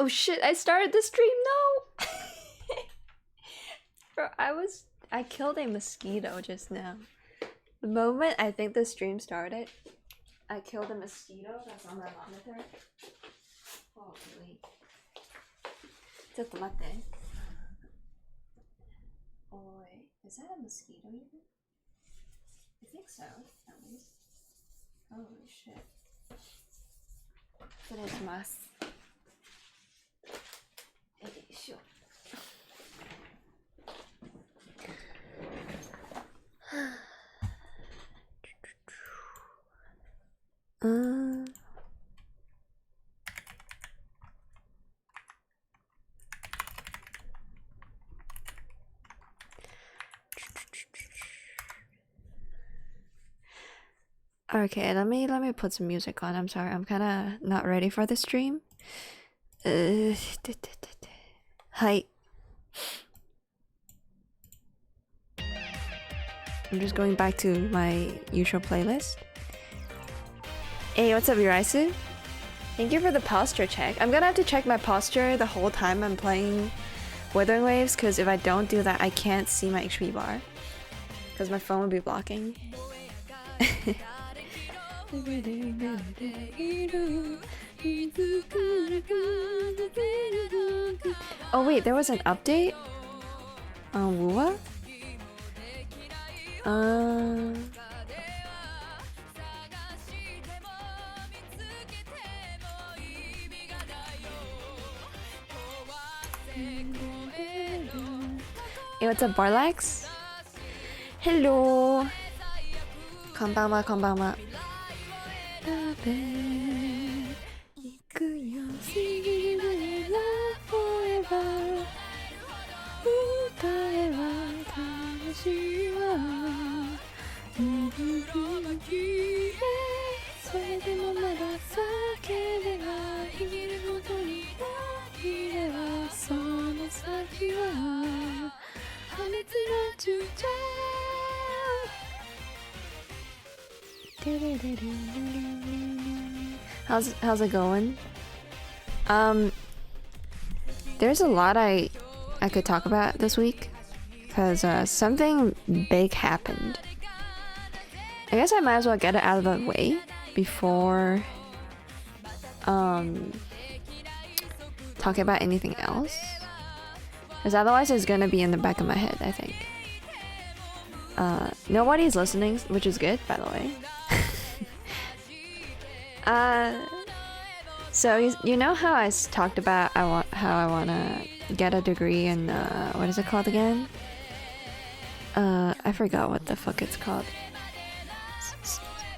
Oh shit, I started the stream, no! Bro, I killed a mosquito just now. The moment I think the stream started, I killed a mosquito that's on my monitor. Holy. ちょっと待って。Oi, is that a mosquito even? I think so, at least. Holy shit. 失礼します。よいしょ。Okay, let me put some music on. I'm sorry, I'm kind of not ready for the stream. Hi. I'm just going back to my usual playlist. Hey, what's up, Yuraisu? Thank you for the posture check. I'm gonna have to check my posture the whole time I'm playing Wuthering Waves, because if I don't do that, I can't see my HP bar. Because my phone will be blocking. Oh wait, there was an update on Wuwa? Hey, what's up, Barlax? Hello. Konbanwa, konbanwa. How's it going? There's a lot I could talk about this week, because something big happened. I guess I might as well get it out of the way before talking about anything else, because otherwise it's gonna be in the back of my head, I think. Nobody's listening, which is good, by the way. So you know how I talked about how I wanna get a degree in what is it called again? I forgot what the fuck it's called.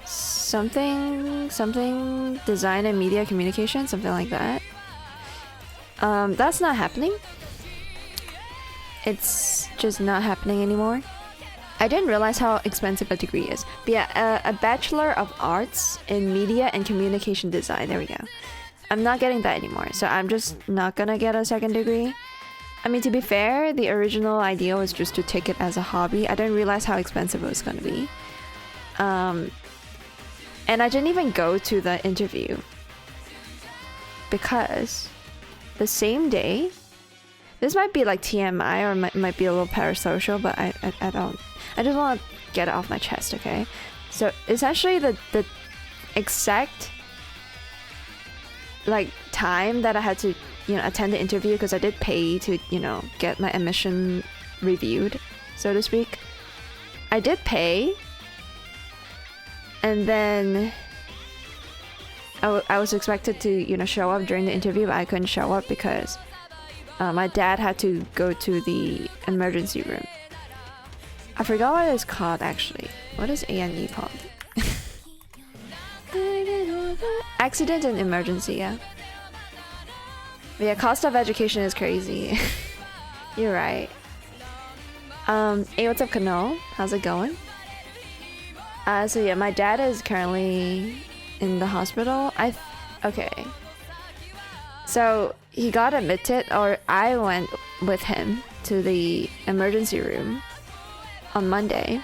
Something design and media communication, something like that. That's not happening. It's just not happening anymore. I didn't realize how expensive a degree is. But yeah, a Bachelor of Arts in Media and Communication Design. There we go. I'm not getting that anymore, so I'm just not gonna get a second degree. I mean, to be fair, the original idea was just to take it as a hobby. I didn't realize how expensive it was gonna be. And I didn't even go to the interview, because the same day, this might be like TMI or might be a little parasocial, but I just want to get it off my chest, okay? So essentially the exact like time that I had to, attend the interview, because I did pay to, get my admission reviewed, so to speak. I did pay, and then I was expected to, show up during the interview, but I couldn't show up because my dad had to go to the emergency room. I forgot what it's called, actually. What is A&E called? Accident and emergency, yeah. But yeah, cost of education is crazy. You're right. Hey, what's up, Kano? How's it going? So yeah, my dad is currently in the hospital. Okay. So he got admitted, or I went with him to the emergency room on Monday.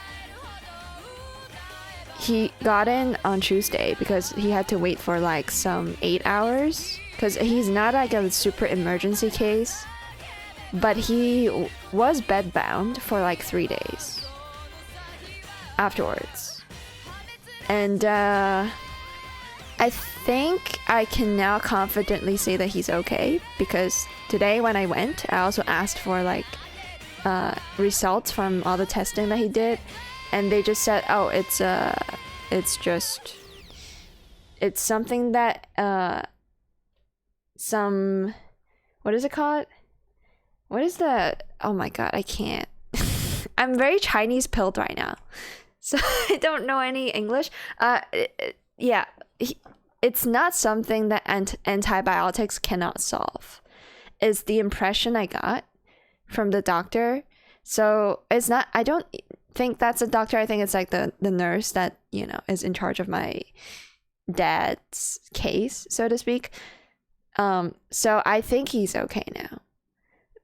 He got in on Tuesday because he had to wait for like some 8 hours because he's not like a super emergency case, but he was bedbound for like 3 days afterwards. And I think I can now confidently say that he's okay, because today when I went, I also asked for like results from all the testing that he did, and they just said, oh, it's something that what is it called? What is the, oh my god, I can't. I'm very Chinese pilled right now, so I don't know any English. Yeah, it's not something that antibiotics cannot solve, is the impression I got from the doctor. So it's not, I don't think that's a doctor. I think it's like the nurse that, you know, is in charge of my dad's case, so to speak. So I think he's okay now.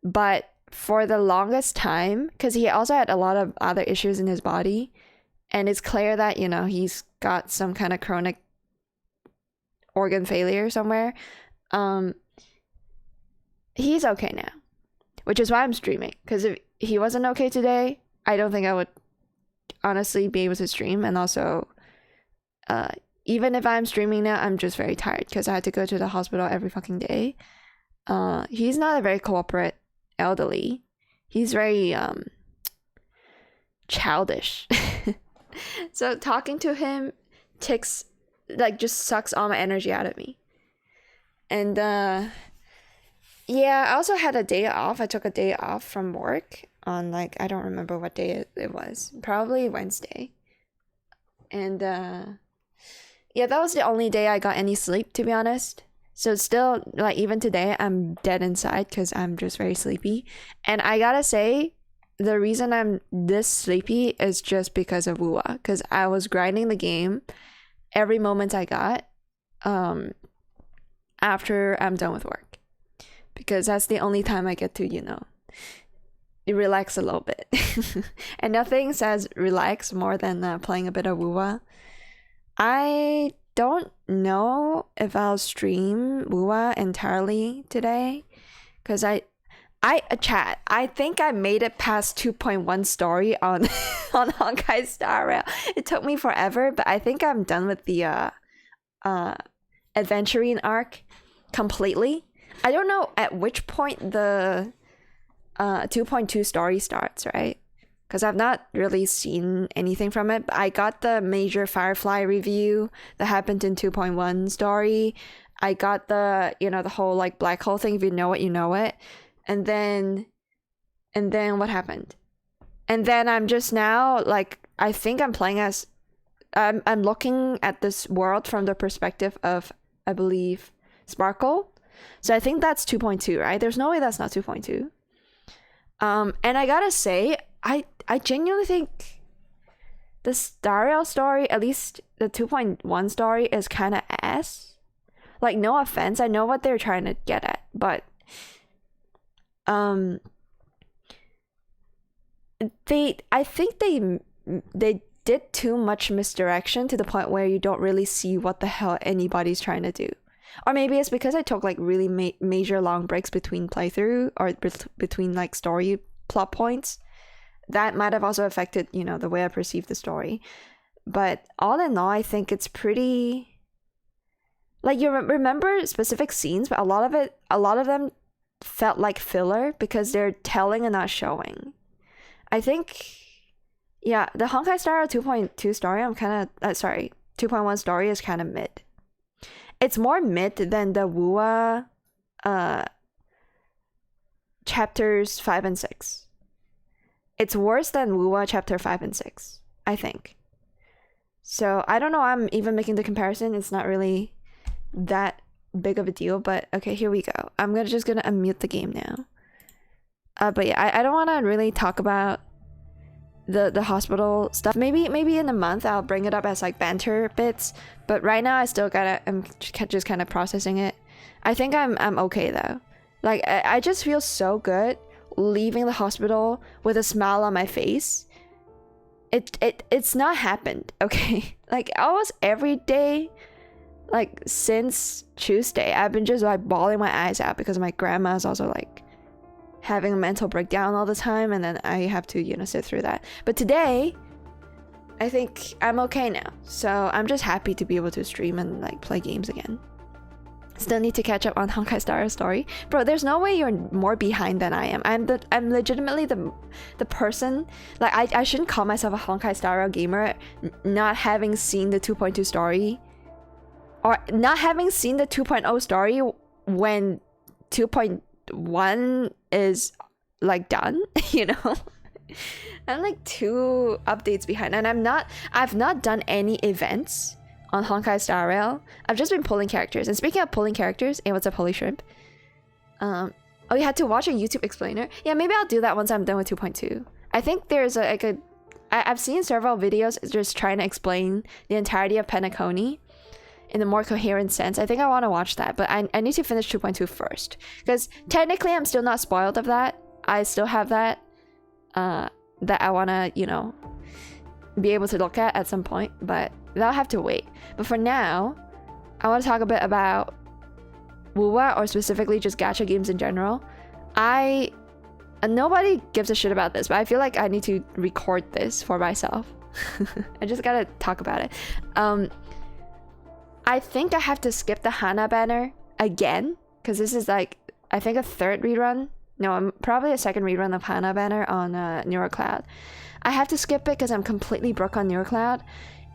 But for the longest time, because he also had a lot of other issues in his body, and it's clear that, you know, he's got some kind of chronic organ failure somewhere. He's okay now, which is why I'm streaming, because if he wasn't okay today, I don't think I would honestly be able to stream. And also, even if I'm streaming now, I'm just very tired because I had to go to the hospital every fucking day. He's not a very cooperative elderly. He's very childish. So talking to him just sucks all my energy out of me. And yeah, I also had a day off. I took a day off from work on, like, I don't remember what day it was. Probably Wednesday. And yeah, that was the only day I got any sleep, to be honest. So still, like, even today, I'm dead inside because I'm just very sleepy. And I gotta say, the reason I'm this sleepy is just because of Wuwa, because I was grinding the game every moment I got after I'm done with work, because that's the only time I get to, you know, relax a little bit. And nothing says relax more than playing a bit of Wuwa. I don't know if I'll stream Wuwa entirely today, because I think I made it past 2.1 story on Honkai Star Rail. It took me forever, but I think I'm done with the adventuring arc completely. I don't know at which point the 2.2 story starts, right? Because I've not really seen anything from it. But I got the major Firefly review that happened in 2.1 story. I got the, you know, the whole like black hole thing. If you know it, you know it. And then what happened? And then I'm just now, like, I think I'm playing as, I'm looking at this world from the perspective of, I believe, Sparkle. So I think that's 2.2, right? There's no way that's not 2.2. And I gotta say, I genuinely think the Star Rail story, at least the 2.1 story, is kind of ass. Like, no offense, I know what they're trying to get at, but I think they did too much misdirection to the point where you don't really see what the hell anybody's trying to do. Or maybe it's because I took like really major long breaks between playthrough, or between like story plot points. That might have also affected, you know, the way I perceive the story. But all in all, I think it's pretty, like, you remember specific scenes, but a lot of them felt like filler because they're telling and not showing. I think, yeah, the Honkai Star Rail 2.2 story, 2.1 story is kind of mid. It's more mid than the Wuwa chapters 5 and 6. It's worse than Wuwa chapter 5 and 6, I think. So I don't know, I'm even making the comparison. It's not really that big of a deal, but okay, here we go. I'm just gonna unmute the game now. But yeah, I don't want to really talk about the hospital stuff. Maybe in a month I'll bring it up as like banter bits, but right now I'm just kind of processing it. I think I'm okay though. Like, I just feel so good leaving the hospital with a smile on my face. It's not happened, okay? Like, almost every day like since Tuesday, I've been just like bawling my eyes out because my grandma's also like having a mental breakdown all the time, and then I have to, you know, sit through that. But today, I think I'm okay now. So I'm just happy to be able to stream and like play games again. Still need to catch up on Honkai Star Rail story. Bro, there's no way you're more behind than I am. I'm legitimately the person, like I shouldn't call myself a Honkai Star Rail gamer not having seen the 2.2 story, or not having seen the 2.0 story when 2.1 is like done, you know? I'm like 2 updates behind, and I've not done any events on Honkai Star Rail. I've just been pulling characters. And speaking of pulling characters, hey, what's up, Holy Shrimp? Oh, you had to watch a YouTube explainer? Yeah, maybe I'll do that once I'm done with 2.2. I think there's I've seen several videos just trying to explain the entirety of Penacony in a more coherent sense. I think I want to watch that, but I need to finish 2.2 first. Because technically I'm still not spoiled of that. I still have that that I want to, you know, be able to look at some point, but that'll have to wait. But for now, I want to talk a bit about WUWA, or specifically just gacha games in general. Nobody gives a shit about this, but I feel like I need to record this for myself. I just gotta talk about it. I think I have to skip the Hana banner again, because this is like, I think a 3rd rerun. No, I'm probably a 2nd rerun of Hana banner on NeuroCloud. I have to skip it because I'm completely broke on NeuroCloud.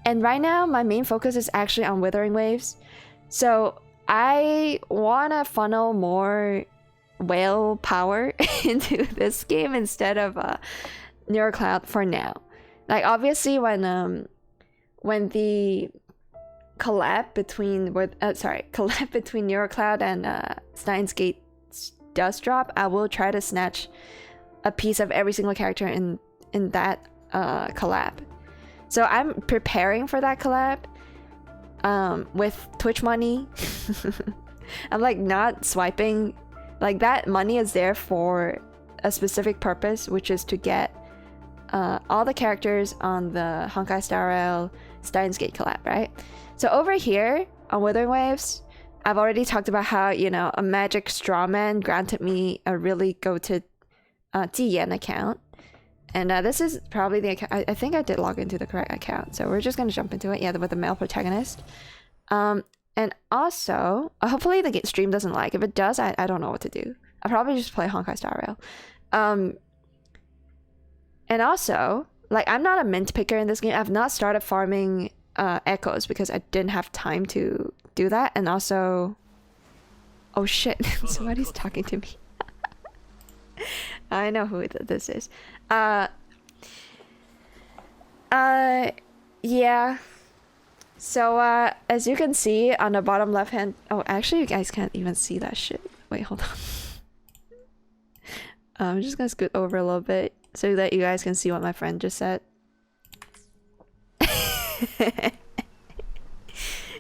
And right now, my main focus is actually on Wuthering Waves. So I want to funnel more whale power into this game instead of NeuroCloud for now. Like, obviously, when the collab between NeuroCloud and Steins Gate does drop, I will try to snatch a piece of every single character in that collab. So I'm preparing for that collab with Twitch money. I'm like not swiping. Like, that money is there for a specific purpose, which is to get all the characters on the Honkai Star Rail Steins Gate collab, right? So over here on Wuthering Waves, I've already talked about how, you know, a magic strawman granted me a really goated Tiyan account. And this is probably the account. I think I did log into the correct account. So we're just going to jump into it. Yeah, with the male protagonist. And also, hopefully the stream doesn't lag. If it does, I don't know what to do. I'll probably just play Honkai Star Rail. And also, like, I'm not a mint picker in this game. I've not started farming echoes because I didn't have time to do that. And also, oh shit, somebody's talking to me. I know who this is. Yeah. So as you can see on the bottom left hand, oh, actually you guys can't even see that shit. Wait, hold on. I'm just gonna scoot over a little bit so that you guys can see what my friend just said.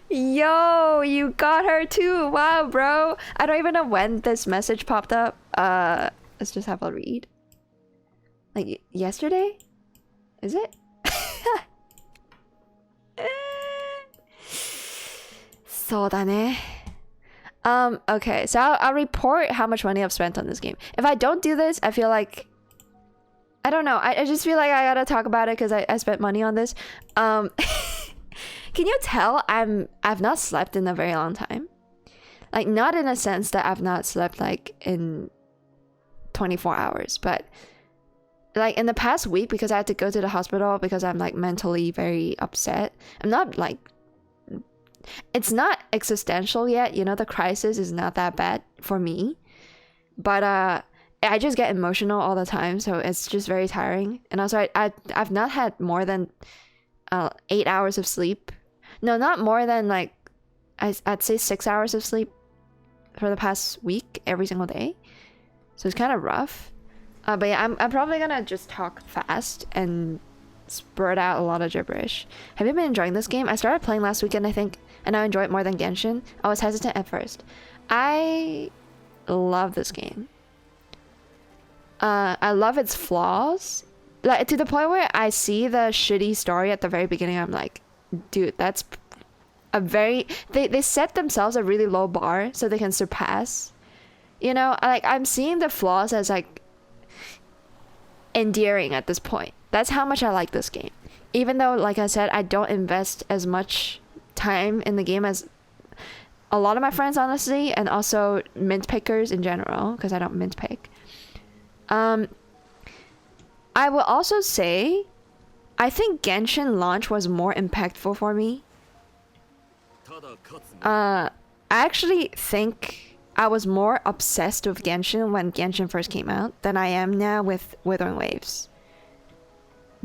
Yo, you got her too. Wow, bro. I don't even know when this message popped up. Let's just have a read. Like yesterday? Is it? Okay, so I'll report how much money I've spent on this game. If I don't do this, I feel like, I don't know, I just feel like I gotta talk about it because I spent money on this. Can you tell I've not slept in a very long time? Like, not in a sense that I've not slept like in 24 hours, but like in the past week, because I had to go to the hospital because I'm like mentally very upset. I'm not like, it's not existential yet, you know, the crisis is not that bad for me, but I just get emotional all the time, so it's just very tiring. And also I've not had more than 8 hours of sleep. No, not more than like I'd say 6 hours of sleep for the past week every single day, so it's kind of rough. But yeah, I'm probably gonna just talk fast and spurt out a lot of gibberish. Have you been enjoying this game? I started playing last weekend, I think, and I enjoy it more than Genshin. I was hesitant at first. I love this game. I love its flaws, like to the point where I see the shitty story at the very beginning. I'm like, dude, that's a very they set themselves a really low bar so they can surpass. You know, like I'm seeing the flaws as like endearing at this point. That's how much I like this game. Even though, like I said, I don't invest as much time in the game as a lot of my friends, honestly, and also mint pickers in general, because I don't mint pick. I will also say, I think Genshin launch was more impactful for me. I actually think I was more obsessed with Genshin when Genshin first came out than I am now with Wuthering Waves.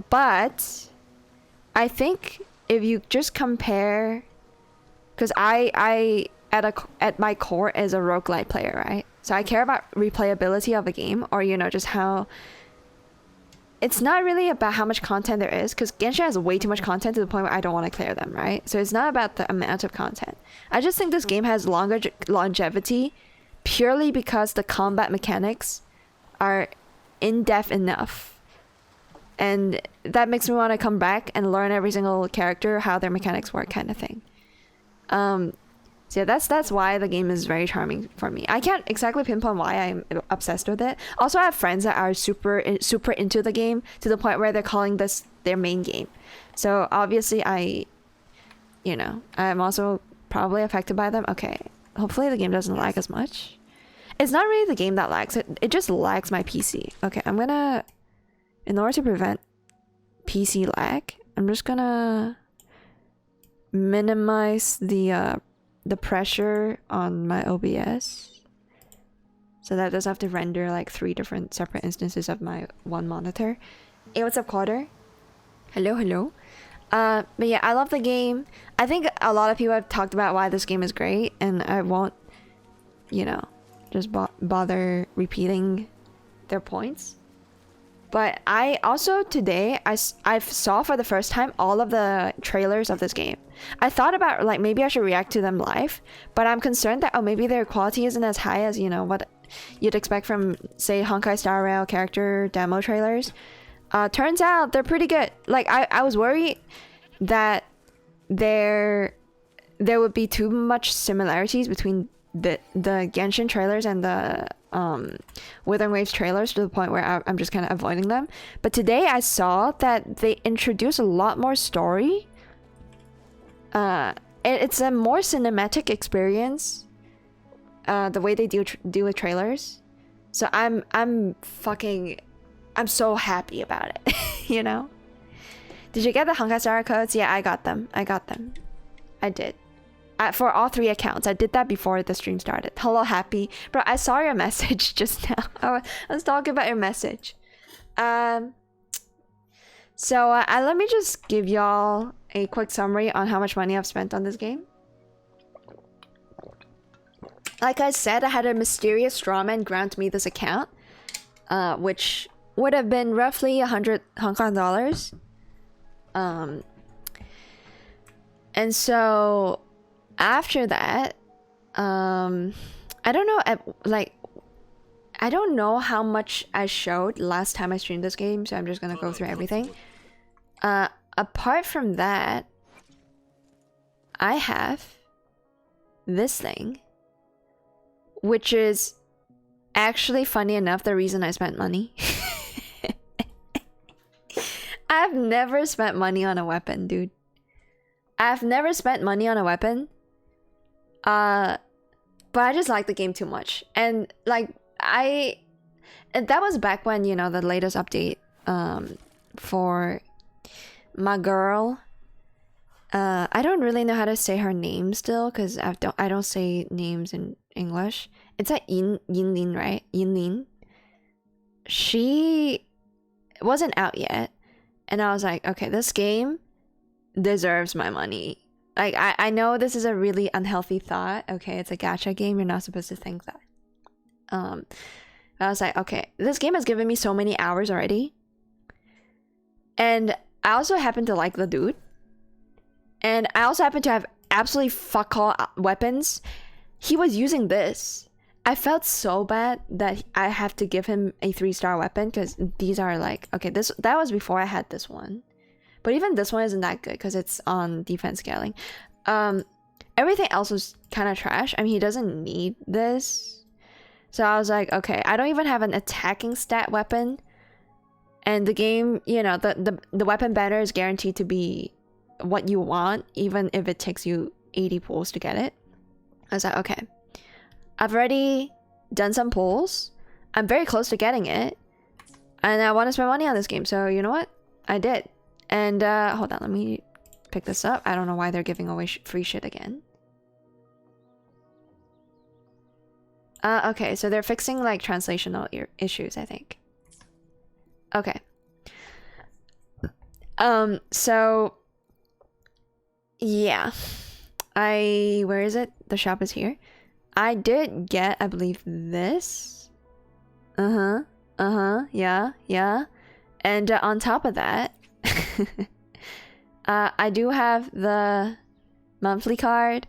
But I think if you just compare, because I at my core is a roguelite player, right? So I care about replayability of a game, or you know, just how it's not really about how much content there is, because Genshin has way too much content to the point where I don't want to clear them, right? So it's not about the amount of content. I just think this game has longer longevity purely because the combat mechanics are in-depth enough. And that makes me want to come back and learn every single character, how their mechanics work, kind of thing. So yeah, that's why the game is very charming for me. I can't exactly pinpoint why I'm obsessed with it. Also, I have friends that are super into the game to the point where they're calling this their main game. So obviously I'm also probably affected by them. Okay, hopefully the game doesn't lag as much. It's not really the game that lags. It just lags my PC. Okay, I'm gonna, in order to prevent PC lag, I'm just gonna minimize the pressure on my OBS so that it doesn't have to render like 3 different separate instances of my one monitor. Hey, what's up, Carter? Hello. But yeah, I love the game. I think a lot of people have talked about why this game is great, and I won't, just bother repeating their points. But I also today I saw for the first time all of the trailers of this game. I thought about like maybe I should react to them live, but I'm concerned that maybe their quality isn't as high as what you'd expect from, say, Honkai Star Rail character demo trailers. Turns out they're pretty good. Like I was worried that there would be too much similarities between the Genshin trailers and the Wuthering Waves trailers to the point where I'm just kind of avoiding them. But today I saw that they introduced a lot more story. It's a more cinematic experience, the way they do with trailers. So I'm so happy about it. Did you get the Honkai Star codes? Yeah, I got them. I did. For all 3 accounts. I did that before the stream started. Hello, Happy. Bro, I saw your message just now. I was talking about your message. So let me just give y'all a quick summary on how much money I've spent on this game. Like I said, I had a mysterious strawman grant me this account, which would have been roughly 100 Hong Kong dollars. And so after that, I don't know, I don't know how much I showed last time I streamed this game, so I'm just gonna go through everything. Apart from that, I have this thing, which is actually, funny enough, the reason I spent money. I've never spent money on a weapon, dude. I've never spent money on a weapon. But I just like the game too much. And like that was back when, the latest update for my girl. I don't really know how to say her name still, because I don't say names in English. It's like Yinlin, right? Yinlin. She wasn't out yet, and I was like, okay, this game deserves my money. Like I know this is a really unhealthy thought. Okay, it's a gacha game. You're not supposed to think that. I was like, okay, this game has given me so many hours already, and I also happen to like the dude, and I also happen to have absolutely fuck all weapons. He was using this. I felt so bad that I have to give him a 3-star weapon, because these are like, okay, that was before I had this one. But even this one isn't that good because it's on defense scaling. everything else was kind of trash. I mean, he doesn't need this. So I was like, okay, I don't even have an attacking stat weapon. And the game, you know, the weapon banner is guaranteed to be what you want, even if it takes you 80 pulls to get it. I was like, okay, I've already done some pulls. I'm very close to getting it. And I want to spend money on this game. So you know what? I did. And hold on, let me pick this up. I don't know why they're giving away free shit again. Okay, so they're fixing like translational issues, I think. Okay. So yeah. Where is it? The shop is here. I did get, I believe, this. Yeah. And on top of that, I do have the monthly card.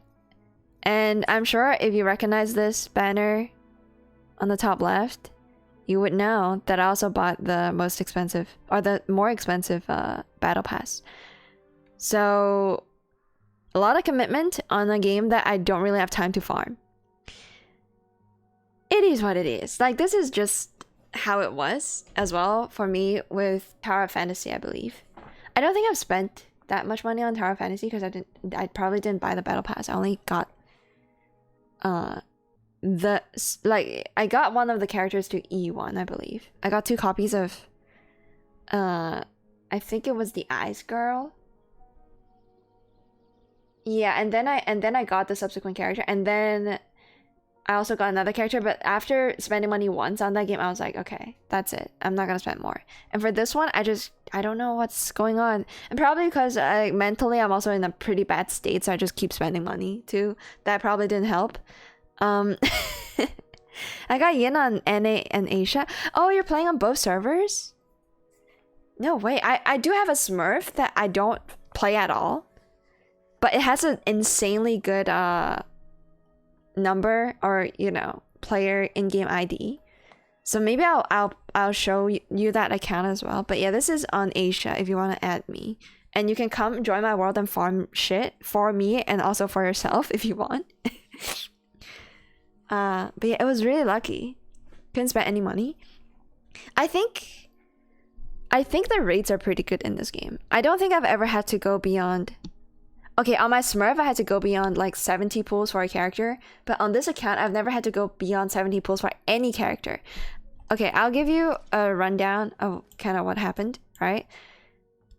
And I'm sure if you recognize this banner on the top left, you would know that I also bought the most expensive, or the more expensive battle pass. So a lot of commitment on a game that I don't really have time to farm. It is what it is. Like, this is just how it was as well for me with Tower of Fantasy, I believe. I don't think I've spent that much money on Tower of Fantasy because I probably didn't buy the battle pass. I only got I got one of the characters to E1, I believe. I got 2 copies of I think it was the Ice Girl. Yeah, and then I got the subsequent character, and then I also got another character, but after spending money once on that game, I was like, okay, that's it. I'm not gonna spend more. And for this one, I don't know what's going on. And probably because mentally I'm also in a pretty bad state, so I just keep spending money too. That probably didn't help. I got Yin on NA and Asia. Oh, you're playing on both servers? No way. I do have a Smurf that I don't play at all, but it has an insanely good number, or you know, player in-game ID. So maybe I'll show you that account as well. But yeah, this is on Asia if you want to add me, and you can come join my world and farm shit for me and also for yourself if you want. But yeah, it was really lucky. Couldn't spend any money. I think the rates are pretty good in this game. I don't think I've ever had to go beyond. Okay, on my Smurf, I had to go beyond like 70 pulls for a character. But on this account, I've never had to go beyond 70 pulls for any character. Okay, I'll give you a rundown of kind of what happened, right?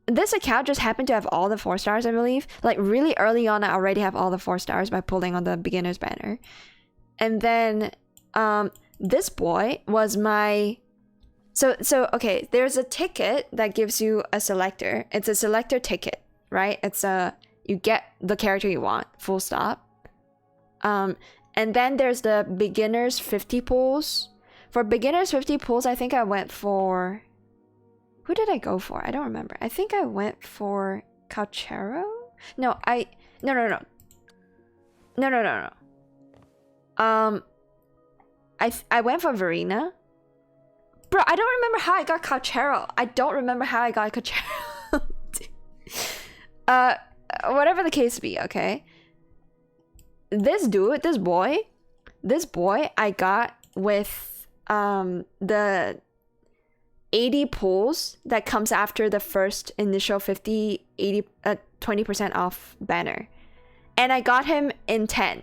This account just happened to have all the 4 stars, I believe. Like really early on, I already have all the 4 stars by pulling on the beginner's banner. And then this boy was my... So okay, there's a ticket that gives you a selector. It's a selector ticket, right? It's a... You get the character you want, full stop. And then there's the beginners 50 pulls. For beginners 50 pulls, I think I went for... Who did I go for? I don't remember. I think I went for Calchero? No. I went for Verena. Bro, I don't remember how I got Calchero. Whatever the case be, okay? This boy, I got with the 80 pulls that comes after the first initial 50, 80, 20% off banner. And I got him in 10.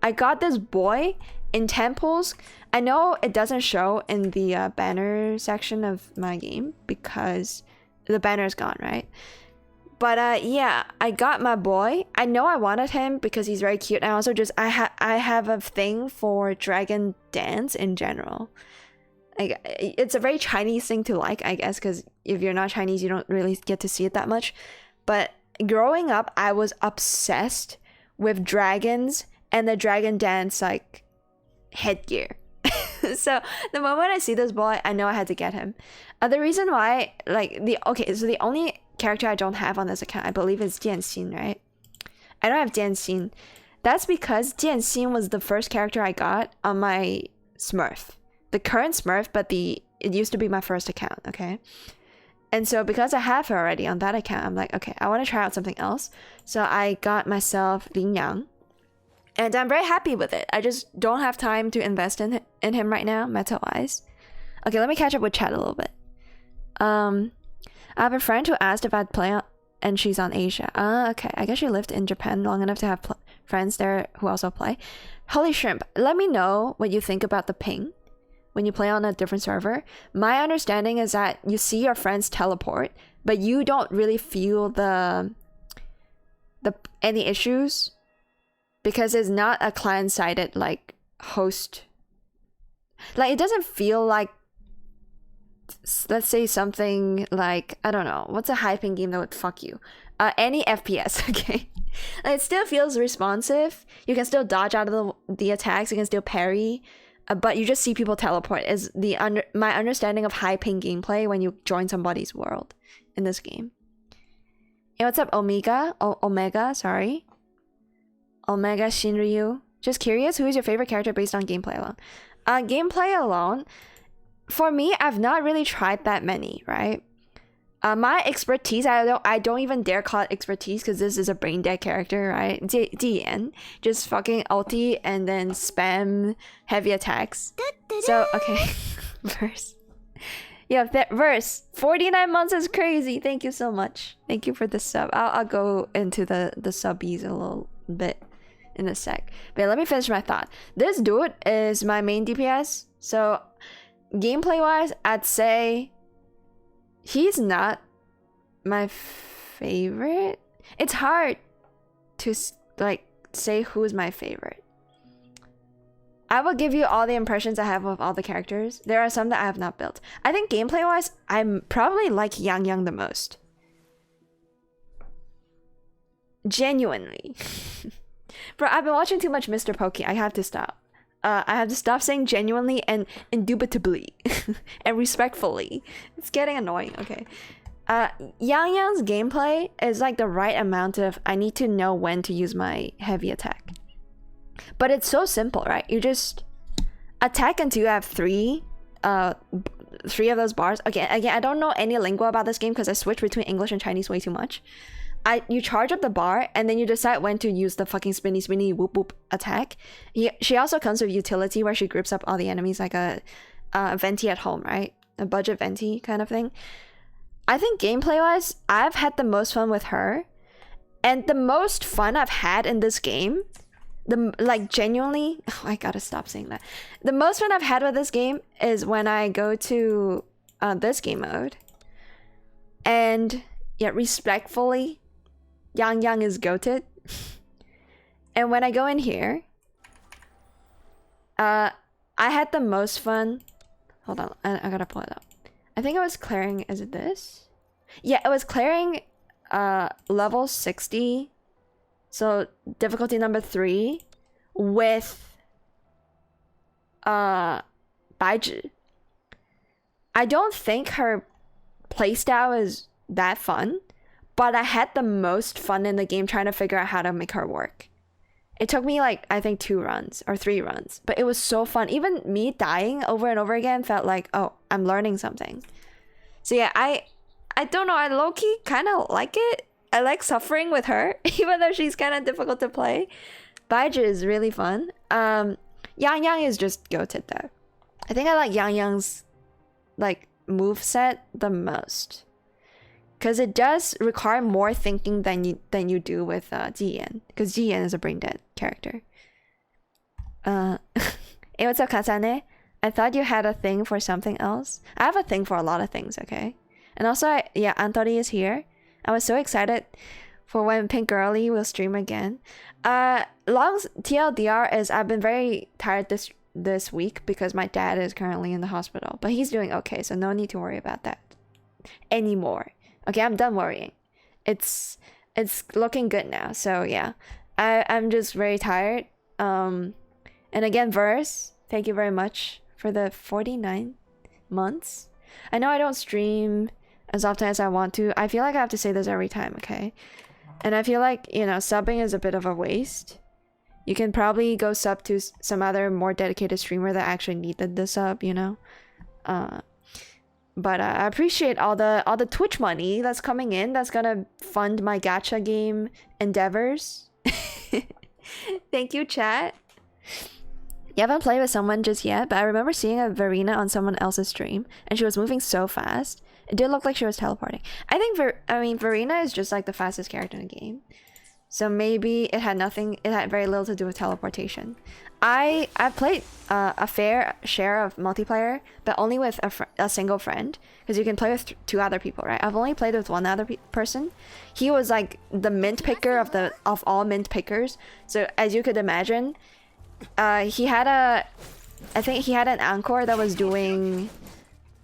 I got this boy in 10 pulls. I know it doesn't show in the banner section of my game because the banner is gone, right? But yeah, I got my boy. I know I wanted him because he's very cute. And also just I have a thing for dragon dance in general. Like, it's a very Chinese thing to like, I guess, because if you're not Chinese, you don't really get to see it that much. But growing up, I was obsessed with dragons and the dragon dance like headgear. So the moment I see this boy, I know I had to get him. The reason why, so the only character I don't have on this account, I believe, is Jianxin, right? I don't have Jianxin. That's because Jianxin was the first character I got on my Smurf. The current Smurf, but it used to be my first account, okay? And so because I have her already on that account, I'm like, okay, I want to try out something else. So I got myself Lin Yang. And I'm very happy with it. I just don't have time to invest in him right now, meta-wise. Okay, let me catch up with chat a little bit. I have a friend who asked if I'd play and she's on Asia. Okay. I guess she lived in Japan long enough to have friends there who also play. Holy shrimp, let me know what you think about the ping when you play on a different server. My understanding is that you see your friends teleport, but you don't really feel the any issues because it's not a client-sided like host. Like it doesn't feel like, let's say something like, I don't know, what's a high ping game that would fuck you? Any FPS, okay? Like, it still feels responsive. You can still dodge out of the attacks. You can still parry, but you just see people teleport. Is my understanding of high ping gameplay when you join somebody's world in this game. Hey, what's up, Omega? Sorry. Omega Shinryu. Just curious, who is your favorite character based on gameplay alone? Gameplay alone, for me, I've not really tried that many, right? My expertise, I don't even dare call it expertise because this is a brain dead character, right? DN, just fucking ulti and then spam heavy attacks. So, okay, verse. Yeah, verse. 49 months is crazy. Thank you so much. Thank you for the sub. I'll go into the subbies a little bit in a sec. But let me finish my thought. This dude is my main DPS. So, gameplay wise, I'd say he's not my favorite. It's hard to like say who's my favorite. I will give you all the impressions I have of all the characters. There are some that I have not built. I think gameplay wise, I'm probably like Yang the most. Genuinely. Bro, I've been watching too much Mr. Pokey. I have to stop. I have to stop saying genuinely and indubitably and respectfully. It's getting annoying. Okay. Yang's gameplay is like the right amount of I need to know when to use my heavy attack. But it's so simple, right? You just attack until you have three of those bars. Again, I don't know any lingua about this game because I switch between English and Chinese way too much. You charge up the bar and then you decide when to use the fucking spinny whoop whoop attack. She also comes with utility where she grips up all the enemies like a venti at home, right? A budget venti kind of thing. I think gameplay wise, I've had the most fun with her, and the most fun I've had in this game, genuinely, I gotta stop saying that. The most fun I've had with this game is when I go to this game mode, and yet respectfully, Yang is goated. And when I go in here, I had the most fun. Hold on, I gotta pull it up. I think I was clearing, is it this? Yeah, it was clearing level 60. So difficulty number 3 with Baizhi. I don't think her playstyle is that fun, but I had the most fun in the game trying to figure out how to make her work. It took me like, I think 2 runs or 3 runs, but it was so fun. Even me dying over and over again felt like, oh, I'm learning something. So yeah, I don't know, I low-key kind of like it. I like suffering with her, even though she's kind of difficult to play. Baizhi is really fun. Yang is just goated though. I think I like Yang's like moveset the most, because it does require more thinking than you do with Jiyan, because Jiyan is a brain dead character. Hey, what's up, Kasane? I thought you had a thing for something else. I have a thing for a lot of things, okay? And also, yeah, Anthony is here. I was so excited for when Pink Girly will stream again. Long TLDR is I've been very tired this week because my dad is currently in the hospital, but he's doing okay, so no need to worry about that anymore. Okay, I'm done worrying. It's looking good now. So yeah, I'm just very tired. And again, Verse, thank you very much for the 49 months. I know I don't stream as often as I want to. I feel like I have to say this every time, okay? And I feel like, you know, subbing is a bit of a waste. You can probably go sub to some other more dedicated streamer that actually needed the sub, you know? But I appreciate all the Twitch money that's coming in. That's gonna fund my gacha game endeavors. Thank you, chat. You haven't played with someone just yet, but I remember seeing a Verena on someone else's stream, and she was moving so fast. It did look like she was teleporting. I think Verena is just like the fastest character in the game. So maybe it had very little to do with teleportation. I've played a fair share of multiplayer, but only with a single friend, because you can play with two other people, right? I've only played with one other person. He was like the mint picker of all mint pickers. So as you could imagine, I think he had an Anchor that was doing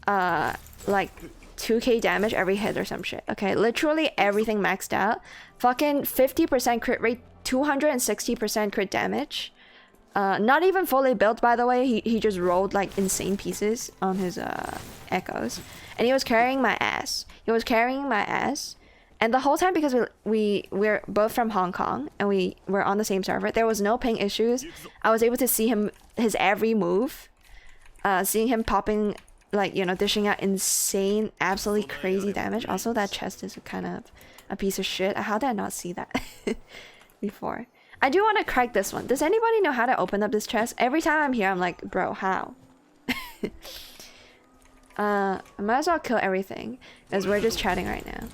like 2k damage every hit or some shit. Okay, literally everything maxed out. Fucking 50% crit rate, 260% crit damage. Not even fully built, by the way. He just rolled like insane pieces on his echoes, and he was carrying my ass. And the whole time, because we're both from Hong Kong and we were on the same server, there was no ping issues. I was able to see his every move, seeing him popping, like, you know, dishing out insane, absolutely crazy damage. Also, that chest is kind of a piece of shit. How did I not see that before? I do want to crack this one. Does anybody know how to open up this chest? Every time I'm here, I'm like, bro, how? I might as well kill everything, as we're just chatting right now.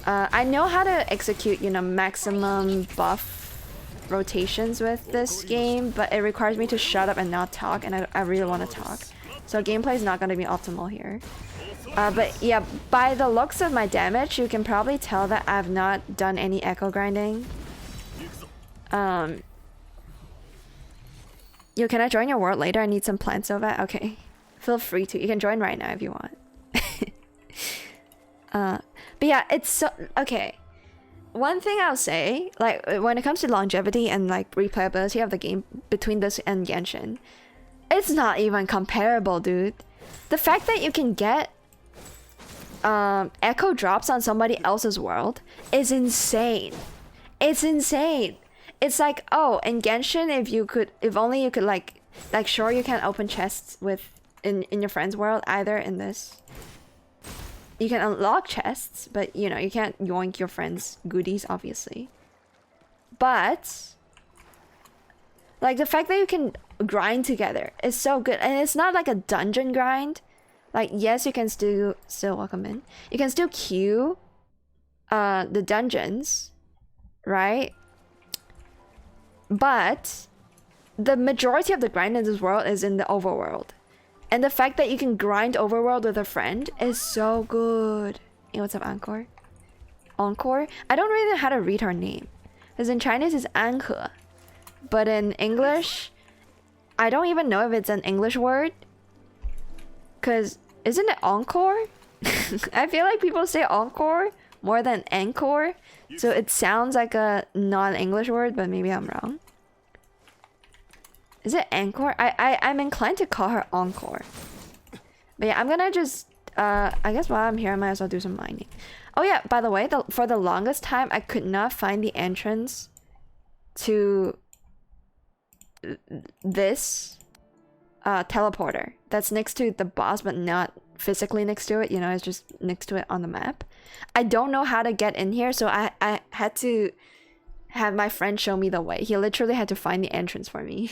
I know how to execute, you know, maximum buff rotations with this game, but it requires me to shut up and not talk, and I really want to talk. So gameplay is not going to be optimal here. But yeah, by the looks of my damage, you can probably tell that I've not done any echo grinding. Yo, can I join your world later? I need some plants over. Okay. Feel free to. You can join right now if you want. But yeah, it's so... Okay. One thing I'll say, like, when it comes to longevity and, like, replayability of the game between this and Genshin, it's not even comparable, dude. The fact that you can get echo drops on somebody else's world is insane. It's insane. It's like, oh, in Genshin, if only you could, like sure, you can open chests in your friend's world, either in this. You can unlock chests, but, you know, you can't yoink your friend's goodies, obviously. But, like, the fact that you can grind together is so good. And it's not like a dungeon grind. Like, yes, you can still welcome in. You can still queue the dungeons, right? But the majority of the grind in this world is in the overworld. And the fact that you can grind overworld with a friend is so good. Hey, what's up, Encore? Encore? I don't really know how to read her name. Because in Chinese it's Anke. But in English, I don't even know if it's an English word. Because isn't it encore? I feel like people say encore more than encore. So it sounds like a non-English word, but maybe I'm wrong. Is it Encore? I'm inclined to call her Encore. But yeah, I'm gonna just... I guess while I'm here, I might as well do some mining. Oh yeah, by the way, for the longest time, I could not find the entrance to this teleporter. That's next to the boss, but not physically next to it. You know, it's just next to it on the map. I don't know how to get in here, so I had to have my friend show me the way. He literally had to find the entrance for me.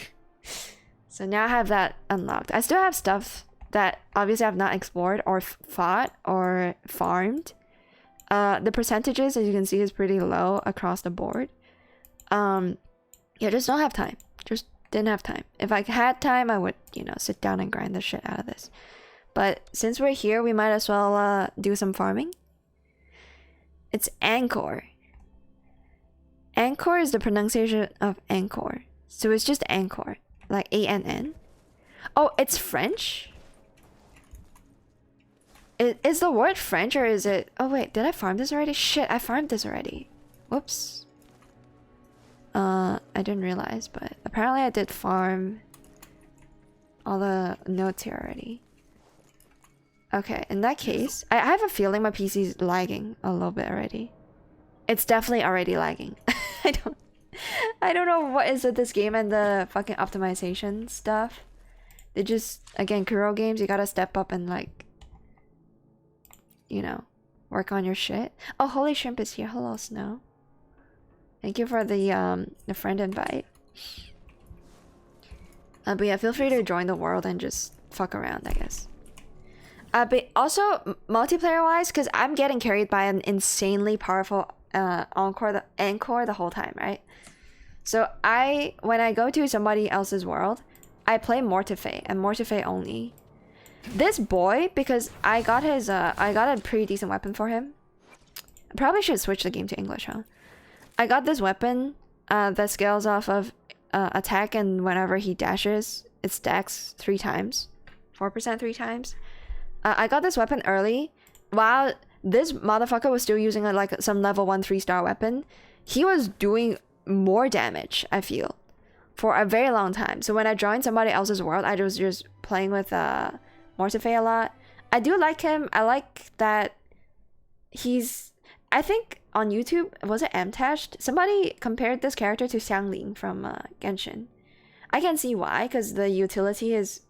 So now I have that unlocked. I still have stuff that obviously I've not explored or fought or farmed. The percentages, as you can see, is pretty low across the board. Yeah, just don't have time. Just didn't have time. If I had time, I would, you know, sit down and grind the shit out of this. But since we're here, we might as well do some farming. It's Anchor. Anchor is the pronunciation of Anchor. So it's just Anchor. Like A-N-N. Oh, it's French? Is the word French or is it... Oh wait, did I farm this already? Shit, I farmed this already. Whoops. I didn't realize, but apparently I did farm all the notes here already. Okay, in that case, I have a feeling my PC is lagging a little bit already. It's definitely already lagging. I don't know what is with this game and the fucking optimization stuff. They just, again, Kuro games, you gotta step up and, like, you know, work on your shit. Oh, Holy Shrimp is here. Hello, Snow. Thank you for the friend invite. But yeah, feel free to join the world and just fuck around, I guess. But also multiplayer wise, because I'm getting carried by an insanely powerful anchor the whole time, right? So when I go to somebody else's world, I play Mortife and Mortife only. This boy, because I got a pretty decent weapon for him. I probably should switch the game to English, huh? I got this weapon that scales off of attack, and whenever he dashes, it stacks 3 times. 4% 3 times. I got this weapon early. While this motherfucker was still using like some level 1 3-star weapon, he was doing more damage, I feel, for a very long time. So when I joined somebody else's world, I was just playing with Mortife a lot. I do like him. I like that he's... I think on YouTube, was it Amtashed? Somebody compared this character to Xiangling from Genshin. I can see why, because the utility is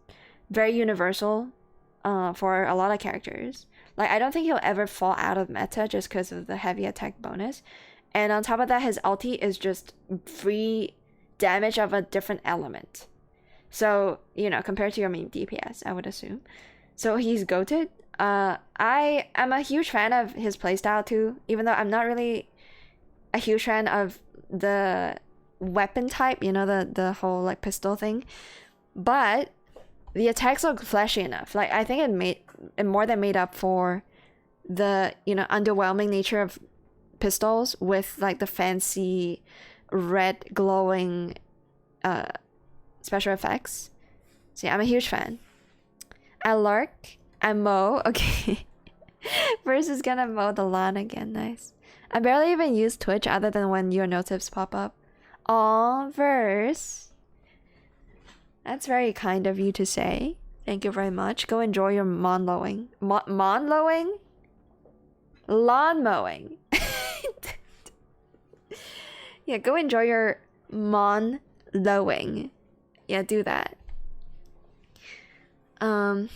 very universal for a lot of characters. Like, I don't think he'll ever fall out of meta just because of the heavy attack bonus. And on top of that, his ulti is just free damage of a different element. So, you know, compared to your main DPS, I would assume. So he's goated. I am a huge fan of his playstyle too, even though I'm not really a huge fan of the weapon type, you know, the whole like pistol thing. But the attacks look flashy enough. Like, I think it more than made up for the, you know, underwhelming nature of pistols with like the fancy red glowing special effects. So yeah, I'm a huge fan. I lurk, I mow, okay. Verse is gonna mow the lawn again, nice. I barely even use Twitch other than when your notifs pop up. Aw, Verse. That's very kind of you to say. Thank you very much. Go enjoy your lawn mowing. Lawn mowing? Lawn mowing. Yeah, go enjoy your lawn mowing. Yeah, do that. Oh,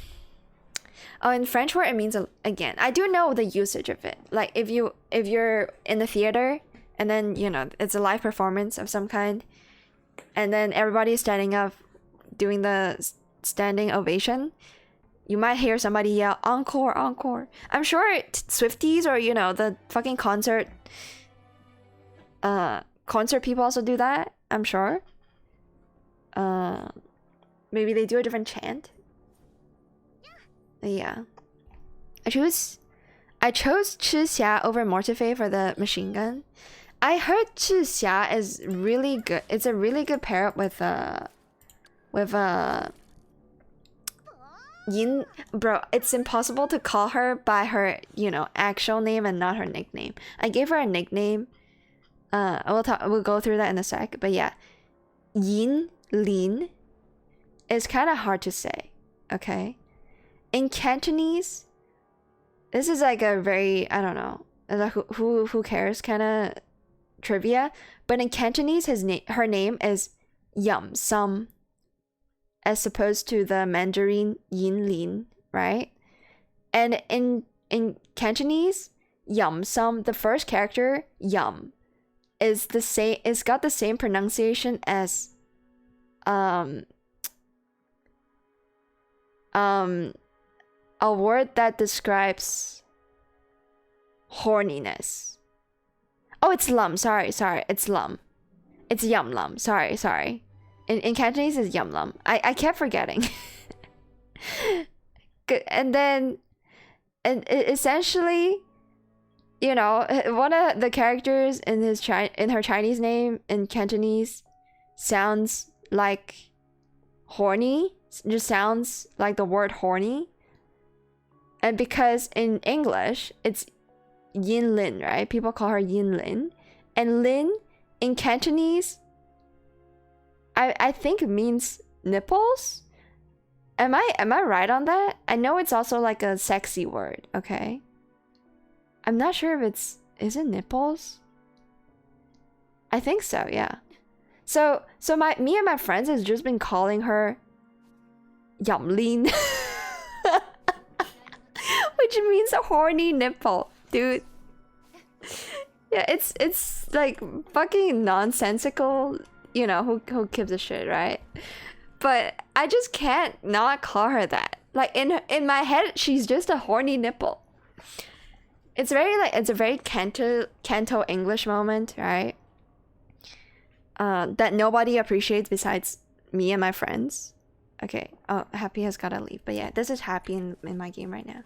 in French word it means again. I do know the usage of it. Like if you're in the theater and then, you know, it's a live performance of some kind, and then everybody's standing up doing the standing ovation, you might hear somebody yell encore, encore. I'm sure Swifties or, you know, the fucking concert people also do that, I'm sure. Maybe they do a different chant. Yeah. I chose 吃虾 over Mortife for the machine gun. I heard 吃虾 is really good. It's a really good pair up with Yin. Bro, it's impossible to call her by her, you know, actual name and not her nickname. I gave her a nickname. We'll go through that in a sec. But yeah, Yin Lin is kind of hard to say. Okay. In Cantonese, this is like a very, I don't know, like who cares kind of trivia. But in Cantonese, her name is Yum Sum, as opposed to the Mandarin Yin Lin, right? And in Cantonese, Yum Sum, the first character Yum is the same. It's got the same pronunciation as a word that describes horniness. Oh, it's lum. Sorry. It's lum. It's yum lum. Sorry. In Cantonese, it's yum lum. I kept forgetting. And essentially, you know, one of the characters in her Chinese name in Cantonese sounds like horny. Just sounds like the word horny. And because in English, it's Yin Lin, right? People call her Yin Lin. And Lin in Cantonese, I think means nipples. Am I right on that? I know it's also like a sexy word, okay? I'm not sure if is it nipples? I think so, yeah. So me and my friends has just been calling her Yum Lin. Which means a horny nipple, dude. Yeah, it's like fucking nonsensical you know, who gives a shit, right? But I just can't not call her that. Like in my head, she's just a horny nipple. It's very like it's a very Kanto English moment, right? That nobody appreciates besides me and my friends. Okay. Oh, Happy has gotta leave. But yeah, this is Happy in my game right now.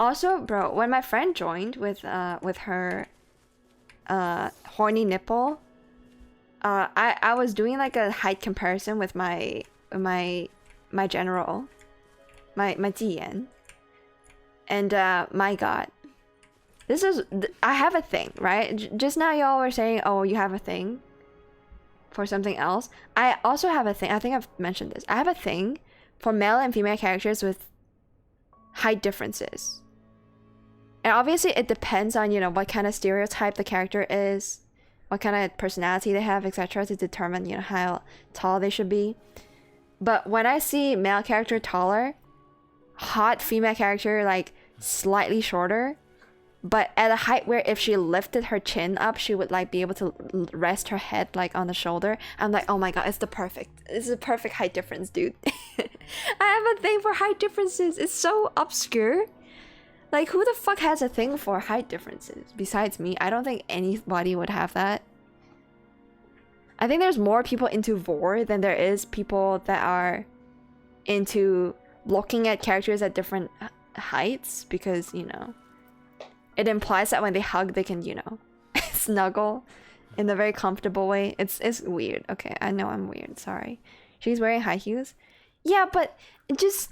Also, bro, when my friend joined with her horny nipple, I was doing like a height comparison with my general, my Jiyan. And my god. This is I have a thing, right? Just now y'all were saying, "Oh, you have a thing for something else." I also have a thing. I think I've mentioned this. I have a thing for male and female characters with height differences. And obviously it depends on, you know, what kind of stereotype the character is, what kind of personality they have, etc. to determine, you know, how tall they should be. But when I see male character taller, hot female character like slightly shorter, but at a height where if she lifted her chin up, she would like be able to rest her head like on the shoulder. I'm like, oh my god, it's the perfect height difference, dude. I have a thing for height differences. It's so obscure. Like, who the fuck has a thing for height differences besides me? I don't think anybody would have that. I think there's more people into VOD than there is people that are into looking at characters at different heights, because, you know, it implies that when they hug, they can, you know, snuggle in a very comfortable way. It's weird. Okay, I know I'm weird. Sorry. She's wearing high heels. Yeah, but just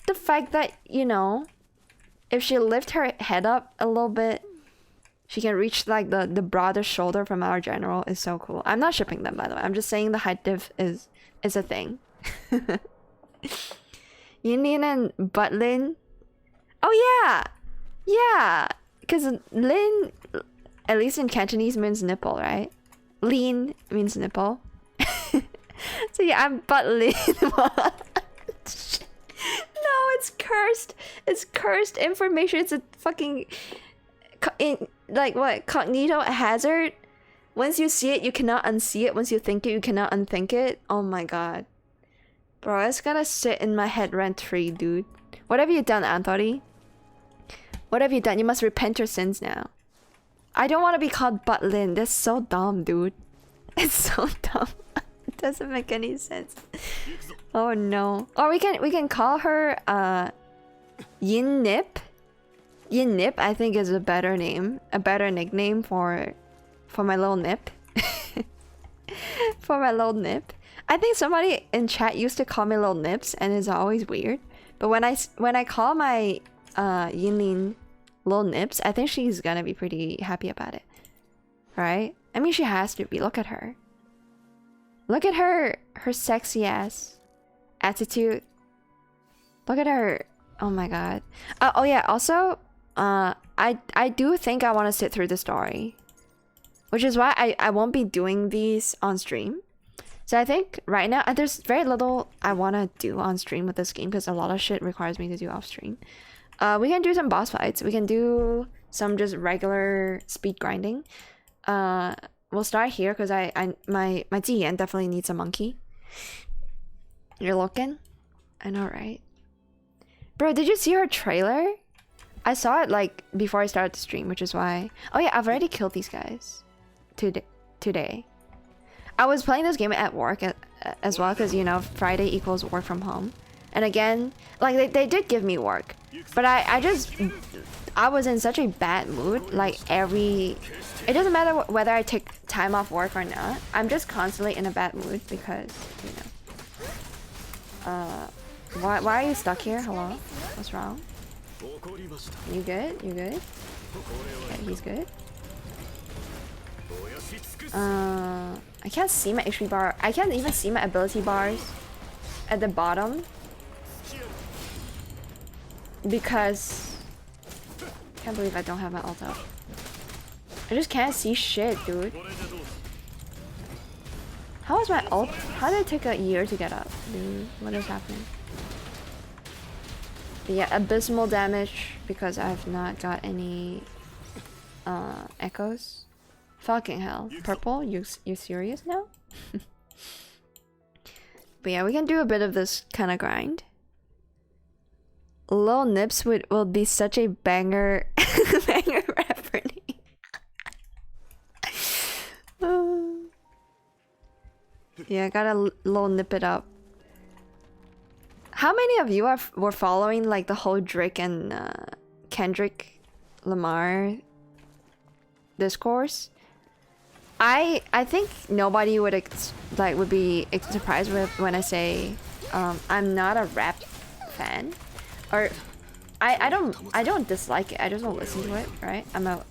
the fact that, you know, if she lift her head up a little bit, she can reach like the broader shoulder from our general is so cool. I'm not shipping them, by the way. I'm just saying the height diff is a thing. Yinlin and Butlin. Oh yeah, yeah. Because Lin, at least in Cantonese, means nipple, right? Lin means nipple. So yeah, I'm Butlin. No, it's cursed. It's cursed information. It's a fucking like what, cognito hazard. Once you see it, you cannot unsee it. Once you think it, you cannot unthink it. Oh my god, bro, it's gonna sit in my head rent free, dude. What have you done, Anthony? What have you done? You must repent your sins now. I don't want to be called Butlin. That's so dumb, dude. It's so dumb. It doesn't make any sense. Oh no. Or we can call her Yin Nip. Yin Nip, I think, is a better name, a better nickname for my little nip. For my little nip. I think somebody in chat used to call me little nips, and it's always weird. But when I call my Yinlin little nips, I think she's gonna be pretty happy about it, right? I mean, she has to be. Look at her. Look at her sexy ass attitude. Look at her. Oh my god. Oh yeah, also I do think I want to sit through the story, which is why I won't be doing these on stream. So I think right now there's very little I want to do on stream with this game, because a lot of shit requires me to do off stream. We can do some boss fights. We can do some just regular speed grinding. We'll start here because my TN definitely needs a monkey. You're looking? I know, right? Bro, did you see her trailer? I saw it like before I started the stream, which is why. Oh yeah, I've already killed these guys today. I was playing this game at work as well, because, you know, Friday equals work from home. And again, like they did give me work, but I was in such a bad mood. Like it doesn't matter whether I take time off work or not. I'm just constantly in a bad mood because, you know. Why are you stuck here? Hello? What's wrong? You good? You good? Okay, he's good. I can't see my HP bar. I can't even see my ability bars at the bottom, because I can't believe I don't have my ult up. I just can't see shit, dude. How is my ult? How did it take a year to get up, dude? What is happening? But yeah, abysmal damage because I've not got any echoes. Fucking hell. Purple? You serious now? But yeah, we can do a bit of this kind of grind. Lil Nips will be such a banger banger rapper name. Yeah, gotta little nip it up. How many of you were following like the whole Drake and Kendrick Lamar discourse? I think nobody would be surprised with when I say I'm not a rap fan, or I don't dislike it. I just don't listen to it. Right? I'm a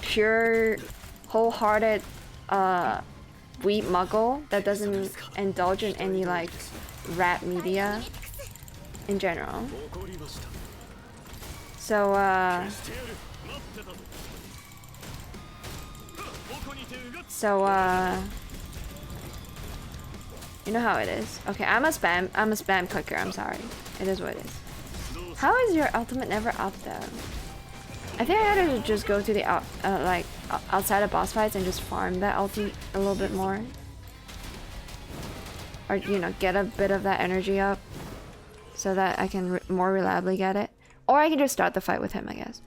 pure, wholehearted weed muggle that doesn't indulge in any like rap media in general. So you know how it is. Okay, I'm a spam clicker. I'm sorry. It is what it is. How is your ultimate never up though? I think I had to just go to the outside of boss fights and just farm that ulti a little bit more, or you know, get a bit of that energy up so that I can more reliably get it, or I can just start the fight with him, I guess.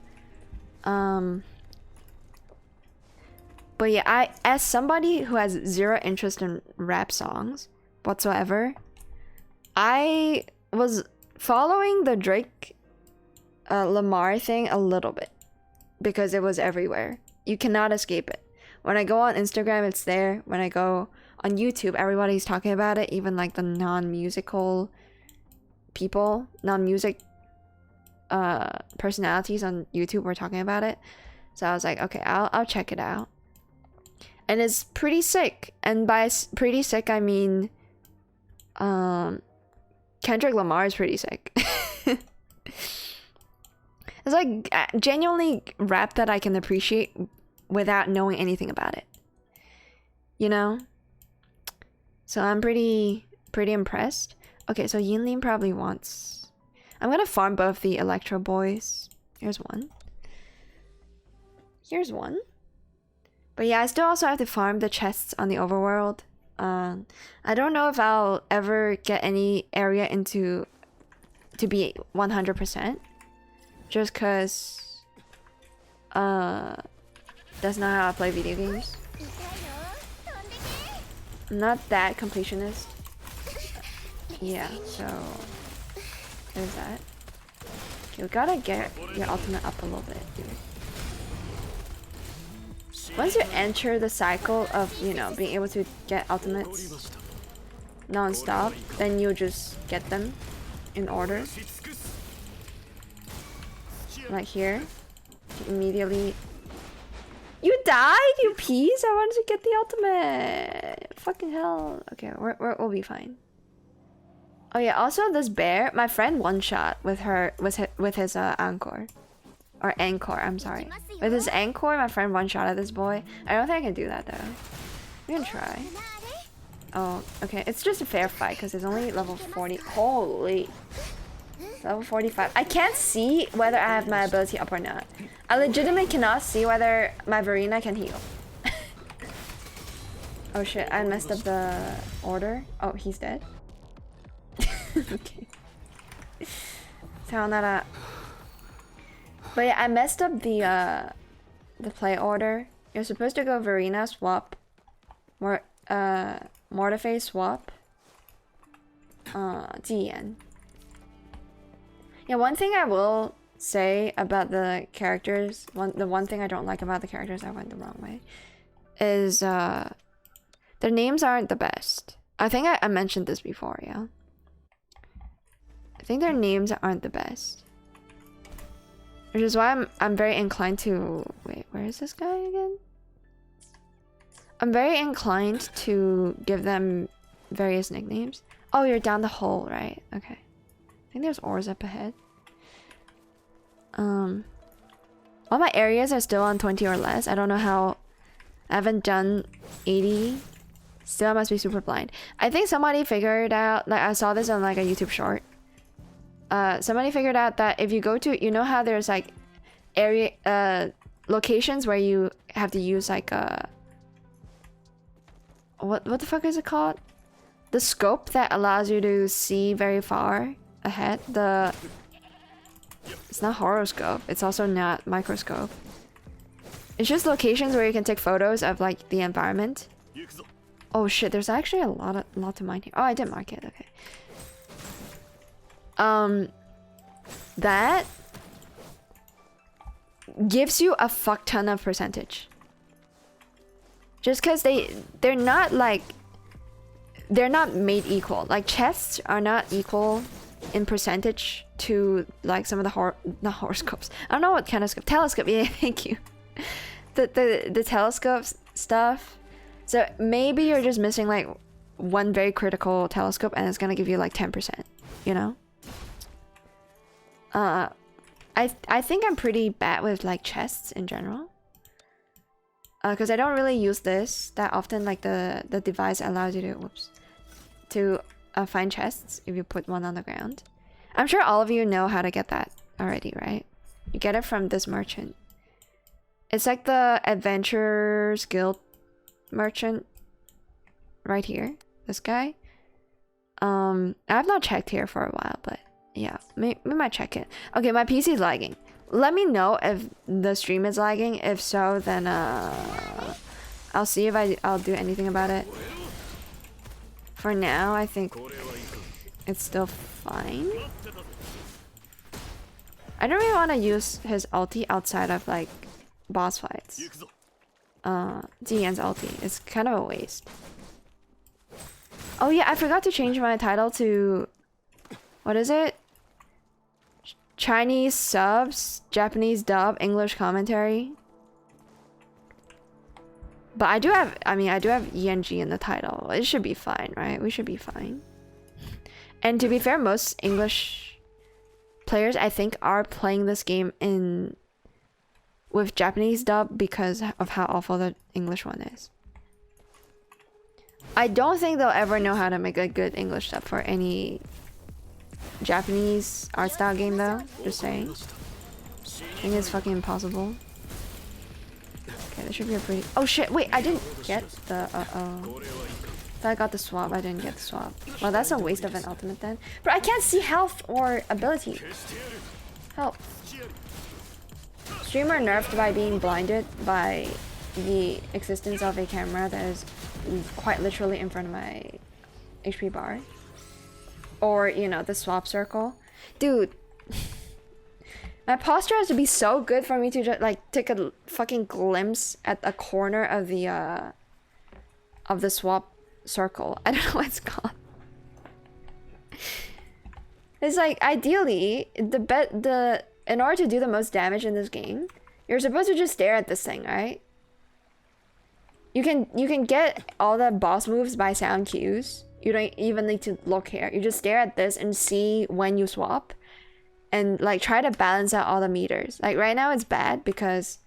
But yeah, as somebody who has zero interest in rap songs whatsoever, I was following the Drake Lamar thing a little bit because it was everywhere. You cannot escape it. When I go on Instagram, it's there. When I go on YouTube, everybody's talking about it. Even like the non-musical people, non-music personalities on YouTube were talking about it. So I was like, okay, I'll check it out. And it's pretty sick. And by pretty sick, I mean Kendrick Lamar is pretty sick. It's like genuinely rap that I can appreciate without knowing anything about it. You know? So I'm pretty impressed. Okay, so Yinlin probably wants... I'm gonna farm both the Electro Boys. Here's one. Here's one. But yeah, I still also have to farm the chests on the overworld. I don't know if I'll ever get any area to be 100%. Just cause that's not how I play video games. I'm not that completionist. Yeah, so there's that. Okay, we gotta get your ultimate up a little bit, dude. Once you enter the cycle of, you know, being able to get ultimates non-stop, then you'll just get them in order. Like here. Immediately. You died, you piece! I wanted to get the ultimate! Fucking hell. Okay, we'll be fine. Oh yeah, also this bear, my friend one-shot with his Anchor. Or Anchor, I'm sorry. With his Anchor, my friend one-shot at this boy. I don't think I can do that though. We can try. Oh, okay. It's just a fair fight because it's only level 40. Holy. Level 45. I can't see whether I have my ability up or not. I legitimately cannot see whether my Verena can heal. Oh shit, I messed up the order. Oh, he's dead. Okay. Sayonara. But yeah, I messed up the play order. You're supposed to go Verena swap, Mortiface swap, Jiyan. Yeah, one thing I will say about the characters, the one thing I don't like about the characters that went the wrong way, is their names aren't the best. I think I mentioned this before, yeah. I think their names aren't the best. Which is why I'm very inclined to... Wait, where is this guy again? I'm very inclined to give them various nicknames. Oh, you're down the hole, right? Okay. I think there's ores up ahead. All my areas are still on 20 or less. I don't know how... I haven't done 80. Still, I must be super blind. I think somebody figured out... Like, I saw this on like a YouTube short. Somebody figured out that if you go to... You know how there's like... locations where you have to use like a... What the fuck is it called? the scope that allows you to see very far ahead. It's not horoscope. It's also not microscope. It's just locations where you can take photos of like the environment. Oh shit! There's actually a lot to mine here. Oh, I did mark it. Okay. That gives you a fuck ton of percentage. Just because they're not like, they're not made equal. Like chests are not equal in percentage to like some of the not horoscopes. I don't know what kind of scope. Telescope. Yeah, thank you. The telescope stuff. So maybe you're just missing like one very critical telescope and it's gonna give you like 10%, you know? I think I'm pretty bad with like chests in general. Because I don't really use this that often. Like the device allows you to find chests if you put one on the ground. I'm sure all of you know how to get that already, right? You get it from this merchant. It's like the Adventurers Guild merchant right here. This guy. I've not checked here for a while, but yeah, we might check it. Okay, my PC is lagging. Let me know if the stream is lagging. If so, then I'll see if I'll do anything about it. For now, I think it's still fine. I don't really want to use his ulti outside of like boss fights. Ziyan's ulti. It's kind of a waste. Oh yeah, I forgot to change my title to... What is it? Chinese subs, Japanese dub, English commentary. But I do have ENG in the title. It should be fine, right? We should be fine. And to be fair, most English players, I think, are playing this game with Japanese dub because of how awful the English one is. I don't think they'll ever know how to make a good English dub for any Japanese art style game though. Just saying. I think it's fucking impossible. Okay, this should be a pretty... Oh shit, wait, I didn't get the... Thought I got the swap, I didn't get the swap. Well, that's a waste of an ultimate then. But I can't see health or ability. Help. Streamer nerfed by being blinded by the existence of a camera that is quite literally in front of my HP bar. Or, you know, the swap circle. Dude. My posture has to be so good for me to just, like, take a fucking glimpse at a corner of the swap circle. I don't know what it's called. It's like, ideally, in order to do the most damage in this game, you're supposed to just stare at this thing, right? You can get all the boss moves by sound cues. You don't even need to look here. You just stare at this and see when you swap. And like try to balance out all the meters. Like right now it's bad because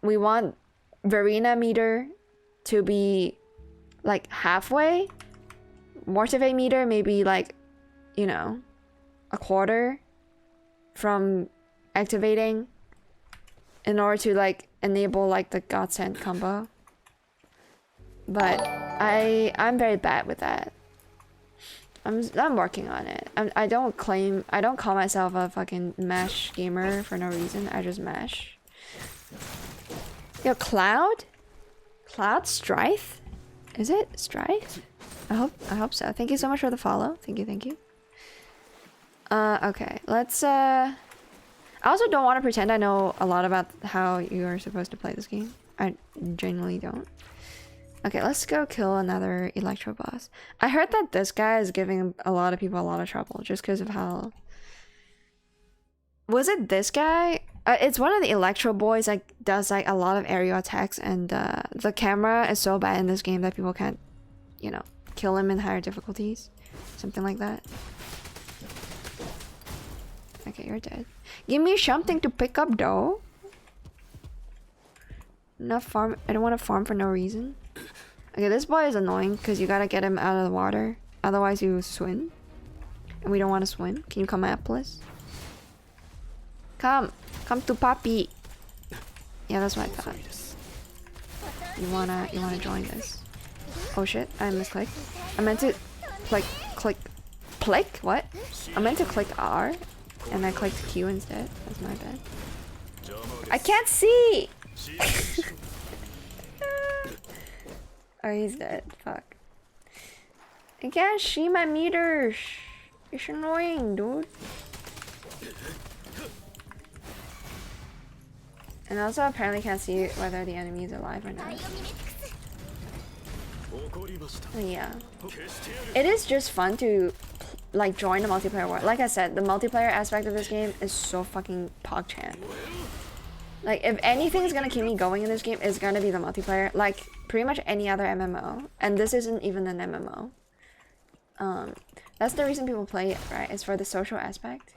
we want Verena meter to be like halfway. Mortive meter maybe like, you know, a quarter from activating in order to like enable like the godsend combo. But I'm very bad with that. I'm working on it. I don't call myself a fucking mash gamer for no reason. I just mash. Yo, Cloud Strife? Is it Strife? I hope so. Thank you so much for the follow. Thank you. Okay, let's I also don't want to pretend I know a lot about how you are supposed to play this game. I genuinely don't. Okay, let's go kill another Electro boss. I heard that this guy is giving a lot of people a lot of trouble just because of how... Was it this guy? It's one of the Electro boys that does like a lot of aerial attacks, and the camera is so bad in this game that people can't, you know, kill him in higher difficulties. Something like that. Okay, you're dead. Give me something to pick up though. Not farm. I don't want to farm for no reason. Okay, this boy is annoying because you gotta get him out of the water. Otherwise you swim. And we don't want to swim. Can you come up, please? Come to Papi. Yeah, that's what I thought. You wanna join this? Oh shit, I misclicked. I meant to click. What? I meant to click R, and I clicked Q instead. That's my bad. I can't see! Oh, he's dead. Fuck. I can't see my meters. It's annoying, dude. And also apparently can't see whether the enemy is alive or not. But yeah. It is just fun to like join the multiplayer world. Like I said, the multiplayer aspect of this game is so fucking PogChamp. Like if anything's gonna keep me going in this game, it's gonna be the multiplayer. Like pretty much any other MMO. And this isn't even an MMO. That's the reason people play it, right? It's for the social aspect.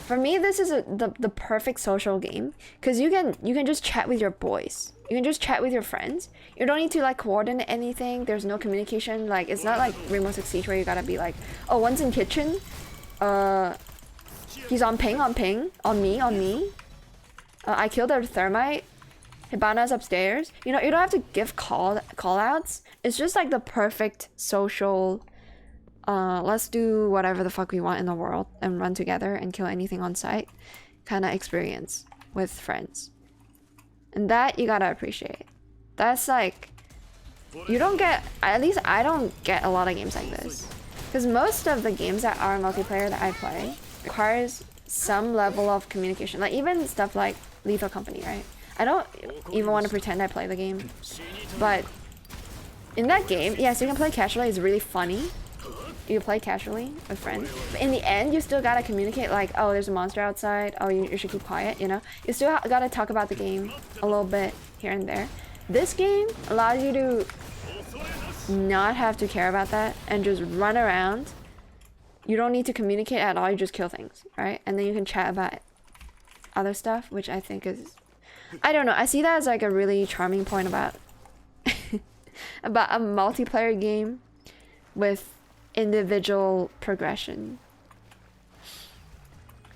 For me, this is the perfect social game because you can just chat with your boys. You can just chat with your friends. You don't need to like coordinate anything. There's no communication. Like it's not like Rainbow Six Siege where you gotta be like, oh, one's in kitchen. He's on ping, on me. I killed their thermite. Hibana's upstairs. You know, you don't have to give call outs. It's just like the perfect social. Let's do whatever the fuck we want in the world and run together and kill anything on sight kind of experience with friends. And that you gotta appreciate. That's like, you don't get, at least I don't get a lot of games like this. Because most of the games that are multiplayer that I play requires some level of communication. Like even stuff like Lethal Company, right? I don't even want to pretend I play the game. But in that game, yes, you can play casually, it's really funny. You play casually with friends, but in the end you still gotta communicate like, oh, there's a monster outside, oh, you should keep quiet, you know? You still gotta talk about the game a little bit here and there. This game allows you to not have to care about that and just run around. You don't need to communicate at all, you just kill things, right? And then you can chat about other stuff, which I think is, I don't know, I see that as like a really charming point about about a multiplayer game with individual progression.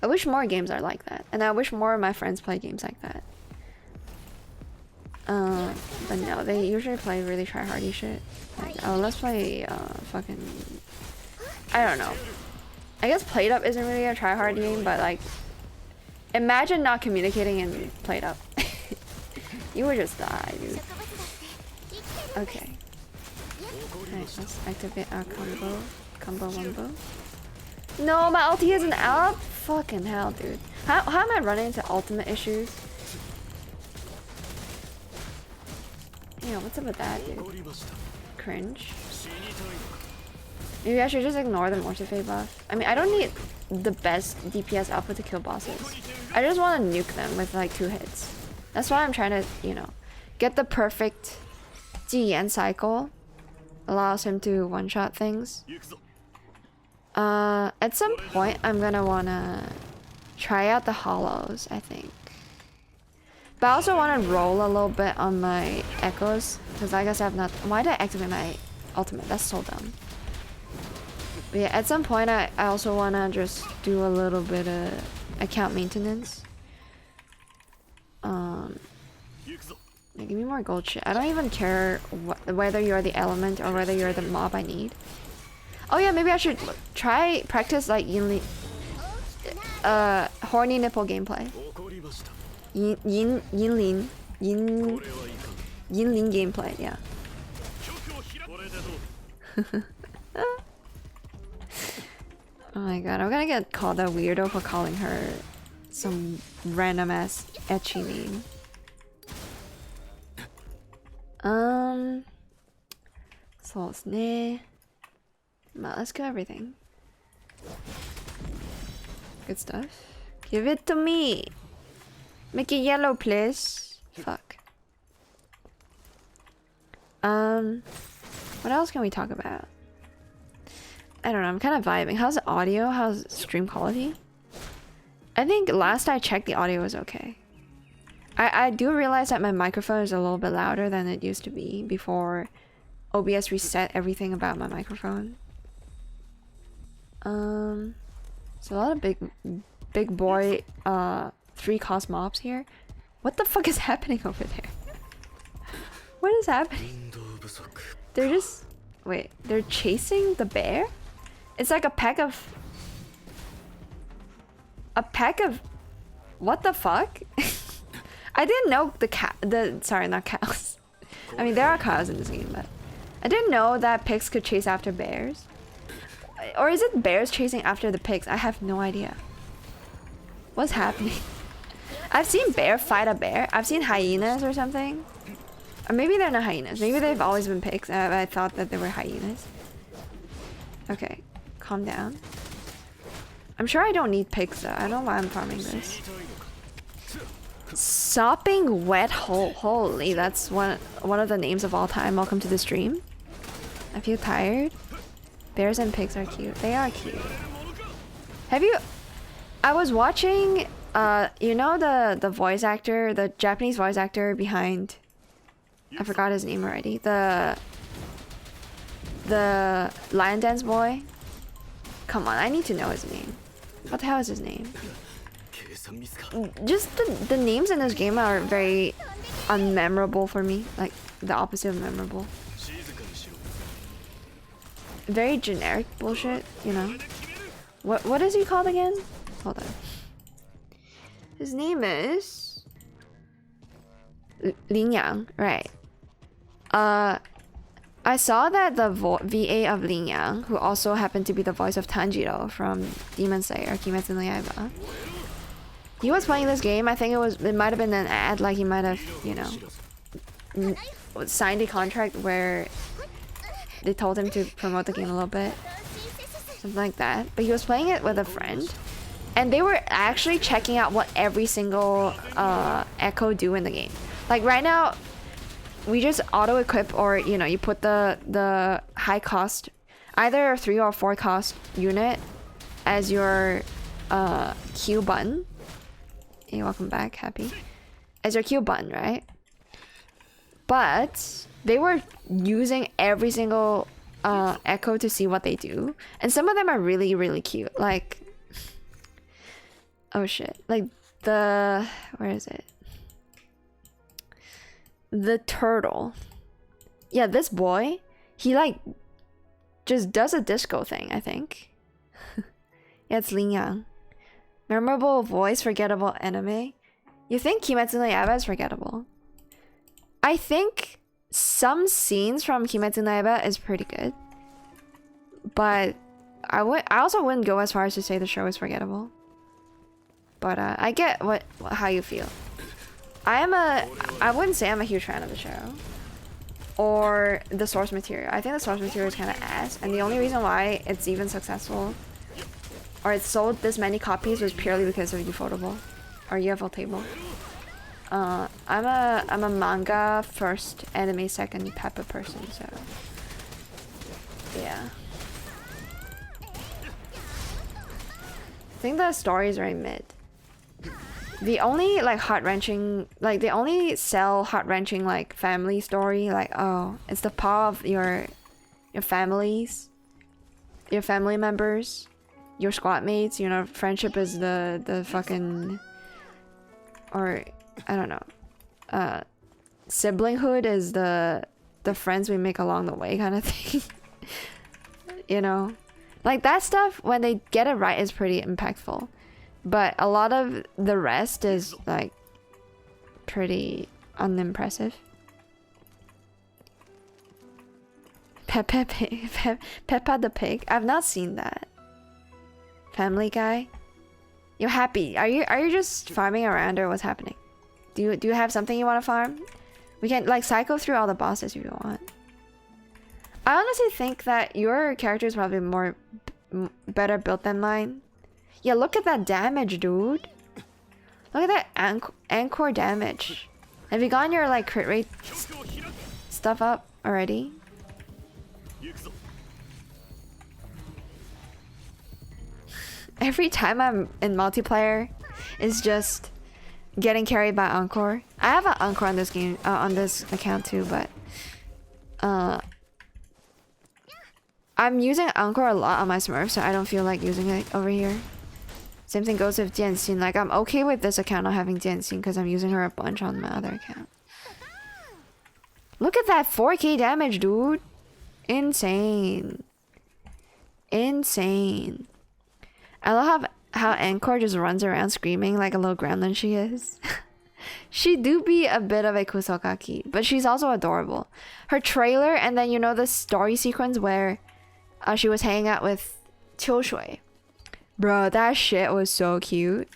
I wish more games are like that, and I wish more of my friends play games like that. But no, they usually play really try-hardy shit. Like, oh, let's play fucking, I don't know. I guess Played Up isn't really a try-hard game, but like, imagine not communicating in Played Up. You would just die, dude. Okay. Alright, let's activate our combo wumbo. No, my ulti isn't up? Fucking hell, dude. How am I running into ultimate issues? Yeah, what's up with that, dude? Cringe. Maybe I should just ignore the Mortife buff. I mean, I don't need the best DPS output to kill bosses. I just want to nuke them with like 2 hits. That's why I'm trying to, you know, get the perfect Jiyan cycle. Allows him to one-shot things. At some point, I'm gonna wanna try out the hollows, I think. But I also wanna roll a little bit on my echoes, because I guess I have not. Why did I activate my ultimate? That's so dumb. But yeah, at some point, I also wanna just do a little bit of account maintenance. Give me more gold shit. I don't even care whether you're the element or whether you're the mob I need. Oh yeah, maybe I should try practice like horny nipple gameplay. Yinlin gameplay, yeah. Oh my god, I'm gonna get called a weirdo for calling her some random ass ecchi name. Let's go everything. Good stuff. Give it to me. Make it yellow, please. Fuck. What else can we talk about? I don't know, I'm kind of vibing. How's the audio? How's stream quality? I think last I checked the audio was okay. I do realize that my microphone is a little bit louder than it used to be before OBS reset everything about my microphone. There's a lot of big boy 3-cost mobs here. What the fuck is happening over there? What is happening? They're just Wait, they're chasing the bear? It's like a pack of... A pack of... What the fuck? I didn't know sorry, not cows. I mean, there are cows in this game, but... I didn't know that pigs could chase after bears. Or is it bears chasing after the pigs? I have no idea. What's happening? I've seen bear fight a bear. I've seen hyenas or something. Or maybe they're not hyenas. Maybe they've always been pigs. I thought that they were hyenas. Okay, calm down. I'm sure I don't need pigs though. I don't know why I'm farming this. Sopping wet hole. Holy, that's one of the names of all time. Welcome to the stream. I feel tired. Bears and pigs are cute. They are cute. Have you... I was watching, you know the voice actor, the Japanese voice actor behind... I forgot his name already. The Lion Dance boy? Come on, I need to know his name. What the hell is his name? Just the names in this game are very unmemorable for me. Like, the opposite of memorable. Very generic bullshit, you know? What is he called again? Hold on. His name is... Lin Yang, right. I saw that the VA of Lin Yang, who also happened to be the voice of Tanjiro from Demon Slayer, Kimetsu no Yaiba, he was playing this game. I think it might have been an ad, like he might have, you know, signed a contract where they told him to promote the game a little bit. Something like that. But he was playing it with a friend. And they were actually checking out what every single echo do in the game. Like right now, we just auto-equip, or you know, you put the high cost, either 3 or 4 cost unit as your Q button. Hey, welcome back, happy. As your Q button, right? But they were using every single echo to see what they do, and some of them are really, really cute. Like, oh shit, like where is it? The turtle. Yeah, this boy, he like just does a disco thing, I think. Yeah, it's Lin Yang. Memorable voice, forgettable anime. You think Kimetsu no Yaiba is forgettable? I think some scenes from Kimetsu no Yaiba is pretty good, but I also wouldn't go as far as to say the show is forgettable. But I get how you feel. I wouldn't say I'm a huge fan of the show or the source material. I think the source material is kind of ass, and the only reason why it's even successful or it sold this many copies was purely because of Ufotable or UFO Table. I'm a manga first, anime second type of person, so yeah. I think the story is very mid. The only like heart-wrenching, like they only sell heart-wrenching like family story, like oh, it's the power of your families, your family members, your squad mates, you know, friendship is the fucking, or I don't know, siblinghood is the friends we make along the way kind of thing. You know, like that stuff when they get it right is pretty impactful. But a lot of the rest is like pretty unimpressive. Peppa the Pig. I've not seen that. Family Guy. You're happy. Are you just farming around, or what's happening? Do you have something you want to farm? We can like cycle through all the bosses if you want. I honestly think that your character is probably better built than mine. Yeah, look at that damage, dude. Look at that anchor damage. Have you gotten your like crit rate stuff up already? Every time I'm in multiplayer, it's just getting carried by Encore. I have an Encore on this game, on this account too, but I'm using Encore a lot on my Smurf, so I don't feel like using it over here. Same thing goes with Jianxin. Like, I'm okay with this account not having Jianxin because I'm using her a bunch on my other account. Look at that 4K damage, dude. Insane. Insane. I love how Encore just runs around screaming like a little gremlin she is. She do be a bit of a kusokaki, but she's also adorable. Her trailer and then, you know, the story sequence where she was hanging out with Qiu Shui. Bro, that shit was so cute.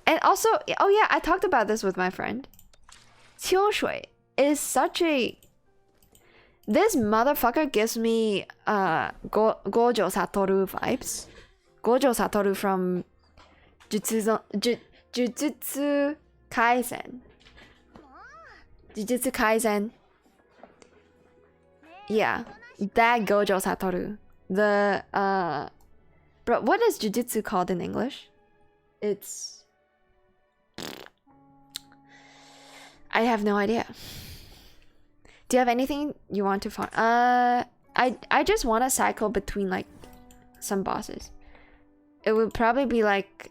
And also, oh yeah, I talked about this with my friend. Qiu Shui is such a... This motherfucker gives me Gojo Satoru vibes. Gojo Satoru from Jujutsu Kaisen. Jujutsu Kaisen. Yeah, that Gojo Satoru. The bro, what is Jujutsu called in English? It's... I have no idea. Do you have anything you want to find? I just want to cycle between like some bosses. It would probably be like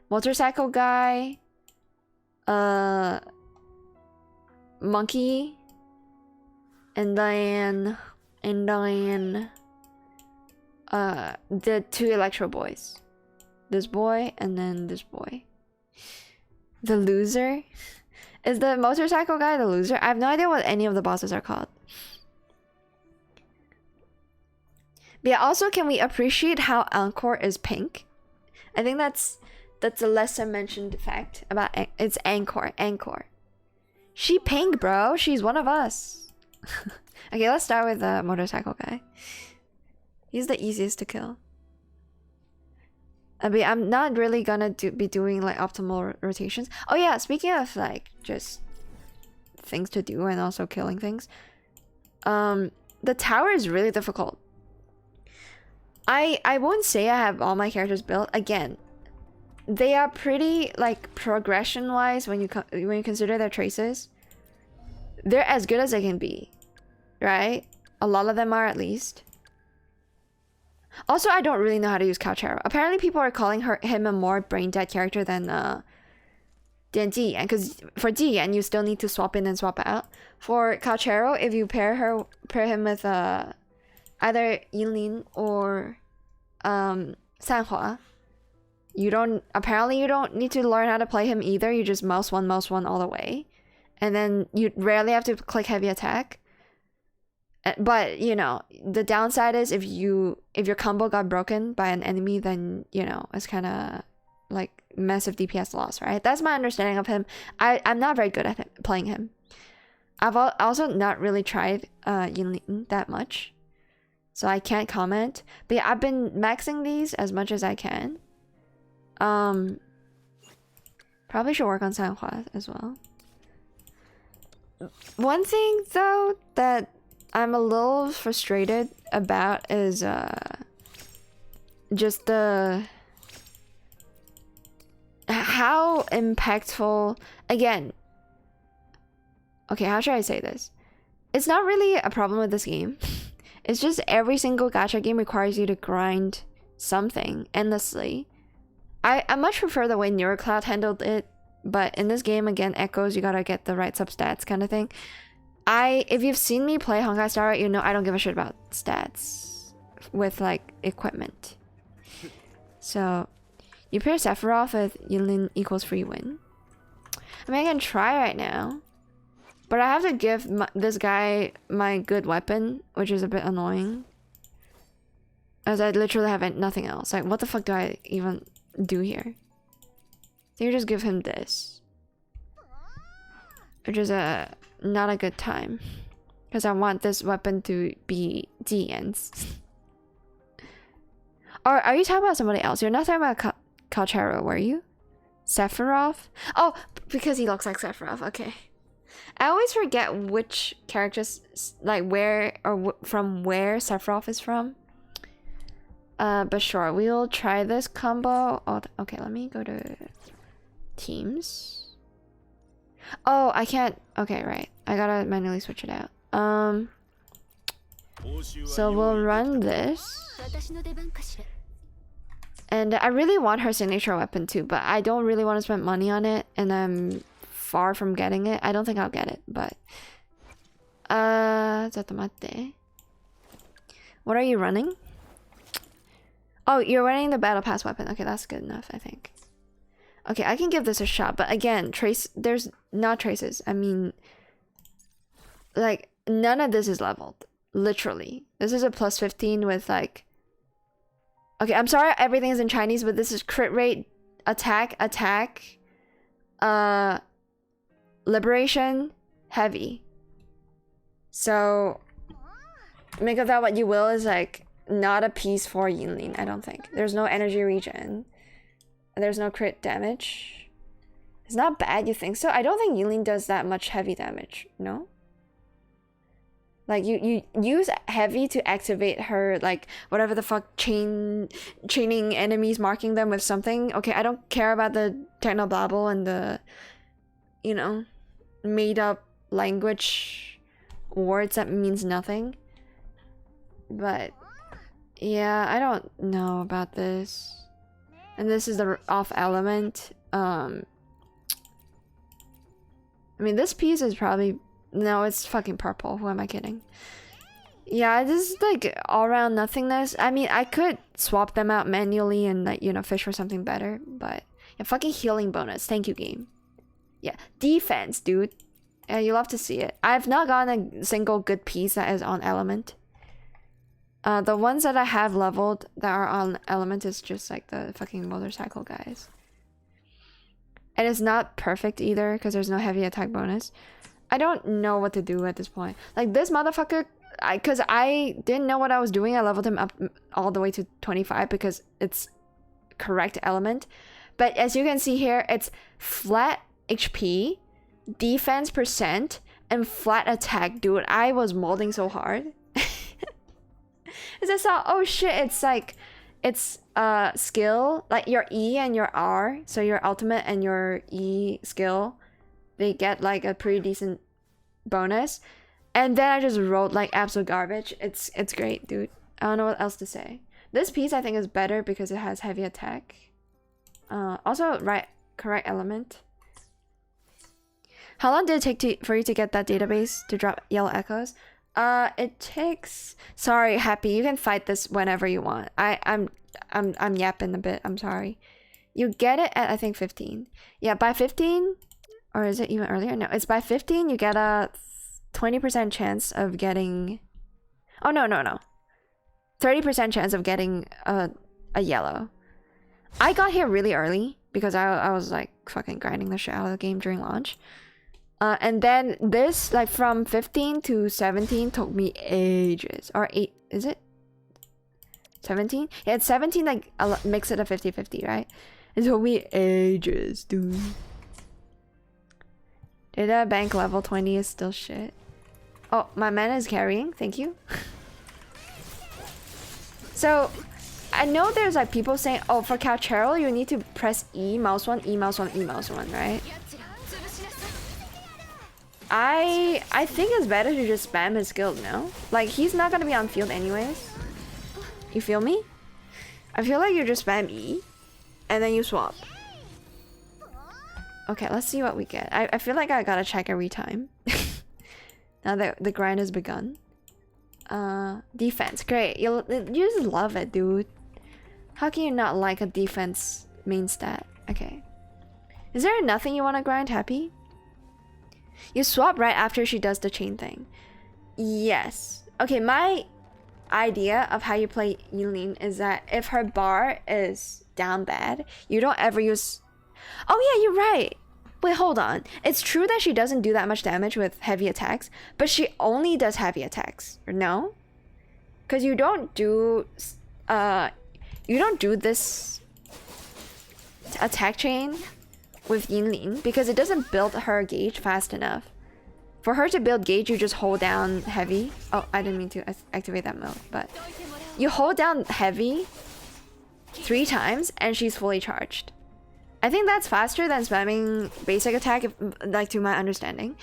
motorcycle guy, monkey, and then the two Electro boys. This boy and then this boy. The loser. Is the motorcycle guy the loser? I have no idea what any of the bosses are called. But yeah, also, can we appreciate how Encore is pink? I think that's a lesser mentioned fact about it's Encore. She pink, bro. She's one of us. Okay, let's start with the motorcycle guy. He's the easiest to kill. I mean, I'm not really gonna be doing like optimal rotations. Oh yeah, speaking of like just things to do and also killing things, the tower is really difficult. I won't say I have all my characters built. Again, they are pretty like progression wise when you consider their traces. They're as good as they can be, right? A lot of them are at least. Also, I don't really know how to use Kaochero. Apparently, people are calling him a more brain-dead character than Jiyan, because for Jiyan, you still need to swap in and swap out. For Kaochero, if you pair him with either Yinlin or Sanhua, you don't need to learn how to play him either. You just mouse one all the way, and then you rarely have to click heavy attack. But you know, the downside is if your combo got broken by an enemy, then you know it's kind of like massive DPS loss, right? That's my understanding of him. I'm not very good at playing him. I've also not really tried Yinlin that much, so I can't comment. But yeah, I've been maxing these as much as I can. Probably should work on Sanhua as well. One thing though that I'm a little frustrated about is just how impactful, again, okay, how should I say this? It's not really a problem with this game. It's just every single gacha game requires you to grind something endlessly. I much prefer the way NeuroCloud handled it, but in this game, again, Echoes, you gotta get the right substats kind of thing. If you've seen me play Honkai Star Rail, you know I don't give a shit about stats with like equipment. So you pair Sephiroth with Yinlin equals free win. I mean, I can try right now, but I have to give this guy my good weapon, which is a bit annoying, as I literally have nothing else. Like, what the fuck do I even do here? So you just give him this, which is not a good time, because I want this weapon to be Jiyan's. Or are you talking about somebody else? You're not talking about Kaochero, were you? Sephiroth? Oh, because he looks like Sephiroth. Okay. I always forget which characters, like where or from where Sephiroth is from. But sure, we'll try this combo. Oh, okay, let me go to teams. Oh, I can't. Okay, right. I gotta manually switch it out. So we'll run this. And I really want her signature weapon too, but I don't really want to spend money on it, and I'm far from getting it. I don't think I'll get it, but Zatamatte. What are you running? Oh, you're running the battle pass weapon. Okay, that's good enough, I think. Okay, I can give this a shot, but again, there's not traces. I mean, like, none of this is leveled. Literally. This is a plus 15 with, like... Okay, I'm sorry everything is in Chinese, but this is crit rate, attack, liberation, heavy. So, make of that what you will is, like, not a piece for Yinlin, I don't think. There's no energy regen. There's no crit damage. It's not bad, you think so? I don't think Yinlin does that much heavy damage, no? Like, you use heavy to activate her, like, whatever the fuck, chaining enemies, marking them with something. Okay, I don't care about the technobabble and the, you know, made-up language words that means nothing. But, yeah, I don't know about this. And this is the off element. I mean, this piece is probably... No, it's fucking purple. Who am I kidding? Yeah, this is like all-around nothingness. I mean, I could swap them out manually and, like, you know, fish for something better. But, yeah, fucking healing bonus. Thank you, game. Yeah, defense, dude. Yeah, you love to see it. I've not gotten a single good piece that is on element. The ones that I have leveled that are on element is just like the fucking motorcycle guys. And it's not perfect either because there's no heavy attack bonus. I don't know what to do at this point. Like this motherfucker, because I didn't know what I was doing. I leveled him up all the way to 25 because it's correct element. But as you can see here, it's flat HP, defense percent, and flat attack. Dude, I was molding so hard. As I saw, oh shit, it's like, it's skill, like your E and your R, so your ultimate and your E skill, they get like a pretty decent bonus. And then I just wrote like absolute garbage. It's great, dude. I don't know what else to say. This piece I think is better because it has heavy attack. Also, correct element. How long did it take for you to get that database to drop yellow echoes? It takes... Sorry, Happy, you can fight this whenever you want. I'm yapping a bit, I'm sorry. You get it at, I think, 15. Yeah, by 15... Or is it even earlier? No, it's by 15 you get a 20% chance of getting... Oh, no. 30% chance of getting a yellow. I got here really early because I was like fucking grinding the shit out of the game during launch. And then this, like from 15 to 17 took me ages. Or 8, is it? 17? Yeah, it's 17, like makes it a 50-50, right? It took me ages, dude. Data bank level 20 is still shit. Oh, my mana is carrying, thank you. So, I know there's like people saying, oh, for Calchero you need to press E, mouse 1, E, mouse 1, E, mouse 1, right? I think it's better to just spam his skill, no? Like, he's not gonna be on field anyways. You feel me? I feel like you just spam E, and then you swap. Okay, let's see what we get. I feel like I gotta check every time. Now that the grind has begun. Defense, great. You just love it, dude. How can you not like a defense main stat? Okay. Is there nothing you want to grind, Happy? You swap right after she does the chain thing. Yes. Okay, my idea of how you play Yulin is that if her bar is down bad, you don't ever use... Oh yeah, you're right. Wait, hold on. It's true that she doesn't do that much damage with heavy attacks, but she only does heavy attacks, no? Because you don't do this attack chain with Yinlin because it doesn't build her gauge fast enough. For her to build gauge, you just hold down heavy. Oh, I didn't mean to activate that mode, but you hold down heavy 3 times and she's fully charged. I think that's faster than spamming basic attack, like to my understanding.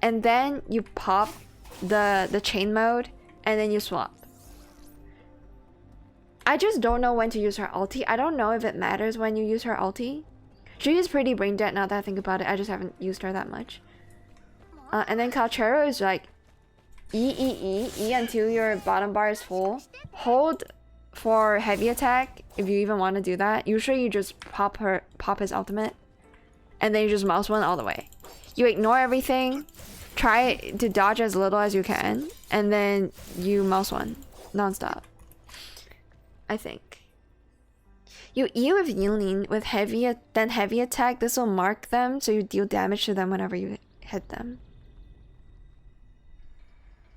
And then you pop the chain mode and then you swap. I just don't know when to use her ulti. I don't know if it matters when you use her ulti. She is pretty brain dead now that I think about it. I just haven't used her that much. And then Calchero is like E until your bottom bar is full. Hold for heavy attack if you even want to do that. Usually you just pop his ultimate, and then you just mouse one all the way. You ignore everything, try to dodge as little as you can, and then you mouse one non-stop. I think. You E with Yinlin with heavy attack. This will mark them, so you deal damage to them whenever you hit them.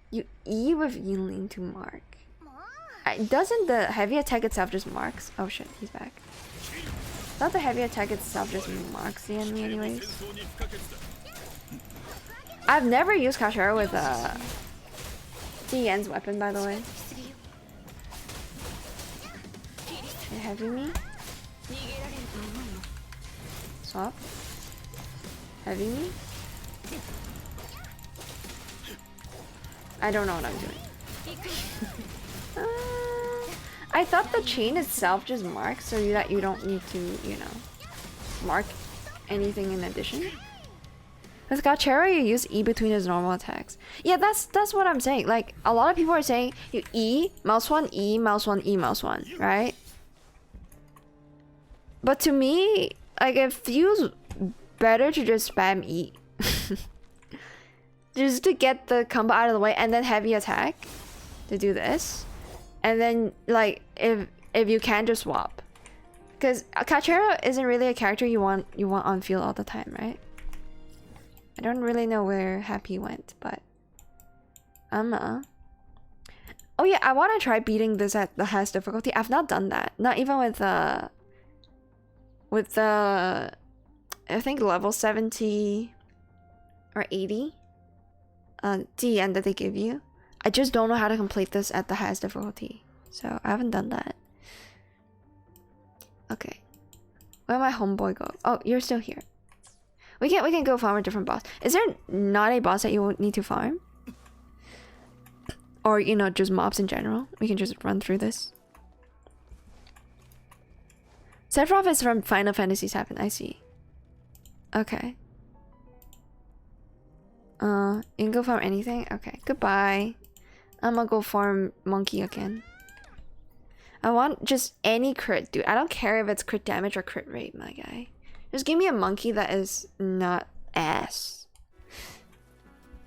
You E with Yinlin to mark. Doesn't the heavy attack itself just marks? Oh shit, he's back. I thought the heavy attack itself just marks the enemy anyways. I've never used Kashira with Tian's weapon, by the way. You heavy me? Swap? Heavy me? I don't know what I'm doing. I thought the chain itself just marks so that you don't need to, you know, mark anything in addition. With Gachero, you use E between his normal attacks. Yeah, that's what I'm saying. Like, a lot of people are saying you E, mouse one, E, mouse one, E, mouse one, right? But to me, like, it feels better to just spam E. Just to get the combo out of the way, and then heavy attack to do this. And then, like, if you can, just swap. Because Kachero isn't really a character you want on field all the time, right? I don't really know where Happy went, but oh yeah, I want to try beating this at the highest difficulty. I've not done that. Not even with the I think level 70 or 80 DN that they give you. I just don't know how to complete this at the highest difficulty, so I haven't done that. Okay, where my homeboy go? Oh, you're still here. We can go farm a different boss. Is there not a boss that you would need to farm? Or, you know, just mobs in general? We can just run through this. Sephiroth is from Final Fantasy VII, I see. Okay. You can go farm anything? Okay, goodbye. I'm gonna go farm Monkey again. I want just any crit, dude. I don't care if it's crit damage or crit rate, my guy. Just give me a monkey that is not ass.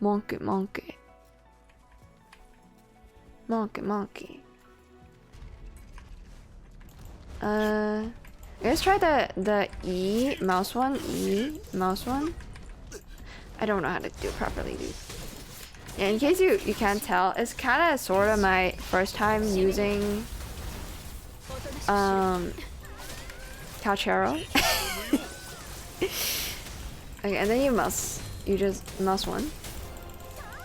Monkey. Let's try the E mouse one. E mouse one. I don't know how to do it properly, dude. Yeah, in case you can't tell, it's kind of sort of my first time using Calchero. Okay, and then you just mouse one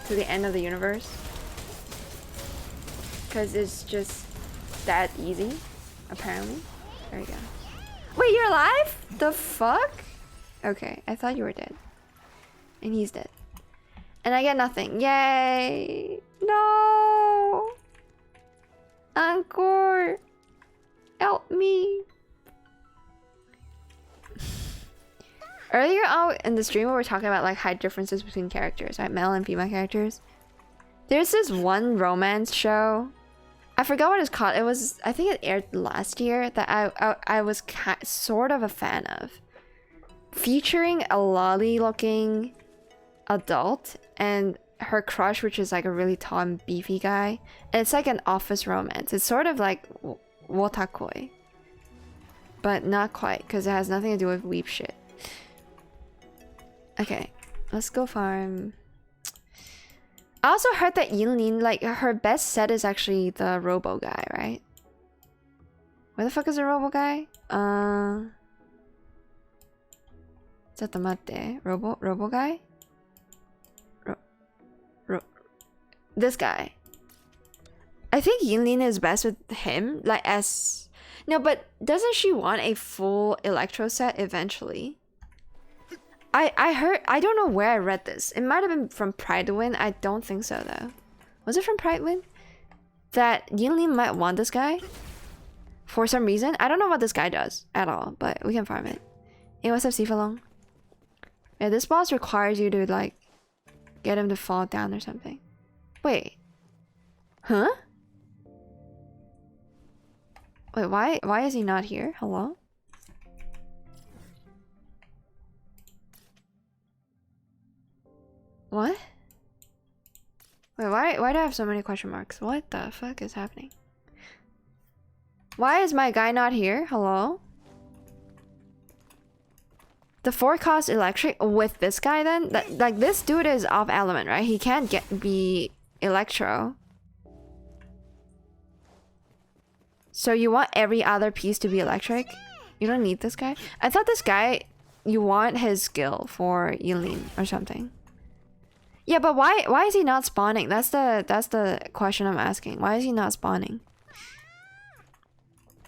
to the end of the universe, because it's just that easy, apparently. There you go. Wait, you're alive? The fuck? Okay, I thought you were dead. And he's dead. And I get nothing. Yay! No! Encore! Help me! Earlier on in the stream we were talking about like height differences between characters, right? Male and female characters. There's this one romance show. I forgot what it's called. It was, I think it aired last year, that I was sort of a fan of. Featuring a lolly looking adult and her crush, which is like a really tall and beefy guy. And it's like an office romance. It's sort of like wotakoi. But not quite, because it has nothing to do with weep shit. Okay, let's go farm. I also heard that Yinlin, like, her best set is actually the Robo guy, right? Where the fuck is the Robo guy? Chattomate. Robo guy? This guy. I think Yinlin is best with him, like, as... No, but doesn't she want a full Electro set eventually? I heard, I don't know where I read this. It might have been from Pridewin. I don't think so though. Was it from Pridewin? That Yinlin might want this guy for some reason. I don't know what this guy does at all, but we can farm it. Hey, what's up, Sifalong? Yeah, this boss requires you to like get him to fall down or something. Wait. Huh? Wait, why is he not here? Hello? What? Wait, why do I have so many question marks? What the fuck is happening? Why is my guy not here? Hello? The 4-cost electric with this guy then? Like this dude is off element, right? He can't be electro. So you want every other piece to be electric? You don't need this guy? I thought this guy, you want his skill for Eileen or something. Yeah, but why is he not spawning? That's the question I'm asking. Why is he not spawning?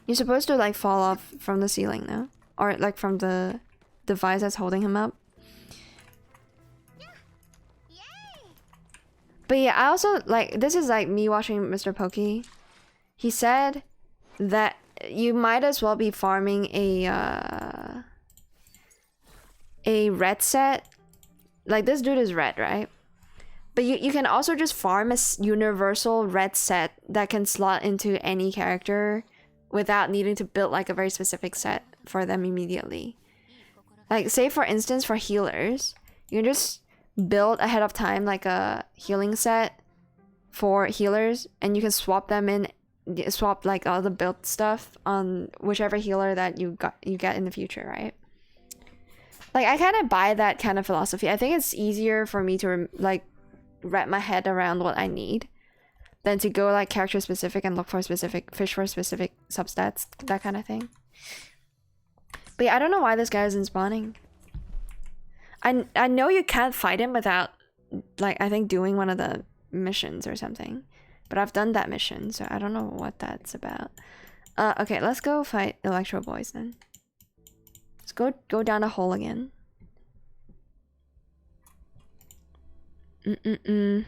You're supposed to like fall off from the ceiling now, or like from the device that's holding him up. But yeah, I also like, this is like me watching Mr. Pokey. He said that you might as well be farming a red set. Like this dude is red, right? But you can also just farm a universal red set that can slot into any character without needing to build like a very specific set for them immediately. Like say for instance for healers, you can just build ahead of time like a healing set for healers, and you can swap them in, swap like all the build stuff on whichever healer that you get in the future, right? Like I kind of buy that kind of philosophy. I think it's easier for me to like wrap my head around what I need than to go like character specific and look for specific, fish for specific substats, that kind of thing. But yeah, I don't know why this guy isn't spawning. I know you can't fight him without like, I think doing one of the missions or something, but I've done that mission, so I don't know what that's about. Okay, let's go fight Electro Boys then. Let's go down a hole again. Oh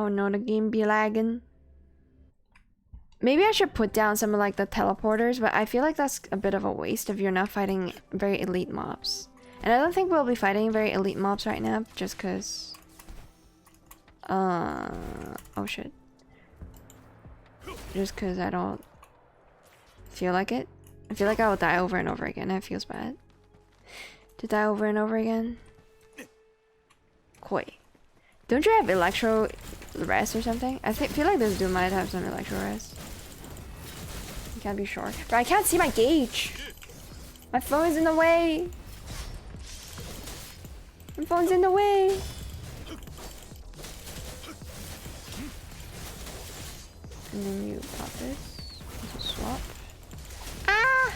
no, the game be lagging. Maybe I should put down some of like the teleporters, but I feel like that's a bit of a waste if you're not fighting very elite mobs. And I don't think we'll be fighting very elite mobs right now, just cause oh shit. Just cause I don't feel like it. I feel like I will die over and over again. It feels bad to die over and over again. Koi. Don't you have electro rest or something? I feel like this dude might have some electro rest. I can't be sure. But I can't see my gauge. My phone is in the way. My phone's in the way. And then you pop this. This is swap. Ah!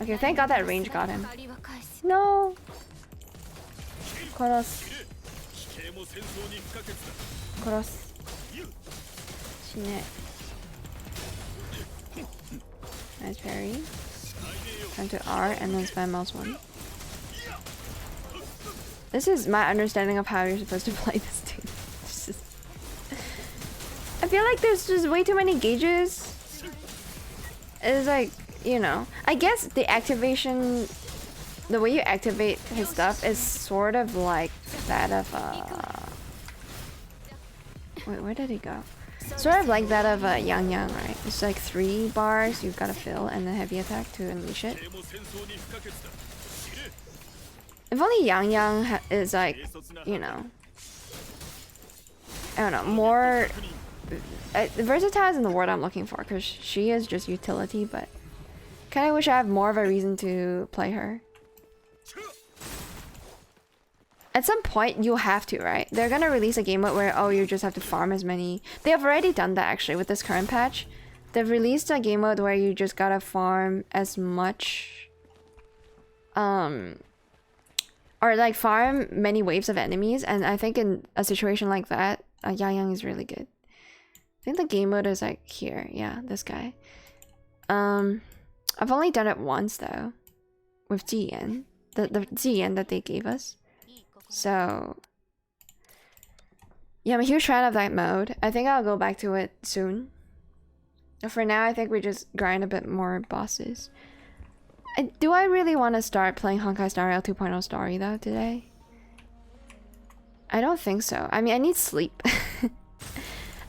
Okay, thank God that range got him. No! Cross. Cross. Nice parry. Time to R and then spam mouse 1. This is my understanding of how you're supposed to play this dude. I feel like there's just way too many gauges. It's like, you know, I guess the activation, the way you activate his stuff is sort of like that of wait, where did he go? Sort of like that of Yang Yang, right? It's like 3 bars you've got to fill and then heavy attack to unleash it. If only Yang Yang is like, you know, I don't know, more versatile isn't the word I'm looking for, because she is just utility, but kind of wish I have more of a reason to play her. At some point, you'll have to, right? They're gonna release a game mode where, oh, you just have to farm as many. They have already done that, actually, with this current patch. They've released a game mode where you just gotta farm as much... or, like, farm many waves of enemies. And I think in a situation like that, Yang Yang is really good. I think the game mode is, like, here. Yeah, this guy. I've only done it once, though. With Jiyan. The Jiyan that they gave us. So, yeah, I'm a huge fan of that mode. I think I'll go back to it soon. But for now, I think we just grind a bit more bosses. Do I really want to start playing Honkai Star Rail 2.0 Story, though, today? I don't think so. I mean, I need sleep.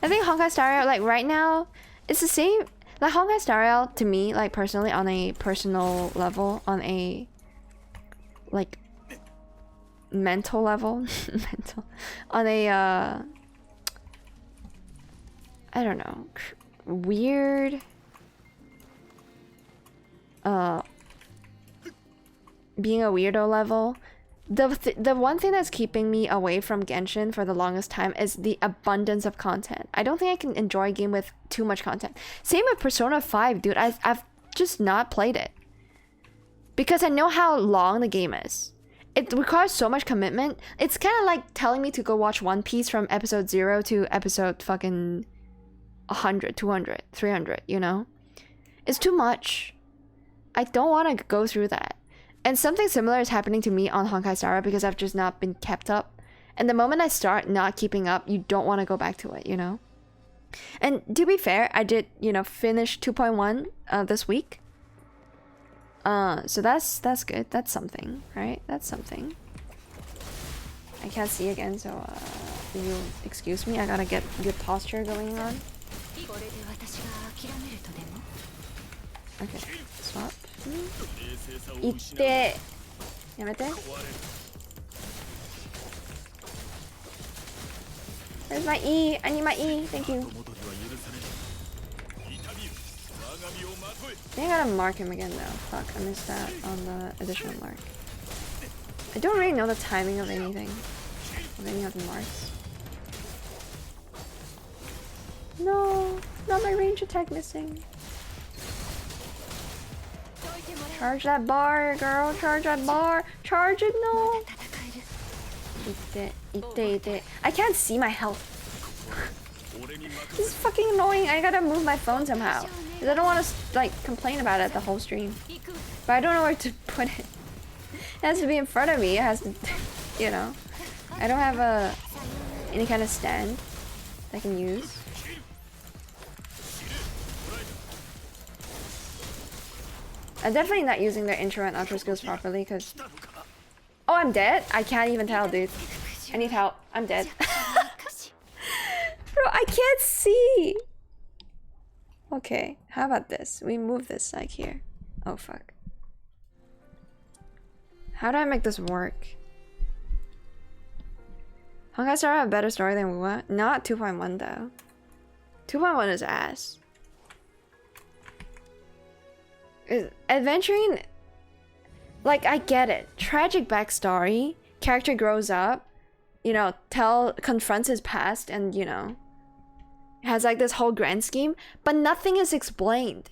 I think Honkai Star Rail, like right now, it's the same. Like Honkai Star Rail to me, like personally, on a personal level, on a like mental level, mental, on a I don't know, weird, being a weirdo level. The one thing that's keeping me away from Genshin for the longest time is the abundance of content. I don't think I can enjoy a game with too much content. Same with Persona 5, dude. I've just not played it. Because I know how long the game is. It requires so much commitment. It's kind of like telling me to go watch One Piece from episode 0 to episode fucking 100, 200, 300, you know? It's too much. I don't want to go through that. And something similar is happening to me on Honkai Star Rail because I've just not been kept up. And the moment I start not keeping up, you don't want to go back to it, you know? And to be fair, I did, you know, finish 2.1 this week. So that's good. That's something, right? That's something. I can't see again, so you excuse me. I gotta get good posture going on. Okay, swap. 行ってやめて Where's my E? I need my E. Thank you. I think I gotta mark him again though. Fuck, I missed that on the additional mark. I don't really know the timing of anything. Of any of the marks. No, not my range attack missing. Charge that bar, girl. Charge that bar. Charge it, no. I can't see my health. This is fucking annoying. I gotta move my phone somehow. Because I don't want to, like, complain about it the whole stream. But I don't know where to put it. It has to be in front of me. It has to, you know. I don't have any kind of stand I can use. I'm definitely not using their intro and outro skills properly because... Oh, I'm dead? I can't even tell, dude. I need help. I'm dead. Bro, I can't see! Okay, how about this? We move this like here. Oh, fuck. How do I make this work? Honkai Star have a better story than what? Not 2.1 though. 2.1 is ass. Adventuring, like, I get it. Tragic backstory, character grows up, you know, confronts his past and, you know, has like this whole grand scheme, but nothing is explained.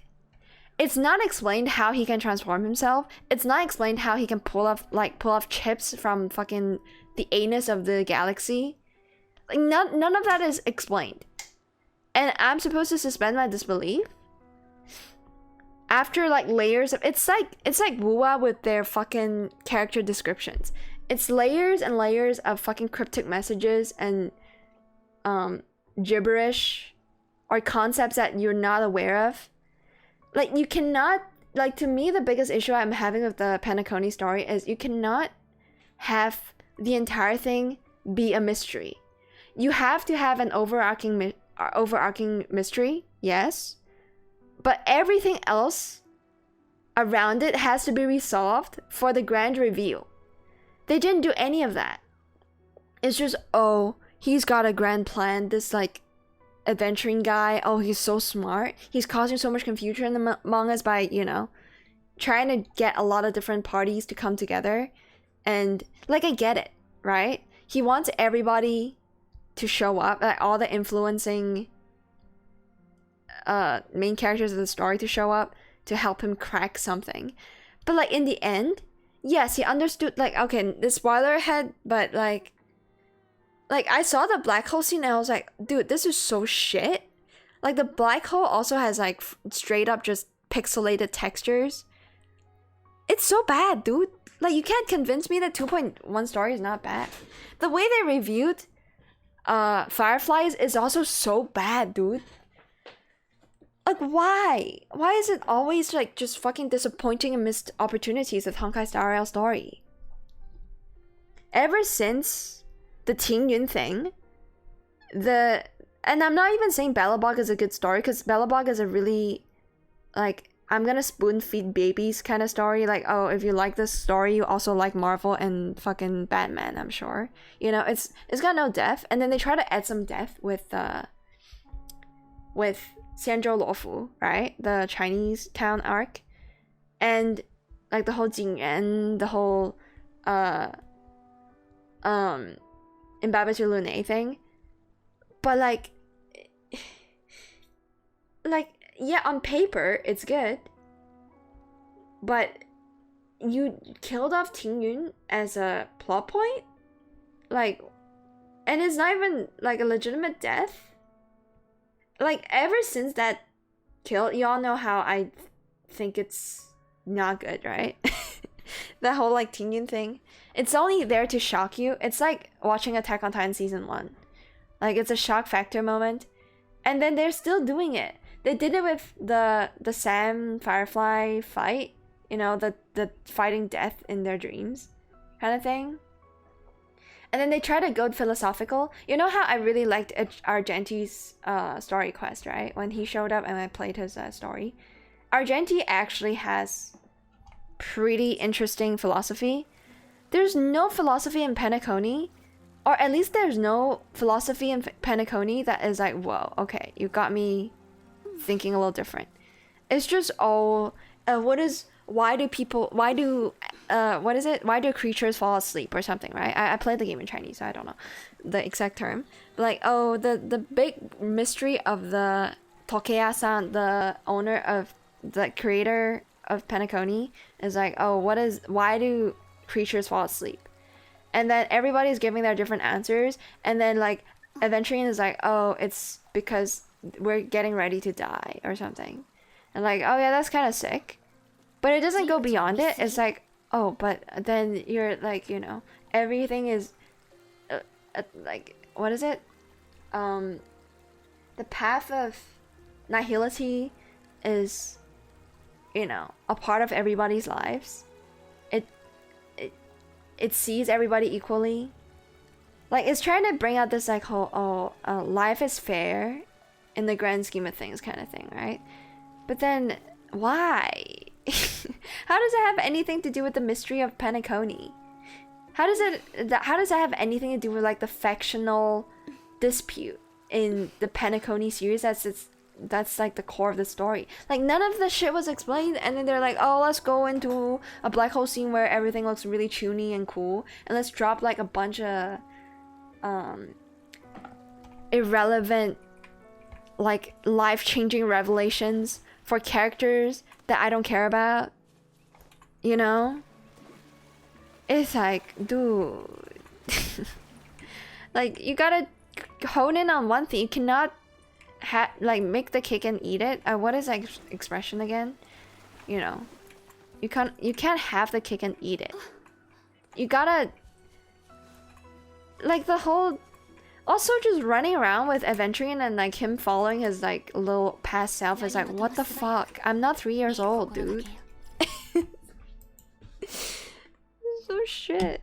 It's not explained how he can transform himself. It's not explained how he can pull off chips from fucking the anus of the galaxy. Like, none of that is explained. And I'm supposed to suspend my disbelief? After like layers of it's like Wuwa with their fucking character descriptions. It's layers and layers of fucking cryptic messages and gibberish or concepts that you're not aware of. Like, you cannot, like, to me the biggest issue I'm having with the Penacony story is you cannot have the entire thing be a mystery. You have to have an overarching mystery, yes. But everything else around it has to be resolved for the grand reveal. They didn't do any of that. It's just, oh, he's got a grand plan. This, like, adventuring guy. Oh, he's so smart. He's causing so much confusion among us by, you know, trying to get a lot of different parties to come together. And, like, I get it, right? He wants everybody to show up, like, all the influencing main characters of the story to show up to help him crack something. But like in the end, yes, he understood, like, okay, the spoiler ahead, but like I saw the black hole scene and I was like, dude, this is so shit. Like, the black hole also has like straight up just pixelated textures. It's so bad, dude. Like, you can't convince me that 2.1 story is not bad. The way they reviewed Fireflies is also so bad, dude. Like, why? Why is it always, like, just fucking disappointing and missed opportunities with Honkai Star Rail story? Ever since the Tingyun thing, and I'm not even saying Bellabog is a good story, because Bellabog is a really, like, I'm gonna spoon feed babies kind of story. Like, oh, if you like this story, you also like Marvel and fucking Batman, I'm sure. You know, it's got no depth, and then they try to add some depth with Xianzhou Luofu, right? The Chinese town arc, and like the whole Jingyuan, the whole Imbabator Lune thing. But like yeah, on paper it's good, but you killed off Tingyun as a plot point, like, and it's not even like a legitimate death. Like, ever since that kill, y'all know how I think it's not good, right? The whole like Tingyun thing, it's only there to shock you. It's like watching Attack on Titan season 1. Like, it's a shock factor moment, and then they're still doing it. They did it with the Sam Firefly fight, you know, the fighting death in their dreams kind of thing. And then they try to go philosophical. You know how I really liked Argenti's story quest, right? When he showed up and I played his story. Argenti actually has pretty interesting philosophy. There's no philosophy in Penacony, or at least there's no philosophy in Penacony that is like, whoa, okay, you got me thinking a little different. It's just all why do creatures fall asleep or something, right? I played the game in Chinese, so I don't know the exact term. But like, oh, the big mystery of the Tokeya-san, the owner of the creator of Penacony, is like, oh, why do creatures fall asleep? And then everybody's giving their different answers, and then like Adventuring is like, oh, it's because we're getting ready to die or something. And like, oh yeah, that's kind of sick. But it doesn't go beyond it. It's like, oh, but then you're like, you know, everything is like, what is it? The path of nihility is, you know, a part of everybody's lives. It sees everybody equally. Like, it's trying to bring out this like whole, life is fair in the grand scheme of things kind of thing, right? But then why? How does it have anything to do with the mystery of Penacony? How does that have anything to do with like the factional dispute in the Penacony series? That's like the core of the story. Like, none of the shit was explained, and then they're like, oh, let's go into a black hole scene where everything looks really chuny and cool, and let's drop like a bunch of irrelevant, like, life-changing revelations for characters that I don't care about, you know? It's like, dude. Like, you gotta hone in on one thing. You cannot like make the cake and eat it. What is that expression again? You know, you can't have the cake and eat it. You gotta, like, the whole, also just running around with Adventuring and like him following his like little past self is like, what the fuck? I'm not 3 years old, dude. So shit.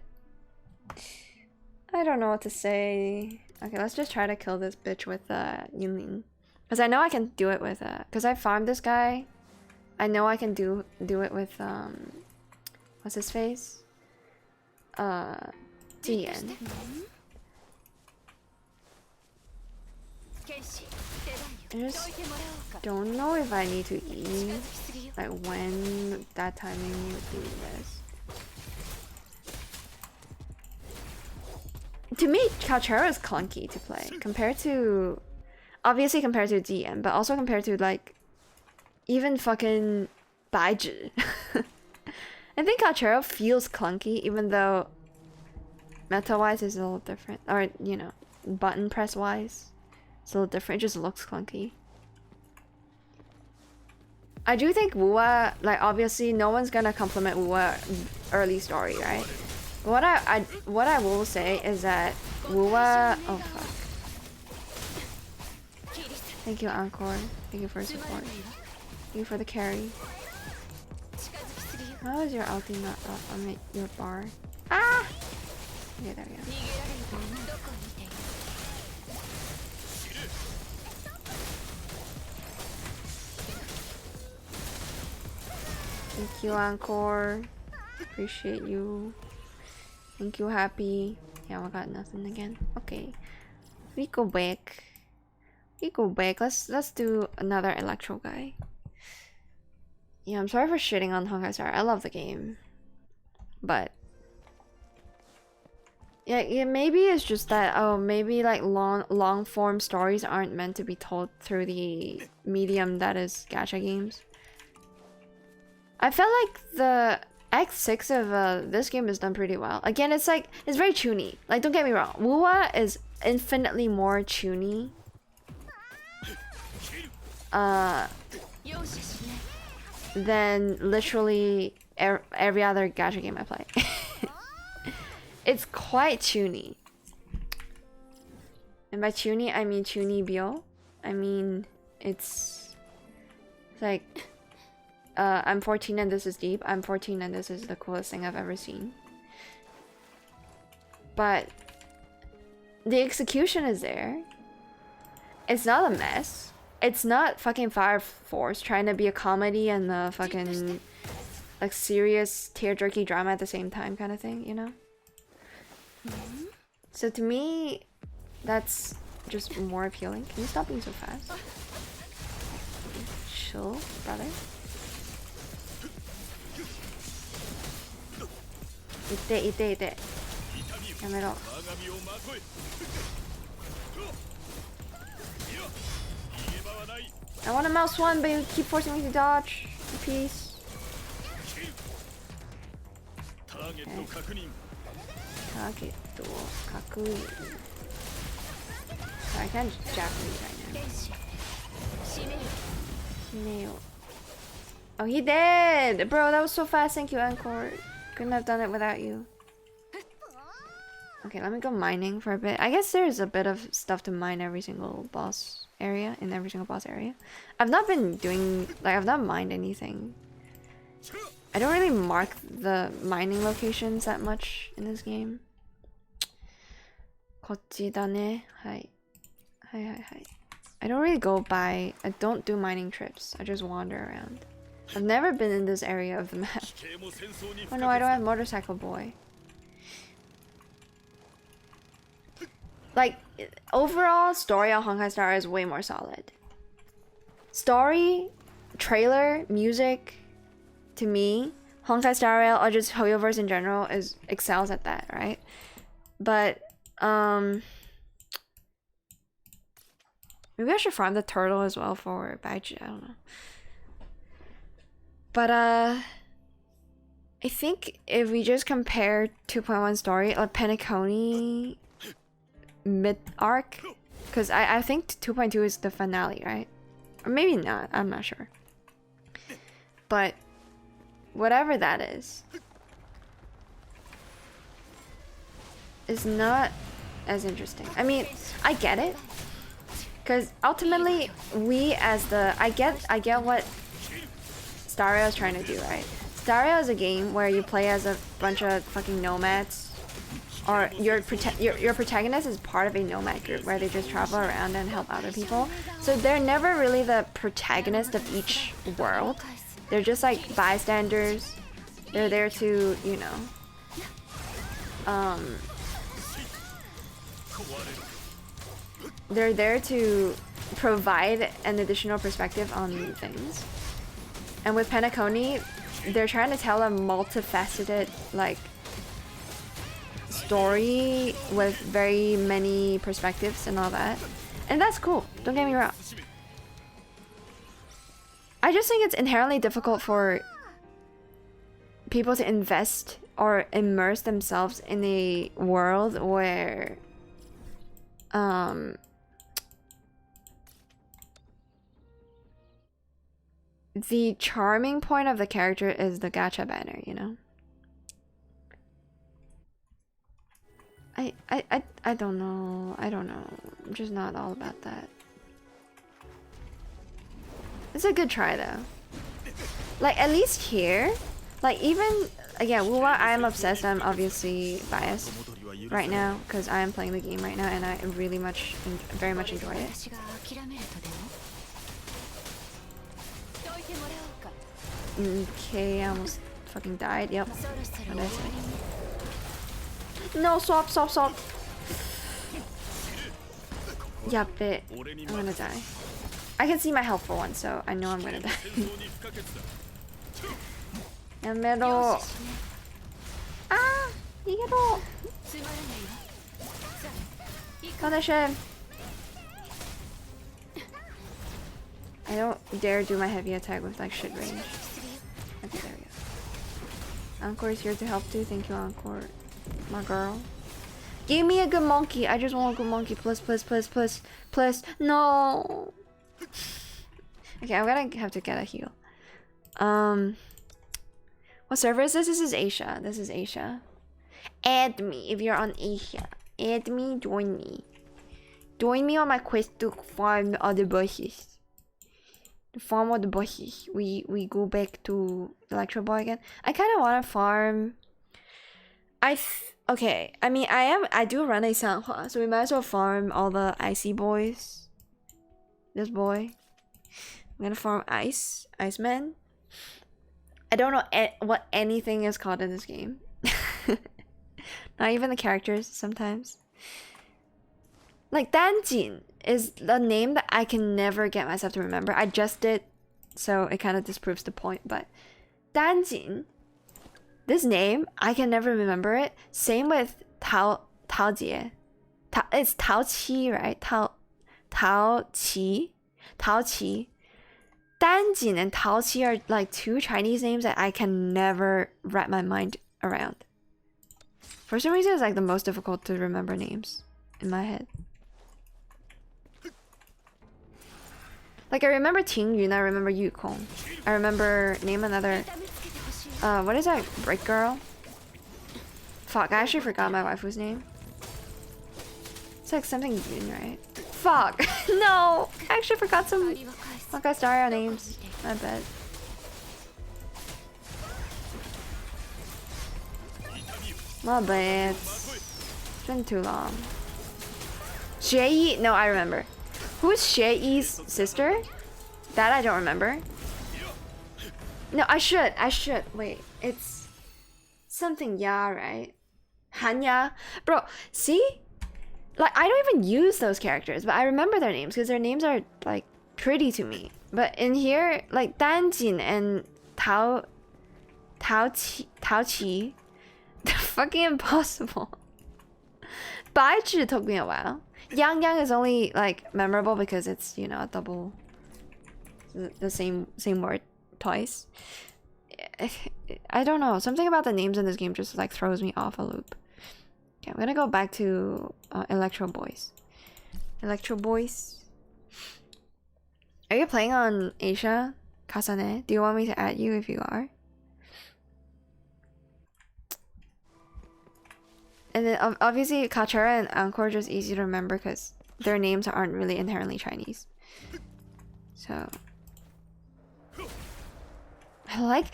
I don't know what to say. Okay, let's just try to kill this bitch with Yunlin. Because I know I can do it with because I farmed this guy. I know I can do it with what's his face? Jian. I just don't know if I need to eat, like, when that timing would be this. To me, Kalchero is clunky to play compared to, obviously compared to DM, but also compared to like even fucking Baizhi. I think Kalchero feels clunky, even though meta-wise is a little different, or you know, button press wise, it's a little different. It just looks clunky. I do think Wuwa, like, obviously no one's gonna compliment Wuwa early story, right? What I will say is that Wuwa, oh fuck. Thank you, Encore. Thank you for support. Thank you for the carry. How is your ulti not up on your bar? Ah! Okay, there we go. Thank you, Encore. Appreciate you. Thank you, Happy. Yeah, we got nothing again. Okay. We go back. We go back. Let's do another Electro guy. Yeah, I'm sorry for shitting on Honkai Star. I love the game. But yeah, maybe it's just that, oh, maybe like long form stories aren't meant to be told through the medium that is gacha games. I felt like the Act 6 of this game is done pretty well. Again, it's like, it's very chuny. Like, don't get me wrong, Wuwa is infinitely more chuny than literally every other gacha game I play. It's quite chuny. And by chuny, I mean chuny bio. I mean, it's like, I'm 14 and this is deep. I'm 14 and this is the coolest thing I've ever seen. But the execution is there. It's not a mess. It's not fucking Fire Force trying to be a comedy and a fucking like serious tear-jerky drama at the same time kind of thing, you know? So to me, that's just more appealing. Can you stop being so fast? Chill, brother. Ite. Yamero. I want a mouse one, but you keep forcing me to dodge. Peace. Okay. Target to Kakui. Sorry, I can't Japanese right now. Shimeo. Oh, he did! Bro, that was so fast. Thank you, Encore. Couldn't have done it without you. Okay, let me go mining for a bit. I guess there's a bit of stuff to mine every single boss area, in every single boss area. I've not been doing, like, I've not mined anything. I don't really mark the mining locations that much in this game. Kochidane. Hi. Hi. I don't really go by, I don't do mining trips. I just wander around. I've never been in this area of the map. Oh no, I don't have Motorcycle Boy. Like, overall story of Honkai Star is way more solid. Story, trailer, music, to me, Honkai Star Rail or just Hoyoverse in general excels at that, right? But maybe I should farm the turtle as well for Baichi, I don't know. But I think if we just compare 2.1 story, like Penacony mid arc, because I think 2.2 is the finale, right? Or maybe not, I'm not sure. But whatever that is not as interesting. I mean, I get it, because ultimately we as the I get what Star Rail is trying to do, right? Star Rail is a game where you play as a bunch of fucking nomads, or your protagonist is part of a nomad group where they just travel around and help other people. So they're never really the protagonist of each world. They're just like bystanders. They're there to, you know, they're there to provide an additional perspective on things. And with Penacony, they're trying to tell a multifaceted, like, story with very many perspectives and all that. And that's cool, don't get me wrong. I just think it's inherently difficult for people to invest or immerse themselves in a world where the charming point of the character is the gacha banner, you know? I don't know. I'm just not all about that. It's a good try though. Like, at least here, like, even again, Wuwa, I am obsessed. I'm obviously biased right now because I am playing the game right now and I really very much enjoy it. Okay, I almost fucking died. Yep. What did I say? No, swap. Yup, I'm gonna die. I can see my health for once, so I know I'm gonna die. Yamero. Ah! Igero! Punish him! I don't dare do my heavy attack with like shit range. Okay, there we go. Encore is here to help too. Thank you, Encore. My girl. Give me a good monkey. I just want a good monkey. Please. No. Okay, I'm gonna have to get a heal. What server is this? This is Asia. Add me if you're on Asia. Add me, join me. Join me on my quest to farm other bushes. To farm other bushes. We go back to Electro Boy again. I kind of want to farm. Okay. I mean, I do run a Sanhua, so we might as well farm all the icy boys. This boy. I'm gonna farm Iceman. I don't know what anything is called in this game. Not even the characters sometimes. Like Danjin is the name that I can never get myself to remember. I just did, so it kind of disproves the point. But Danjin, this name I can never remember it. Same with Taojie. It's Taoqi, right? Taoqi. Danjin and Taoqi are like two Chinese names that I can never wrap my mind around. For some reason, it's like the most difficult to remember names in my head. Like I remember Tingyun, I remember Yukong. I remember name another. What is that? Brick girl? Fuck, I actually forgot my waifu's name. It's like something Yun, right? Fuck! No! I actually forgot some Wakasdaria names. I bet. My bad. It's been too long. Xie? No, I remember. Who's Xie's sister? That I don't remember. No, I should. Wait, it's something Ya, right? Hanya? Bro, see? Like, I don't even use those characters, but I remember their names because their names are, like, pretty to me. But in here, like, Danjin and Taoqi, they're fucking impossible. Baichi took me a while. Yang is only, like, memorable because it's, you know, a double... the same word twice. I don't know. Something about the names in this game just, like, throws me off a loop. Okay, I'm gonna go back to Electro Boys. Electro Boys. Are you playing on Asia? Kasane? Do you want me to add you if you are? And then obviously Kachara and Angkor are just easy to remember because their names aren't really inherently Chinese. So I like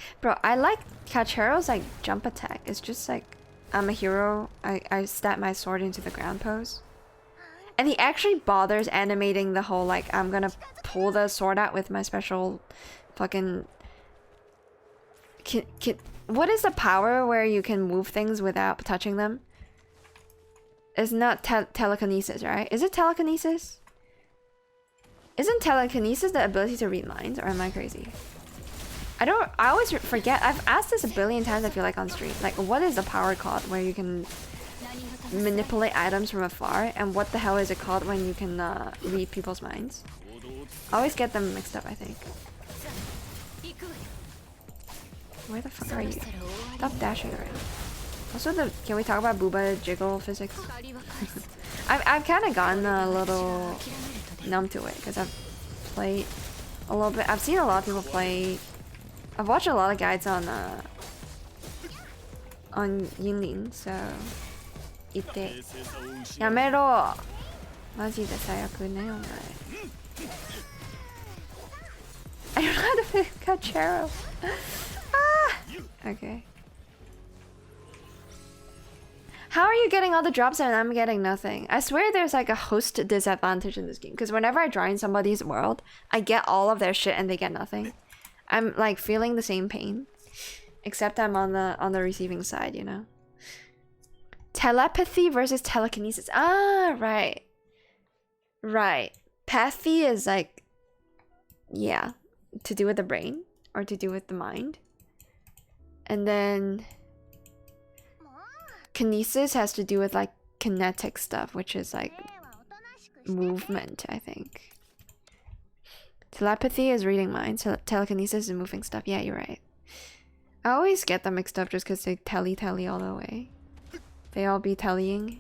Kacharo's like jump attack. It's just like I'm a hero. I stab my sword into the ground pose. And he actually bothers animating the whole like I'm gonna pull the sword out with my special fucking what is the power where you can move things without touching them? It's not telekinesis, right? Is it telekinesis? Isn't telekinesis the ability to read minds, or am I crazy? I always forget. I've asked this a billion times, I feel like, on stream. Like, what is the power called where you can manipulate items from afar? And what the hell is it called when you can read people's minds? I always get them mixed up, I think. Where the fuck are you? Stop dashing around. Also, can we talk about Booba jiggle physics? I've kind of gotten a little numb to it because I've played a little bit. I've seen a lot of people play. I've watched a lot of guides on Yinlin, so 이때 야메로 마지で最悪ねお前. I don't know how to fit Cachero. Okay. How are you getting all the drops and I'm getting nothing? I swear there's like a host disadvantage in this game because whenever I join somebody's world, I get all of their shit and they get nothing. I'm like feeling the same pain, except I'm on the receiving side, you know. Telepathy versus telekinesis. Ah, right. Right. Pathy is like, yeah, to do with the brain or to do with the mind. And then kinesis has to do with like kinetic stuff, which is like movement, I think. Telepathy is reading minds. Telekinesis is moving stuff. Yeah, you're right. I always get them mixed up just because they telly all the way. They all be tellying.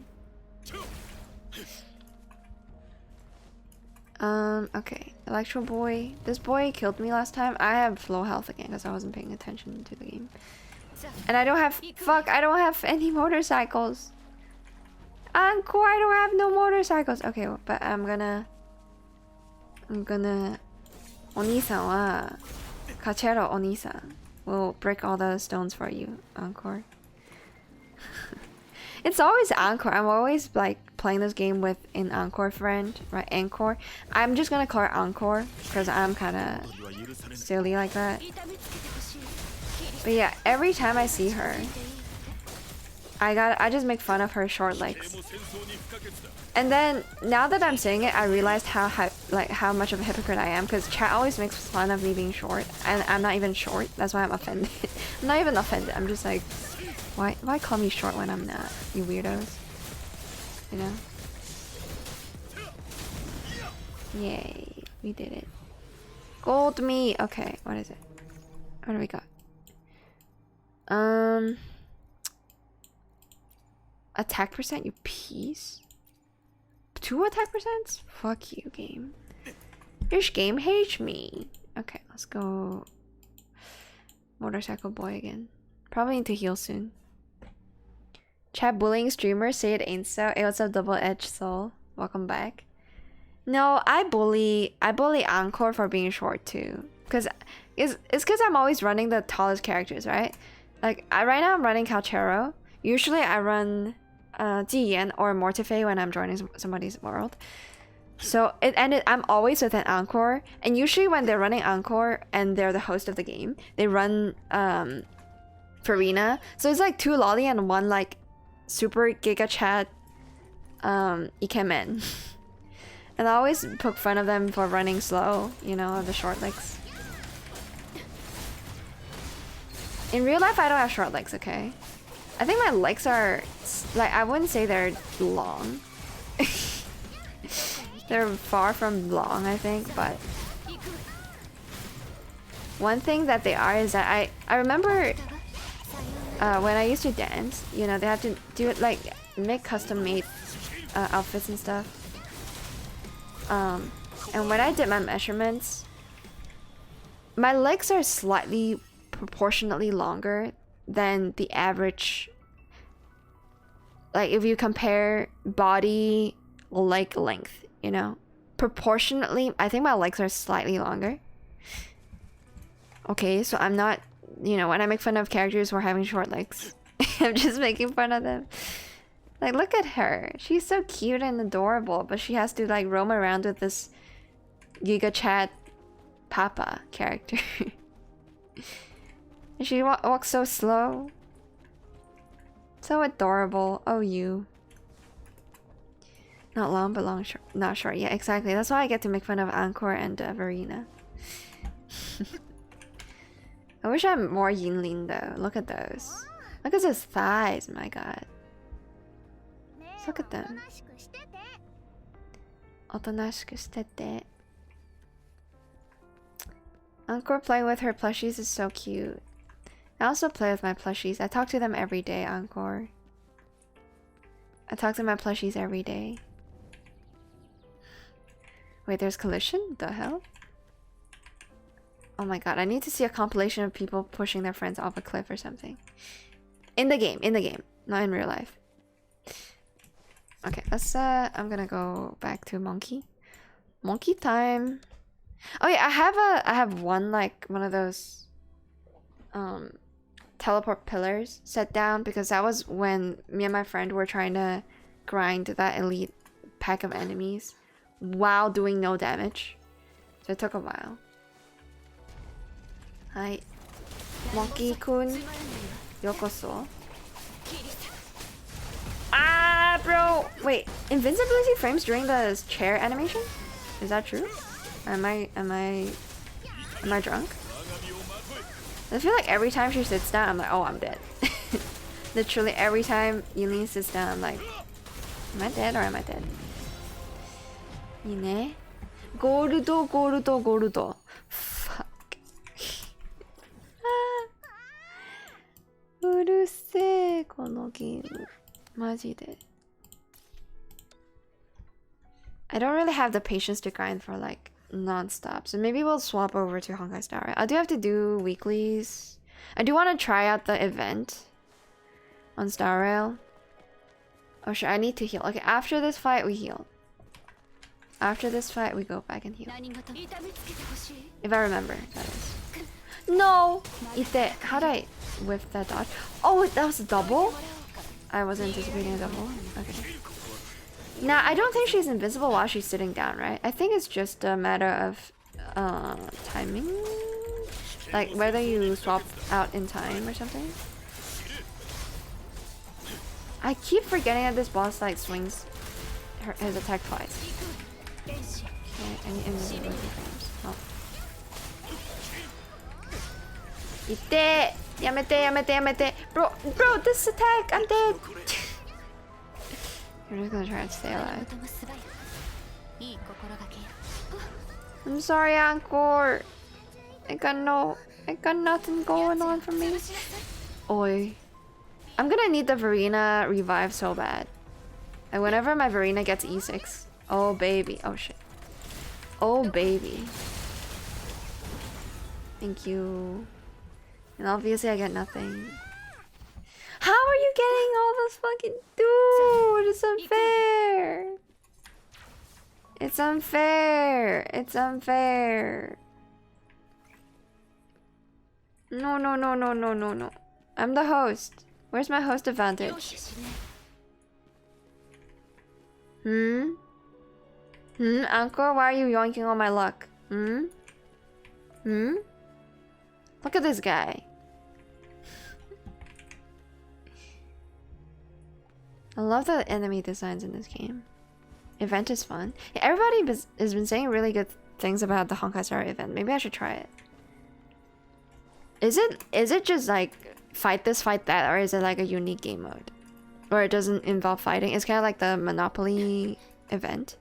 Okay. Electro Boy. This boy killed me last time. I have low health again because I wasn't paying attention to the game. And I don't have... Fuck, I don't have any motorcycles. Encore, I don't have no motorcycles. Okay, but I'm gonna... Oni-san wa... Kachero Oni-san will break all the stones for you, Encore. It's always Encore. I'm always like playing this game with an Encore friend, right? Encore. I'm just gonna call her Encore because I'm kind of silly like that. But yeah, every time I see her, I just make fun of her short legs. And then now that I'm saying it, I realized how much of a hypocrite I am because chat always makes fun of me being short, and I'm not even short. That's why I'm offended. I'm not even offended. I'm just like, why call me short when I'm not? You weirdos. You know? Yay, we did it. Gold me. Okay, what is it? What do we got? Attack percent, you piece. 2 attack percents? Fuck you, game. This game hates me. Okay, let's go. Motorcycle boy again. Probably need to heal soon. Chat bullying streamer, say it ain't so. Hey, what's up, double-edged soul? Welcome back. No, I bully Encore for being short too. Cause it's cause I'm always running the tallest characters, right? Like right now I'm running Calchero. Usually I run Jiyan or Mortife when I'm joining somebody's world. So I'm always with an Encore, and usually when they're running Encore and they're the host of the game, they run Farina. So it's like 2 lolly and 1 like super giga chat ikemen. And I always poke fun of them for running slow, you know, the short legs. In real life, I don't have short legs, okay? I think my legs are, like, I wouldn't say they're long. They're far from long, I think, but... One thing that they are is that I remember when I used to dance, you know, they have to do it, like, make custom-made outfits and stuff. And when I did my measurements, my legs are slightly proportionately longer than the average. Like if you compare body leg length, you know, proportionately, I think my legs are slightly longer. Okay, so I'm not, you know, when I make fun of characters for having short legs, I'm just making fun of them. Like, look at her. She's so cute and adorable, but she has to, like, roam around with this Giga Chat Papa character. And she walks so slow. So adorable. Oh, you. Not long, but long, short. Not short. Yeah, exactly. That's why I get to make fun of Encore and Verena. I wish I'm more Yinlin, though. Look at those. Look at his thighs, my god. Look at them. Otonashiku shitete. Encore playing with her plushies is so cute. I also play with my plushies. I talk to them every day, Encore. I talk to my plushies every day. Wait, there's collision? The hell? Oh my god, I need to see a compilation of people pushing their friends off a cliff or something. In the game, not in real life. Okay, let's I'm gonna go back to monkey. Monkey time. Oh yeah, I have one of those teleport pillars set down because that was when me and my friend were trying to grind that elite pack of enemies while doing no damage. So it took a while. Hi. Monkey-kun. Yokoso. Ah, bro! Wait, invincibility frames during the chair animation? Is that true? Or am I drunk? I feel like every time she sits down, I'm like, oh, I'm dead. Literally every time Yulin sits down, I'm like, am I dead or am I dead? 이네. 고르도. Fuck. うるせえこのゲームマジで I don't really have the patience to grind for like non-stop, so maybe we'll swap over to Honkai Star Rail. I do have to do weeklies. I do want to try out the event on Star Rail. Oh shit, I need to heal. Okay, after this fight we heal. After this fight we go back and heal. If I remember, that is. No! How did I whiff that dodge? Oh, that was a double? I wasn't anticipating a double. Okay. Now, I don't think she's invincible while she's sitting down, right? I think it's just a matter of timing? Like whether you swap out in time or something? I keep forgetting that this boss like swings his attack twice. Okay, I need invisibility frames. Oh. Ite! Yamete! Bro, this attack! I'm dead! We're just gonna try and stay alive. I'm sorry, Anchor. I got nothing going on for me. Oi. I'm gonna need the Verena revive so bad. And whenever my Verena gets E6. Oh baby. Oh shit. Oh baby. Thank you. And obviously I get nothing. How are you getting all this fucking dude? It's unfair. It's unfair. It's unfair. No. I'm the host. Where's my host advantage? Anchor, why are you yoinking all my luck? Look at this guy. I love the enemy designs in this game. Event is fun. Yeah, everybody has been saying really good things about the Honkai Star event. Maybe I should try it. Is it just like fight this, fight that, or is it like a unique game mode? Or it doesn't involve fighting? It's kind of like the Monopoly event.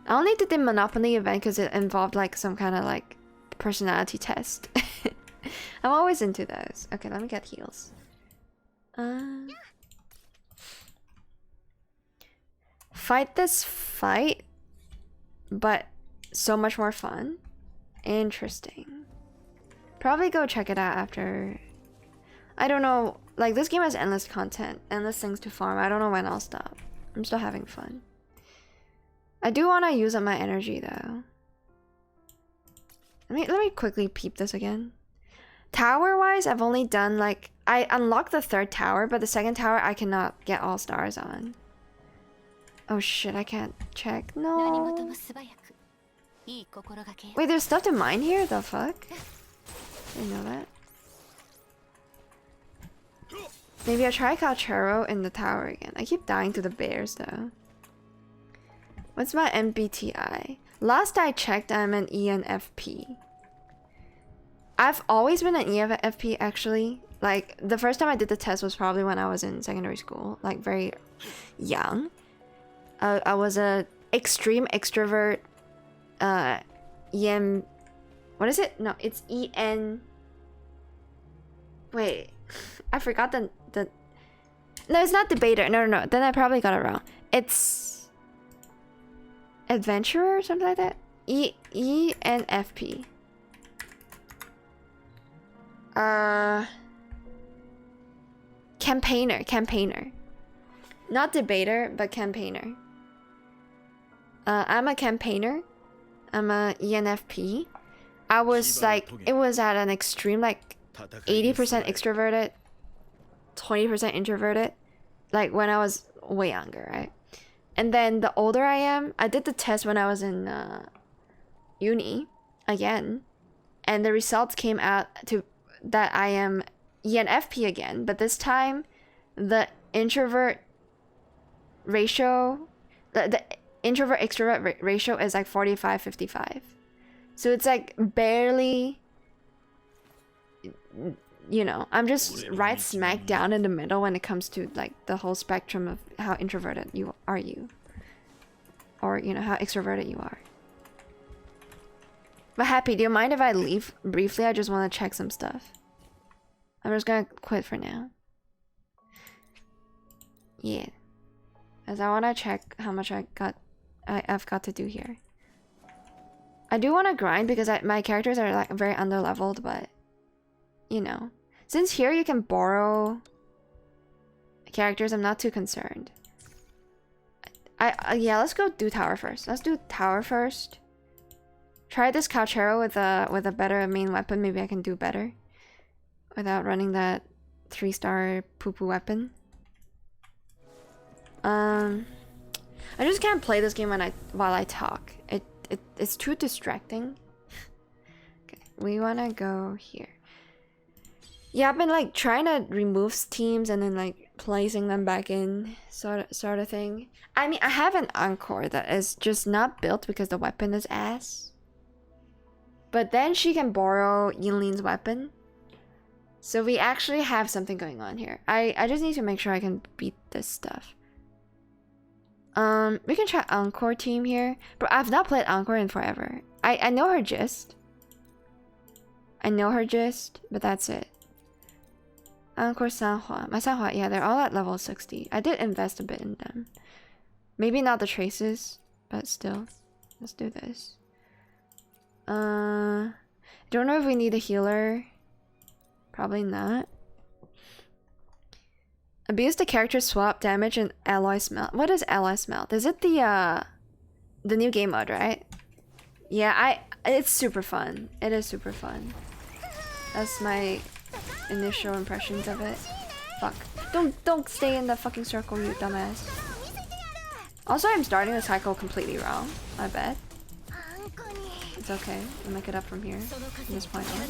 I only did the Monopoly event because it involved like some kind of like personality test. I'm always into those. Okay, let me get heals. Fight this fight, but so much more fun. Interesting. Probably go check it out after. I don't know. Like, this game has endless content, endless things to farm. I don't know when I'll stop. I'm still having fun. I do want to use up my energy though. Let me quickly peep this again. Tower wise, I've only done like I unlocked the third tower, but the second tower I cannot get all stars on. Oh shit, I can't check. No. Wait, there's stuff to mine here? The fuck? Didn't know that. Maybe I'll try Calchero in the tower again. I keep dying to the bears though. What's my MBTI? Last I checked, I'm an ENFP. I've always been an ENFP actually. Like, the first time I did the test was probably when I was in secondary school, like very young. I was a extreme extrovert. EM. What is it? No, it's EN. Wait, I forgot the. No, it's not debater. No. Then I probably got it wrong. It's adventurer or something like that. ENFP. Campaigner. Not debater, but campaigner. I'm a campaigner. I'm a ENFP. I was like, it was at an extreme, like 80% extroverted, 20% introverted, like when I was way younger, right? And then the older I am, I did the test when I was in uni again. and the results came out to that I am ENFP again, but this time the introvert ratio, the introvert extrovert ratio is like 45-55. So it's like barely, you know, I'm just right smack down in the middle when it comes to like the whole spectrum of how introverted you are, or you know, how extroverted you are. But Happy, do you mind if I leave briefly? I just want to check some stuff. I'm just gonna quit for now. Yeah, as I want to check how much I've got to do here. I do want to grind because my characters are like very underleveled, but you know, since here you can borrow characters, I'm not too concerned. Yeah, let's go do tower first. Let's do tower first. Try this Couchero with a better main weapon. Maybe I can do better without running that 3-star poo-poo weapon. I just can't play this game while I talk. It's too distracting. Okay, we wanna go here. Yeah, I've been like trying to remove teams and then like placing them back in, sort of thing. I mean, I have an Encore that is just not built because the weapon is ass. But then she can borrow Yinlin's weapon. So we actually have something going on here. I just need to make sure I can beat this stuff. We can try Encore team here. But I've not played Encore in forever. I know her gist. But that's it. Encore Sanhua. My Sanhua, yeah, they're all at level 60. I did invest a bit in them. Maybe not the traces, but still. Let's do this. I don't know if we need a healer. Probably not. Abuse the character swap damage and alloy smelt. What is alloy smelt? Is it the new game mode, right? Yeah, it's super fun. It is super fun. That's my initial impressions of it. Fuck. Don't stay in the fucking circle, you dumbass. Also, I'm starting the cycle completely wrong. My bad. It's okay. I'll make it up from here. From this point on.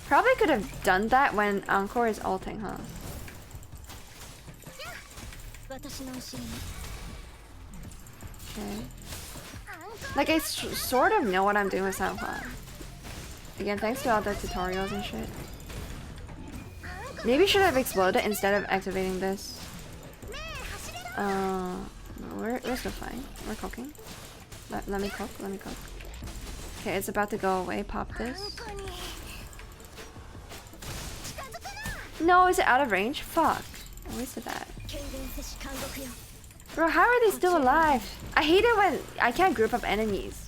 Probably could have done that when Encore is ulting, huh? Okay. Like, I sort of know what I'm doing with Sanhua. Again, thanks to all the tutorials and shit. Maybe should have exploded instead of activating this. We're still fine. We're cooking. Let me cook. Okay, it's about to go away. Pop this. No, is it out of range? Fuck. I wasted that. Bro, how are they still alive? I hate it when I can't group up enemies.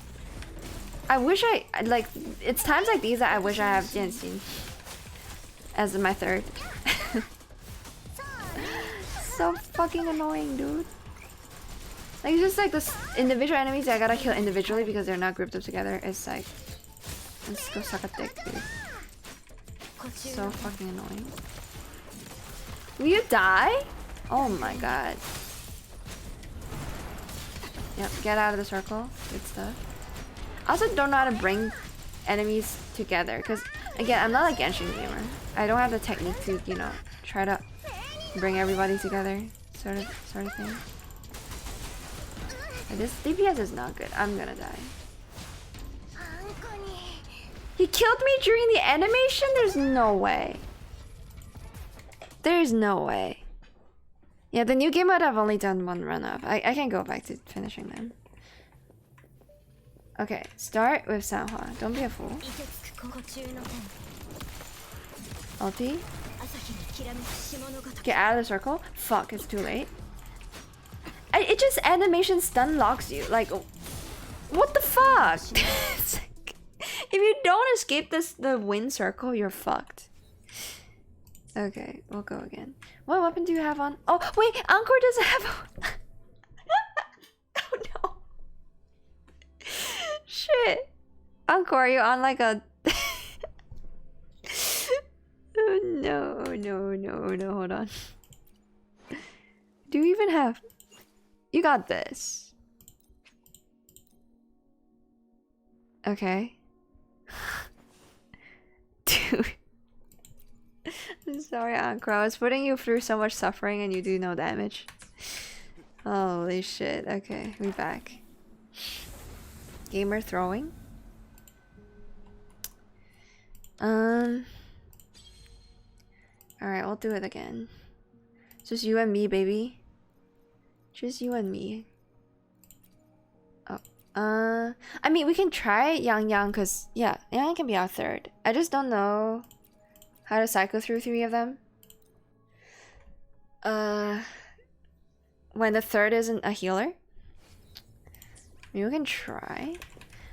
I wish like, it's times like these that I wish I have Jianxin as my third. So fucking annoying, dude. Like, it's just like this individual enemies that I gotta kill individually because they're not grouped up together. It's like, let's go suck a dick, dude. So fucking annoying. Will you die? Oh my god. Yep, get out of the circle. Good stuff. I also don't know how to bring enemies together because, again, I'm not a Genshin gamer. I don't have the technique to, you know, try to bring everybody together, sort of thing. This DPS is not good. I'm gonna die. He killed me during the animation? There's no way. There's no way. Yeah, the new game mode I've only done one run of. I can go back to finishing them. Okay, start with Sanhua. Don't be a fool. Ulti. Get out of the circle. Fuck, it's too late. It just animation stun locks you. Like, what the fuck? Like, if you don't escape the win circle, you're fucked. Okay, we'll go again. What weapon do you have on? Oh, wait, Encore doesn't have oh no. Shit. Encore, are you on like a... Oh no, hold on. Do you even have... You got this. Okay. Dude. I'm sorry, Ankro. I was putting you through so much suffering and you do no damage. Holy shit. Okay, we back. Gamer throwing. Alright, we'll do it again. Just you and me, baby. Just you and me. Oh. I mean, we can try Yang Yang, because, yeah, Yang Yang can be our third. I just don't know how to cycle through 3 of them. When the third isn't a healer. Maybe we can try.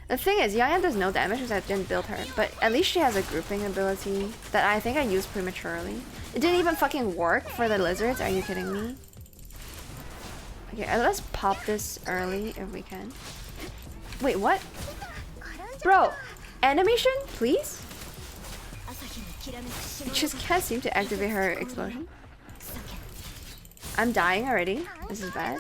The thing is, Yang Yang does no damage because I didn't build her, but at least she has a grouping ability that I think I used prematurely. It didn't even fucking work for the lizards, are you kidding me? Okay, let's pop this early if we can. Wait, what? Bro, animation, please? I just can't seem to activate her explosion. I'm dying already. This is bad.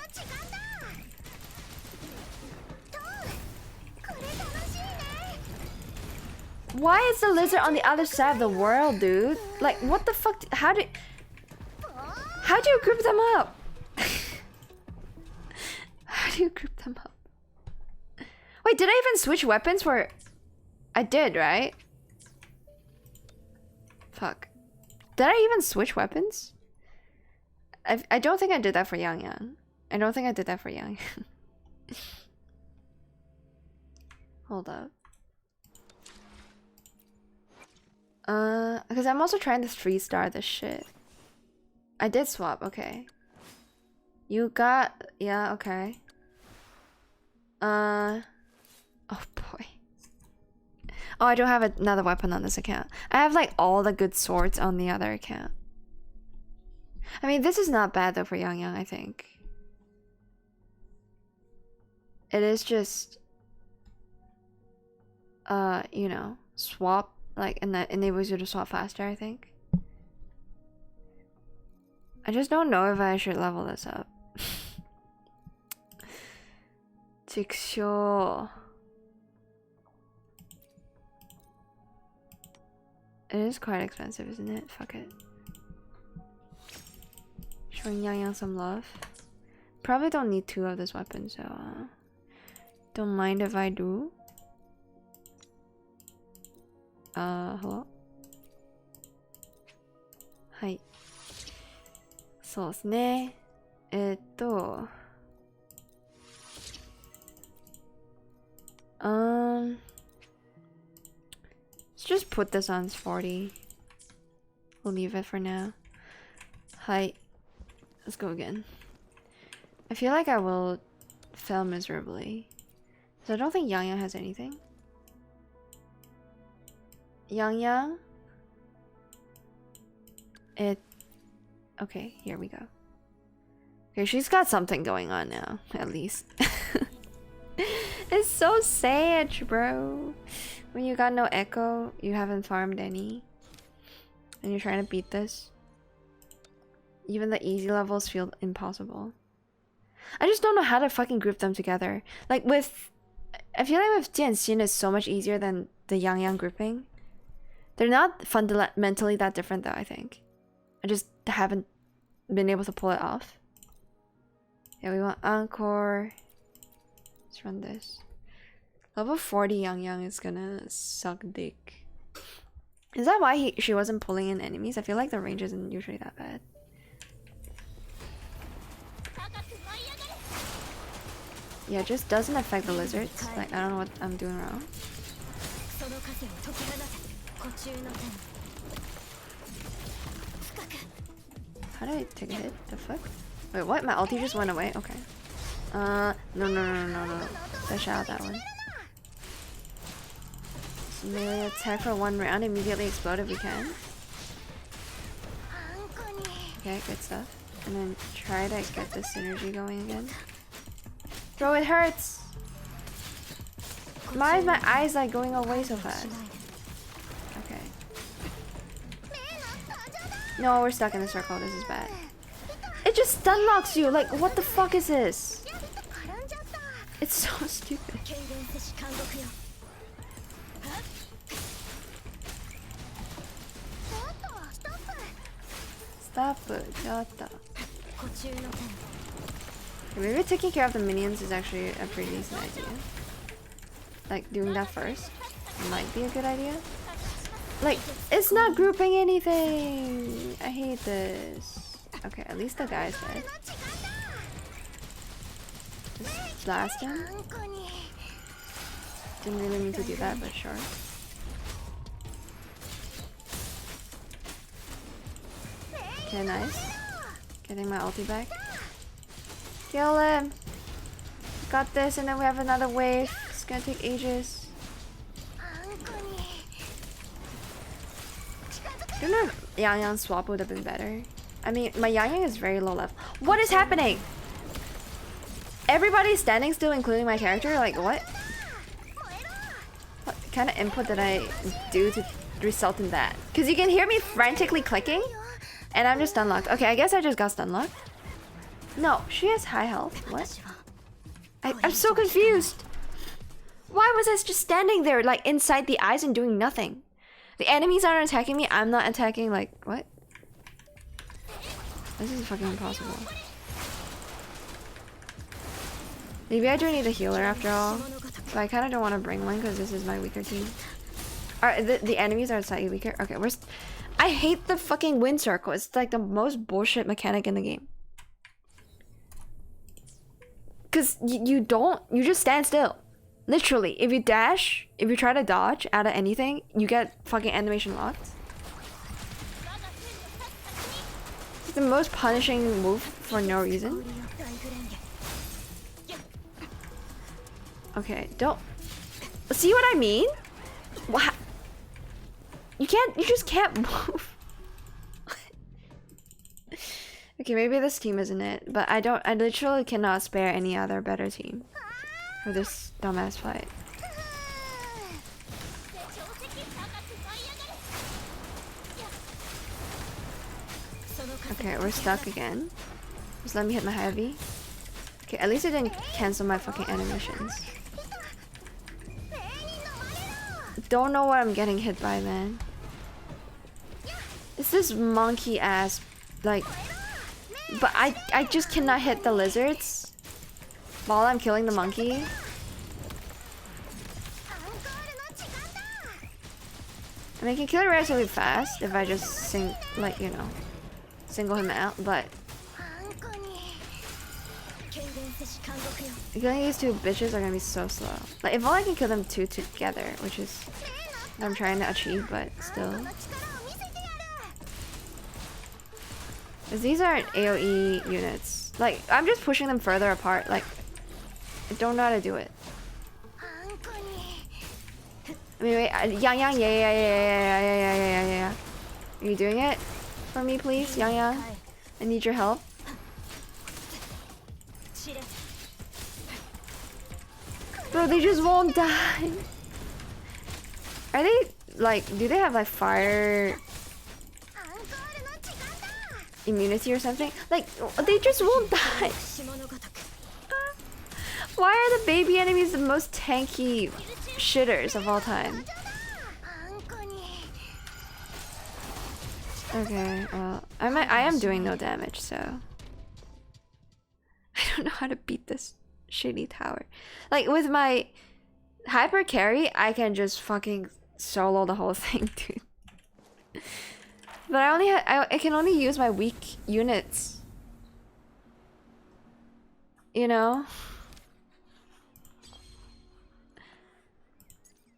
Why is the lizard on the other side of the world, dude? Like, what the fuck? How'd you group them up? How do you group them up? Wait, did I even switch weapons for... I did, right? Fuck. Did I even switch weapons? I don't think I did that for Yang Yang. I don't think I did that for Yang Yang. Hold up. Because I'm also trying to 3-star this shit. I did swap, okay. You got... yeah, okay. Oh boy. Oh, I don't have another weapon on this account. I have like all the good swords on the other account. I mean, this is not bad though for Yang Yang, I think. It is just... you know, swap. Like, and that enables you to swap faster, I think. I just don't know if I should level this up. Jigsaw. It is quite expensive, isn't it? Fuck it. Showing Yang Yang some love. Probably don't need 2 of this weapon, so don't mind if I do. Hello? Hi. そうですね。Let's just put this on 40. We'll leave it for now. Hi. Let's go again. I feel like I will fail miserably. So I don't think Yang Yang has anything. Yang Yang? Okay, here we go. Okay, she's got something going on now, at least. It's so sad, bro. When you got no echo, you haven't farmed any. And you're trying to beat this. Even the easy levels feel impossible. I just don't know how to fucking group them together. Like with... I feel like with Jian Xin is so much easier than the Yang Yang grouping. They're not fundamentally that different though, I think. I just haven't been able to pull it off. Yeah, we want Encore. Let's run this. Level 40 Yang Yang is gonna suck dick. Is that why she wasn't pulling in enemies? I feel like the range isn't usually that bad. Yeah, it just doesn't affect the lizards. Like, I don't know what I'm doing wrong. How did I take a hit? The fuck? Wait, what? My ulti just went away? Okay. No. Dash out that one. So melee attack for 1 round, immediately explode if we can. Okay, good stuff. And then try to get this synergy going again. Bro, it hurts! Why is my eyes like going away so fast? Okay. No, we're stuck in a circle. This is bad. It just stun locks you! Like, what the fuck is this? It's so stupid. Stop it, maybe taking care of the minions is actually a pretty decent idea. Like, doing that first might be a good idea. Like, it's not grouping anything! I hate this. Okay, at least the guy's dead. Just blast him. Didn't really mean to do that, but sure. Okay, nice. Getting my ulti back. Kill him! Got this, and then we have another wave. It's gonna take ages. I don't know if Yang Yang swap would have been better. I mean, my Yang Yang is very low level. What is happening? Everybody's standing still, including my character? Like, what? What kind of input did I do to result in that? Because you can hear me frantically clicking, and I'm just stun locked. Okay, I guess I just got stun locked. No, she has high health. What? I'm so confused. Why was I just standing there, like, inside the eyes and doing nothing? The enemies aren't attacking me, I'm not attacking, like, what? This is fucking impossible. Maybe I do need a healer after all. But I kind of don't want to bring one because this is my weaker team. The enemies are slightly weaker. Okay, I hate the fucking wind circle. It's like the most bullshit mechanic in the game. Because you just stand still. Literally, if you dash, if you try to dodge out of anything, you get fucking animation locked. It's the most punishing move for no reason. Okay, don't... See what I mean? What? You just can't move. Okay, maybe this team isn't it, but I literally cannot spare any other better team for this dumbass fight. Okay, we're stuck again. Just let me hit my heavy. Okay, at least it didn't cancel my fucking animations. Don't know what I'm getting hit by, man. It's this monkey ass, like... But I just cannot hit the lizards while I'm killing the monkey. I mean, I can kill it relatively fast if I just single him out, but killing these two bitches are gonna be so slow. Like, if only I can kill them two together, which is what I'm trying to achieve, but still. Because these aren't AoE units. Like, I'm just pushing them further apart. Like, I don't know how to do it. I mean, wait, Yang Yang, yeah. Are you doing it for me, please, Yang Yang? I need your help. Bro, they just won't die. Are they, like, do they have, like, fire immunity or something? Like, they just won't die. Why are the baby enemies the most tanky shitters of all time? Okay, well, I am doing no damage, so I don't know how to beat this shitty tower. Like, with my hyper carry, I can just fucking solo the whole thing, dude. But I can only use my weak units. You know?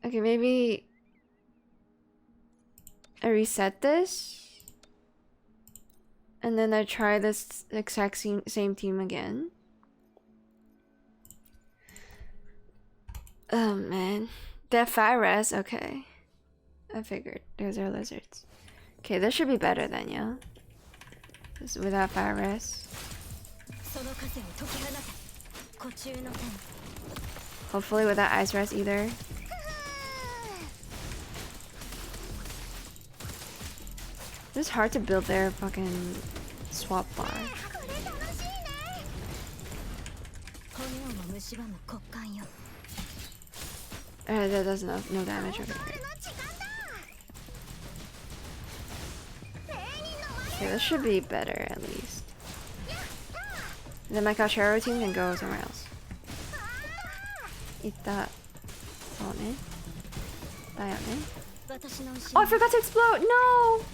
Okay, maybe I reset this. And then I try this exact same team again. Oh man. They're fire res, okay. I figured. Those are lizards. Okay, this should be better then, yeah? This is without fire res. Hopefully without ice res either. It's hard to build their fucking swap bar. That does no damage. Okay, great. Okay, this should be better at least. Then my Cachero team can go somewhere else. Ita. Oh, I forgot to explode! No!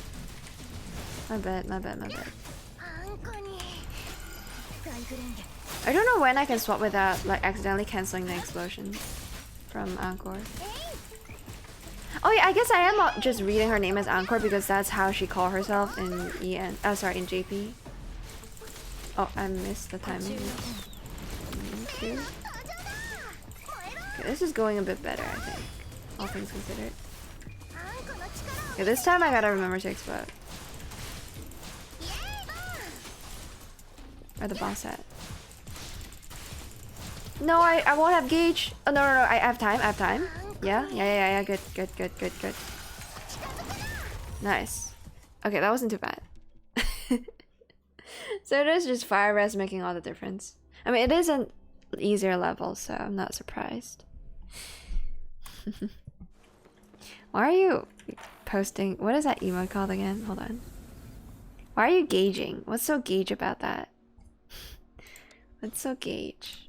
My bad. I don't know when I can swap without like accidentally cancelling the explosion from Encore. Oh yeah, I guess I am just reading her name as Encore because that's how she calls herself in in JP. Oh, I missed the timing. Okay, this is going a bit better, I think. All things considered. Okay, this time I gotta remember to explode. Where the boss at? No, I won't have gauge. Oh no, I have time. Yeah. Good. Nice. Okay, that wasn't too bad. So it is just fire rest making all the difference. I mean, it is an easier level, so I'm not surprised. Why are you posting? What is that emote called again? Hold on. Why are you gauging? What's so gauge about that? What's so gauge?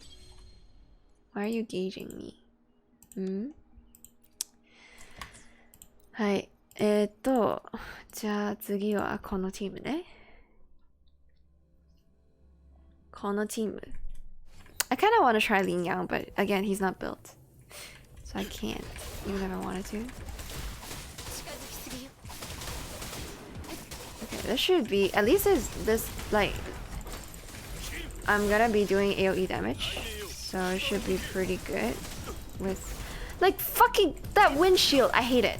Why are you gauging me? Hi. じゃあ次はこのチームね。このチーム。I kind of want to try Lin Yang, but again, he's not built. So I can't, even if I wanted to. Okay, this should be, at least this, like, I'm gonna be doing AoE damage. So it should be pretty good with, like, fucking, that windshield, I hate it.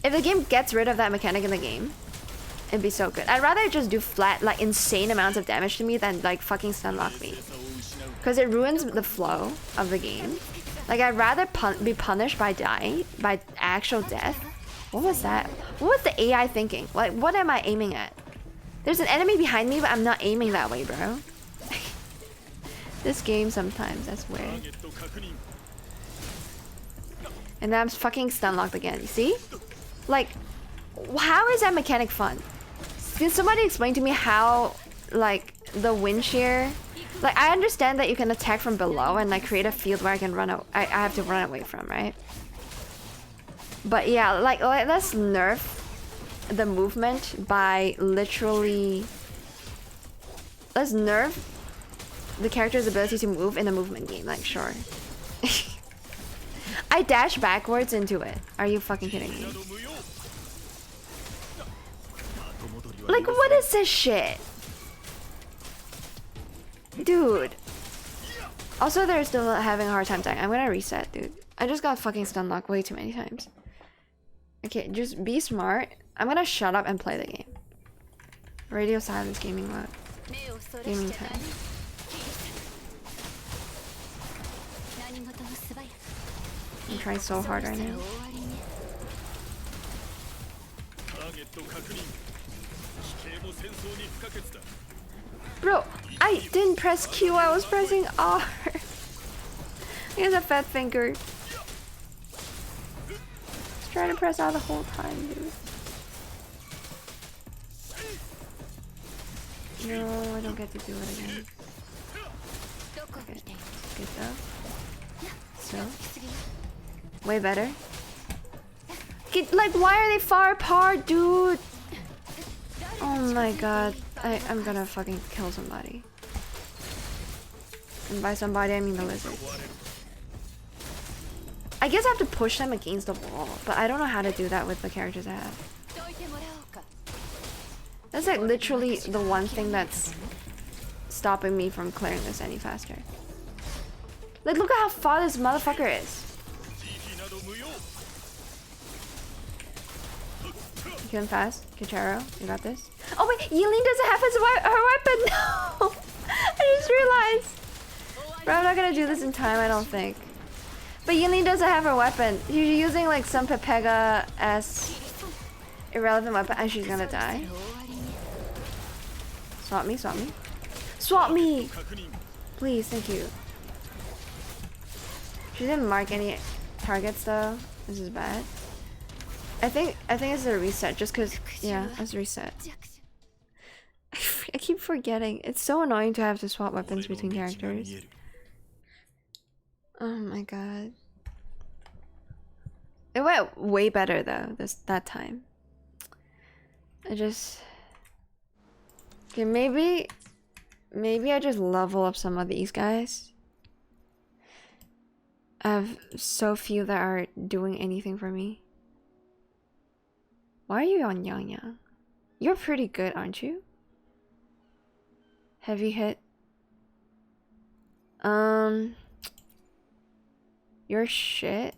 If the game gets rid of that mechanic in the game, it'd be so good. I'd rather just do flat, like, insane amounts of damage to me than, like, fucking stunlock me. Because it ruins the flow of the game. Like, I'd rather be punished by dying, by actual death. What was that? What was the AI thinking? Like, what am I aiming at? There's an enemy behind me, but I'm not aiming that way, bro. This game sometimes, I swear. And then I'm fucking stunlocked again, you see? Like, how is that mechanic fun? Can somebody explain to me how, like, the wind shear... Like, I understand that you can attack from below and, like, create a field where I can run I have to run away from, right? But yeah, like let's nerf the movement by literally... Let's nerf the character's ability to move in a movement game, like, sure. I dash backwards into it. Are you fucking kidding me? Like, what is this shit? Dude. Also, they're still having a hard time dying. I'm gonna reset, dude. I just got fucking stunlocked way too many times. Okay, just be smart. I'm gonna shut up and play the game. Radio silence gaming mode. Gaming time. I'm trying so hard right now. Bro, I didn't press Q, I was pressing R. He has a fat finger. Just trying to press R the whole time, dude. No, I don't get to do it again. Okay, good though. So, way better. Like, why are they far apart, dude? Oh my god. I'm gonna fucking kill somebody. And by somebody, I mean the lizards. I guess I have to push them against the wall, but I don't know how to do that with the characters I have. That's like literally the one thing that's stopping me from clearing this any faster. Like, look at how far this motherfucker is. Kill him fast. Kicharo, you got this. Oh wait, Yilin doesn't have her weapon! No! I just realized! Bro, I'm not gonna do this in time, I don't think. But Yilin doesn't have her weapon. She's using like some Pepega-esque irrelevant weapon and she's gonna die. Swap me, swap me. Swap me! Please, thank you. She didn't mark any targets though. This is bad. I think it's a reset just cause yeah, it's a reset. I keep forgetting. It's so annoying to have to swap weapons between characters. Oh my god. It went way better though that time. I just okay, maybe I just level up some of these guys. I have so few that are doing anything for me. Why are you on Yang Yang? You're pretty good, aren't you? Heavy hit. You're shit.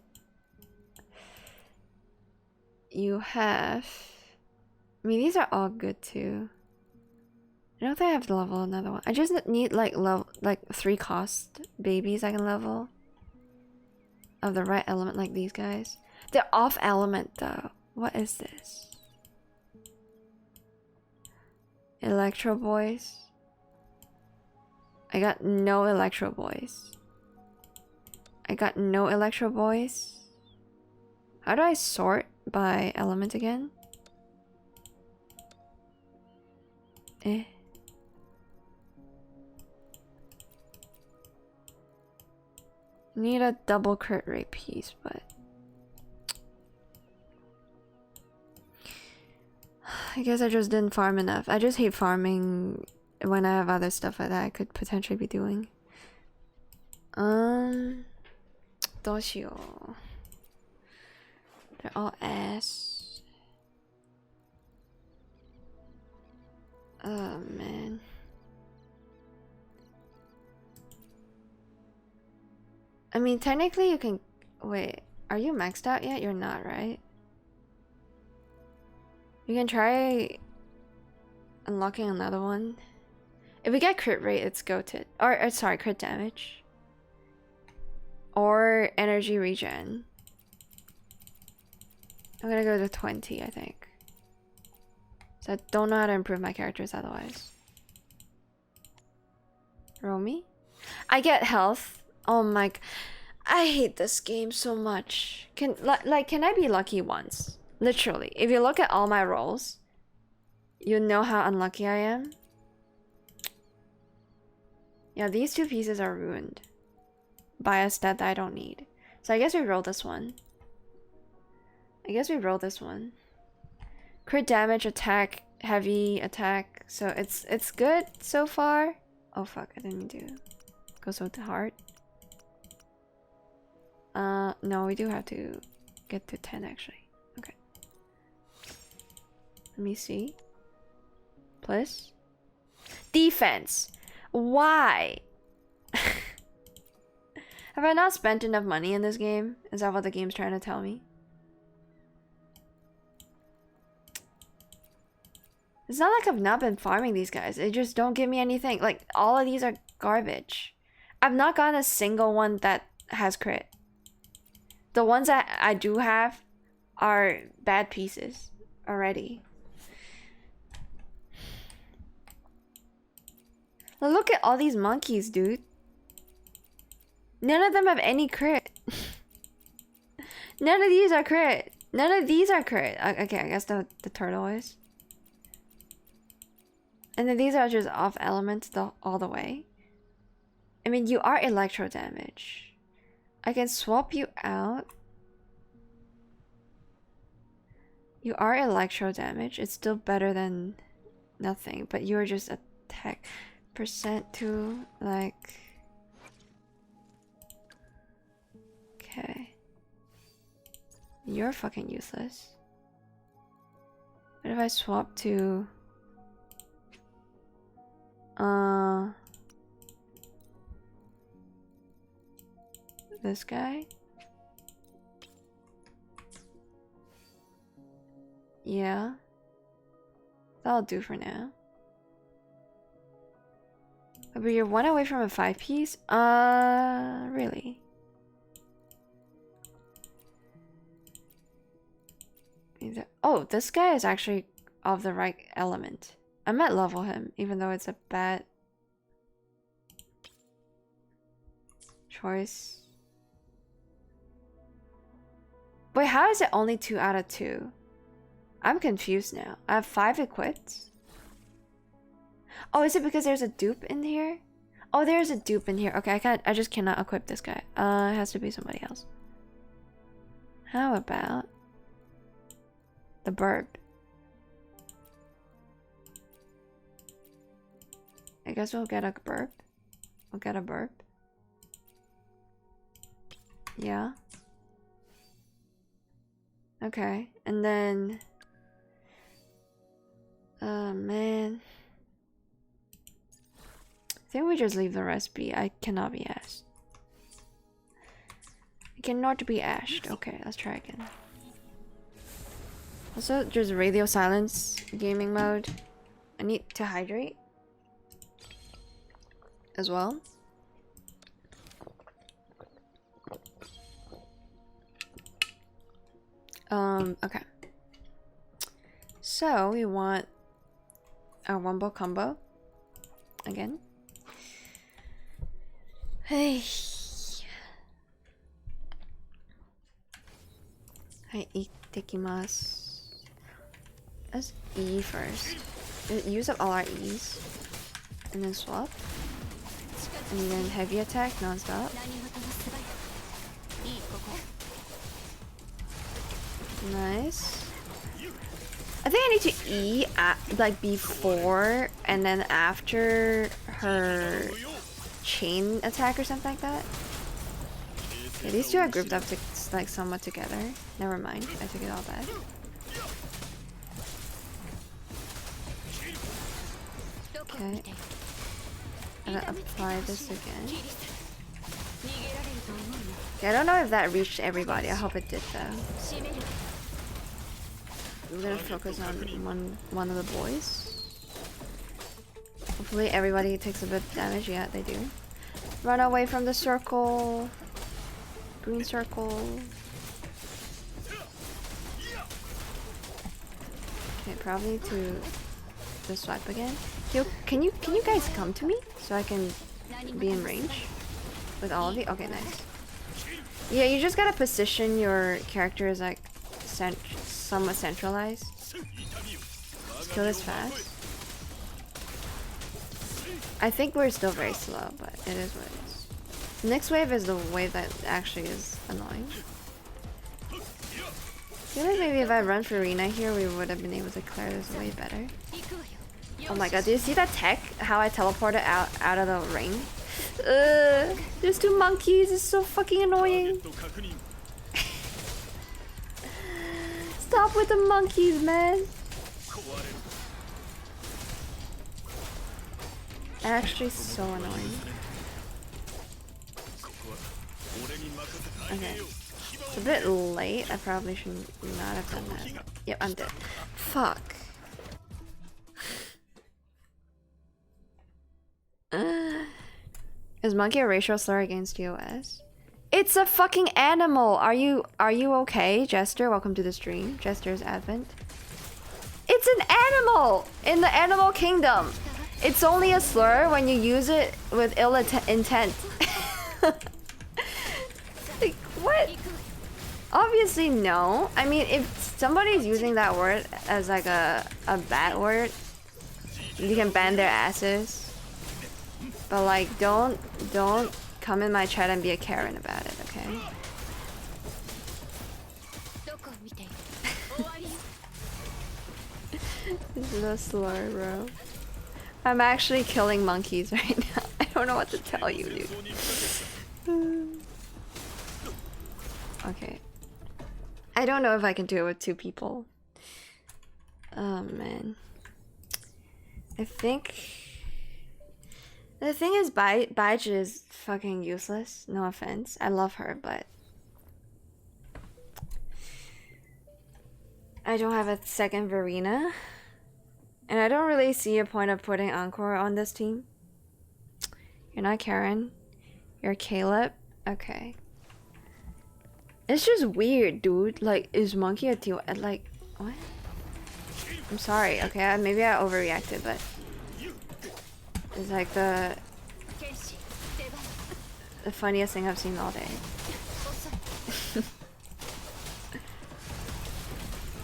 You have... I mean, these are all good too. I don't think I have to level another one. I just need like 3 cost babies I can level. Of the right element like these guys. They're off element though. What is this? Electro Boys. I got no Electro Boys. I got no Electro Boys. How do I sort by element again? Eh. Need a double crit rate piece, but I guess I just didn't farm enough. I just hate farming when I have other stuff like that I could potentially be doing. どうしよう. They're all ass. Oh man. I mean, technically you can... Wait, are you maxed out yet? You're not, right? You can try unlocking another one. If we get crit rate, it's goated. Or sorry, crit damage. Or energy regen. I'm gonna go to 20, I think. So I don't know how to improve my characters otherwise. Romy? I get health. Oh my... I hate this game so much. Can I be lucky once? Literally. If you look at all my rolls, you know how unlucky I am. Yeah, these 2 pieces are ruined by a stat that I don't need. So I guess we roll this one. Crit damage, attack, heavy attack. So it's good so far. Oh fuck, I didn't mean to go so hard. No, we do have to get to 10 actually. Okay. Let me see. Plus. Defense. Why? Have I not spent enough money in this game? Is that what the game's trying to tell me? It's not like I've not been farming these guys. They just don't give me anything. Like, all of these are garbage. I've not gotten a single one that has crit. The ones that I do have are bad pieces already. Look at all these monkeys, dude. None of them have any crit. None of these are crit. None of these are crit. Okay, I guess the turtle is. And then these are just off elements all the way. I mean, you are electro damage. I can swap you out. You are electro damage. It's still better than nothing, but you're just attack percent to like... Okay. You're fucking useless. What if I swap to... This guy? Yeah. That'll do for now. But you're 1 away from a 5-piece? Really? Oh, this guy is actually of the right element. I might level him, even though it's a bad choice. Wait, how is it only 2 out of 2? I'm confused now. I have 5 equipped. Oh, is it because there's a dupe in here? Oh, there's a dupe in here. Okay, I just cannot equip this guy. It has to be somebody else. How about the burp? I guess we'll get a burp. We'll get a burp. Yeah. Okay, and then... Oh, man. I think we just leave the rest be. I cannot be asked. I cannot be asked. Okay, let's try again. Also, just radio silence gaming mode. I need to hydrate as well. Okay. So we want our wombo combo again. Hey. Hi, itekimasu. Let's E first. Use up all our E's. And then swap. And then heavy attack non-stop. Nice. I think I need to E like before and then after her chain attack or something like that. Yeah, these two are grouped up to like somewhat together. Never mind, I took it all back. Okay. I'm gonna apply this again. Yeah, I don't know if that reached everybody. I hope it did though. I'm gonna focus on one of the boys. Hopefully everybody takes a bit of damage. Yeah, they do. Run away from the circle. Green circle. Okay, probably to swipe again. Yo, can you guys come to me so I can be in range with all of you? Okay, nice. Yeah, you just gotta position your characters like somewhat centralized. Let's kill this fast. I think we're still very slow, but it is what it is. The next wave is the wave that actually is annoying. I feel like maybe if I run for Rina here, we would have been able to clear this way better. Oh my god, do you see that tech? How I teleported out of the ring? There's 2 monkeys, it's so fucking annoying. Stop with the monkeys, man. Actually so annoying. Okay. It's a bit late. I probably should not have done that. Yep, I'm dead. Fuck. Is monkey a racial slur against TOS? It's a fucking animal! Are you okay, Jester? Welcome to the stream. Jester's Advent. It's an animal! In the animal kingdom! It's only a slur when you use it with ill intent. Like, what? Obviously no. I mean, if somebody's using that word as like a bad word, you can ban their asses. But like, don't come in my chat and be a Karen about it, okay? This is a slur, bro. I'm actually killing monkeys right now. I don't know what to tell you, dude. Okay. I don't know if I can do it with 2 people. Oh, man. I think... The thing is, Baij is fucking useless. No offense. I love her, but... I don't have a second Verena. And I don't really see a point of putting Encore on this team. You're not Karen. You're Caleb. Okay. It's just weird, dude. Like, is Monkey a team? Like, what? I'm sorry. Okay, maybe I overreacted, but... It's like the funniest thing I've seen all day.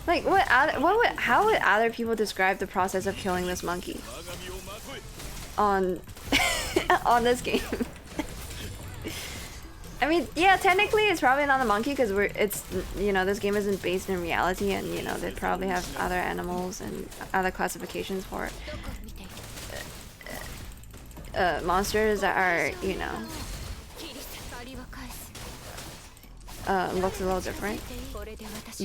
Like how would other people describe the process of killing this monkey on on this game? I mean, yeah, technically it's probably not a monkey because you know, this game isn't based in reality, and you know, they probably have other animals and other classifications for monsters that are, you know, looks a little different,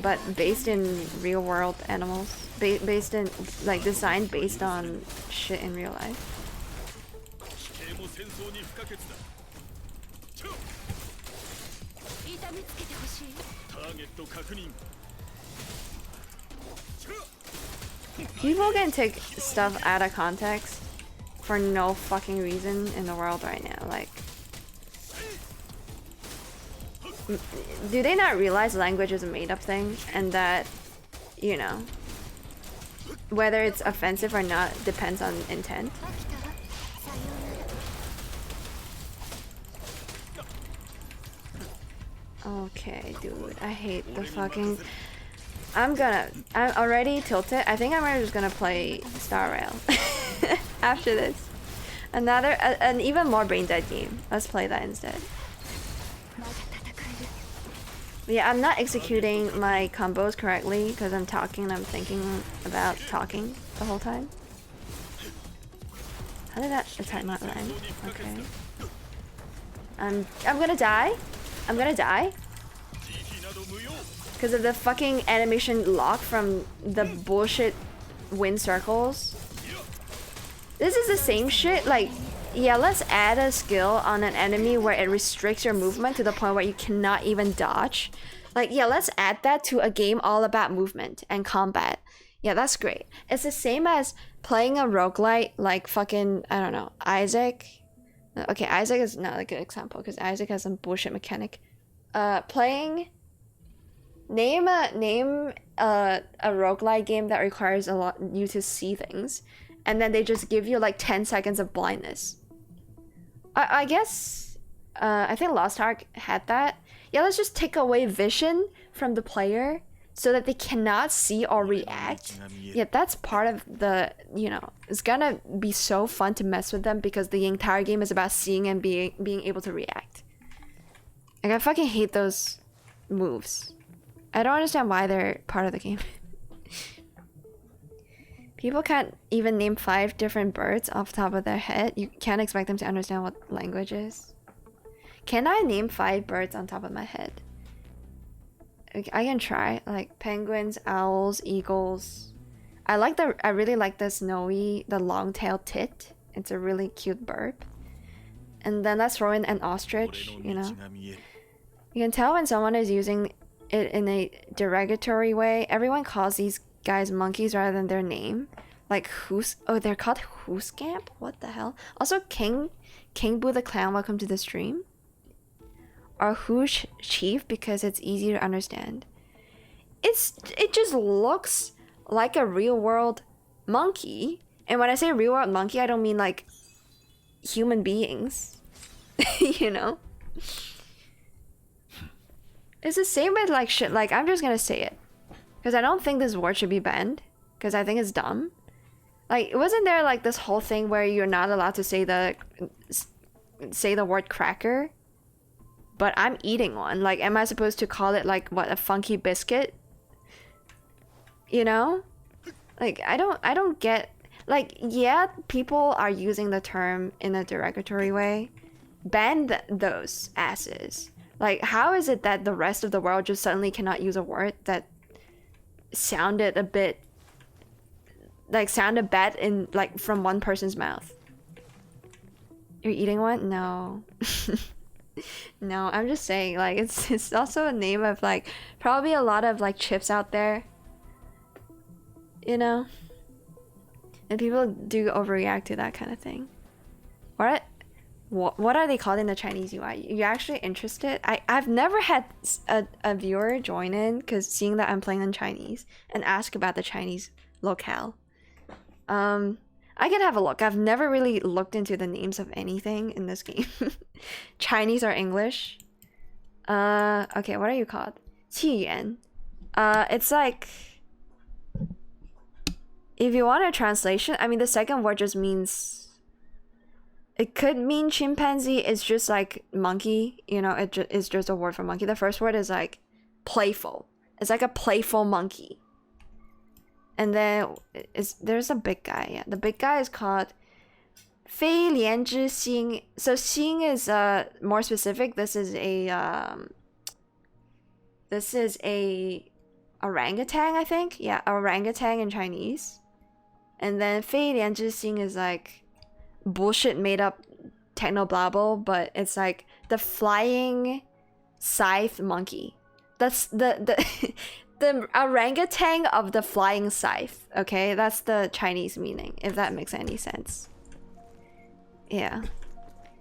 but based in real world animals, based in like designed based on shit in real life. People can take stuff out of context for no fucking reason in the world right now. Like, do they not realize language is a made-up thing, and that, you know, whether it's offensive or not depends on intent? Okay, dude, I hate the fucking... I'm already tilted. I think I'm just gonna play Star Rail after this. An even more brain dead game. Let's play that instead. Yeah, I'm not executing my combos correctly because I'm talking. I'm thinking about talking the whole time. How did that attack not land? Okay. I'm gonna die. I'm gonna die. Because of the fucking animation lock from the bullshit wind circles. This is the same shit, like, yeah, let's add a skill on an enemy where it restricts your movement to the point where you cannot even dodge. Like, yeah, let's add that to a game all about movement and combat. Yeah, that's great. It's the same as playing a roguelite like fucking, I don't know, Isaac. Okay, Isaac is not a good example because Isaac has some bullshit mechanic. Name a roguelike game that requires a lot you to see things, and then they just give you like 10 seconds of blindness. I guess I think Lost Ark had that. Yeah, let's just take away vision from the player so that they cannot see or react. Yeah, that's part of the, you know, it's gonna be so fun to mess with them because the entire game is about seeing and being able to react. Like, I fucking hate those moves. I don't understand why they're part of the game. People can't even name 5 different birds off the top of their head. You can't expect them to understand what language is. Can I name 5 birds on top of my head? I can try. Like penguins, owls, eagles. I really like the long-tailed tit. It's a really cute bird. And then let's throw in an ostrich, you know. You can tell when someone is using it in a derogatory way. Everyone calls these guys monkeys rather than their name. Like they're called Hooscamp? What the hell? Also, King Boo the Clown, welcome to the stream. Or Hoosh Chief because it's easy to understand. It just looks like a real world monkey. And when I say real world monkey, I don't mean like human beings. You know? It's the same with like shit. Like, I'm just gonna say it because I don't think this word should be banned because I think it's dumb. Like, wasn't there like this whole thing where you're not allowed to say the word cracker? But I'm eating one. Like, am I supposed to call it like what, a funky biscuit? You know? Like, I don't get, like, yeah, people are using the term in a derogatory way. Ban those asses. Like, how is it that the rest of the world just suddenly cannot use a word that sounded a bit, like, sounded bad in, like, from one person's mouth? You're eating one? No. No, I'm just saying, like, it's also a name of, like, probably a lot of, like, chips out there. You know? And people do overreact to that kind of thing. What are they called in the Chinese UI? You're actually interested? I've never had a viewer join in because seeing that I'm playing in Chinese and ask about the Chinese locale. I can have a look. I've never really looked into the names of anything in this game. Chinese or English. Okay, what are you called? 气元. It's like if you want a translation, I mean, the second word just means, it could mean chimpanzee. It's just like monkey, you know, it's just a word for monkey. The first word is like playful. It's like a playful monkey. And then there's a big guy. Yeah, the big guy is called 非莲之星. So 星 is more specific. This is a orangutan, I think. Yeah, orangutan in Chinese. And then 非莲之星 is like bullshit made up techno blabble, but it's like the flying scythe monkey. That's the the orangutan of the flying scythe. Okay, that's the Chinese meaning, if that makes any sense. Yeah,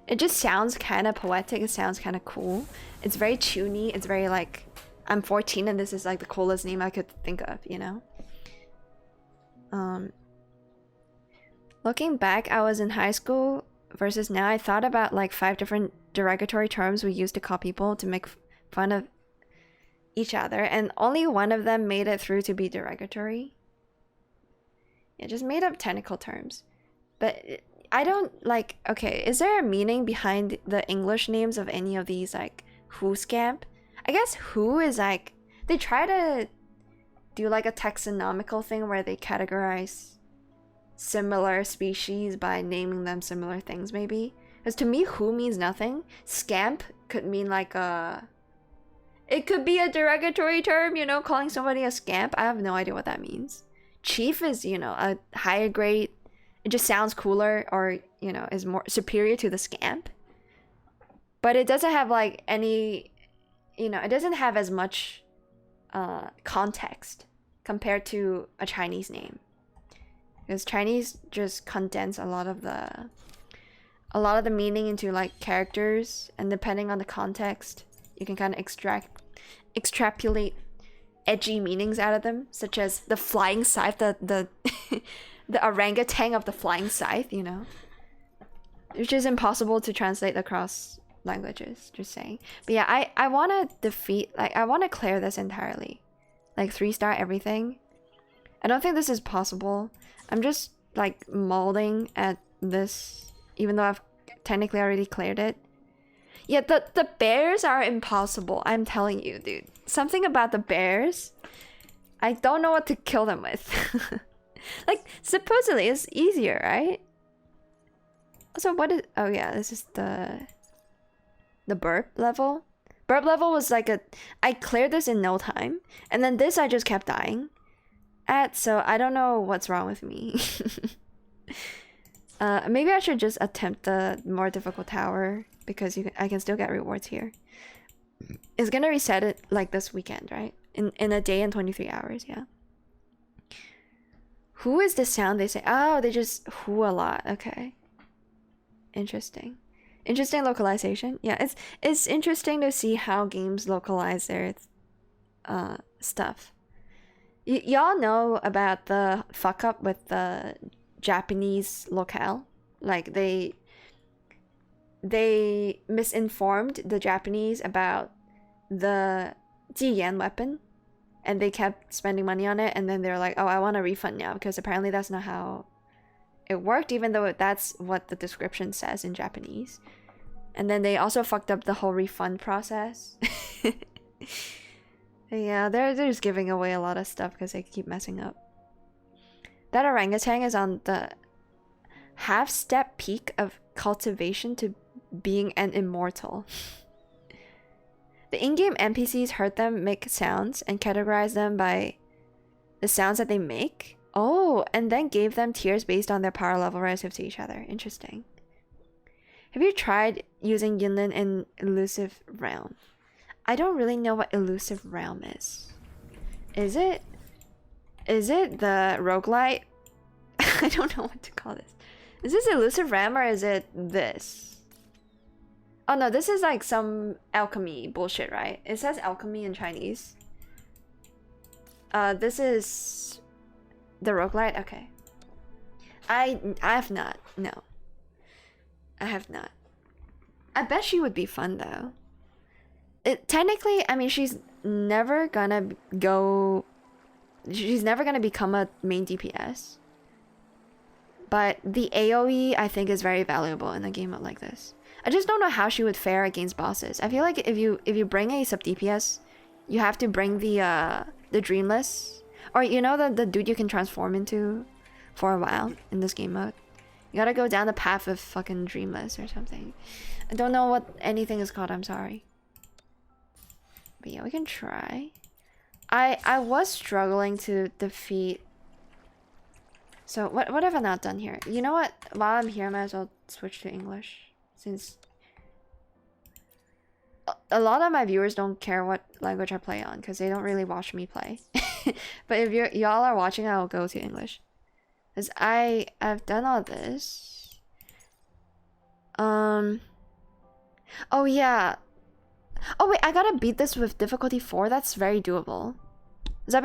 it just sounds kind of poetic. It sounds kind of cool. It's very tuney. It's very like, I'm 14 and this is like the coolest name I could think of, you know. Looking back, I was in high school versus now. I thought about like 5 different derogatory terms we used to call people to make fun of each other, and only one of them made it through to be derogatory. Yeah, just made up technical terms. But I don't like, okay, is there a meaning behind the English names of any of these, like who scamp? I guess who is like, they try to do like a taxonomical thing where they categorize similar species by naming them similar things, maybe. Because to me, who means nothing. Scamp could mean like it could be a derogatory term, you know, calling somebody a scamp. I have no idea what that means. Chief is, you know, a higher grade. It just sounds cooler, or, you know, is more superior to the scamp. But it doesn't have like any, you know, it doesn't have as much context compared to a Chinese name. Because Chinese just condense a lot of the meaning into like characters, and depending on the context, you can kind of extrapolate edgy meanings out of them, such as the flying scythe, the the orangutan of the flying scythe, you know, which is impossible to translate across languages, just saying. But yeah, I want to clear this entirely, like 3-star everything. I don't think this is possible. I'm just like molding at this, even though I've technically already cleared it. Yeah, the bears are impossible. I'm telling you, dude. Something about the bears, I don't know what to kill them with. Like, supposedly it's easier, right? So what is, oh yeah, this is the burp level. Burp level was like I cleared this in no time, and then this I just kept dying at, so I don't know what's wrong with me. Maybe I should just attempt the more difficult tower, because I can still get rewards here. It's gonna reset it like this weekend, right? In a day and 23 hours, yeah. Who is the sound they say? Oh, they just who a lot. Okay. Interesting localization. Yeah, it's interesting to see how games localize their stuff. Y'all know about the fuck up with the Japanese locale? Like they misinformed the Japanese about the Jiyan weapon, and they kept spending money on it, and then they're like, oh, I want a refund now, because apparently that's not how it worked, even though that's what the description says in Japanese. And then they also fucked up the whole refund process. Yeah, they're just giving away a lot of stuff because they keep messing up. That orangutan is on the half-step peak of cultivation to being an immortal. The in-game NPCs heard them make sounds and categorized them by the sounds that they make. Oh, and then gave them tiers based on their power level relative to each other. Interesting. Have you tried using Yinlin in Elusive Realm? I don't really know what Elusive Realm is. Is it the roguelite? I don't know what to call this. Is this Elusive Realm or is it this? Oh no, this is like some alchemy bullshit, right? It says alchemy in Chinese. This is the roguelite? Okay. I have not. No. I have not. I bet she would be fun though. Technically, I mean, she's never gonna become a main DPS. But the AoE, I think, is very valuable in a game like this. I just don't know how she would fare against bosses. I feel like if you bring a sub DPS, you have to bring the Dreamless, or you know the dude you can transform into for a while in this game mode. You gotta go down the path of fucking Dreamless or something. I don't know what anything is called. I'm sorry. But yeah, we can try. I was struggling to defeat. So what have I not done here? You know what? While I'm here, I might as well switch to English, since a lot of my viewers don't care what language I play on because they don't really watch me play. But if y'all are watching, I'll go to English. Because I've done all this. Oh yeah. Oh wait, I gotta beat this with difficulty 4. That's very doable. Because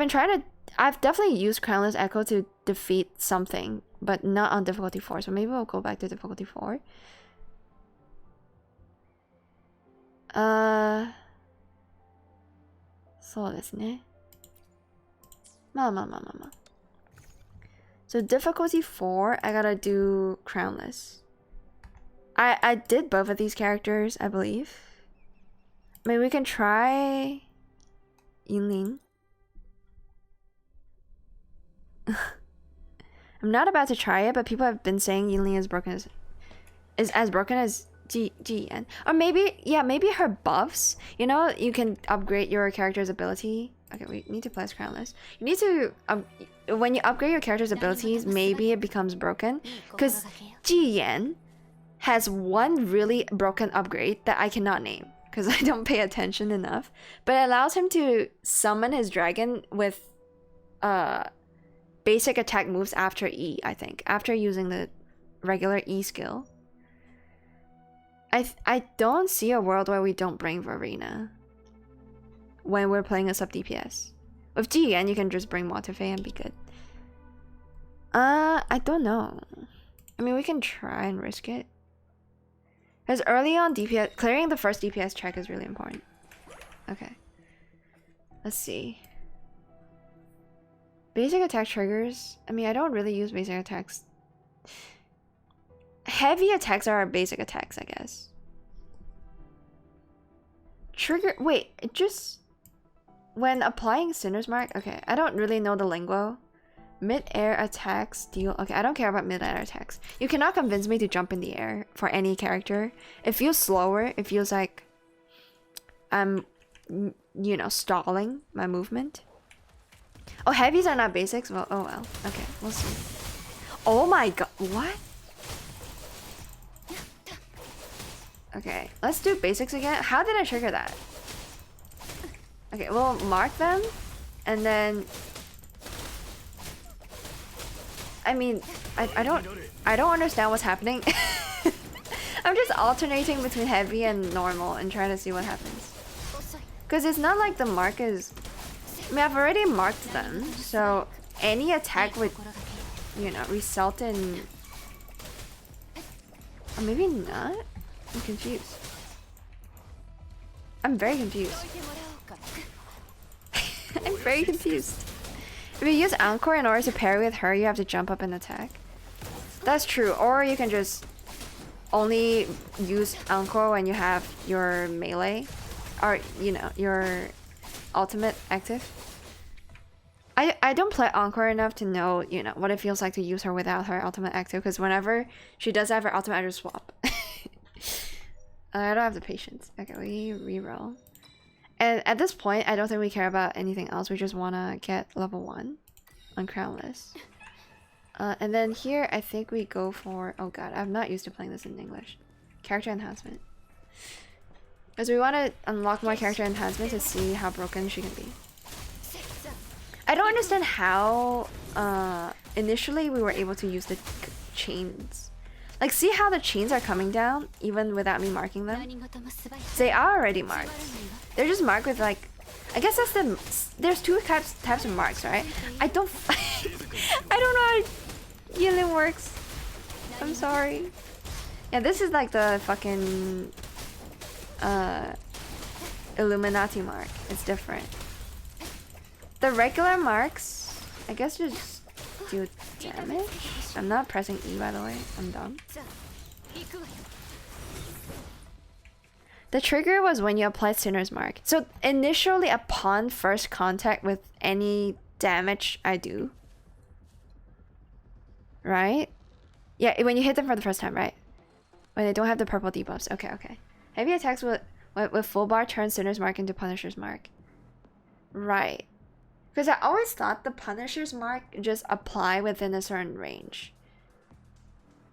I've definitely used Crownless Echo to defeat something, but not on difficulty 4. So maybe we'll go back to difficulty 4. So desu ne. So difficulty 4, I gotta do Crownless. I did both of these characters, I believe. Maybe we can try Yinling. I'm not about to try it, but people have been saying Yinling is as broken as Jiyan. Or maybe, yeah, maybe her buffs. You know, you can upgrade your character's ability. Okay, we need to place Crownless. You need to, when you upgrade your character's abilities, maybe it becomes broken. Because Jiyan has one really broken upgrade that I cannot name, because I don't pay attention enough. But it allows him to summon his dragon with basic attack moves after E, I think. After using the regular E skill. I don't see a world where we don't bring Verena when we're playing a sub DPS. With GN, you can just bring Motife and be good. I don't know. I mean, we can try and risk it. Because early on DPS, clearing the first DPS check is really important. Okay. Let's see. Basic attack triggers. I mean, I don't really use basic attacks. Heavy attacks are our basic attacks, I guess. Trigger. Wait, it just. When applying Sinner's Mark. Okay, I don't really know the lingo. Mid-air attacks deal. Okay, I don't care about mid-air attacks. You cannot convince me to jump in the air for any character. It feels slower. It feels like I'm, you know, stalling my movement. Oh, heavies are not basics? Well, oh well. Okay, we'll see. Oh my god. What? Okay, let's do basics again. How did I trigger that? Okay, we'll mark them. And then... I mean, I don't understand what's happening. I'm just alternating between heavy and normal and trying to see what happens. Because it's not like the mark is... I mean, I've already marked them, so any attack would, you know, result in... Or maybe not? I'm confused. I'm very confused. I'm very confused. If you use Encore in order to parry with her, you have to jump up and attack. That's true. Or you can just only use Encore when you have your melee. Or, you know, your ultimate active. I don't play Encore enough to know, you know, what it feels like to use her without her ultimate active. Because whenever she does have her ultimate, I just swap. I don't have the patience. Okay, we reroll. And at this point, I don't think we care about anything else. We just want to get level 1 on Crownless. And then here, I think we go for... Oh god, I'm not used to playing this in English. Character enhancement. Because we want to unlock more character enhancement to see how broken she can be. I don't understand how initially we were able to use the chains. Like, see how the chains are coming down even without me marking them? They are already marked. They're just marked with like... I guess that's the... There's two types of marks, right? I don't... I don't know how Yilin works. I'm sorry. Yeah, this is like the fucking... Illuminati mark. It's different. The regular marks... I guess just do damage? I'm not pressing E, by the way. I'm dumb. The trigger was when you applied Sinner's Mark. So initially, upon first contact with any damage I do, right? Yeah, when you hit them for the first time, right? When they don't have the purple debuffs. Okay, okay. Heavy attacks with full bar turn Sinner's Mark into Punisher's Mark. Right. Because I always thought the Punisher's Mark just apply within a certain range.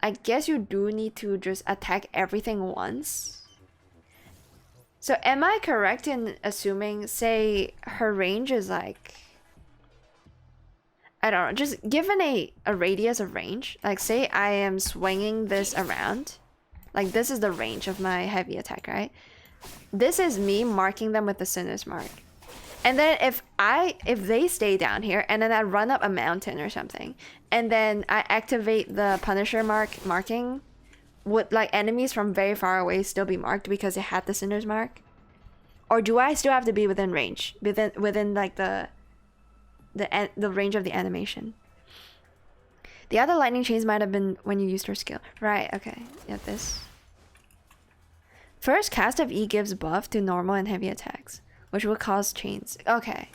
I guess you do need to just attack everything once. So am I correct in assuming, say, her range is like... I don't know, just given a radius of range. Like, say I am swinging this around. Like, this is the range of my heavy attack, right? This is me marking them with the Sinner's Mark. And then if they stay down here and then I run up a mountain or something and then I activate the Punisher marking, would like enemies from very far away still be marked because it had the Sinner's Mark? Or do I still have to be within range? Within like the range of the animation? The other lightning chains might have been when you used her skill. Right, okay. Yeah, this. First cast of E gives buff to normal and heavy attacks, which will cause chains. Okay.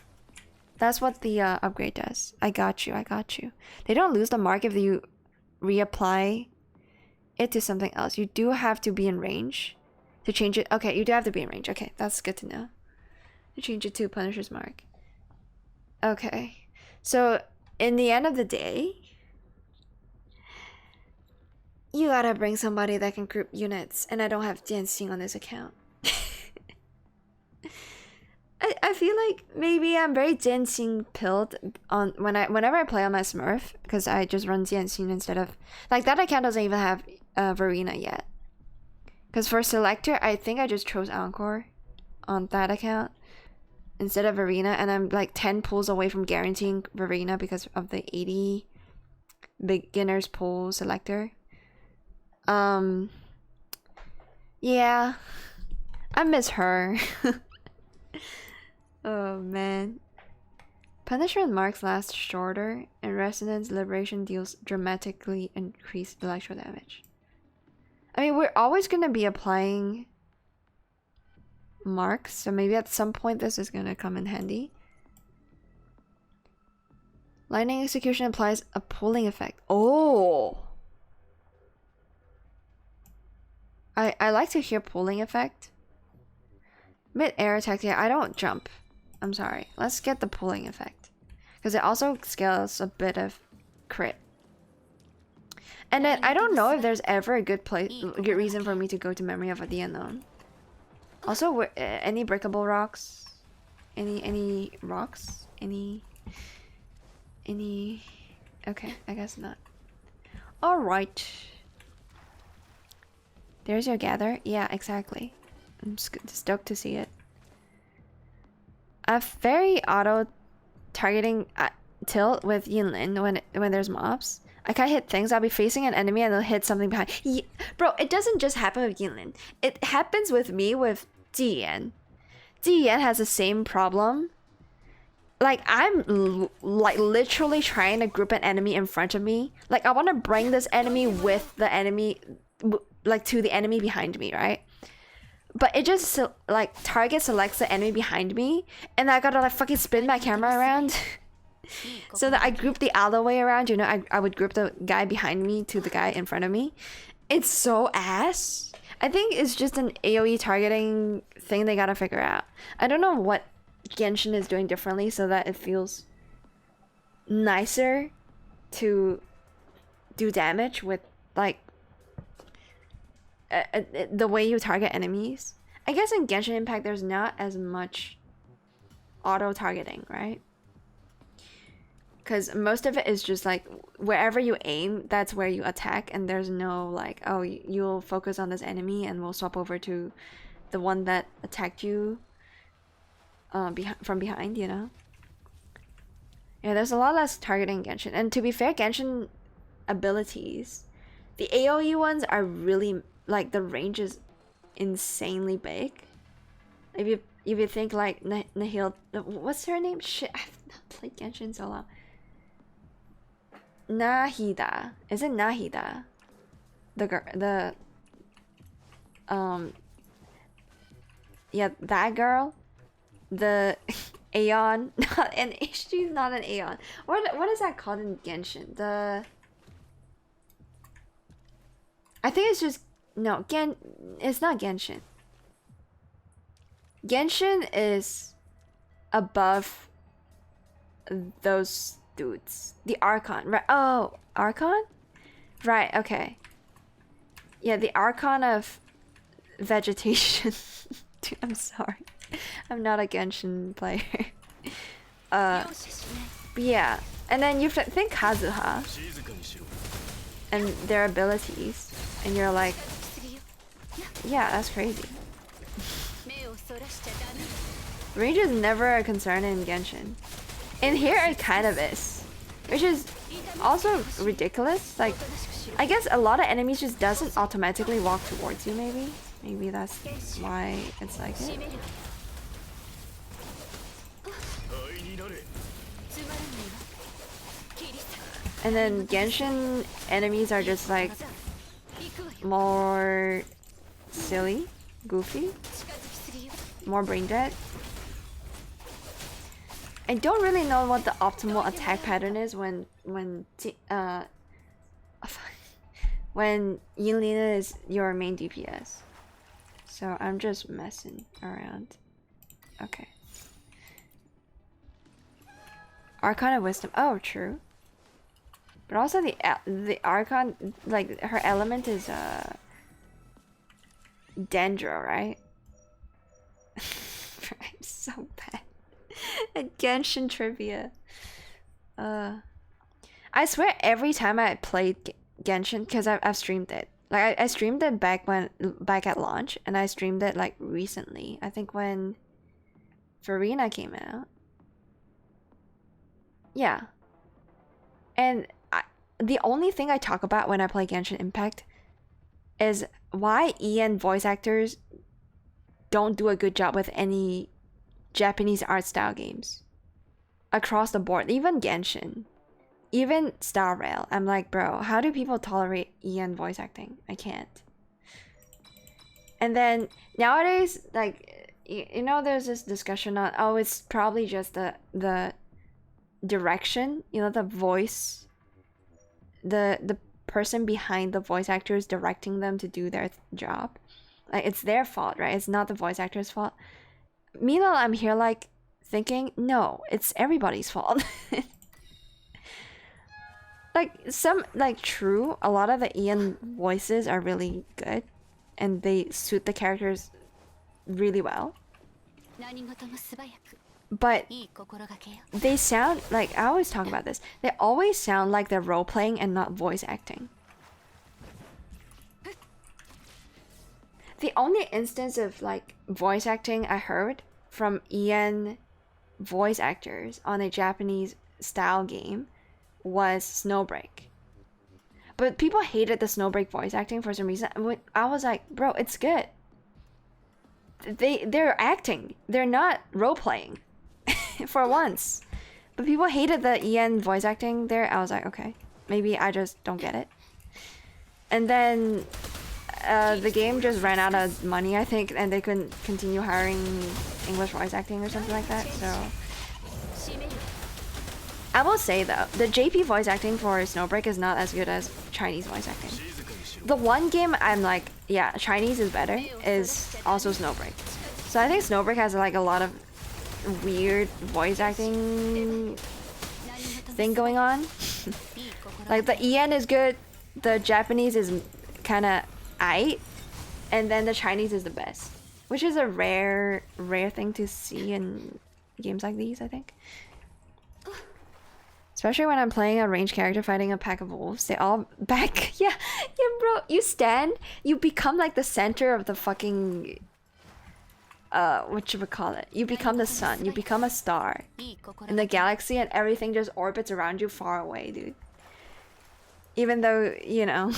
That's what the upgrade does. I got you, I got you. They don't lose the mark if you reapply it to something else. You do have to be in range to change it. Okay, you do have to be in range. Okay, that's good to know. To change it to Punisher's Mark. Okay. So, in the end of the day, you gotta bring somebody that can group units, and I don't have dancing on this account. I feel like maybe I'm very dancing pilled on whenever I play on my Smurf, because I just run dancing instead of like that account doesn't even have Verena yet. Because for selector, I think I just chose Encore on that account instead of Verena, and I'm like 10 pulls away from guaranteeing Verena because of the 80 beginners pull selector. Yeah, I miss her. Oh man. Punisher and marks last shorter, and Resonance Liberation deals dramatically increased electro damage. I mean, we're always gonna be applying marks, so maybe at some point this is gonna come in handy. Lightning Execution applies a pulling effect. Oh! I like to hear pulling effect. Mid-air attack, yeah, I don't jump. I'm sorry. Let's get the pulling effect. Because it also scales a bit of crit. And then I don't know if there's ever a good reason for me to go to Memory of the Unknown. Also, any breakable rocks? Any rocks? Any... Okay, I guess not. Alright. There's your gather. Yeah, exactly. I'm stoked to see it. A very auto targeting tilt with Yinlin when there's mobs. I can't hit things. I'll be facing an enemy and they'll hit something behind. Bro, it doesn't just happen with Yinlin. It happens with me with Jiyan. Jiyan has the same problem. Like, I'm like literally trying to group an enemy in front of me. Like, I want to bring this enemy with the enemy, like to the enemy behind me, right? But it just like target selects the enemy behind me, and I gotta like fucking spin my camera around so that I group the other way around. You know, I would group the guy behind me to the guy in front of me. It's so ass. I think it's just an AoE targeting thing they gotta figure out. I don't know what Genshin is doing differently so that it feels nicer to do damage with like the way you target enemies. I guess in Genshin Impact there's not as much auto targeting, right? Because most of it is just like wherever you aim, that's where you attack, and there's no like, oh, you'll focus on this enemy and we'll swap over to the one that attacked you from behind, you know? Yeah, there's a lot less targeting in Genshin. And to be fair, Genshin abilities, the AoE ones are really like the range is insanely big. If you think like Nahil, what's her name? Shit, I've not played Genshin so long. Nahida. Is it Nahida? The girl, yeah, that girl, the Aeon, not an she's not an Aeon. What is that called in Genshin? I think it's just no it's not Genshin. Genshin is above those dudes. The Archon, right? Oh, Archon? Right, okay. Yeah, the Archon of vegetation. Dude, I'm sorry. I'm not a Genshin player. But yeah. And then you think Kazuha and their abilities, and you're like, yeah, that's crazy. Range is never a concern in Genshin. In here, it kind of is, which is also ridiculous. Like, I guess a lot of enemies just doesn't automatically walk towards you. Maybe that's why it's like it. And then Genshin enemies are just like more silly, goofy, more brain dead. I don't really know what the optimal attack pattern is when Yinlina is your main DPS. So I'm just messing around. Okay. Archon of Wisdom. Oh, true. But also the Archon, like her element is Dendro, right? I'm so bad at Genshin trivia. I swear every time I played Genshin, because I've streamed it. Like I streamed it back at launch, and I streamed it like recently. I think when Farina came out. Yeah. And the only thing I talk about when I play Genshin Impact is why EN voice actors don't do a good job with any Japanese art style games. Across the board, even Genshin, even Star Rail. I'm like, bro, how do people tolerate EN voice acting? I can't. And then nowadays, like, you know, there's this discussion on, oh, it's probably just the direction, you know, the voice, the person behind the voice actors directing them to do their job. Like, it's their fault, right? It's not the voice actor's fault. Meanwhile, I'm here like thinking, no, it's everybody's fault. True, a lot of the EN voices are really good and they suit the characters really well. But they sound like, I always talk about this, they always sound like they're role playing and not voice acting. The only instance of like voice acting I heard from EN voice actors on a Japanese style game was Snowbreak. But people hated the Snowbreak voice acting for some reason. I was like, bro, it's good. They're acting. They're not role playing. For once. But people hated the EN voice acting there. I was like, okay, maybe I just don't get it. And then the game just ran out of money, I think, and they couldn't continue hiring English voice acting or something like that, so... I will say though, the JP voice acting for Snowbreak is not as good as Chinese voice acting. The one game I'm like, yeah, Chinese is better, is also Snowbreak. So I think Snowbreak has like a lot of weird voice acting thing going on. Like the EN is good, the Japanese is kind of aight, and then the Chinese is the best, which is a rare thing to see in games like these, I think. Especially when I'm playing a ranged character fighting a pack of wolves, they all back. Yeah, bro, you stand, you become like the center of the fucking what you would call it, you become the sun, you become a star in the galaxy, and everything just orbits around you far away, dude. Even though, you know,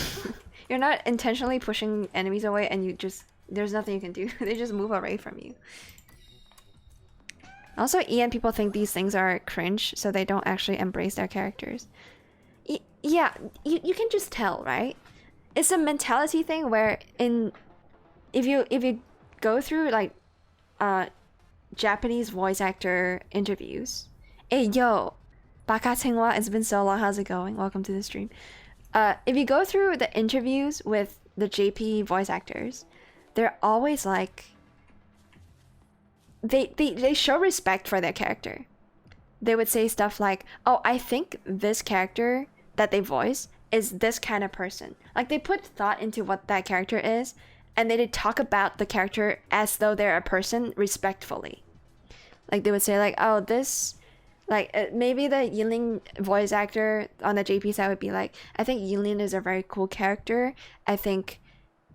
you're not intentionally pushing enemies away, and you just, there's nothing you can do. They just move away from you. Also, EN people think these things are cringe, so they don't actually embrace their characters. Yeah, you can just tell, right? It's a mentality thing where if you go through like Japanese voice actor interviews. Hey yo, Baka Tsinghua, it's been so long. How's it going? Welcome to the stream. If you go through the interviews with the JP voice actors, they're always like they show respect for their character. They would say stuff like, "Oh, I think this character that they voice is this kind of person." Like they put thought into what that character is, and they talk about the character as though they're a person respectfully. Like they would say like, "Oh, this." Like maybe the Yinling voice actor on the JP side would be like, I think Yinling is a very cool character. I think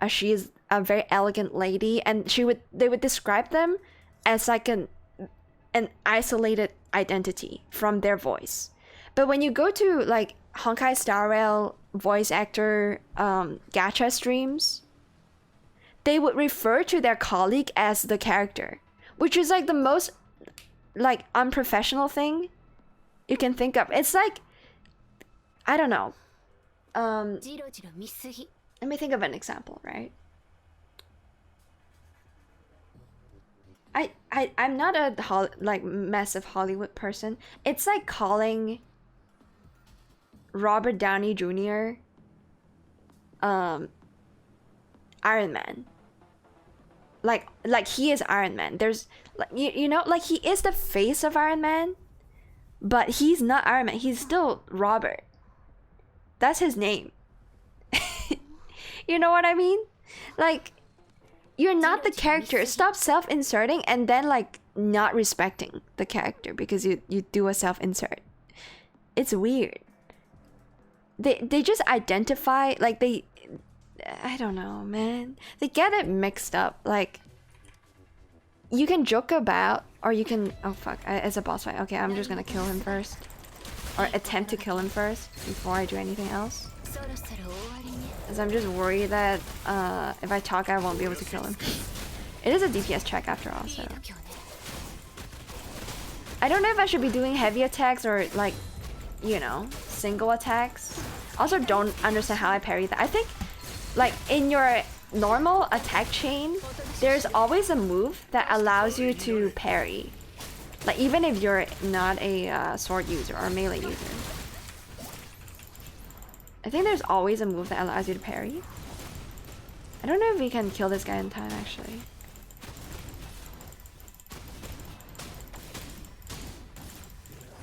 she is a very elegant lady, and they would describe them as like an isolated identity from their voice. But when you go to like Honkai Star Rail voice actor gacha streams, they would refer to their colleague as the character, which is like the most like unprofessional thing you can think of. It's like, I don't know. Let me think of an example, right? I'm not a like massive Hollywood person. It's like calling Robert Downey Jr. Iron Man. Like he is Iron Man. There's like you know, like he is the face of Iron Man, but he's not Iron Man. He's still Robert. That's his name. You know what I mean? Like you're not the character. Stop self-inserting and then like not respecting the character because you do a self-insert. It's weird. They just identify like I don't know, man. They get it mixed up. Like, you can joke about, or you can... Oh, fuck. It's a boss fight. Okay, I'm just gonna kill him first. Or attempt to kill him first before I do anything else. Because I'm just worried that if I talk, I won't be able to kill him. It is a DPS check after all, so... I don't know if I should be doing heavy attacks or, like, you know, single attacks. Also, don't understand how I parry that. I think... Like, in your normal attack chain, there's always a move that allows you to parry. Like, even if you're not a sword user or a melee user. I think there's always a move that allows you to parry. I don't know if we can kill this guy in time, actually.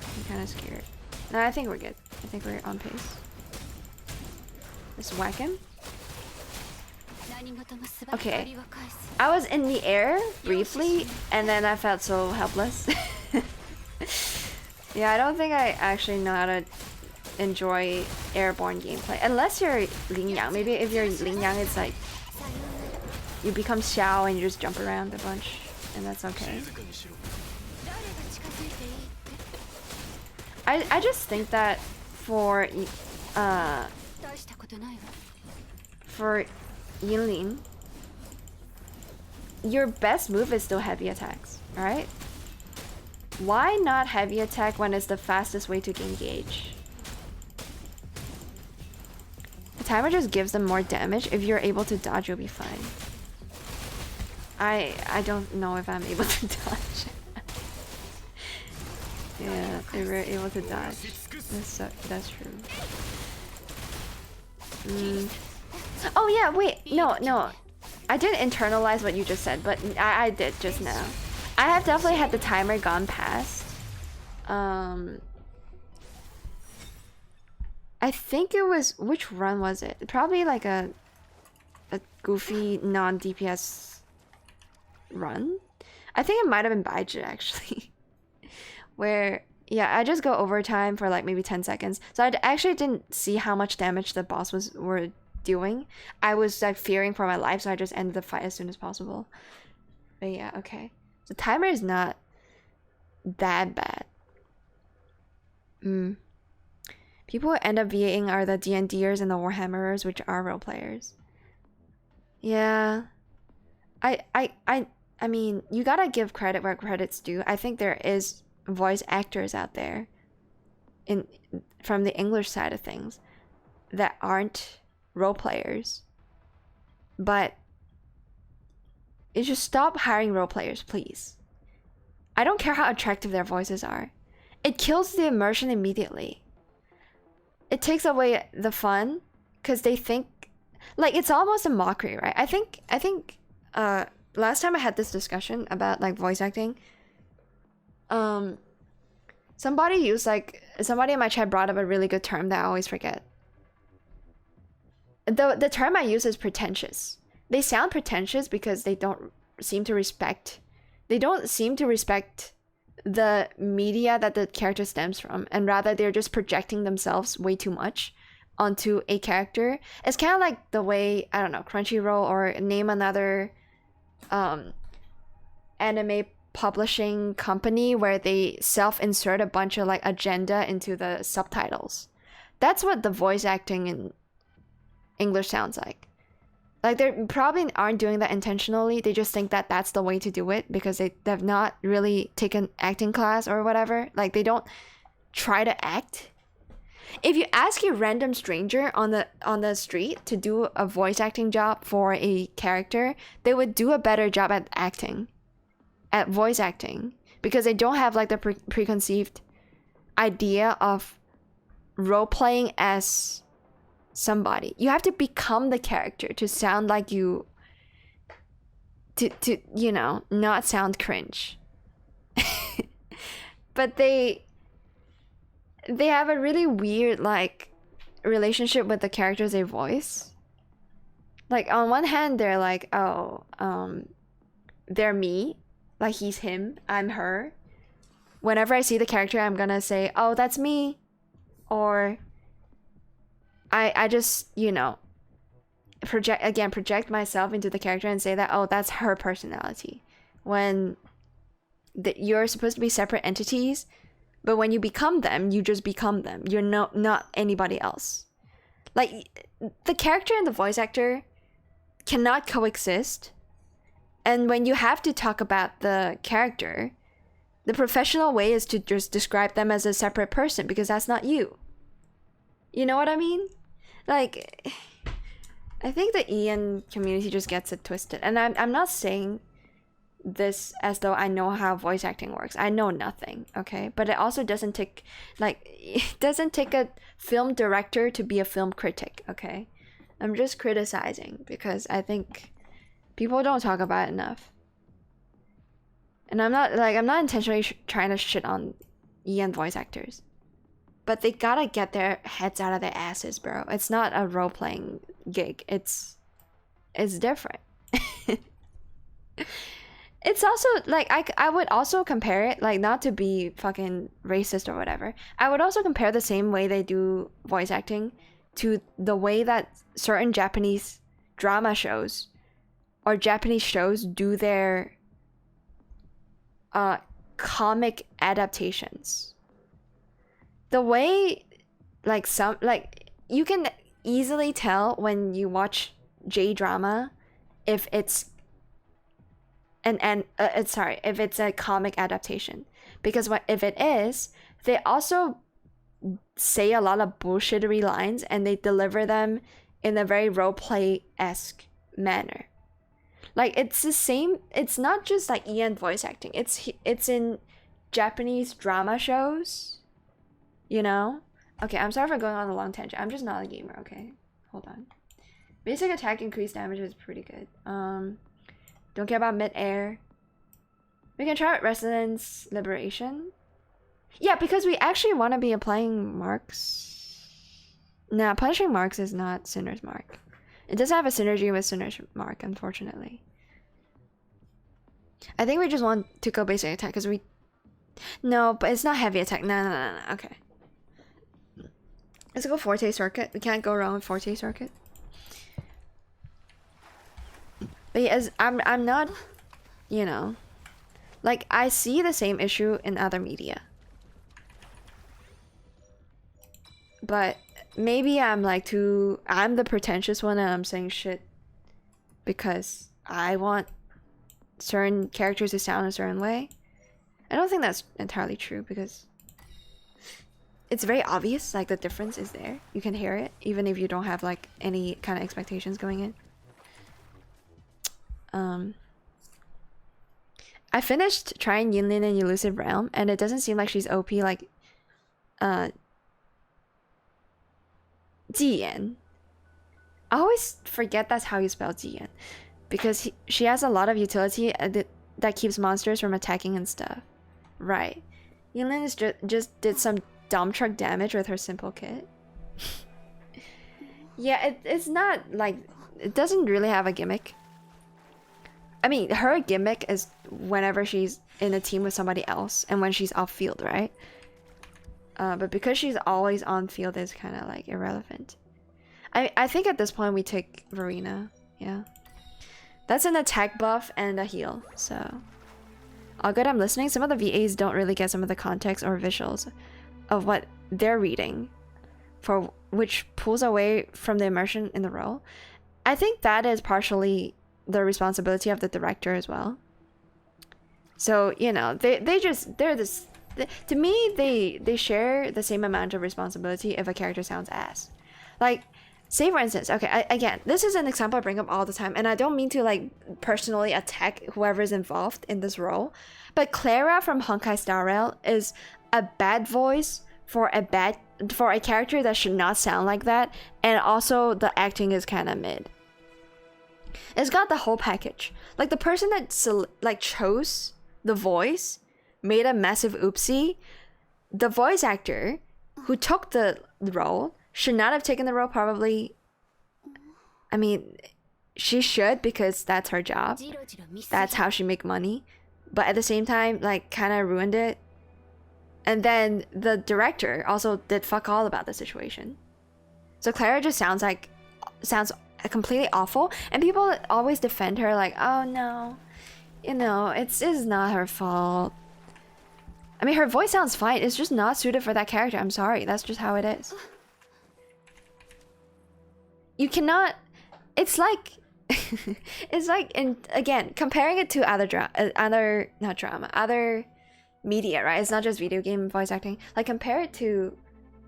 I'm kind of scared. No, I think we're good. I think we're on pace. Just whack him. Okay, I was in the air briefly and then I felt so helpless. Yeah, I don't think I actually know how to enjoy airborne gameplay unless you're Lin Yang. Maybe if you're Lin Yang, it's like you become Xiao and you just jump around a bunch and that's okay. I just think that for Yinling, your best move is still heavy attacks, alright? Why not heavy attack when it's the fastest way to gain gauge? The timer just gives them more damage. If you're able to dodge, you'll be fine. I don't know if I'm able to dodge. Yeah, if we're able to dodge. That's true. Oh yeah, wait, no. I didn't internalize what you just said, but I did just now. I have definitely had the timer gone past. I think it was, which run was it? Probably like a goofy non-DPS run. I think it might have been Baiju actually. Where, yeah, I just go overtime for like maybe 10 seconds. So I actually didn't see how much damage the boss were doing. I was like fearing for my life, so I just ended the fight as soon as possible. But yeah, okay. The timer is not that bad. People who end up VAing are the D&Ders and the Warhammerers, which are role players. Yeah. I mean, you gotta give credit where credit's due. I think there is voice actors out there in from the English side of things that aren't role players. But you just stop hiring role players, please. I don't care how attractive their voices are. It kills the immersion immediately. It takes away the fun because they think like it's almost a mockery, right? I think last time I had this discussion about like voice acting, somebody in my chat brought up a really good term that I always forget. The term I use is pretentious. They sound pretentious because they don't seem to respect the media that the character stems from, and rather they're just projecting themselves way too much onto a character. It's kind of like the way, I don't know, Crunchyroll or name another anime publishing company where they self-insert a bunch of like agenda into the subtitles. That's what the voice acting in English sounds like. Like they probably aren't doing that intentionally. They just think that that's the way to do it because they've not really taken acting class or whatever. Like they don't try to act. If you ask a random stranger on the street to do a voice acting job for a character, they would do a better job at acting, at voice acting, because they don't have like the preconceived idea of role playing as somebody. You have to become the character to sound like you, to you know, not sound cringe. But they have a really weird like relationship with the characters they voice. Like on one hand they're like, oh, they're me, like he's him, I'm her. Whenever I see the character, I'm gonna say, oh, that's me. Or I just, you know, project myself into the character and say that, oh, that's her personality. When you're supposed to be separate entities, but when you become them, you just become them. You're not anybody else. Like, the character and the voice actor cannot coexist. And when you have to talk about the character, the professional way is to just describe them as a separate person, because that's not you. You know what I mean? Like, I think the Ian community just gets it twisted. And I'm not saying this as though I know how voice acting works. I know nothing, okay? But it also doesn't take, like, it doesn't take a film director to be a film critic, okay? I'm just criticizing because I think people don't talk about it enough. And I'm not intentionally trying to shit on Ian voice actors. But they gotta get their heads out of their asses, bro. It's not a role-playing gig. It's different. It's also, like, I would also compare it, like, not to be fucking racist or whatever. I would also compare the same way they do voice acting to the way that certain Japanese drama shows or Japanese shows do their comic adaptations. The way, like, you can easily tell when you watch J-drama if it's if it's a comic adaptation, because if it is, they also say a lot of bullshittery lines and they deliver them in a very roleplay-esque manner. Like, it's the same. It's not just like Ian voice acting. It's in Japanese drama shows. You know? Okay, I'm sorry for going on a long tangent. I'm just not a gamer, okay? Hold on. Basic attack increased damage is pretty good. Don't care about mid-air. We can try out Resonance Liberation. Yeah, because we actually want to be applying marks. Nah, punishing marks is not Sinner's Mark. It doesn't have a synergy with Sinner's Mark, unfortunately. I think we just want to go basic attack because we... No, but it's not heavy attack. No. Okay. Let's go Forte Circuit. We can't go wrong with Forte Circuit. But yeah, I'm not, you know, like, I see the same issue in other media. But maybe I'm the pretentious one and I'm saying shit because I want certain characters to sound a certain way. I don't think that's entirely true because it's very obvious, like the difference is there. You can hear it, even if you don't have like any kind of expectations going in. I finished trying Yinlin in Elusive Realm, and it doesn't seem like she's OP like Jiyan. I always forget that's how you spell Jiyan, because she has a lot of utility that keeps monsters from attacking and stuff. Right. Yinlin is just did some dump truck damage with her simple kit. Yeah, it's not like, it doesn't really have a gimmick. I mean, her gimmick is whenever she's in a team with somebody else and when she's off field, right? But because she's always on field, it's kind of like irrelevant. I think at this point we take Verena. Yeah, that's an attack buff and a heal. So all good. I'm listening. Some of the VAs don't really get some of the context or visuals of what they're reading, for which pulls away from the immersion in the role. I think that is partially the responsibility of the director as well. So, you know, they're this, to me, they share the same amount of responsibility if a character sounds ass. Like, say for instance, okay, again, this is an example I bring up all the time, and I don't mean to like personally attack whoever's involved in this role, but Clara from Honkai Star Rail is a bad voice for a character that should not sound like that, and also the acting is kind of mid. It's got the whole package. Like the person that chose the voice made a massive oopsie. The voice actor who took the role should not have taken the role, probably. I mean, she should, because that's her job. That's how she make money. But at the same time, like, kind of ruined it. And then the director also did fuck all about the situation. So Clara just sounds completely awful, and people always defend her like, oh no, you know, it's not her fault. I mean, her voice sounds fine, it's just not suited for that character. I'm sorry, that's just how it is. You cannot, it's like it's like, and again, comparing it to other media, right? It's not just video game voice acting. Like, compare it to,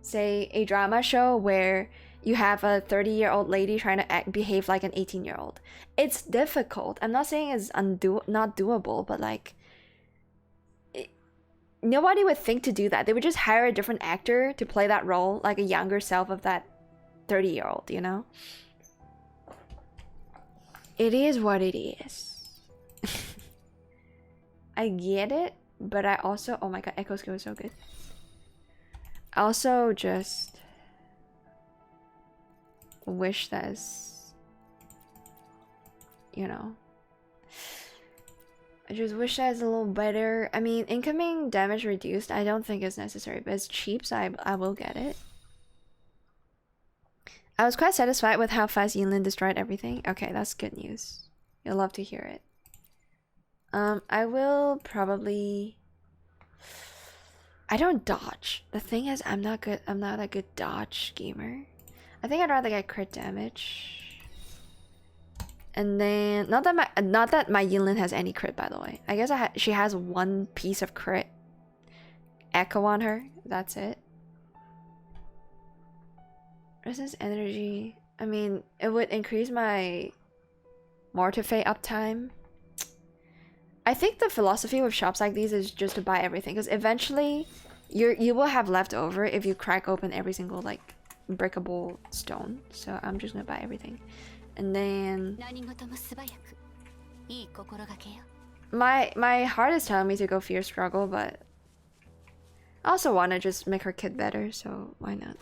say, a drama show where you have a 30-year-old lady trying to behave like an 18-year-old. It's difficult. I'm not saying it's not doable, but like, nobody would think to do that. They would just hire a different actor to play that role, like a younger self of that 30-year-old, you know? It is what it is. I get it, but I also, oh my god, Echo Skill is so good. I also just wish that's, you know, I just wish that's a little better. I mean, incoming damage reduced, I don't think is necessary, but it's cheap, so I will get it. I was quite satisfied with how fast Yinlin destroyed everything. Okay, that's good news. You'll love to hear it. I will probably, I don't dodge. The thing is, I'm not a good dodge gamer. I think I'd rather get crit damage. And then, not that my Yinlin has any crit, by the way. I guess she has one piece of crit echo on her. That's it. Resistance energy. I mean, it would increase my Mortifay uptime. I think the philosophy with shops like these is just to buy everything, because eventually you will have leftover if you crack open every single like breakable stone. So I'm just gonna buy everything. And then my heart is telling me to go Fierce Struggle, but I also want to just make her kid better, so why not?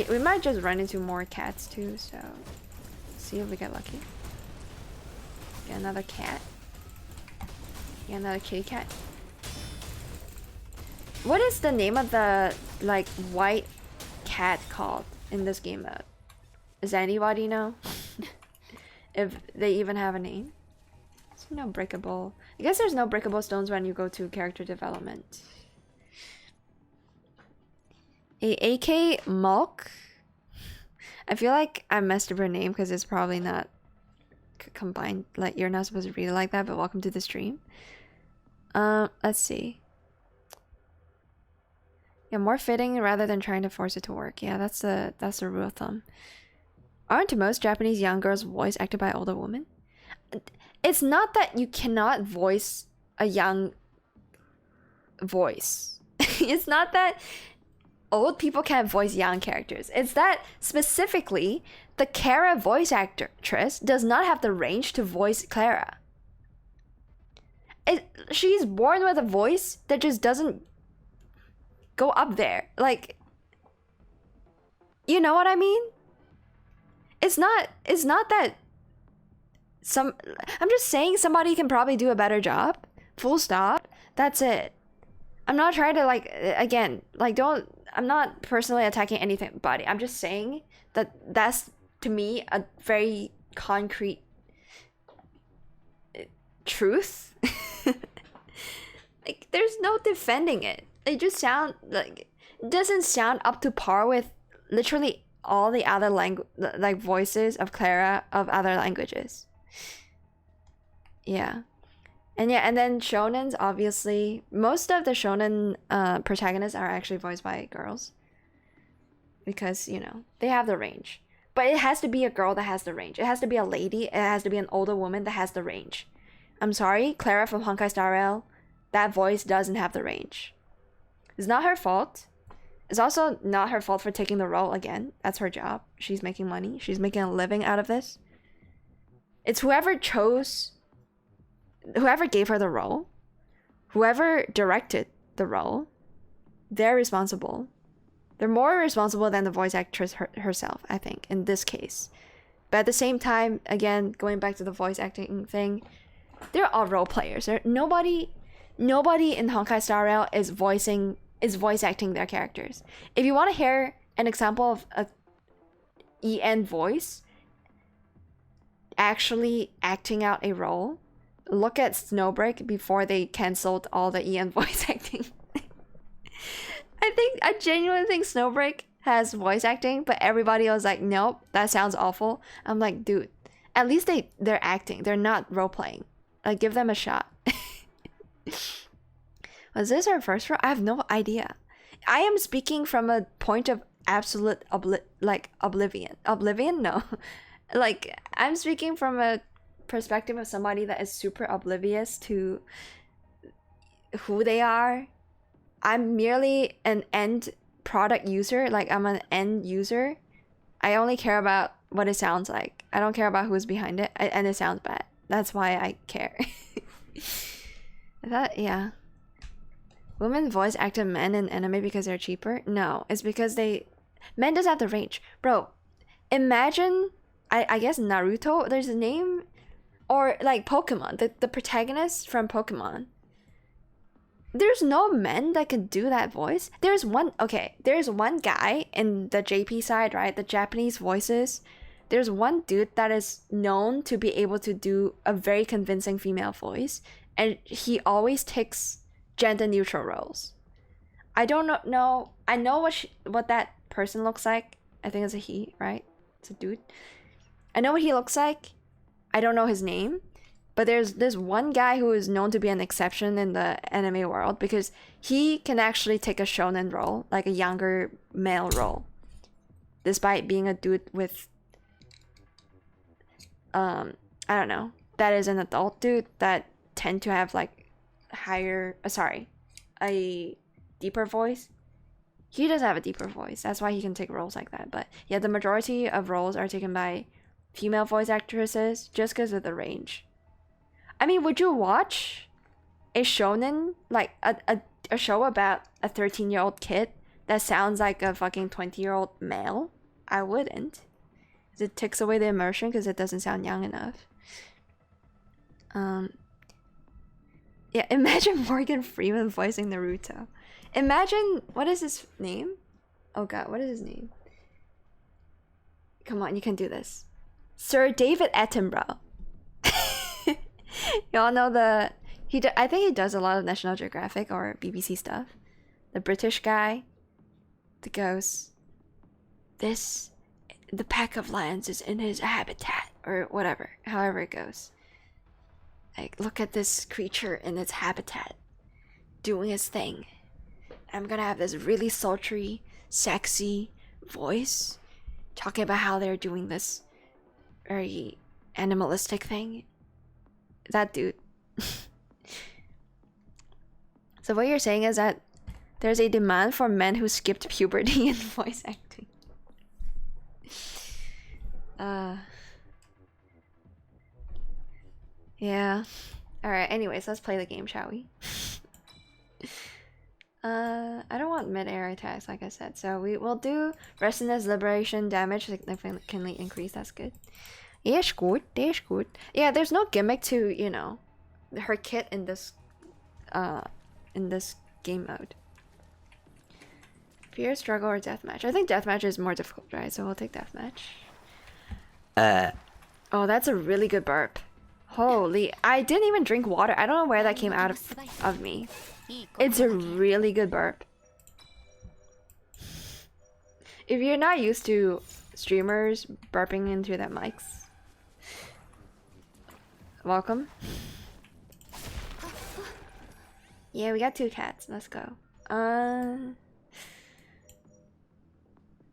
We might just run into more cats too, so let's see if we get lucky. Get another cat. Get another kitty cat. What is the name of the like white cat called in this game mode? Does anybody know? If they even have a name? There's no breakable. I guess there's no breakable stones when you go to character development. A AK Mulk. I feel like I messed up her name because it's probably not combined. Like, you're not supposed to read it like that, but welcome to the stream. Let's see. Yeah, more fitting rather than trying to force it to work. Yeah, that's the rule of thumb. Aren't most Japanese young girls voice acted by older women? It's not that you cannot voice a young voice. It's not that old people can't voice young characters. It's that specifically the Clara voice actress does not have the range to voice Clara. She's born with a voice that just doesn't go up there. Like, you know what I mean? It's not that I'm just saying somebody can probably do a better job. Full stop. That's it. I'm not trying to I'm not personally attacking anybody. I'm just saying that's to me a very concrete truth. Like, there's no defending it. It just doesn't sound up to par with literally all the other voices of Clara of other languages. Yeah. And then shonens, obviously, most of the shonen protagonists are actually voiced by girls. Because, they have the range. But it has to be a girl that has the range. It has to be a lady. It has to be an older woman that has the range. I'm sorry, Clara from Honkai Star Rail, that voice doesn't have the range. It's not her fault. It's also not her fault for taking the role again. That's her job. She's making money. She's making a living out of this. It's whoever gave her the role, whoever directed the role, they're responsible. They're more responsible than the voice actress herself, I think, in this case. But at the same time, again, going back to the voice acting thing, they're all role players. Nobody in Honkai Star Rail is voice acting their characters. If you want to hear an example of a EN voice actually acting out a role, look at Snowbreak before they canceled all the EN voice acting. I genuinely think Snowbreak has voice acting, but everybody was like, nope, that sounds awful. I'm like, dude, at least they're acting. They're not role playing. Like, give them a shot. Was this our first role? I have no idea. I am speaking from a point of absolute oblivion. Oblivion? No. Like, I'm speaking from a perspective of somebody that is super oblivious to who they are. I'm merely an end product user. Like, I'm an end user. I only care about what it sounds like. I don't care about who's behind it, and it sounds bad. That's why I care. Yeah. Women voice acted men in anime because they're cheaper? No, it's because men doesn't have the range. Bro, imagine, I guess Naruto, there's a name, or like Pokemon, the protagonist from Pokemon. There's no men that can do that voice. There's one guy in the JP side, right? The Japanese voices. There's one dude that is known to be able to do a very convincing female voice, and he always takes gender neutral roles. I don't know. I know what that person looks like. I think it's a he, right? It's a dude. I know what he looks like. I don't know his name, but there's one guy who is known to be an exception in the anime world because he can actually take a shonen role, like a younger male role, despite being a dude with I don't know, that is an adult dude that tend to have like a deeper voice. He does have a deeper voice. That's why he can take roles like that. But yeah, the majority of roles are taken by female voice actresses just because of the range. I mean, would you watch a shonen, like a show about a 13-year-old kid that sounds like a fucking 20-year-old male? I wouldn't. It takes away the immersion because it doesn't sound young enough. Yeah, imagine Morgan Freeman voicing Naruto. Imagine, what is his name? Oh god, what is his name? Come on, you can do this. Sir David Attenborough. Y'all know I think he does a lot of National Geographic or BBC stuff. The British guy that goes, the pack of lions is in his habitat, or whatever, however it goes. Like, look at this creature in its habitat, doing its thing. I'm gonna have this really sultry, sexy voice talking about how they're doing this very animalistic thing. That dude. So what you're saying is that there's a demand for men who skipped puberty in voice acting. Yeah. Alright, anyways, let's play the game, shall we? I don't want mid-air attacks, like I said. So we will do restlessness, liberation, damage significantly increase. That's good. That's good. That's good. Yeah, there's no gimmick to, you know, her kit in this game mode. Fear, struggle, or deathmatch. I think deathmatch is more difficult, right? So we'll take deathmatch. Oh, that's a really good burp. Holy, I didn't even drink water. I don't know where that came out of me. It's a really good burp. If you're not used to streamers burping into their mics, welcome. Yeah, we got 2 cats. Let's go.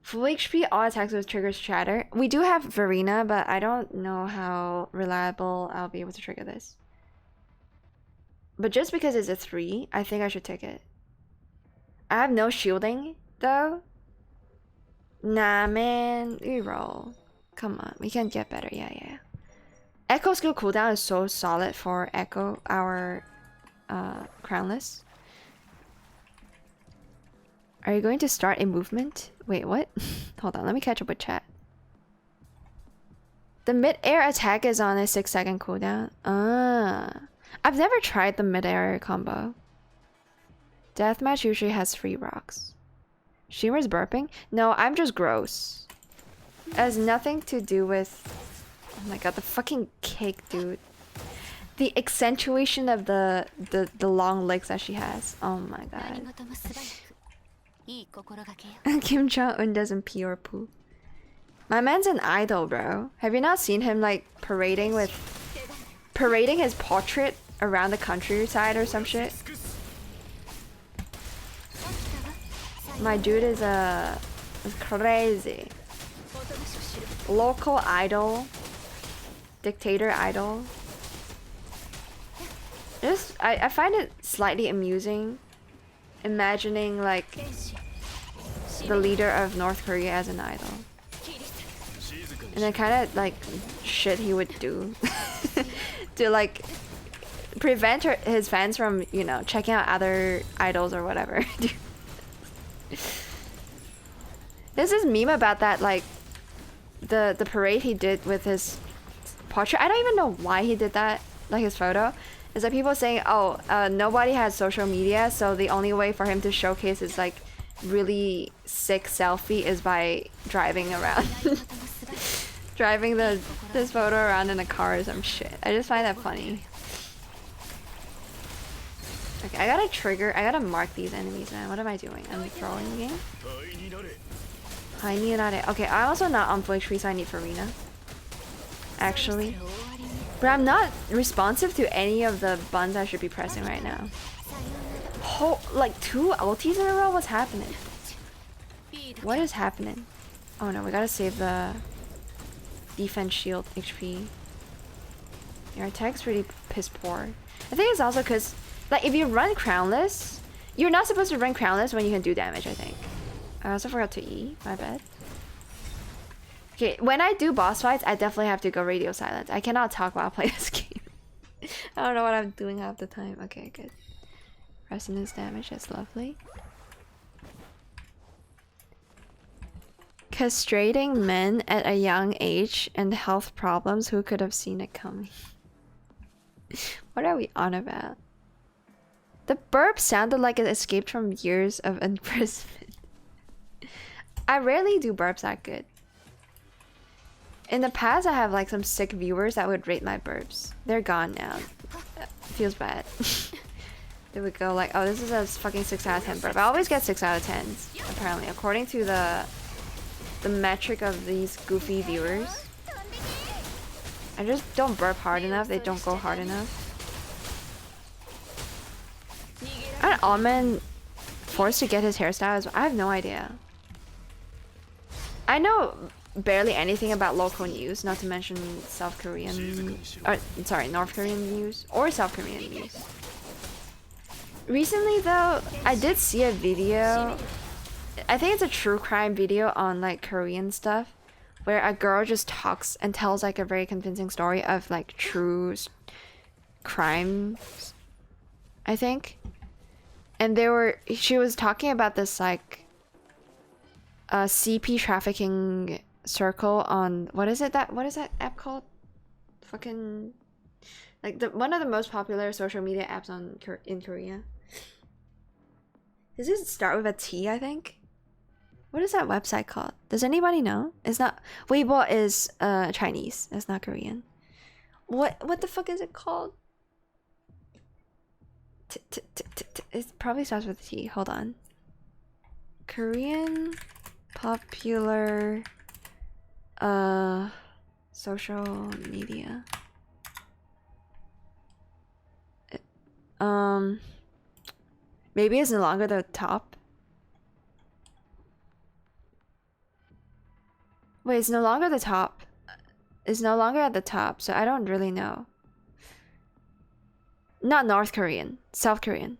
Full HP, all attacks with triggers shatter. We do have Verena, but I don't know how reliable I'll be able to trigger this. But just because it's a 3, I think I should take it. I have no shielding, though. Nah, man. Reroll. Come on, we can get better. Yeah. Echo skill cooldown is so solid for Echo, our crownless. Are you going to start a movement? Wait, what? Hold on, let me catch up with chat. The mid-air attack is on a 6-second cooldown. I've never tried the mid-air combo. Deathmatch usually has free rocks. Shimmer's burping? No, I'm just gross. It has nothing to do with... Oh my god, the fucking cake, dude. The accentuation of the long legs that she has. Oh my god. Kim Jong-un doesn't pee or poo. My man's an idol, bro. Have you not seen him like parading his portrait around the countryside or some shit? My dude is crazy. Local idol. Dictator idol. I find it slightly amusing imagining like the leader of North Korea as an idol. And the kind of like shit he would do to like prevent his fans from, you know, checking out other idols or whatever. There's this meme about that, like the parade he did with his portrait. I don't even know why he did that, like his photo. Is that people saying, oh, nobody has social media, so the only way for him to showcase his like really sick selfie is by driving around. Driving this photo around in a car or some shit. I just find that funny. Okay, I gotta mark these enemies, man. What am I doing? I'm throwing the game? Okay, I'm also not on Flick Tree, so I need Farina. Actually. But I'm not responsive to any of the buttons I should be pressing right now. Like 2 ultis in a row? What's happening? What is happening? Oh no, we gotta save the defense shield HP. Your attack's really piss poor. I think it's also because, like, if you run crownless, you're not supposed to run crownless when you can do damage, I think. I also forgot to E, my bad. Okay, when I do boss fights, I definitely have to go radio silent. I cannot talk while I play this game. I don't know what I'm doing half the time. Okay, good. Resonance damage, that's lovely. Castrating men at a young age and health problems, who could have seen it coming? What are we on about? The burp sounded like it escaped from years of imprisonment. I rarely do burps that good. In the past, I have like some sick viewers that would rate my burps. They're gone now. Feels bad. They would go like, oh, this is a fucking 6 out of 10 burp. I always get 6 out of 10s, apparently, according to the metric of these goofy viewers. I just don't burp hard enough. They don't go hard enough. Aren't all men forced to get his hairstyle as well? I have no idea. I know barely anything about local news, not to mention South Korean, sorry, North Korean news or South Korean news. Recently though, I did see a video, I think it's a true crime video on like Korean stuff, where a girl just talks and tells like a very convincing story of like true crimes, I think. And she was talking about this like CP trafficking circle on, what is that app called? Fucking like one of the most popular social media apps in Korea. Does it start with a T, I think? What is that website called? Does anybody know? It's not, Weibo is Chinese. It's not Korean. What the fuck is it called? It probably starts with a T. Hold on. Korean popular social media. Maybe it's no longer the top. Wait, it's no longer the top. It's no longer at the top, so I don't really know. Not North Korean, South Korean.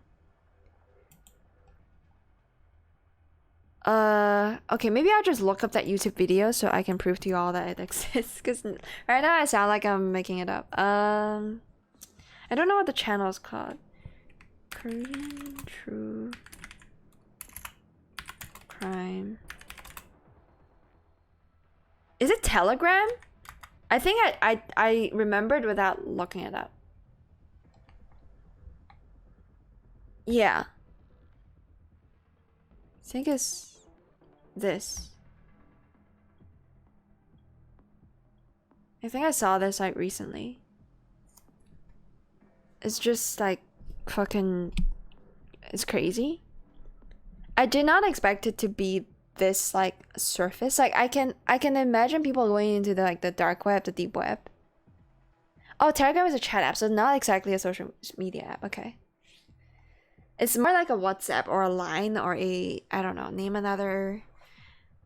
Okay, maybe I'll just look up that YouTube video so I can prove to you all that it exists. Because right now I sound like I'm making it up. I don't know what the channel is called. Korean True Crime. Is it Telegram? I think I remembered without looking it up. Yeah. I think it's this. I think I saw this like recently. It's just like fucking, it's crazy. I did not expect it to be this like surface. Like I can imagine people going into the dark web, the deep web. Oh, Telegram is a chat app, so not exactly a social media app. Okay. It's more like a WhatsApp or a Line or a, I don't know, name another,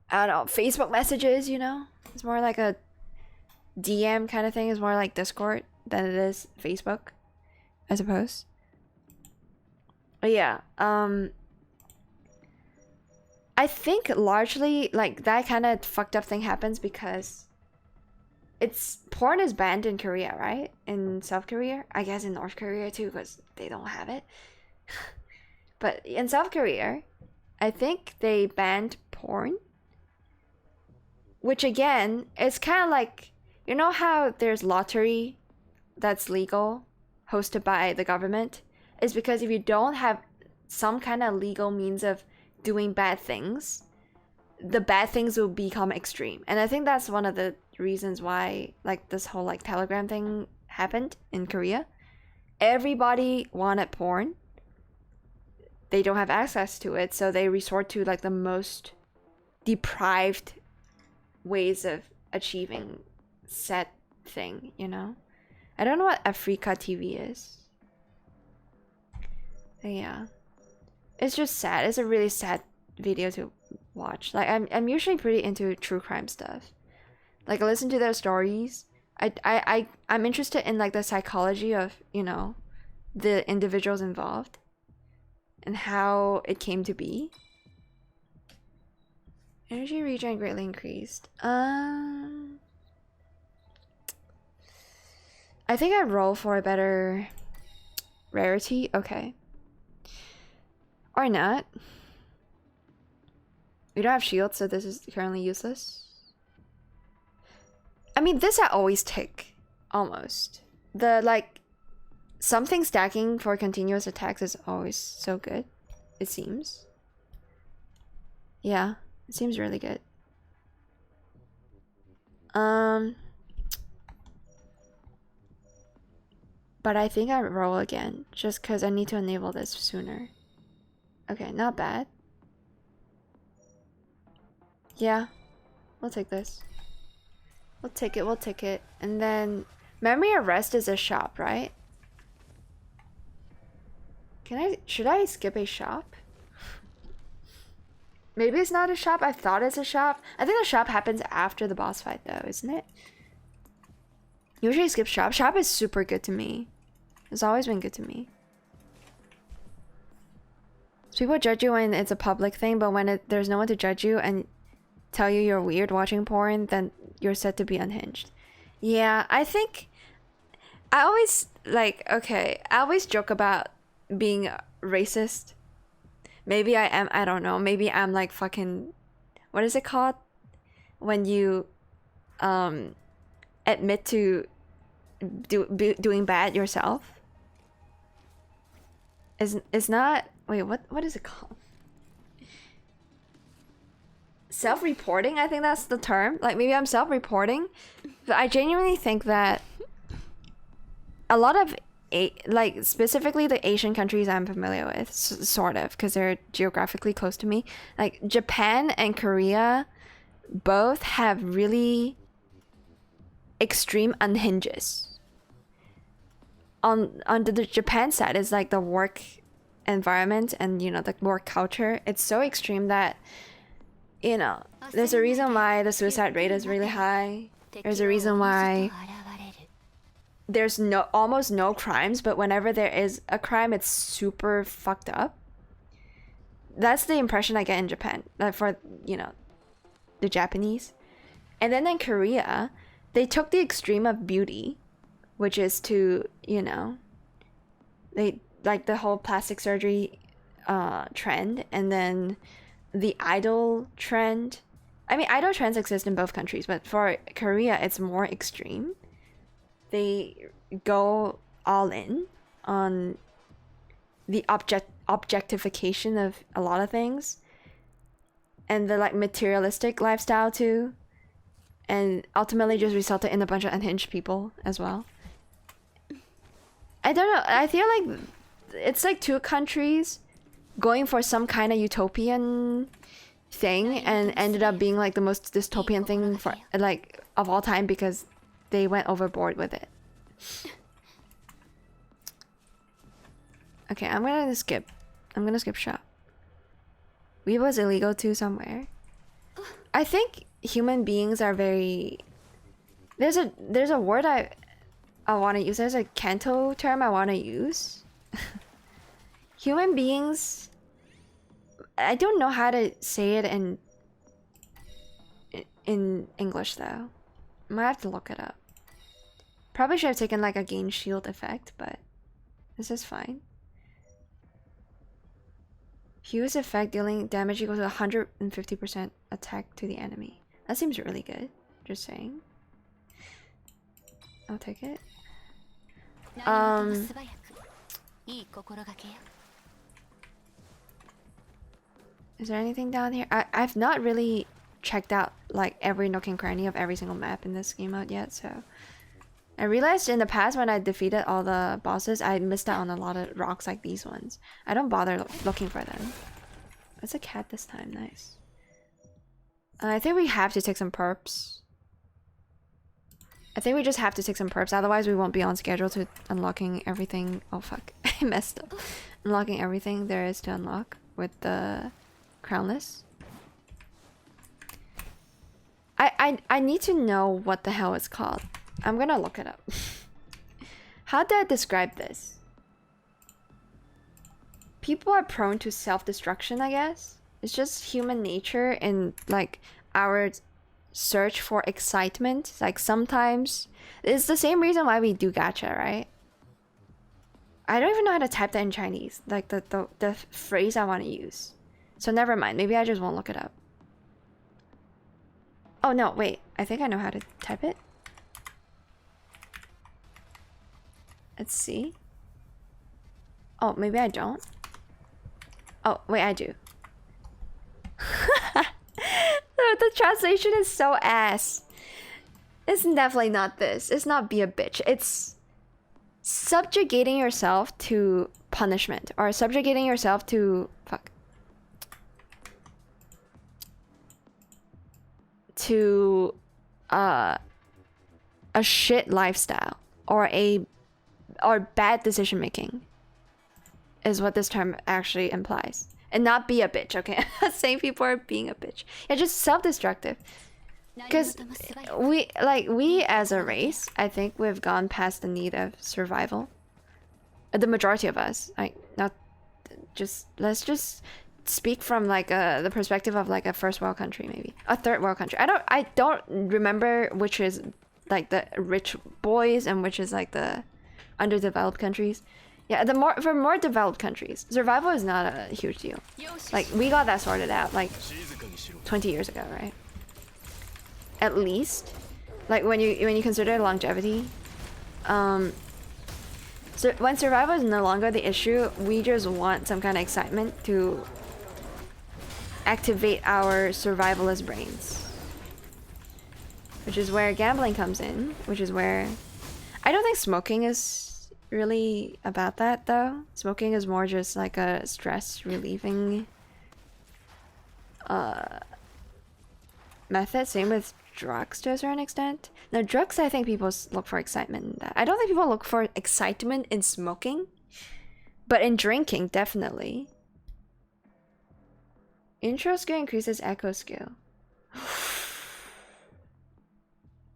I don't know, Facebook messages, you know? It's more like a DM kind of thing. It's more like Discord than it is Facebook, I suppose. But yeah, I think largely like that kind of fucked up thing happens because porn is banned in Korea, right? In South Korea, I guess in North Korea too, because they don't have it. But in South Korea, I think they banned porn, which again is kind of like, you know how there's lottery that's legal, hosted by the government? Is because if you don't have some kind of legal means of doing bad things, the bad things will become extreme. And I think that's one of the reasons why like this whole like Telegram thing happened in Korea. Everybody wanted porn. They don't have access to it, so they resort to like the most deprived ways of achieving said thing, you know? I don't know what Africa TV is. But yeah. It's just sad. It's a really sad video to watch. Like I'm usually pretty into true crime stuff. Like I listen to their stories. I'm interested in like the psychology of, you know, the individuals involved and how it came to be. Energy regen greatly increased. I think I roll for a better rarity. Okay. Or not. We don't have shields, so this is currently useless. I mean, this I always take. Almost. The, like, something stacking for continuous attacks is always so good. It seems. Yeah, it seems really good. But I think I roll again, just because I need to enable this sooner. Okay, not bad. Yeah, we'll take this. We'll take it, we'll take it. And then, memory arrest is a shop, right? Should I skip a shop? Maybe it's not a shop. I thought it's a shop. I think the shop happens after the boss fight though, isn't it? Usually skip shop. Shop is super good to me. It's always been good to me. So people judge you when it's a public thing, but when there's no one to judge you and tell you you're weird watching porn, then you're said to be unhinged. Yeah, I think I always I always joke about being racist. Maybe I am, I don't know. Maybe I'm like fucking, what is it called? When you admit to doing bad yourself. It's not, wait, what is it called? Self-reporting, I think that's the term. Like maybe I'm self-reporting, but I genuinely think that a lot of like specifically the Asian countries I'm familiar with, sort of, because they're geographically close to me. Like Japan and Korea both have really extreme unhinges. On the Japan side is like the work environment and the work culture. It's so extreme that there's a reason why the suicide rate is really high. There's a reason why there's almost no crimes, but whenever there is a crime, it's super fucked up. That's the impression I get in Japan, for the Japanese. And then in Korea, they took the extreme of beauty, which is to they like the whole plastic surgery trend, and then the idol trend. I mean, idol trends exist in both countries, but for Korea, it's more extreme. They go all in on the objectification of a lot of things, and the like materialistic lifestyle too, and ultimately just resulted in a bunch of unhinged people as well. I don't know. I feel like it's like two countries going for some kind of utopian thing and ended up being like the most dystopian thing for like of all time because they went overboard with it. Okay, I'm gonna skip shop. Weebo is illegal too somewhere. I think human beings are very. There's a word I want to use. There's a Kanto term I want to use. Human beings. I don't know how to say it in English though. I might have to look it up. Probably should have taken like a gain shield effect, but this is fine. Fuse effect dealing damage equals to 150% attack to the enemy. That seems really good. Just saying. I'll take it. Is there anything down here? I've not really checked out like every nook and cranny of every single map in this game out yet, so I realized in the past when I defeated all the bosses, I missed out on a lot of rocks like these ones. I don't bother looking for them. It's a cat this time, nice. I think we have to take some perps. I think we just have to take some perps, otherwise we won't be on schedule to unlocking everything. Oh fuck, I messed up. Unlocking everything there is to unlock with the crownless. I need to know what the hell it's called. I'm gonna look it up. How do I describe this? People are prone to self-destruction, I guess. It's just human nature and like our search for excitement. Like sometimes it's the same reason why we do gacha, right? I don't even know how to type that in Chinese, like the phrase I want to use. So never mind, maybe I just won't look it up. Oh no, wait, I think I know how to type it. Let's see. Oh, maybe I don't. Oh, wait, I do. The translation is so ass. It's definitely not this. It's not be a bitch. It's subjugating yourself to punishment or subjugating yourself to to a shit lifestyle or bad decision making is what this term actually implies. and not be a bitch, okay? Saying people are being a bitch. Yeah, just self-destructive. Because we as a race, I think we've gone past the need of survival. The majority of us, let's just speak from like the perspective of like a first world country, maybe a third world country. I don't remember which is like the rich boys and which is like the underdeveloped countries. Yeah, for more developed countries, survival is not a huge deal. Like we got that sorted out like 20 years ago, right? At least, like when you consider longevity, so when survival is no longer the issue, we just want some kind of excitement to activate our survivalist brains, which is where gambling comes in, which is where I don't think smoking is really about that though. Smoking is more just like a stress relieving method. Same with drugs to a certain extent. Now drugs, I think people look for excitement in that. I don't think people look for excitement in smoking, but in drinking, definitely. Intro skill increases echo skill.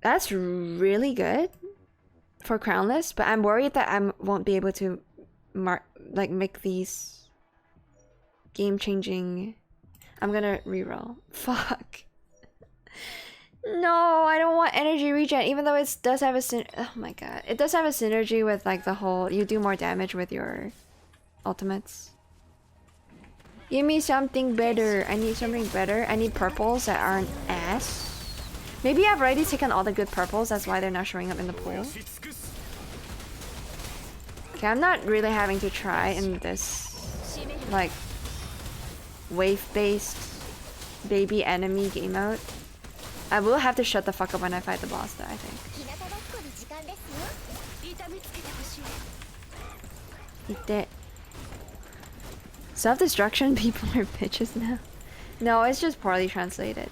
That's really good for crownless, but I'm worried that I won't be able to make these game-changing. I'm gonna reroll. Fuck. No, I don't want energy regen, even though it does have a oh my god. It does have a synergy with like the whole, you do more damage with your ultimates. Give me something better. I need something better. I need purples that aren't ass. Maybe I've already taken all the good purples, that's why they're not showing up in the pool. Okay, I'm not really having to try in this like wave-based baby enemy game mode. I will have to shut the fuck up when I fight the boss though, I think. Eat it. Self-destruction? People are bitches now. No, it's just poorly translated.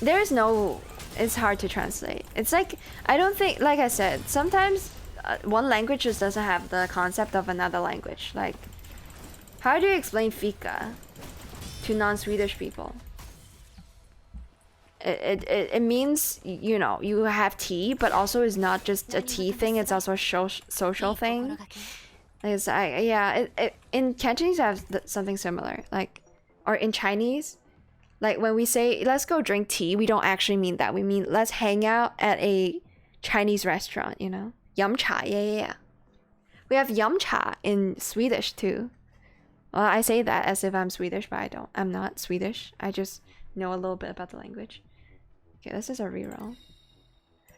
There's no... It's hard to translate. It's like... I don't think... Like I said, sometimes one language just doesn't have the concept of another language. Like, how do you explain fika to non-Swedish people? It means, you know, you have tea, but also it's not just a tea thing, it's also a social thing. It's, in Cantonese I have something similar, like, or in Chinese, like when we say let's go drink tea, we don't actually mean that. We mean let's hang out at a Chinese restaurant, you know? Yum cha, yeah. We have yum cha in Swedish too. Well, I say that as if I'm Swedish, but I'm not Swedish. I just know a little bit about the language. Okay, this is a reroll.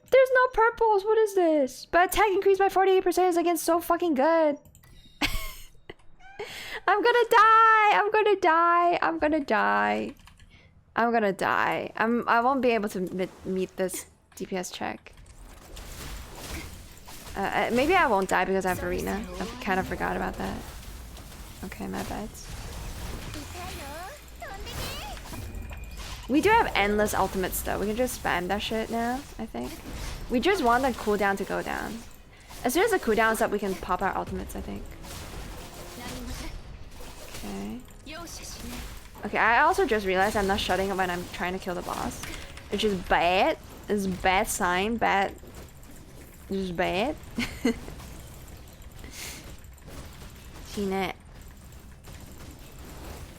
There's no purples, what is this? But attack increased by 48% is again so fucking good. I'm gonna die! I'm gonna die! I'm gonna die! I'm gonna die. I won't be able to meet this DPS check. Maybe I won't die because I have arena. I kind of forgot about that. Okay, my bad. We do have endless ultimates though. We can just spam that shit now, I think. We just want the cooldown to go down. As soon as the cooldown is up, we can pop our ultimates, I think. Okay. Okay, I also just realized I'm not shutting up when I'm trying to kill the boss. Which is bad. It's a bad sign. Bad. Just bad. Seen it.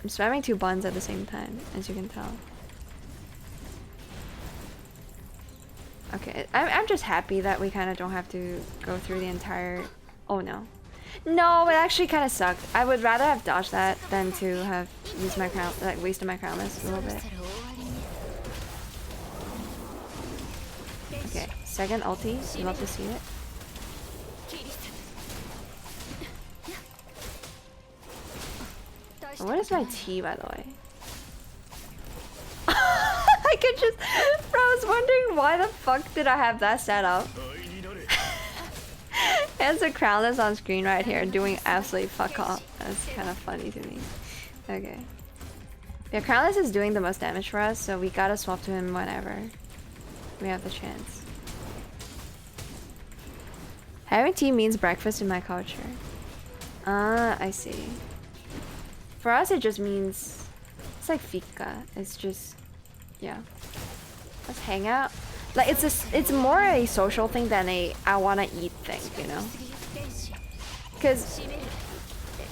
I'm spamming two buns at the same time, as you can tell. Okay, I'm just happy that we kind of don't have to go through the entire... Oh no. No, it actually kind of sucked. I would rather have dodged that than to have used my crown, like wasted my crown list a little bit. Okay, second ulti. You love to see it. Oh, what is my T, by the way? I could just... Bro, I was wondering why the fuck did I have that set up? There's a crownless on screen right here doing absolutely fuck all. That's kind of funny to me. Okay. Yeah, crownless is doing the most damage for us, so we gotta swap to him whenever we have the chance. Having tea means breakfast in my culture. Ah, I see. For us, it just means it's like fika. It's just, yeah, let's hang out. Like it's more a social thing than a I wanna eat thing, you know? Because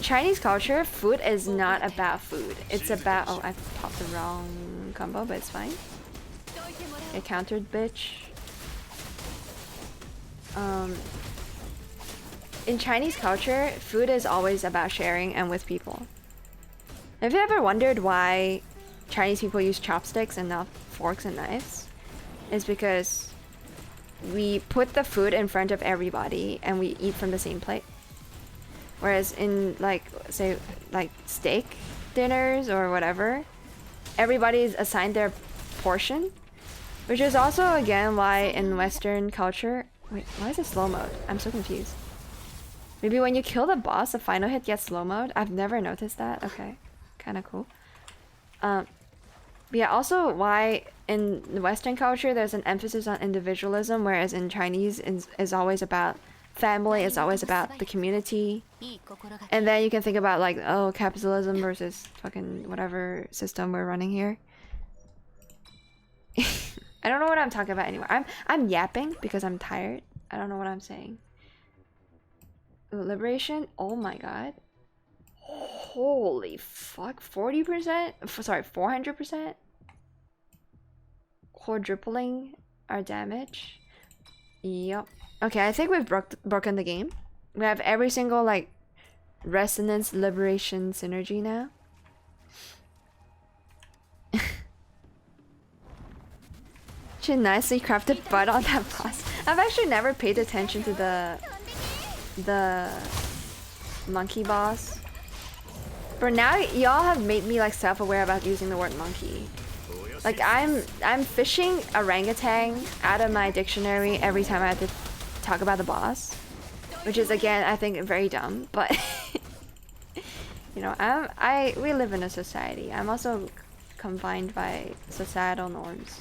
Chinese culture, food is not about food. It's about, oh, I popped the wrong combo, but it's fine. Get countered, bitch. In Chinese culture, food is always about sharing and with people. Have you ever wondered why Chinese people use chopsticks and not forks and knives? It's because we put the food in front of everybody and we eat from the same plate. Whereas in, like, say, like steak dinners or whatever, everybody's assigned their portion. Which is also, again, why in Western culture... Wait, why is it slow mode? I'm so confused. Maybe when you kill the boss, the final hit gets slow mode? I've never noticed that. Okay. Kind of cool. But yeah, also why in the Western culture there's an emphasis on individualism, whereas in Chinese is always about family, it's always about the community. And then you can think about like, oh, capitalism versus fucking whatever system we're running here. I don't know what I'm talking about anymore. I'm yapping because I'm tired. I don't know what I'm saying. Ooh, liberation? Oh my god. Holy fuck. 40%? Sorry, 400%? Quadrupling our damage. Yep. Okay, I think we've broken the game. We have every single like resonance liberation synergy now. She nicely crafted butt on that boss. I've actually never paid attention to the monkey boss. For now, y'all have made me like self-aware about using the word monkey. Like I'm fishing orangutan out of my dictionary every time I have to talk about the boss, which is again I think very dumb. But you know, we live in a society. I'm also confined by societal norms.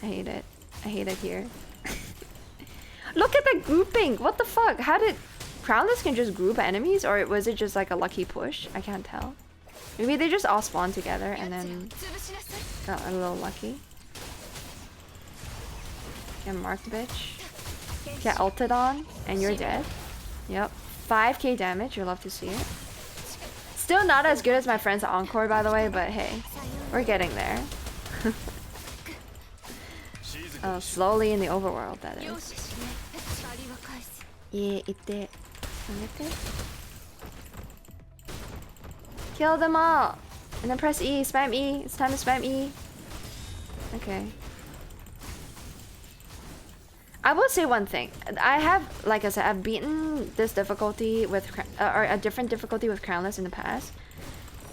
I hate it. I hate it here. Look at the grouping! What the fuck? How did... Crownless can just group enemies? Or was it just like a lucky push? I can't tell. Maybe they just all spawned together and then got a little lucky. Get marked, bitch. Get ulted on and you're dead. Yep. 5k damage. You'll love to see it. Still not as good as my friends at Encore, by the way, but hey. We're getting there. Oh, slowly in the overworld, that is. Yeah, it. Kill them all! And then press E, spam E. It's time to spam E. Okay. I will say one thing. I have, like I said, I've beaten this difficulty with, or a different difficulty with Crownless in the past.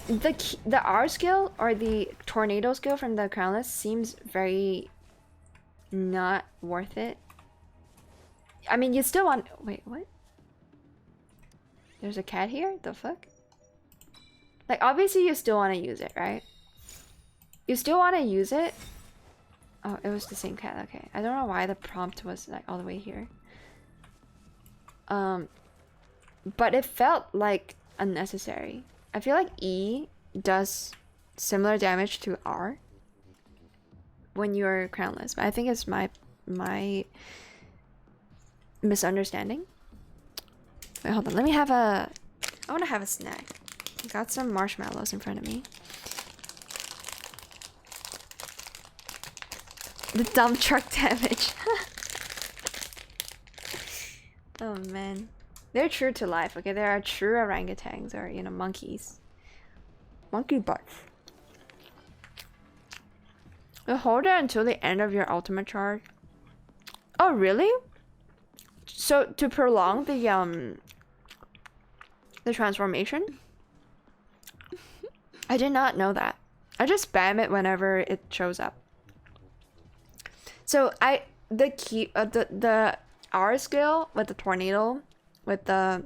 The R skill, or the tornado skill from the Crownless seems very... not worth it. I mean, you still want... Wait, what? There's a cat here? The fuck? Like, obviously you still want to use it, right? You still want to use it? Oh, it was the same cat. Okay. I don't know why the prompt was, like, all the way here. But it felt, like, unnecessary. I feel like E does similar damage to R when you're crownless, but I think it's my misunderstanding. Wait, hold on. Let me have a... I want to have a snack. I got some marshmallows in front of me. The dump truck damage. Oh man. They're true to life, okay? There are true orangutans, or, you know, monkeys. Monkey butts. You hold it until the end of your ultimate charge. Oh, really? So, to prolong the transformation? I did not know that. I just spam it whenever it shows up. So, the R skill with the tornado, with the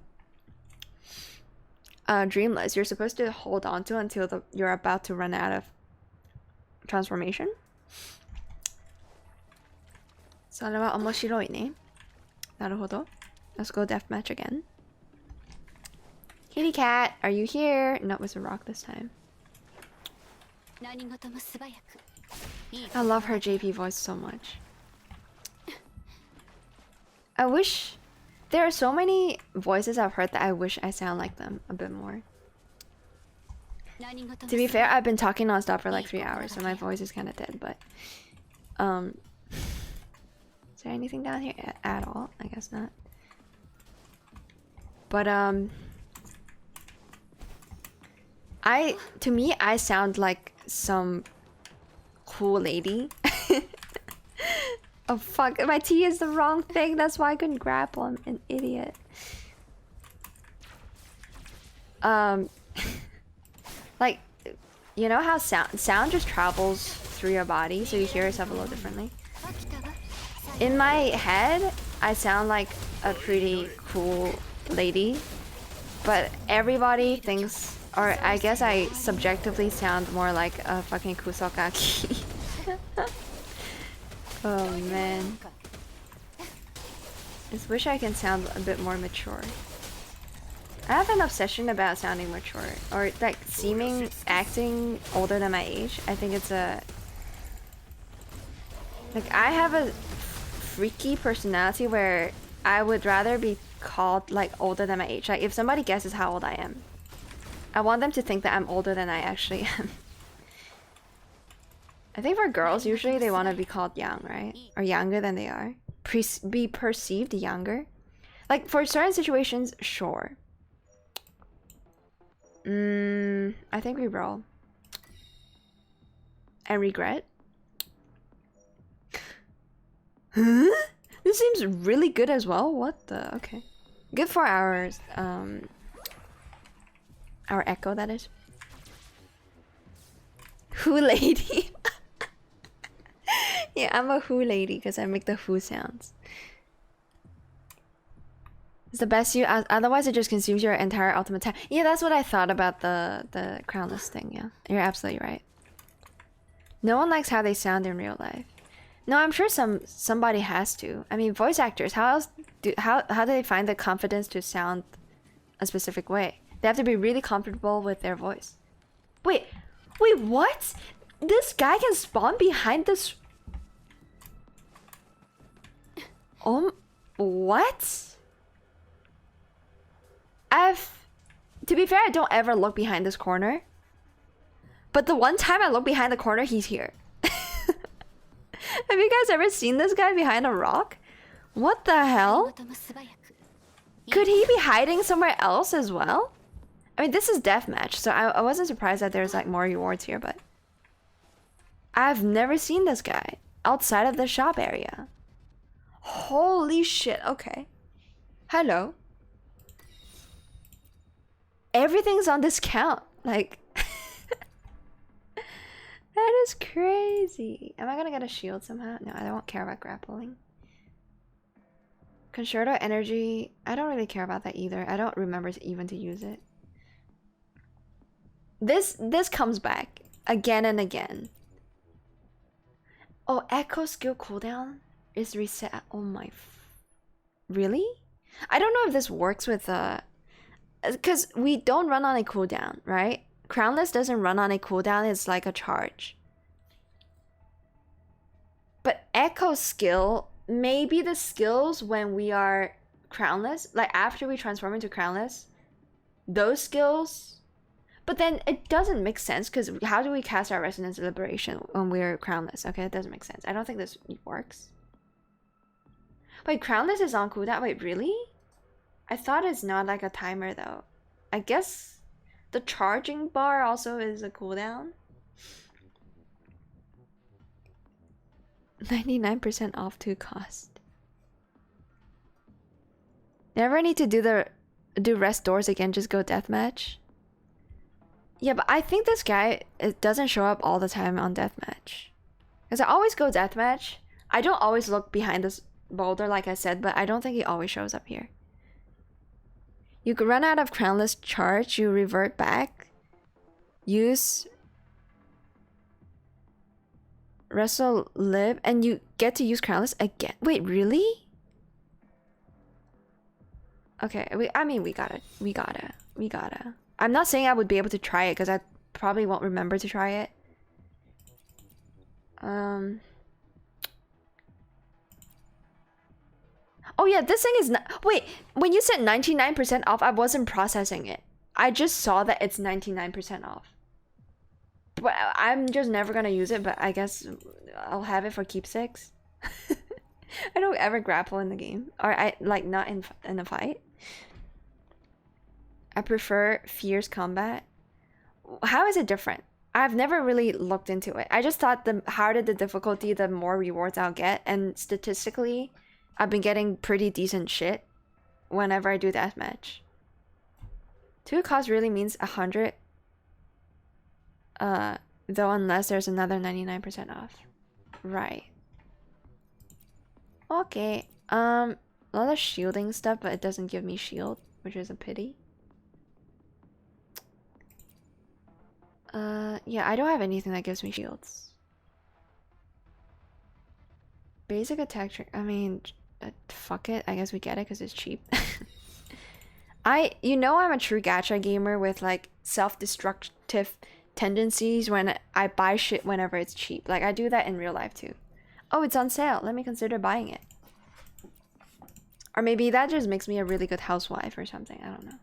Dreamless, you're supposed to hold on to until you're about to run out of transformation. それは面白いね。なるほど。Let's go deathmatch again. Kitty cat, are you here? No, it was a rock this time. I love her JP voice so much. I wish... There are so many voices I've heard that I wish I sound like them a bit more. To be fair, I've been talking non-stop for like 3 hours, so my voice is kind of dead, but... Is there anything down here at all? I guess not. But, to me, I sound like some cool lady. Oh fuck, my T is the wrong thing, that's why I couldn't grapple, I'm an idiot. Like, you know how sound just travels through your body, so you hear yourself a little differently? In my head, I sound like a pretty cool lady, but everybody thinks, or I guess I subjectively sound more like a fucking kusokaki. Oh man. Just wish I can sound a bit more mature. I have an obsession about sounding mature, or like acting older than my age. I think it's a... Like, I have a freaky personality where I would rather be called like older than my age. Like, if somebody guesses how old I am, I want them to think that I'm older than I actually am. I think for girls, usually they want to be called young, right? Or younger than they are. Be perceived younger. Like, for certain situations, sure. I think we roll. And regret. Huh? This seems really good as well. What the? Okay. Good for our echo, that is. Who lady? Yeah, I'm a who lady because I make the who sounds. It's the best otherwise it just consumes your entire ultimate time. Yeah, that's what I thought about the crownless thing, yeah. You're absolutely right. No one likes how they sound in real life. No, I'm sure somebody has to. I mean, voice actors, how do they find the confidence to sound a specific way? They have to be really comfortable with their voice. Wait, what? This guy can spawn behind this... what? To be fair, I don't ever look behind this corner. But the one time I look behind the corner, he's here. Have you guys ever seen this guy behind a rock? What the hell? Could he be hiding somewhere else as well? I mean, this is deathmatch, so I wasn't surprised that there's like more rewards here, but... I've never seen this guy outside of the shop area. Holy shit, okay. Hello. Everything's on discount, like... That is crazy. Am I gonna get a shield somehow? No, I don't care about grappling. Concerto energy, I don't really care about that either. I don't remember even to use it. This comes back again and again. Oh, echo skill cooldown is reset. Oh my... Really? I don't know if this works with because we don't run on a cooldown, right? Crownless doesn't run on a cooldown, it's like a charge. But echo skill, maybe the skills when we are crownless, like after we transform into crownless, those skills. But then it doesn't make sense because how do we cast our Resonance Liberation when we're crownless? Okay, it doesn't make sense. I don't think this works. Wait, crownless is on cooldown? Wait, really? I thought it's not like a timer though. I guess the charging bar also is a cooldown. 99% off to cost. Never need to do rest doors again, just go deathmatch. Yeah, but I think this guy, it doesn't show up all the time on deathmatch. Because I always go deathmatch. I don't always look behind this boulder like I said, but I don't think he always shows up here. You could run out of crownless charge, you revert back. Use Wrestle Live, and you get to use crownless again. Wait, really? Okay, I mean we gotta. We gotta. I'm not saying I would be able to try it because I probably won't remember to try it. Oh yeah, this thing is not. Wait, when you said 99% off, I wasn't processing it. I just saw that it's 99% off. But I'm just never gonna use it, but I guess I'll have it for keepsakes. I don't ever grapple in the game. Or I like not in a fight. I prefer fierce combat. How is it different? I've never really looked into it. I just thought the harder the difficulty, the more rewards I'll get. And statistically, I've been getting pretty decent shit whenever I do that match. 2 cost really means 100. Though unless there's another 99% off. Right. Okay. A lot of shielding stuff, but it doesn't give me shield, which is a pity. Yeah, I don't have anything that gives me shields. Basic attack trick. I mean, fuck it. I guess we get it because it's cheap. You know I'm a true gacha gamer with like self-destructive tendencies when I buy shit whenever it's cheap. Like I do that in real life too. Oh, it's on sale. Let me consider buying it. Or maybe that just makes me a really good housewife or something. I don't know.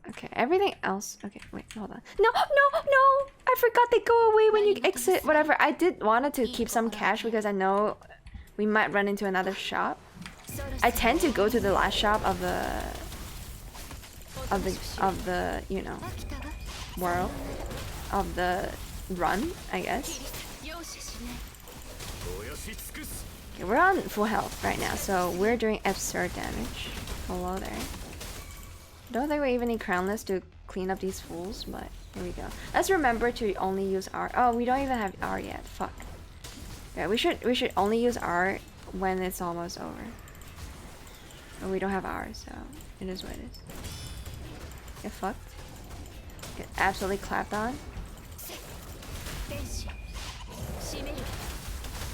Okay, everything else. Okay, wait, hold on. No, no, no! I forgot they go away when you exit. Whatever. I did wanted to keep some cash because I know we might run into another shop. I tend to go to the last shop of the you know, world of the run, I guess. Okay, we're on full health right now, so we're doing absurd damage. Hello there. Don't think we even need crownless to clean up these fools, but here we go. Let's remember to only use R. Oh, we don't even have R yet. Fuck. Yeah, we should only use R when it's almost over. But we don't have R, so it is what it is. Get fucked. Get absolutely clapped on.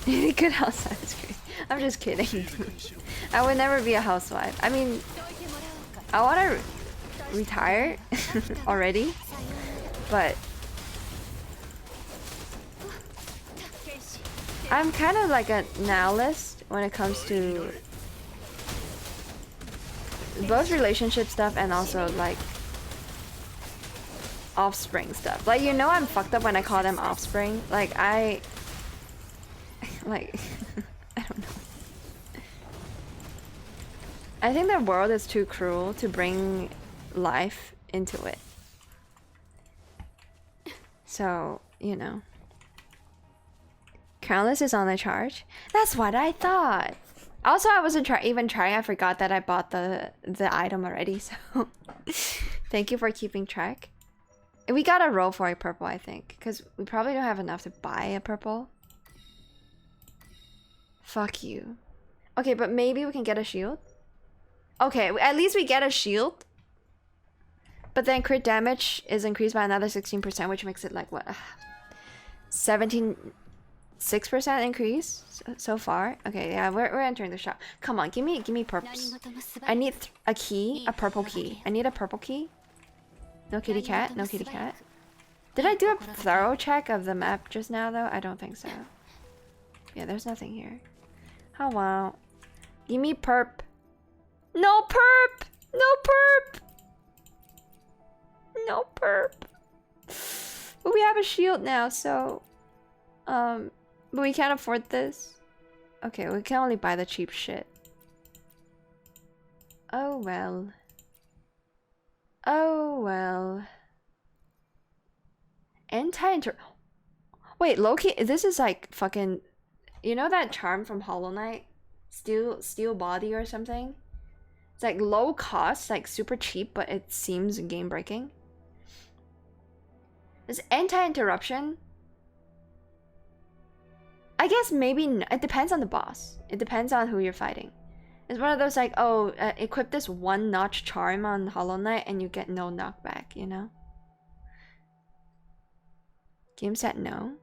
Good housewife is crazy. I'm just kidding. I would never be a housewife. I mean, I want to retire already, but I'm kind of like a nihilist when it comes to both relationship stuff and also like offspring stuff. Like, you know, I'm fucked up when I call them offspring. Like I don't know. I think the world is too cruel to bring life into it. So, you know. Crownless is on the charge. That's what I thought. Also, I wasn't even trying. I forgot that I bought the item already, so thank you for keeping track. We gotta roll for a purple, I think, because we probably don't have enough to buy a purple. Fuck you. Okay, but maybe we can get a shield. Okay, at least we get a shield. But then crit damage is increased by another 16%, which makes it like what? 6% increase so far. Okay, yeah, we're entering the shop. Come on, give me purples. I need a key, a purple key. I need a purple key. No kitty cat, no kitty cat. Did I do a thorough check of the map just now though? I don't think so. Yeah, there's nothing here. Oh wow. Give me perp. No perp! No perp! No perp. But we have a shield now, so but we can't afford this. Okay, we can only buy the cheap shit. Oh well. Oh well. Anti-inter. Wait, Loki, this is like fucking, you know that charm from Hollow Knight? Steel body or something? It's like low cost, like super cheap, but it seems game breaking. Is anti-interruption? I guess maybe it depends on the boss. It depends on who you're fighting. It's one of those like, oh, equip this one notch charm on Hollow Knight and you get no knockback, you know? Game set no.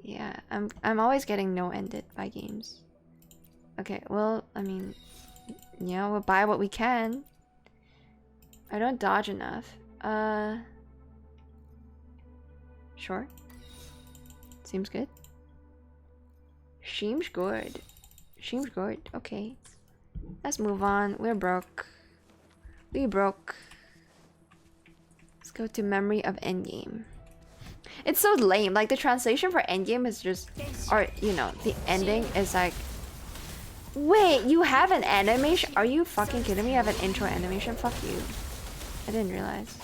Yeah, I'm always getting no ended by games. Okay, well, I mean, Yeah, we'll buy what we can. I don't dodge enough. Sure. Seems good. Seems good. Seems good. Okay. Let's move on. We're broke. We broke. Let's go to memory of endgame. It's so lame. Like the translation for endgame is just, or you know, the ending is like, wait, you have an animation? Are you fucking kidding me? You have an intro animation? Fuck you. I didn't realize.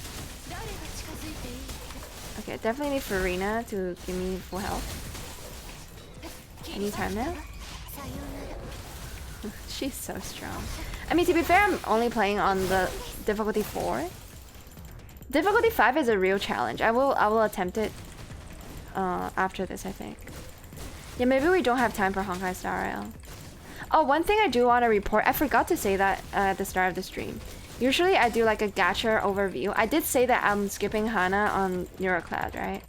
Okay, definitely need Farina to give me full health. Anytime now. She's so strong. I mean, to be fair, I'm only playing on the difficulty 4. Difficulty 5 is a real challenge. I will attempt it after this, I think. Yeah, maybe we don't have time for Honkai Star Rail. Oh, one thing I do want to report. I forgot to say that at the start of the stream. Usually I do like a gacha overview. I did say that I'm skipping Hana on Neurocloud, right?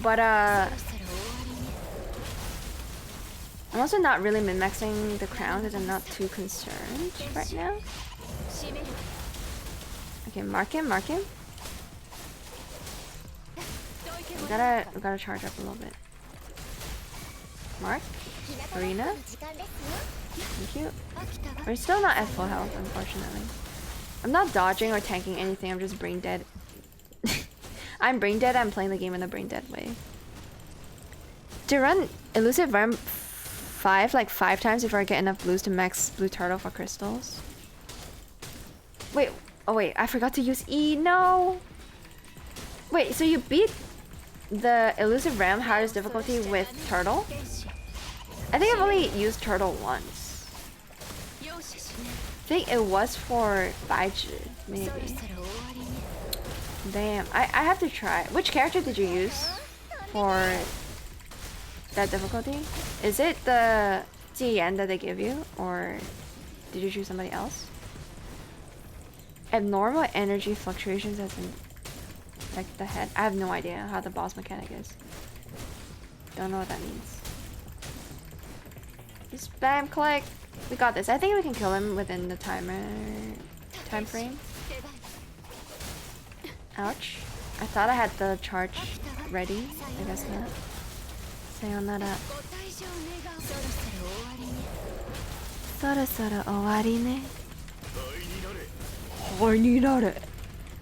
But I'm also not really min-maxing the crown because I'm not too concerned right now. Okay, mark him, mark him. We gotta charge up a little bit. Mark. Arena. Thank you. We're still not at full health, unfortunately. I'm not dodging or tanking anything, I'm just brain dead. I'm brain dead, I'm playing the game in a brain dead way. To run Elusive Realm 5 like 5 times before I get enough blues to max Blue Turtle for crystals. Wait, oh wait, I forgot to use E, no! Wait, so you beat the Elusive Realm hardest difficulty with Turtle? I think I've only used Turtle once. I think it was for Baiji, maybe. Damn, I have to try. Which character did you use for that difficulty? Is it the Jiyan that they give you, or did you choose somebody else? Abnormal energy fluctuations as in like the head. I have no idea how the boss mechanic is. Don't know what that means. Just spam click. We got this. I think we can kill him within the time frame. Ouch. I thought I had the charge ready. I guess not. Sayonara. Sorosoro owari ne. Horny nare.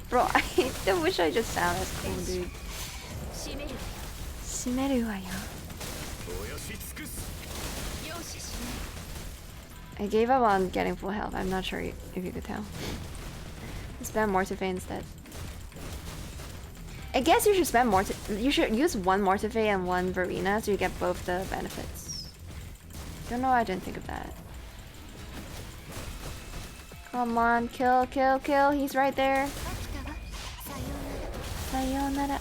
Bro, I wish I just sound as cool, dude. Shimeru wa yo. I gave up on getting full health. I'm not sure if you could tell. Spam Mortife instead. I guess you should spam you should use one Mortife and one Verena so you get both the benefits. Don't know why I didn't think of that. Come on, kill, kill, kill. He's right there. Sayonara.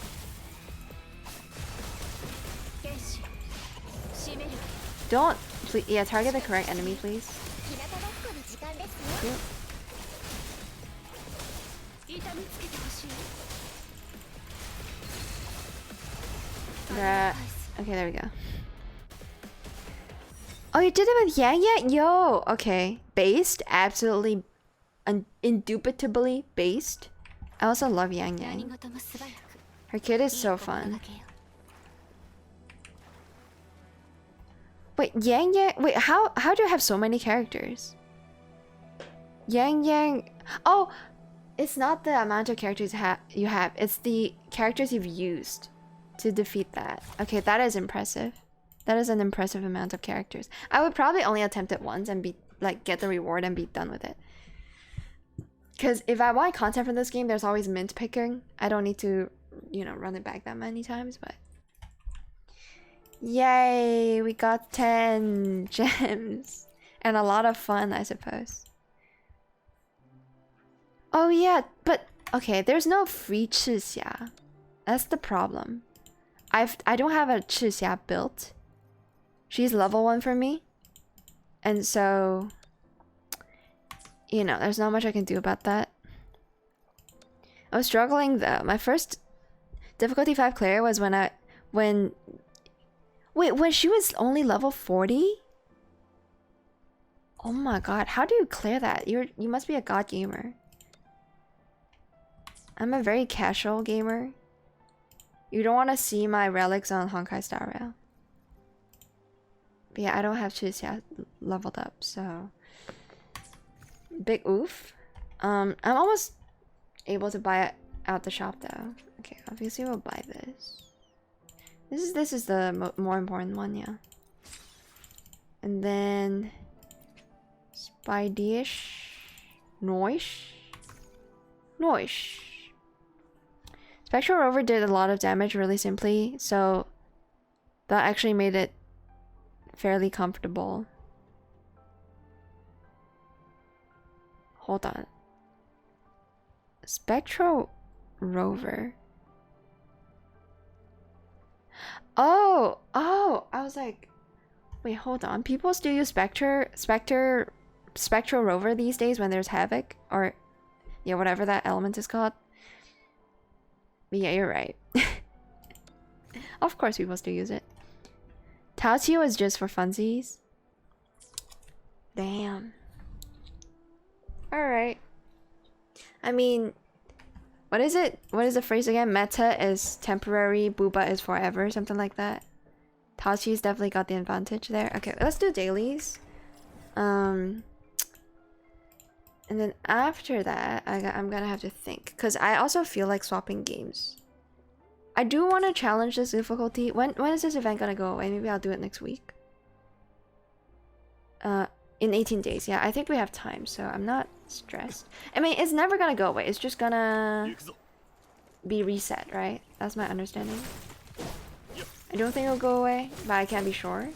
Don't, please, yeah, target the correct enemy, please. Okay, there we go. Oh, you did it with Yang Yang? Yo, okay. Based, absolutely, indubitably based. I also love Yang Yang. Her kid is so fun. Wait, Yang Yang. Wait, how do you have so many characters? Yang Yang. Oh, it's not the amount of characters you have. It's the characters you've used to defeat that. Okay, that is impressive. That is an impressive amount of characters. I would probably only attempt it once and be like get the reward and be done with it. Because if I want content from this game, there's always mint picking. I don't need to, you know, run it back that many times, but... Yay! We got 10 gems. And a lot of fun, I suppose. Oh yeah, but... Okay, there's no free Chixia. That's the problem. I don't have a Chixia built. She's level 1 for me. And so... You know, there's not much I can do about that. I was struggling though. My first difficulty 5 clear was when when she was only level 40? Oh my god, how do you clear that? You must be a god gamer. I'm a very casual gamer. You don't want to see my relics on Honkai Star Rail. But yeah, I don't have Chus yet leveled up, so big oof. I'm almost able to buy it out the shop though. Okay, obviously we'll buy this. This is the more important one, yeah. And then Spideish, Noish. Spectral Rover did a lot of damage really simply, so that actually made it fairly comfortable. Hold on. Spectral Rover. Oh, I was like, wait, hold on. People still use Spectral Rover these days when there's Havoc, or yeah, whatever that element is called. But yeah, you're right. Of course people still use it. Taoqiu is just for funsies. Damn. Alright. I mean, what is it? What is the phrase again? Meta is temporary, Booba is forever, something like that. Taoqiu's definitely got the advantage there. Okay, let's do dailies. And then after that, I'm gonna have to think. Because I also feel like swapping games. I do want to challenge this difficulty. When is this event gonna go away? Maybe I'll do it next week. In 18 days. Yeah, I think we have time, so I'm not stressed. I mean, it's never gonna go away. It's just gonna be reset, right? That's my understanding. I don't think it'll go away, but I can't be sure.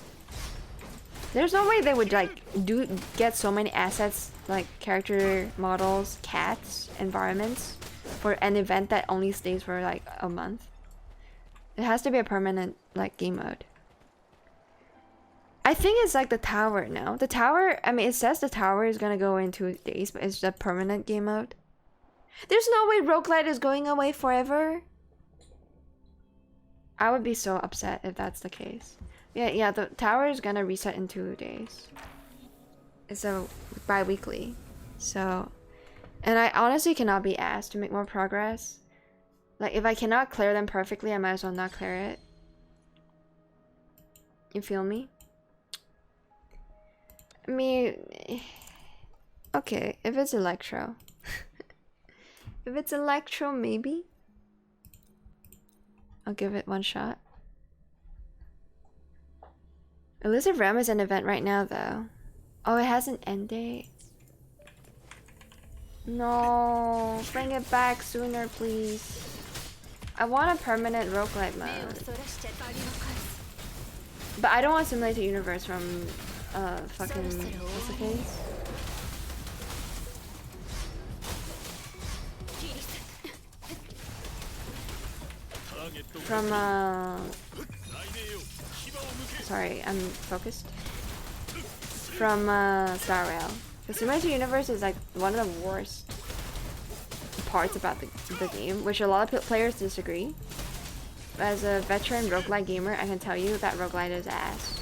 There's no way they would like get so many assets, like character models, cats, environments, for an event that only stays for like a month. It has to be a permanent like game mode. I think it's like the tower now. The tower, I mean, it says the tower is gonna go in 2 days, but it's a permanent game mode. There's no way roguelite is going away forever. I would be so upset if that's the case. Yeah, the tower is gonna reset in 2 days. It's a bi-weekly. So, and I honestly cannot be asked to make more progress. Like, if I cannot clear them perfectly, I might as well not clear it. You feel me? I mean, okay, if it's Electro. If it's Electro, maybe. I'll give it one shot. Elusive Realm is an event right now, though. Oh, it has an end date. No, bring it back sooner, please. I want a permanent roguelite mode. But I don't want Simulator Universe from, fucking, what's the case? From, sorry, I'm focused. From, Star Rail. The Simulator Universe is like one of the worst parts about the game, which a lot of players disagree. But as a veteran roguelite gamer, I can tell you that roguelite is ass.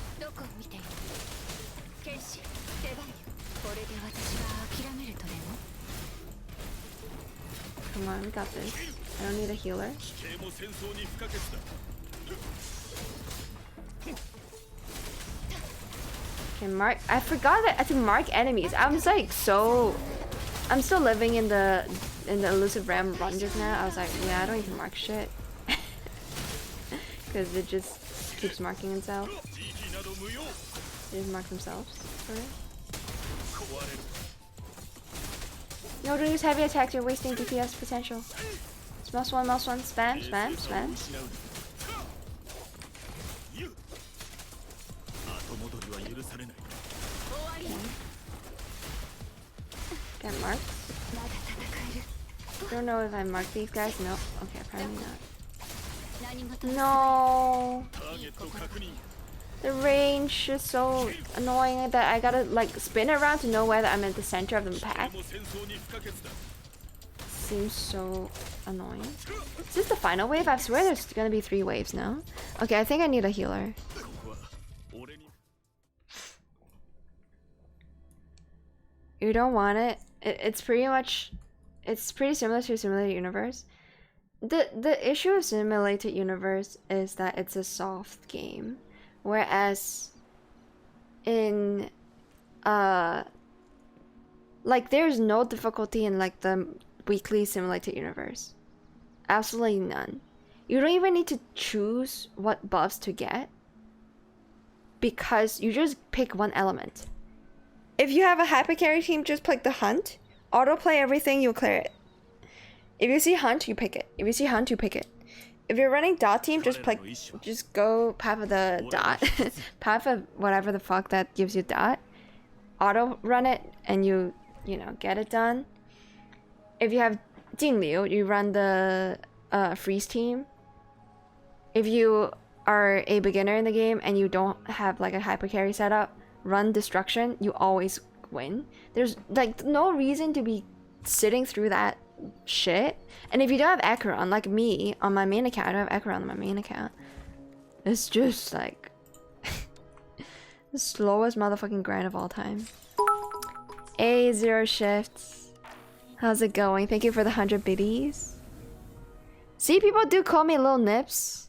Come on, we got this. I don't need a healer. Okay, mark. I forgot that I have to mark enemies. I was like so. I'm still living in the Elusive Realm run just now. I was like, yeah, I don't even mark shit. Because it just keeps marking itself. They just mark themselves. Sorry. No, don't use heavy attacks. You're wasting DPS potential. Mouse one, spam, spam, spam. Okay. Get marked. Don't know if I marked these guys. No. Okay, apparently not. No. The range is so annoying that I gotta like spin around to know whether I'm at the center of the pack. Seems so annoying. Is this the final wave? I swear there's gonna be 3 waves now. Okay, I think I need a healer. You don't want it. It's pretty much, it's pretty similar to Simulated Universe. The issue of Simulated Universe is that it's a soft game, whereas in like there's no difficulty in like the weekly Simulated Universe. Absolutely none. You don't even need to choose what buffs to get because you just pick one element. If you have a hyper carry team, just pick the hunt. Autoplay everything, you'll clear it. If you see hunt, you pick it. If you see hunt, you pick it. If you're running dot team, just go path of the dot. Path of whatever the fuck that gives you dot. Auto run it and you know, get it done. If you have Jingliu, you run the freeze team. If you are a beginner in the game and you don't have like a hyper carry setup, run destruction, you always win. There's like no reason to be sitting through that shit. And if you don't have Acheron, like me on my main account, I don't have Acheron on my main account. It's just like the slowest motherfucking grind of all time. A0 shifts. How's it going? Thank you for the 100 biddies. See, people do call me Lil Nips.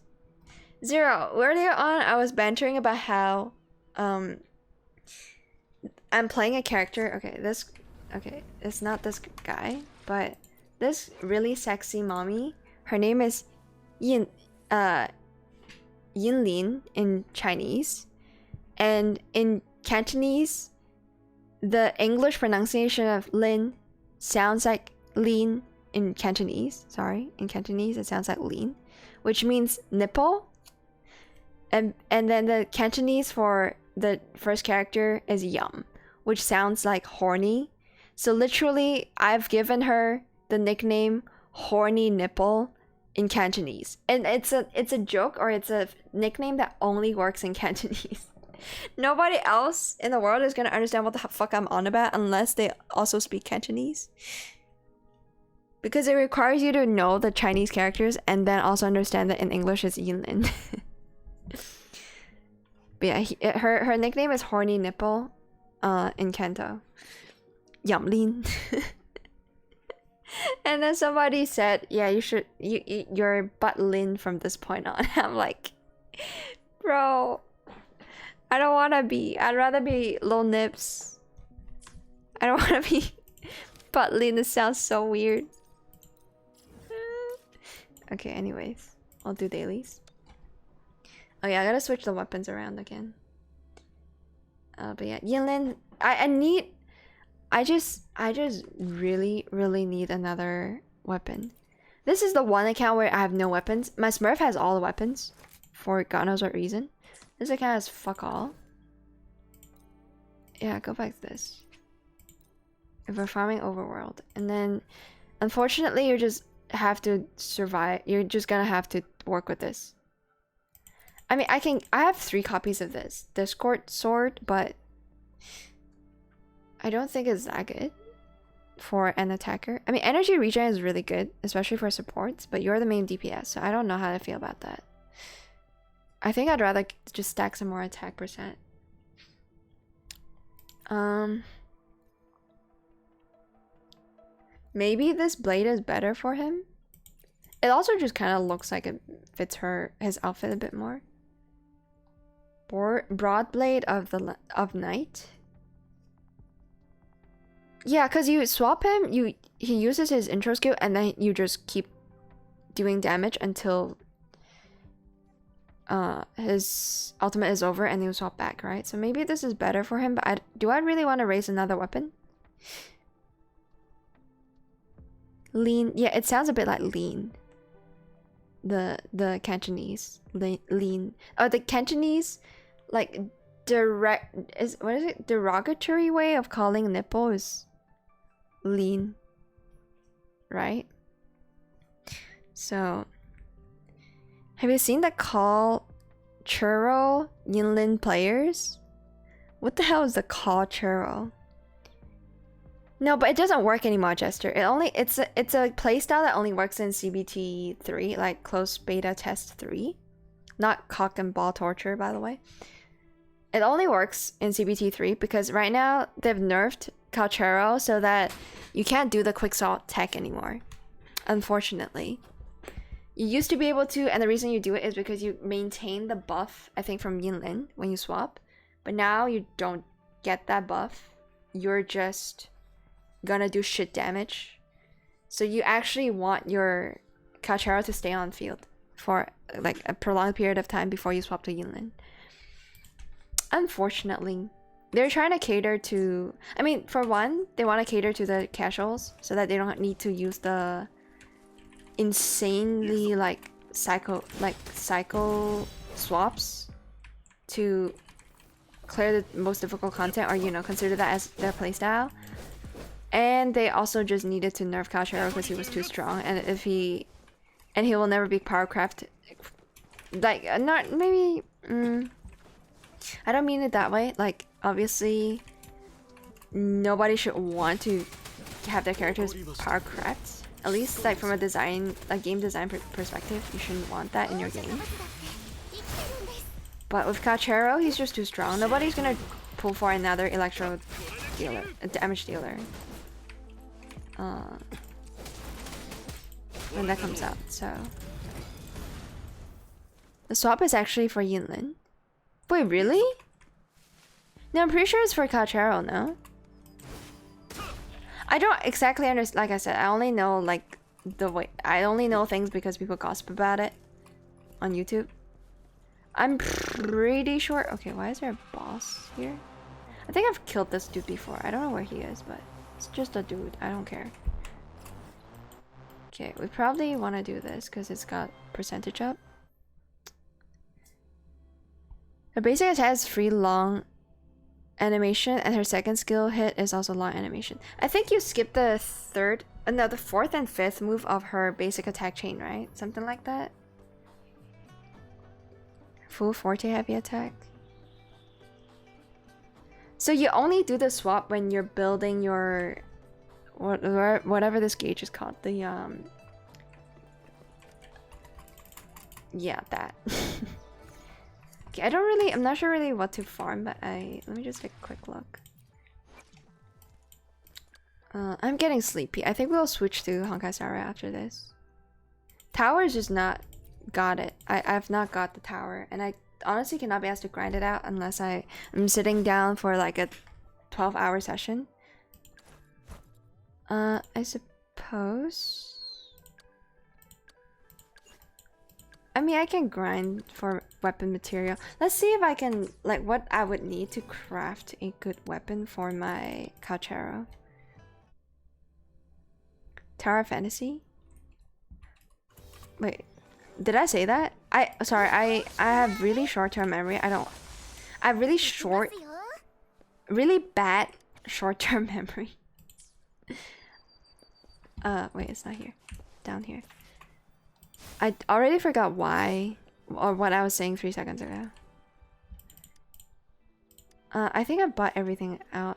Zero, earlier on I was bantering about how I'm playing a character. Okay, it's not this guy, but this really sexy mommy. Her name is Yin Lin in Chinese, and in Cantonese, the English pronunciation of Lin sounds like Lin in Cantonese. Sorry, in Cantonese it sounds like Lin, which means nipple. And then the Cantonese for the first character is yum, which sounds like horny. So literally, I've given her the nickname Horny Nipple in Cantonese. And it's a joke, or it's a nickname that only works in Cantonese. Nobody else in the world is gonna understand what the fuck I'm on about unless they also speak Cantonese. Because it requires you to know the Chinese characters and then also understand that in English it's Yinlin. But yeah, her nickname is Horny Nipple in Kanto. Yamlin. And then somebody said, yeah, you're butt Lin from this point on. I'm like, bro, I don't want to be. I'd rather be Lil Nips. I don't want to be butt Lin. This sounds so weird. Okay, anyways, I'll do dailies. Oh yeah, I gotta switch the weapons around again. But yeah, Yinlin, I just really need another weapon. This is the one account where I have no weapons. My Smurf has all the weapons for God knows what reason. This account has fuck all. Yeah, go back to this. If we're farming overworld, and then unfortunately you just have to survive. You're just gonna have to work with this. I mean, I have 3 copies of this Discord sword, but I don't think it's that good for an attacker. I mean, energy regen is really good, especially for supports, but you're the main DPS, so I don't know how to feel about that. I think I'd rather just stack some more attack percent. Maybe this blade is better for him. It also just kind of looks like it fits his outfit a bit more. Broadblade of Night. Yeah, because you swap him, he uses his intro skill, and then you just keep doing damage until his ultimate is over, and you swap back, right? So maybe this is better for him, but do I really want to raise another weapon? Lean, yeah, it sounds a bit like lean. The Cantonese lean. Oh, the Cantonese like what is it? Derogatory way of calling nipple is lean, right? So, have you seen the call churro Yinlin players? What the hell is the call churro? No, but it doesn't work anymore, Jester. It's a playstyle that only works in CBT 3, like closed beta test 3. Not cock and ball torture, by the way. It only works in CBT 3 because right now they've nerfed Calchero so that you can't do the quick salt tech anymore. Unfortunately. You used to be able to, and the reason you do it is because you maintain the buff, I think, from Yinlin when you swap. But now you don't get that buff. You're just gonna do shit damage. So you actually want your Calchero to stay on field for like a prolonged period of time before you swap to Yinlin. Unfortunately, they're trying to cater to, I mean, for one, they want to cater to the casuals so that they don't need to use the insanely like psycho swaps to clear the most difficult content, or you know, consider that as their playstyle. And they also just needed to nerf Calchero because he was too strong, and he will never be powercraft. Like not maybe. I don't mean it that way. Like obviously, nobody should want to have their characters powercraft. At least like from a game design perspective, you shouldn't want that in your game. But with Calchero, he's just too strong. Nobody's gonna pull for another electro dealer, a damage dealer. When that comes out, so the swap is actually for Yinlin. Wait, really? No, I'm pretty sure it's for Calchero, no? I don't exactly understand. Like I said, I only know like the way. I only know things because people gossip about it on YouTube. I'm pretty sure. Okay, why is there a boss here? I think I've killed this dude before. I don't know where he is, but it's just a dude. I don't care. Okay, we probably want to do this because it's got percentage up. Her basic attack has free long animation, and her second skill hit is also long animation. I think you skipped the the fourth and fifth move of her basic attack chain, right? Something like that. Full forte heavy attack. So you only do the swap when you're building your whatever this gauge is called. The yeah, that. Okay, I'm not sure really what to farm, but let me just take a quick look. I'm getting sleepy. I think we'll switch to Honkai Star right after this. Tower is just not got it. I've not got the tower, and I honestly cannot be asked to grind it out unless I'm sitting down for like a 12-hour session. I suppose. I mean, I can grind for weapon material. Let's see if I can, like, what I would need to craft a good weapon for my Calchero. Tower of Fantasy? Wait, did I say that? Sorry, I have really short-term memory. I have really bad short-term memory. Wait, it's not here. Down here. I already forgot why or what I was saying 3 seconds ago. I think I bought everything out.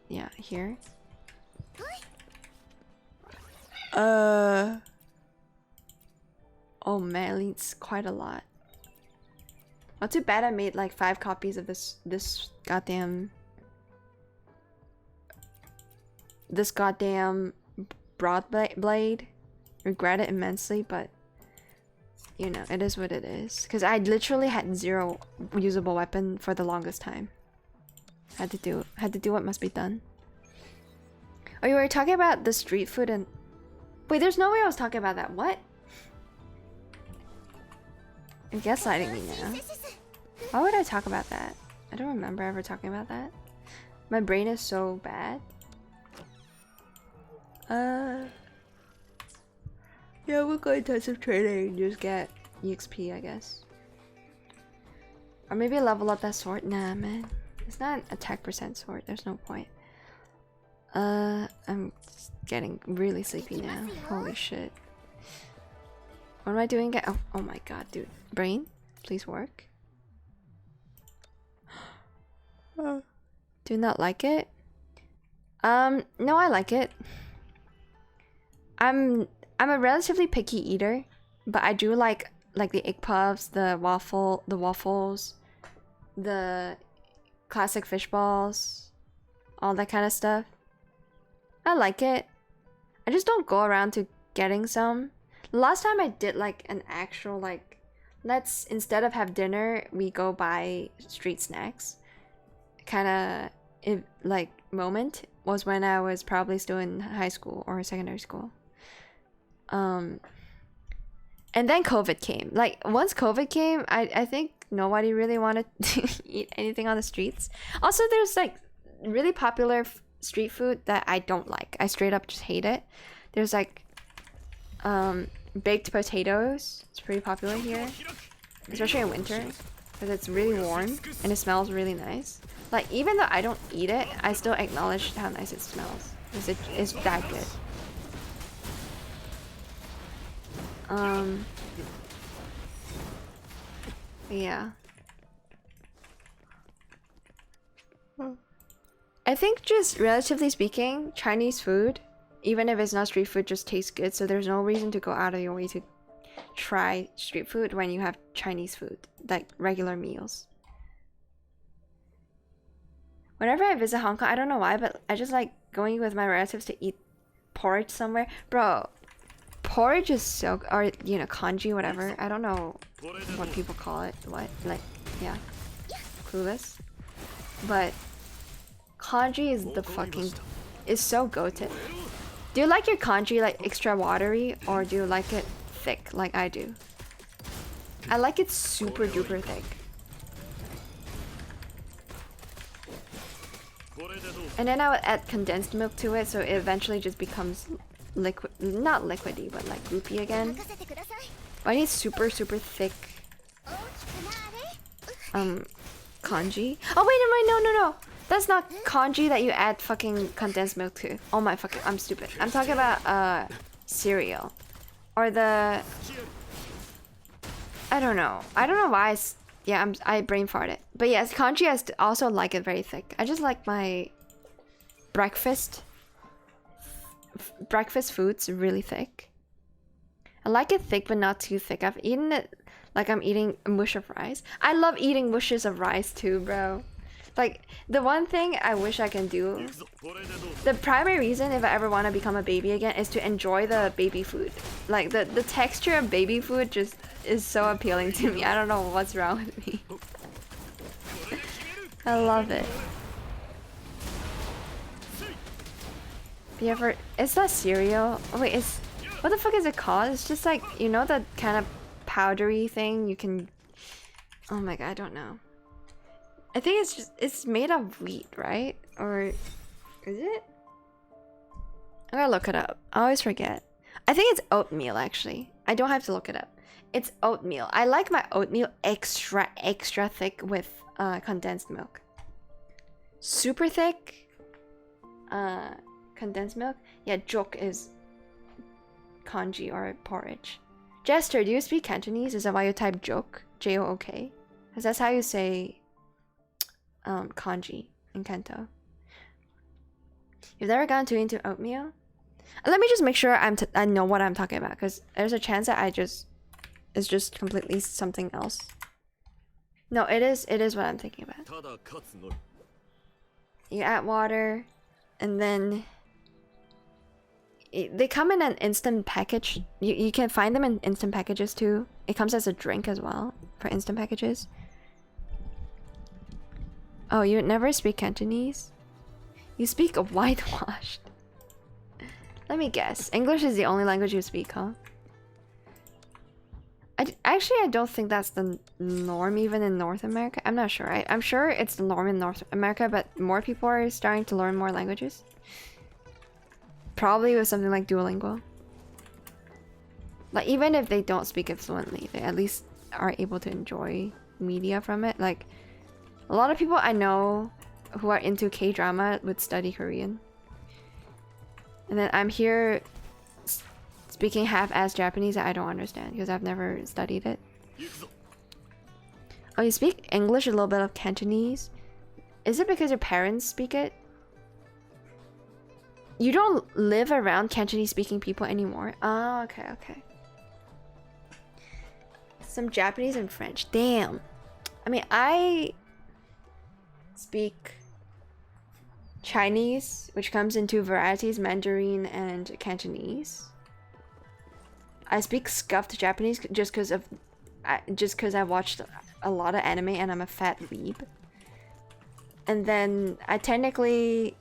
Yeah, here. Oh man, it needs quite a lot. Not too bad I made like 5 copies of this goddamn broadblade. Regret it immensely, but you know, it is what it is. Because I literally had 0 usable weapon for the longest time. Had to do what must be done. Oh, you were talking about the street food and... Wait, there's no way I was talking about that. What? You're gaslighting me now. Why would I talk about that? I don't remember ever talking about that. My brain is so bad. Yeah, we'll go intensive training and just get EXP, I guess. Or maybe level up that sword. Nah, man. It's not an attack percent sword. There's no point. I'm getting really sleepy now. Holy shit. What am I doing? Oh my god, dude. Brain, please work. Do you not like it? No, I like it. I'm a relatively picky eater, but I do like the egg puffs, the waffles, the classic fish balls, all that kind of stuff. I like it. I just don't go around to getting some. Last time I did like an actual like, let's instead of have dinner, we go buy street snacks. Kind of like moment was when I was probably still in high school or secondary school. And then COVID came. Like once COVID came, I think nobody really wanted to eat anything on the streets. Also, there's like really popular street food that I don't like. I straight up just hate it. There's like baked potatoes. It's pretty popular here, especially in winter because it's really warm and it smells really nice. Like even though I don't eat it, I still acknowledge how nice it smells because it's that good. Yeah. I think just relatively speaking, Chinese food, even if it's not street food, just tastes good. So there's no reason to go out of your way to try street food when you have Chinese food, like regular meals. Whenever I visit Hong Kong, I don't know why, but I just like going with my relatives to eat porridge somewhere. Bro, porridge is so, or you know, congee, whatever. I don't know what people call it. What, like, yeah, clueless. But congee is the fucking, is so goated. Do you like your congee like extra watery, or do you like it thick like I do? I like it super duper thick. And then I would add condensed milk to it, so it eventually just becomes liquid, not liquidy, but like goopy again. But I need super thick congee. Oh wait, no. That's not congee that you add fucking condensed milk to. Oh my fucking, I'm stupid. I'm talking about cereal. Or the, I don't know why I brain farted. But yes, congee I also like it very thick. I just like my breakfast foods really thick. I like it thick but not too thick. I've eaten it like I'm eating a mush of rice. I love eating mushes of rice too, bro. Like, the one thing I wish I can do, the primary reason if I ever want to become a baby again is to enjoy the baby food. Like, the texture of baby food just is so appealing to me. I don't know what's wrong with me. I love it. You ever, it's that cereal. Oh wait, it's, what the fuck is it called? It's just like, you know, that kind of powdery thing you can, oh my god, I don't know. I think it's just, it's made of wheat, right? Or is it? I'm gonna look it up. I always forget. I think it's oatmeal, actually. I don't have to look it up. It's oatmeal. I like my oatmeal extra thick with condensed milk. Super thick condensed milk. Yeah, jok is congee or porridge. Jester, do you speak Cantonese? Is that why you type jok? J-O-O-K? Because that's how you say congee in Kanto. You've never gone too into oatmeal? Let me just make sure I know what I'm talking about, because there's a chance that it's just completely something else. No, it is what I'm thinking about. You add water, and then they come in an instant package. You can find them in instant packages too. It comes as a drink as well for instant packages. Oh, you never speak Cantonese? You speak whitewashed. Let me guess. English is the only language you speak, huh? Actually, I don't think that's the norm even in North America. I'm not sure. I'm sure it's the norm in North America, but more people are starting to learn more languages. Probably with something like Duolingo. Like, even if they don't speak it fluently, they at least are able to enjoy media from it. Like, a lot of people I know who are into K-drama would study Korean. And then I'm here speaking half-ass Japanese that I don't understand because I've never studied it. Oh, you speak English, a little bit of Cantonese? Is it because your parents speak it? You don't live around Cantonese-speaking people anymore? Oh, okay. Some Japanese and French. Damn. I mean, I speak Chinese, which comes in two varieties, Mandarin and Cantonese. I speak scuffed Japanese just because I watched a lot of anime and I'm a fat weeb. And then I technically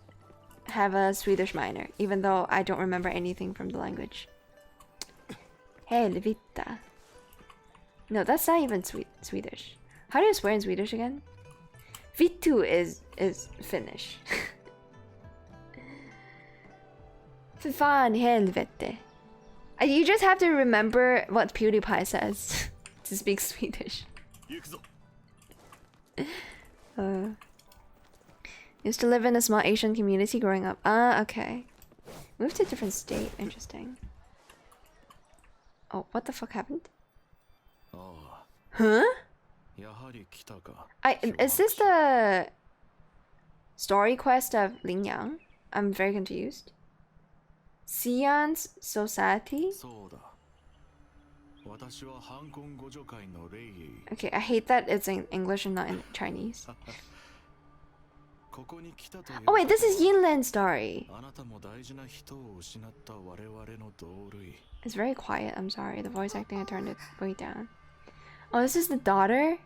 have a Swedish minor, even though I don't remember anything from the language. Helvita. No, that's not even Swedish. How do you swear in Swedish again? Vittu is Finnish. För fan helvete. You just have to remember what PewDiePie says to speak Swedish. Used to live in a small Asian community growing up. Ah, okay. Moved to a different state. Interesting. Oh, what the fuck happened? Huh? Is this the story quest of Ling Yang? I'm very confused. Sion's Society? Okay, I hate that it's in English and not in Chinese. Oh wait, this is Yinlan's story. It's very quiet, I'm sorry. The voice acting, I turned it way down. Oh, this is the daughter?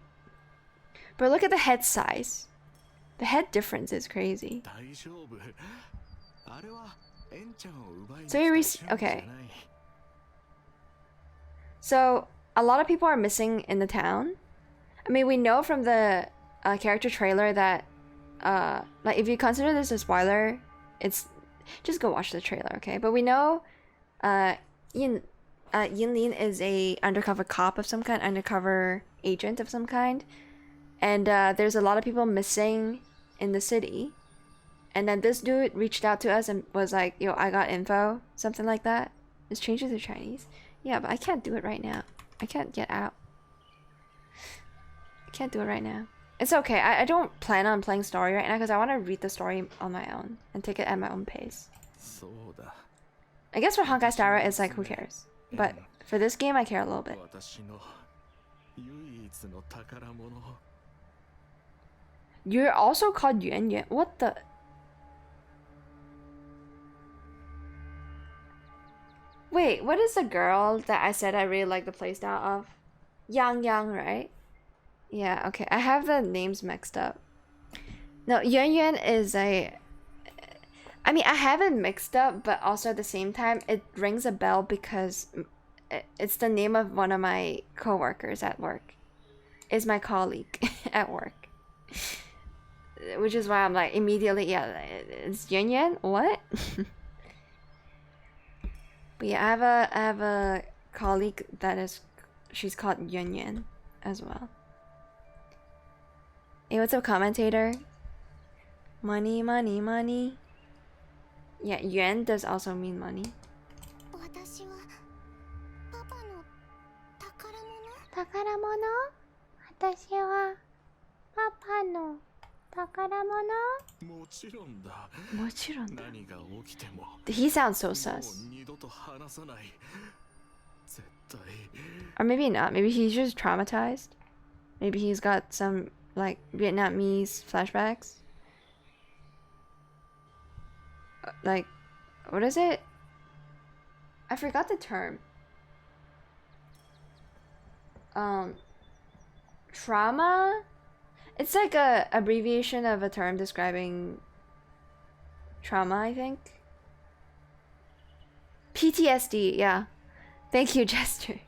But look at the head size. The head difference is crazy. So you okay. So a lot of people are missing in the town. I mean, we know from the character trailer that like if you consider this a spoiler, it's just go watch the trailer, okay? But we know Yinlin is a undercover cop of some kind, undercover agent of some kind, and there's a lot of people missing in the city. And then this dude reached out to us and was like, yo, I got info, something like that. It's changed to Chinese. Yeah, but I can't do it right now. I can't get out. I can't do it right now. It's okay. I don't plan on playing story right now because I want to read the story on my own and take it at my own pace. I guess for Honkai Star Rail, it's like, who cares? But for this game, I care a little bit. You're also called Yuan Yuan. What the? Wait, what is the girl that I said I really like the playstyle of? Yang Yang, right? Yeah, okay. I have the names mixed up. No, Yuan Yuan is a... I mean, I have it mixed up, but also at the same time, it rings a bell because it's the name of one of my co-workers at work. It's my colleague at work. Which is why I'm like, immediately, yeah, it's Yuan Yuan? What? But yeah, I have a colleague that is, she's called Yuan Yuan as well. Hey, what's up, commentator? Money, money, money. Yeah, yuan does also mean money. Takaramono? Watashi wa papa no takaramono? Mochiron. He sounds so sus. Or maybe not. Maybe he's just traumatized. Maybe he's got some like Vietnamese flashbacks. Like, what is it? I forgot the term. Trauma? It's like a abbreviation of a term describing trauma, I think. PTSD, yeah. Thank you, Jester.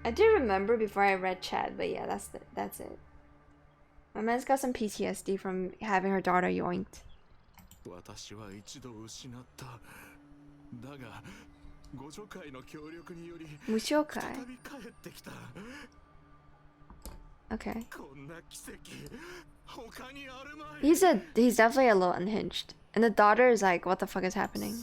I do remember before I read chat, but yeah, that's it. My man's got some PTSD from having her daughter yoinked. Mushokai? Okay. He's definitely a little unhinged. And the daughter is like, what the fuck is happening?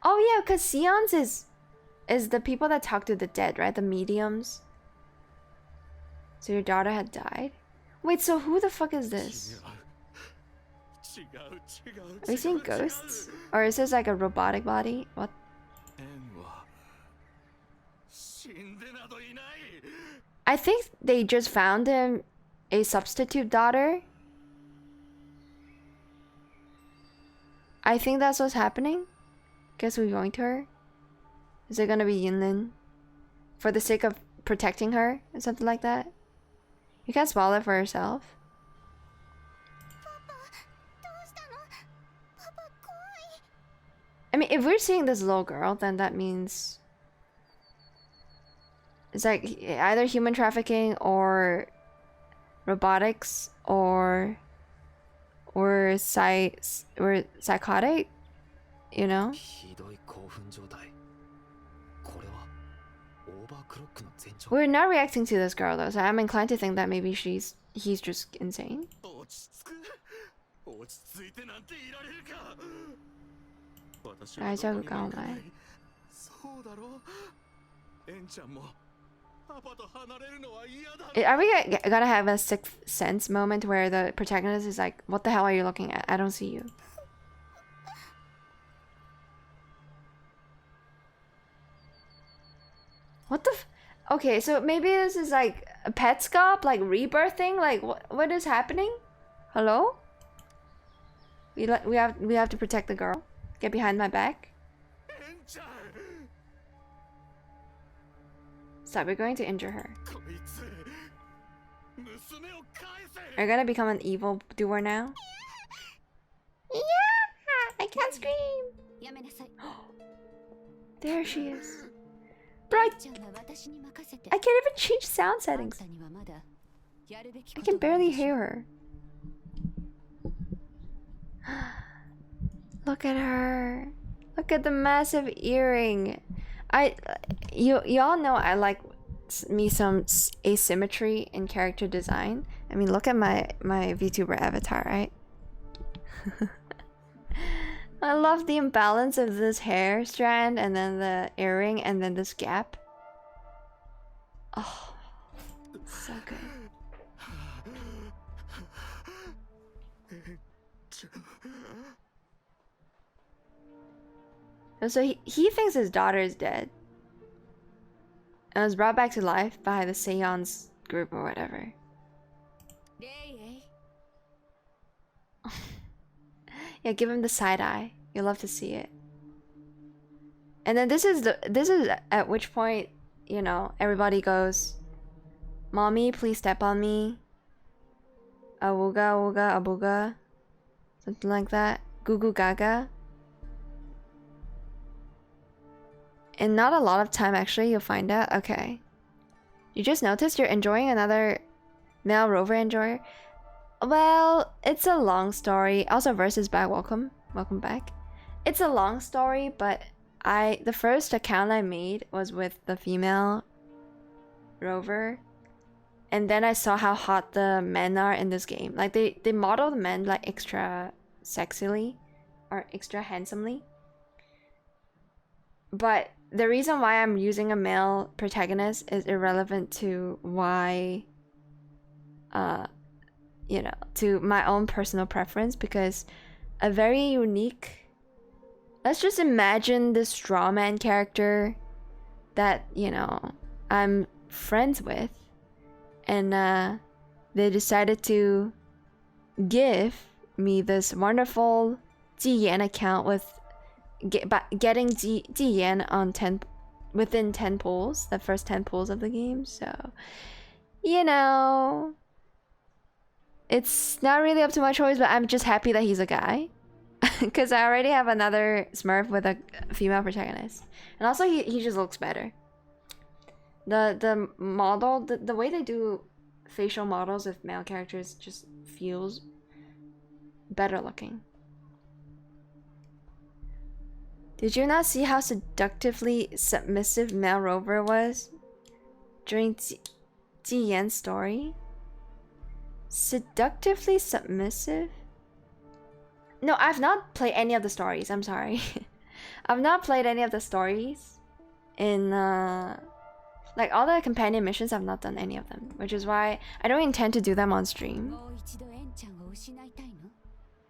Oh yeah, because Seons is the people that talk to the dead, right? The mediums. So your daughter had died? Wait, so who the fuck is this? Are we seeing ghosts? Or is this like a robotic body? What? I think they just found him a substitute daughter. I think that's what's happening. Guess we're going to her. Is it gonna be Yunlin? For the sake of protecting her or something like that? You can't swallow it for herself. I mean, if we're seeing this little girl, then that means it's like either human trafficking or robotics or psychotic, you know? We're not reacting to this girl though, so I'm inclined to think that maybe he's just insane. Are we gonna have a sixth sense moment where the protagonist is like, what the hell are you looking at? I don't see you. What the okay, so maybe this is like a pet scop, like rebirthing, like what is happening? Hello? We have to protect the girl. Get behind my back. Stop, we're going to injure her. Are you gonna become an evil doer now? Yeah! I can't scream! There she is. Bro, I can't even change sound settings. I can barely hear her. Look at her. Look at the massive earring. Y'all know I like me some asymmetry in character design. I mean, look at my VTuber avatar, right? I love the imbalance of this hair strand and then the earring and then this gap. Oh, so good. And so he thinks his daughter is dead and was brought back to life by the Seance group or whatever. Yeah, give him the side eye. You'll love to see it. And then this is at which point, you know, everybody goes, "Mommy, please step on me." Awuga, awuga, abuga. Something like that. Goo goo gaga. In not a lot of time, actually, you'll find out. Okay. You just noticed you're enjoying another male rover enjoyer? Well, it's a long story. Also, Verse is back. Welcome back. It's a long story, but the first account I made was with the female rover, and then I saw how hot the men are in this game. Like they model the men like extra sexily or extra handsomely. But the reason why I'm using a male protagonist is irrelevant to why, you know, to my own personal preference, because a very unique, let's just imagine this straw man character that, you know, I'm friends with, and they decided to give me this wonderful Jiyan account with getting Jiyan on within 10 pulls, the first 10 pulls of the game. So, you know, it's not really up to my choice, but I'm just happy that he's a guy. Because I already have another Smurf with a female protagonist. And also he just looks better. The model, the way they do facial models with male characters just feels better looking. Did you not see how seductively submissive male rover was during Ji Yan's story? Seductively submissive? No, I've not played any of the stories. I'm sorry. I've not played any of the stories in like all the companion missions. I've not done any of them, which is why I don't intend to do them on stream.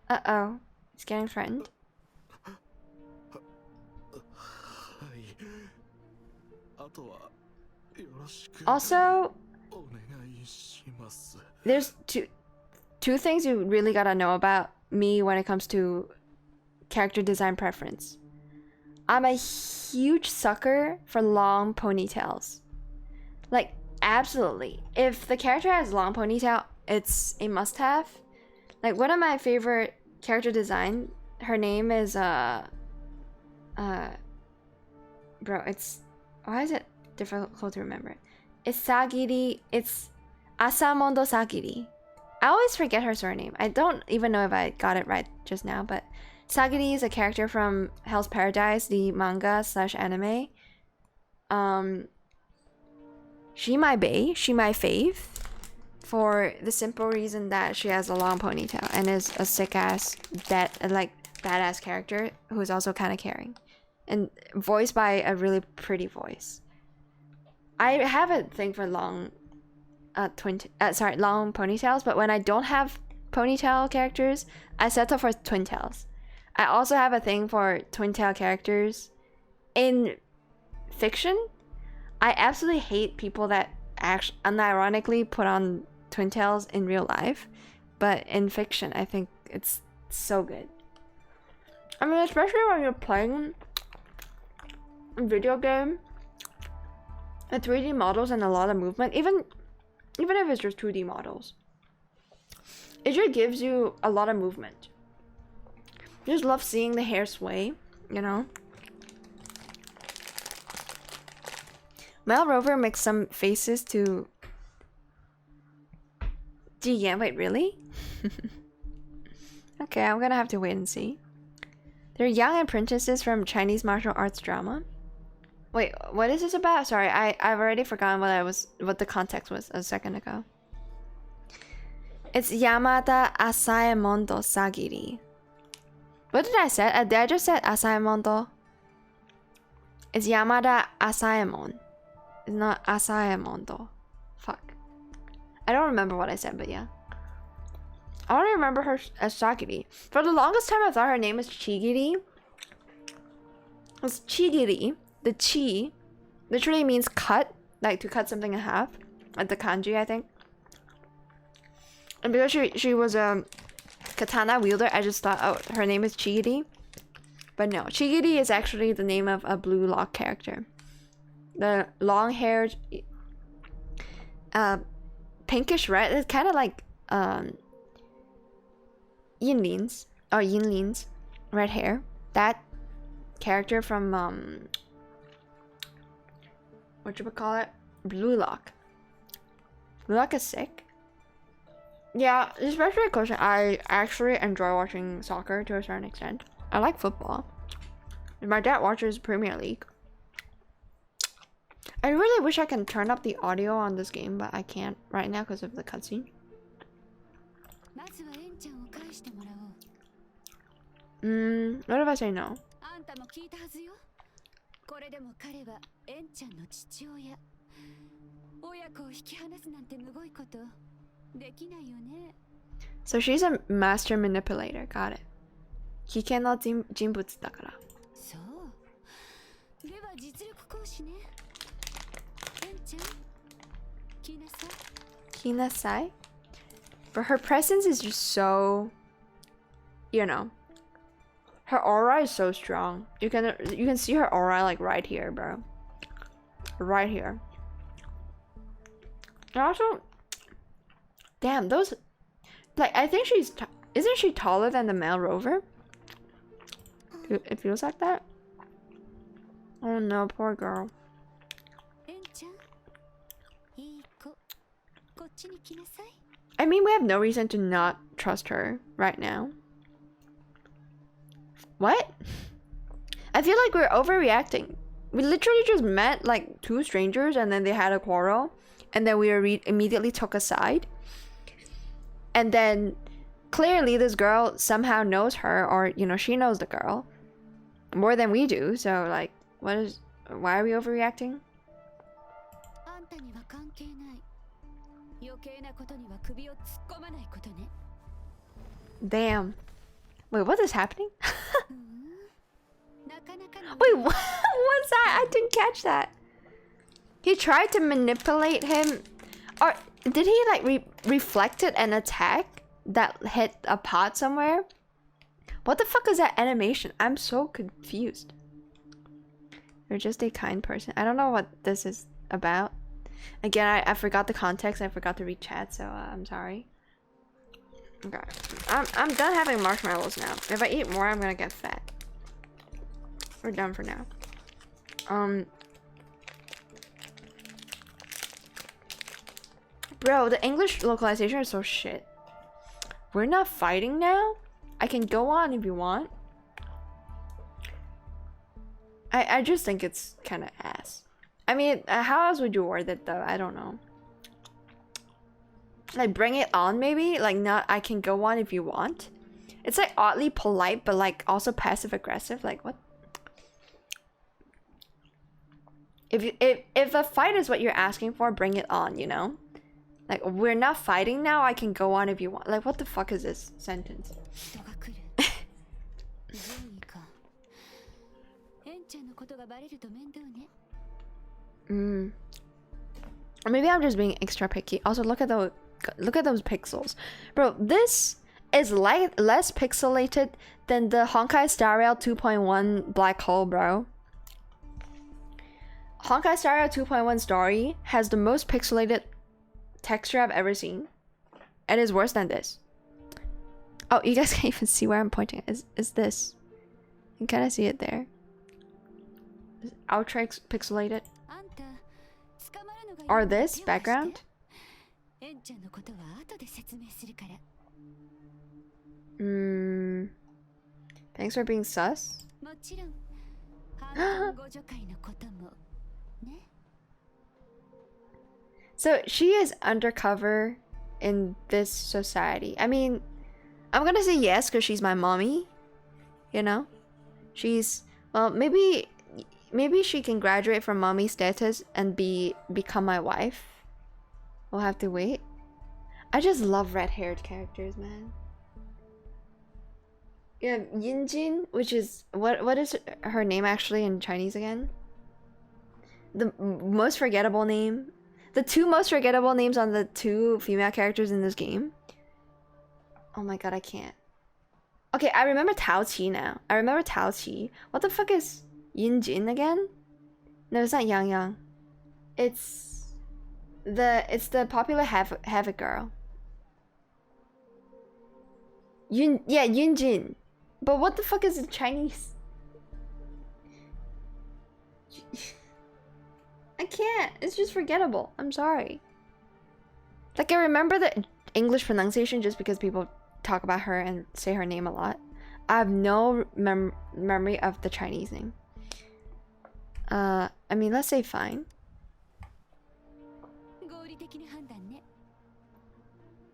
Uh-oh, he's getting threatened. Also, there's two things you really gotta know about me when it comes to character design preference. I'm a huge sucker for long ponytails. Like, absolutely. If the character has long ponytail, it's a must-have. Like, one of my favorite character design, her name is bro, it's, why is it difficult to remember? It's Sagiri, it's Asamondo Sagiri. I always forget her surname. I don't even know if I got it right just now, but Sagiri is a character from Hell's Paradise, the manga / anime. She my bae, she my fave, for the simple reason that she has a long ponytail and is a sick ass, badass character who is also kind of caring, and voiced by a really pretty voice. I have a thing for long ponytails, but when I don't have ponytail characters, I settle for twin tails. I also have a thing for twin tail characters in fiction. I absolutely hate people that actually unironically put on twin tails in real life, but in fiction, I think it's so good. I mean, especially when you're playing a video game, the 3D models and a lot of movement, even if it's just 2D models, it just gives you a lot of movement. I just love seeing the hair sway, you know? Mel Rover makes some faces to... Yeah, wait, really? Okay, I'm gonna have to wait and see. They're young apprentices from Chinese martial arts drama. Wait, what is this about? Sorry, I've already forgotten what the context was a second ago. It's Yamada Asaemondo Sagiri. What did I say? Did I just say Asaemondo? It's Yamada Asaemon. It's not Asaemondo. Fuck. I don't remember what I said, but yeah. I only remember her as Sagiri. For the longest time, I thought her name was Chigiri. It's Chigiri. The chi literally means cut, like to cut something in half, like the kanji, I think. And because she was a katana wielder, I just thought, oh, her name is Chigiri. But no, Chigiri is actually the name of a Blue Lock character. The long-haired, pinkish red. It's kind of like Yinlin's red hair. That character from whatchamacallit? Blue Lock. Blue Lock is sick. Yeah, especially because I actually enjoy watching soccer to a certain extent. I like football. My dad watches Premier League. I really wish I can turn up the audio on this game, but I can't right now because of the cutscene. What if I say no? So she's a master manipulator. Got it. 危険な人物だから。そう。では実力行使ね。エンちゃん、来なさい。来なさい? But her presence is just so, you know, her aura is so strong. You can see her aura like right here, bro. Right here. And also, damn, those, like, I think isn't she taller than the male rover? It feels like that. Oh no, poor girl. I mean, we have no reason to not trust her right now. What? I feel like we're overreacting. We literally just met like two strangers and then they had a quarrel. And then we immediately took a side. And then clearly this girl somehow knows her, or, you know, she knows the girl more than we do. So like, why are we overreacting? Damn. Wait, what is happening? Wait, what's that? I didn't catch that. He tried to manipulate him, or did he like reflect it and attack that hit a pot somewhere? What the fuck is that animation? I'm so confused. You're just a kind person. I don't know what this is about. Again, I forgot the context. I forgot to read chat, so I'm sorry. Okay, I'm done having marshmallows now. If I eat more, I'm gonna get fat. We're done for now. Bro, the English localization is so shit. We're not fighting now? I can go on if you want. I just think it's kind of ass. I mean, how else would you word it though? I don't know. Like, bring it on maybe? Like, not I can go on if you want? It's like oddly polite, but like also passive aggressive. Like, what? If a fight is what you're asking for, bring it on, you know? Like, we're not fighting now, I can go on if you want. Like, what the fuck is this sentence? Or maybe I'm just being extra picky. Also, look at those pixels. Bro, this is like less pixelated than the Honkai Star Rail 2.1 black hole, bro. Honkai Star Rail 2.1 story has the most pixelated texture I've ever seen. It is worse than this. Oh, you guys can't even see where I'm pointing. Is this? You can kind of see it there. Is Outrix pixelated? Or this background? Thanks for being sus. So she is undercover in this society. I mean, I'm gonna say yes because she's my mommy. You know, she's well. Maybe she can graduate from mommy status and become my wife. We'll have to wait. I just love red-haired characters, man. Yeah, Yinjin, which is what is her name actually in Chinese again? The most forgettable name. The two most forgettable names on the two female characters in this game. Oh my god, I can't. Okay, I remember Tao Qi now. I remember Tao Qi. What the fuck is Yinjin again? No, it's not Yang Yang. It's the popular Havoc girl. Yunjin. But what the fuck is the Chinese? I can't. It's just forgettable. I'm sorry. Like, I remember the English pronunciation just because people talk about her and say her name a lot. I have no memory of the Chinese name. I mean, let's say fine.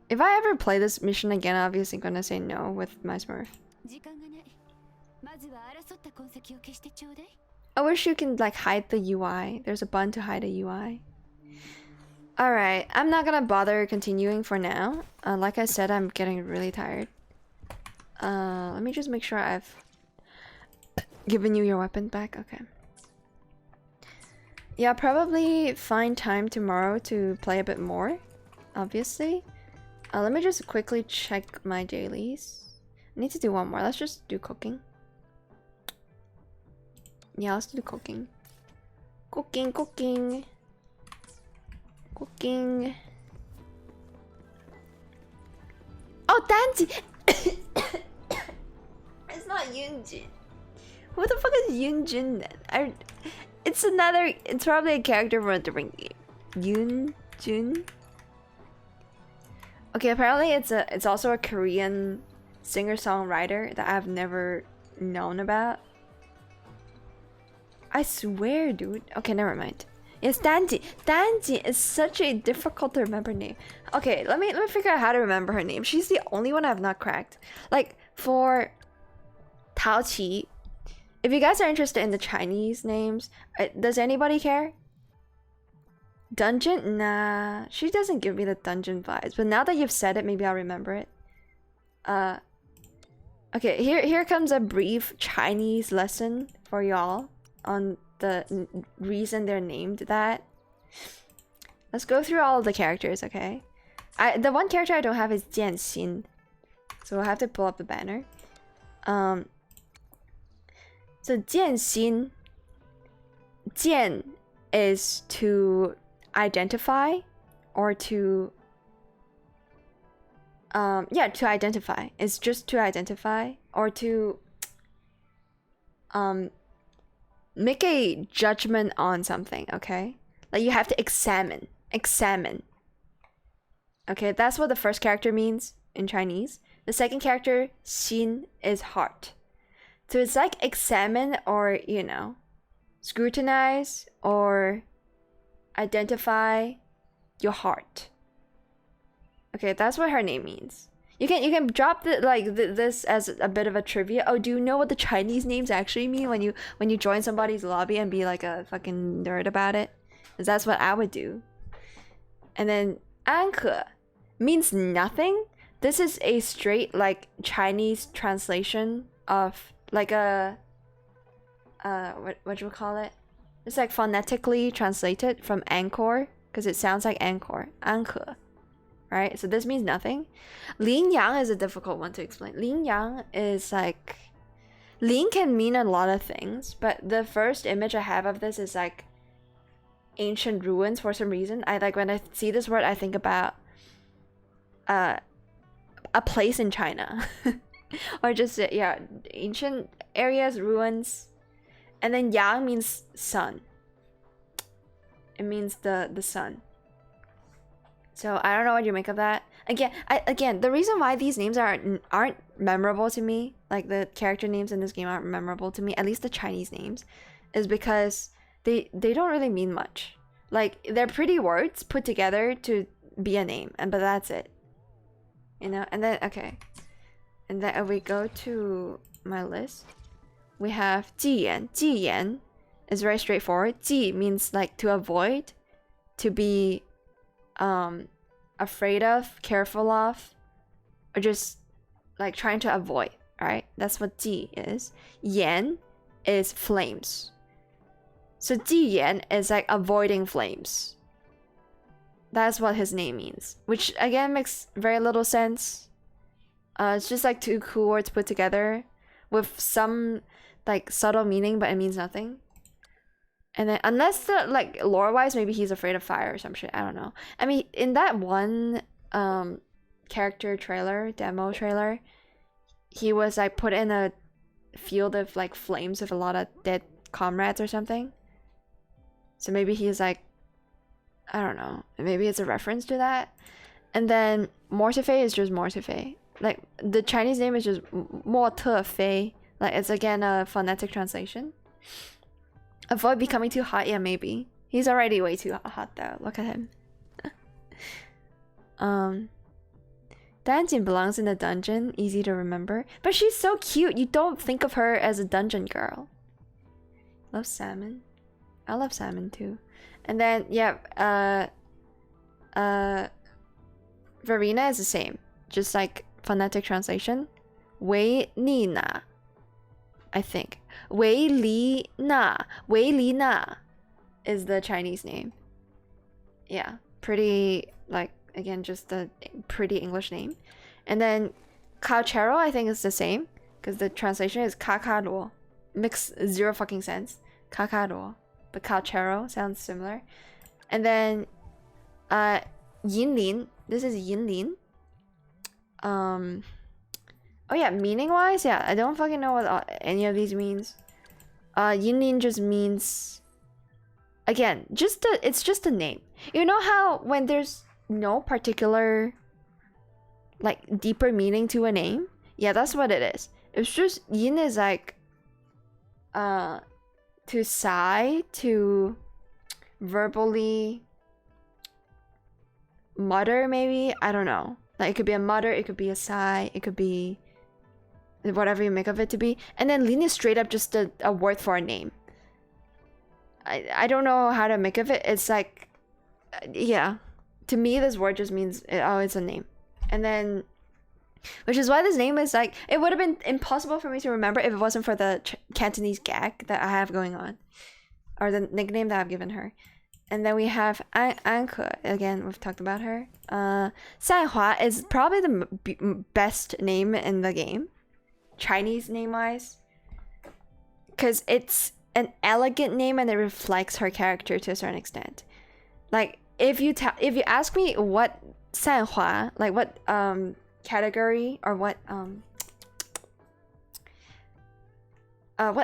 If I ever play this mission again, I'm obviously gonna say no with my Smurf. I wish you can like hide the UI. There's a button to hide a UI. Alright, I'm not gonna bother continuing for now. Like I said, I'm getting really tired. Let me just make sure I've given you your weapon back. Okay. Yeah, probably find time tomorrow to play a bit more, obviously. Let me just quickly check my dailies. I need to do one more. Let's just do cooking. Yeah, let's do cooking. Cooking. Oh, Danji! It's not Yunjin. What the fuck is Yunjin then? It's probably a character from a different game. Yunjin? Okay, apparently it's also a Korean singer-songwriter that I've never known about. I swear, dude. Okay, never mind. It's Danji. Danji is such a difficult to remember name. Okay, let me figure out how to remember her name. She's the only one I've not cracked. Like, for Tao Qi, if you guys are interested in the Chinese names, does anybody care? Dungeon? Nah, she doesn't give me the dungeon vibes. But now that you've said it, maybe I'll remember it. Okay, here comes a brief Chinese lesson for y'all on the reason they're named that. Let's go through all of the characters, okay? The one character I don't have is Jianxin. So we'll have to pull up the banner. So Jianxin. Jian is to identify or to to identify. It's just to identify or to make a judgment on something, okay? Like you have to examine. Okay, that's what the first character means in Chinese. The second character, xin, is heart. So it's like examine or, you know, scrutinize or identify your heart. Okay, that's what her name means. You can drop this as a bit of a trivia. Oh, do you know what the Chinese names actually mean when you join somebody's lobby and be like a fucking nerd about it? Because that's what I would do. And then Anke means nothing. This is a straight like Chinese translation of like a what do you call it? It's like phonetically translated from anchor because it sounds like anchor. Anke. Right? So this means nothing. Lin Yang is a difficult one to explain. Lin Yang is like Lin can mean a lot of things, but the first image I have of this is like ancient ruins for some reason. I like when I see this word I think about a place in China. Or just ancient areas, ruins. And then Yang means sun. It means the sun. So I don't know what you make of that. Again, the reason why these names aren't memorable to me, like the character names in this game aren't memorable to me, at least the Chinese names, is because they don't really mean much. Like they're pretty words put together to be a name, but that's it. You know, and then and then if we go to my list, we have 忌言. 忌言 is very straightforward. 忌 means like to avoid, to be afraid of, careful of, or just like trying to avoid, right? That's what 忌 is. 言 is flames. So 忌言 is like avoiding flames. That's what his name means, which again makes very little sense. It's just like two cool words put together with some like subtle meaning, but it means nothing. And then unless the like lore-wise, maybe he's afraid of fire or some shit. I don't know. I mean, in that one character trailer, demo trailer, he was like put in a field of like flames with a lot of dead comrades or something. So maybe he's like, I don't know. Maybe it's a reference to that. And then Mortefei is just Mortefei. Like the Chinese name is just Mortefei. Like it's again a phonetic translation. Avoid becoming too hot. Yeah, maybe. He's already way too hot though. Look at him. Danjin belongs in the dungeon. Easy to remember. But she's so cute. You don't think of her as a dungeon girl. Love salmon. I love salmon too. And then Verena is the same. Just like phonetic translation. Wei Ni Na. I think. Wei Li Na. Wei Li Na is the Chinese name. Yeah. Pretty, like, again, just a pretty English name. And then Kaochero, I think, is the same. Because the translation is Kakaro. Makes zero fucking sense. Kakaro. But Kaochero sounds similar. And then Yinlin. This is Yinlin. Oh yeah, meaning wise, yeah, I don't fucking know what any of these means. Yinlin just means, again, it's just a name. You know how when there's no particular like deeper meaning to a name? Yeah, that's what it is. It's just yin is like to sigh, to verbally mutter, maybe. I don't know. Like it could be a mutter, it could be a sigh, it could be whatever you make of it to be. And then lin is straight up just a word for a name. I don't know how to make of it. It's like, yeah. To me, this word just means, oh, it's a name. And then, which is why this name is like, it would have been impossible for me to remember if it wasn't for the Cantonese gag that I have going on. Or the nickname that I've given her. And then we have Anke. Again, we've talked about her. Sanhua is probably the best name in the game, Chinese name-wise, because it's an elegant name and it reflects her character to a certain extent. Like if you ask me what Sanhua, like what category or what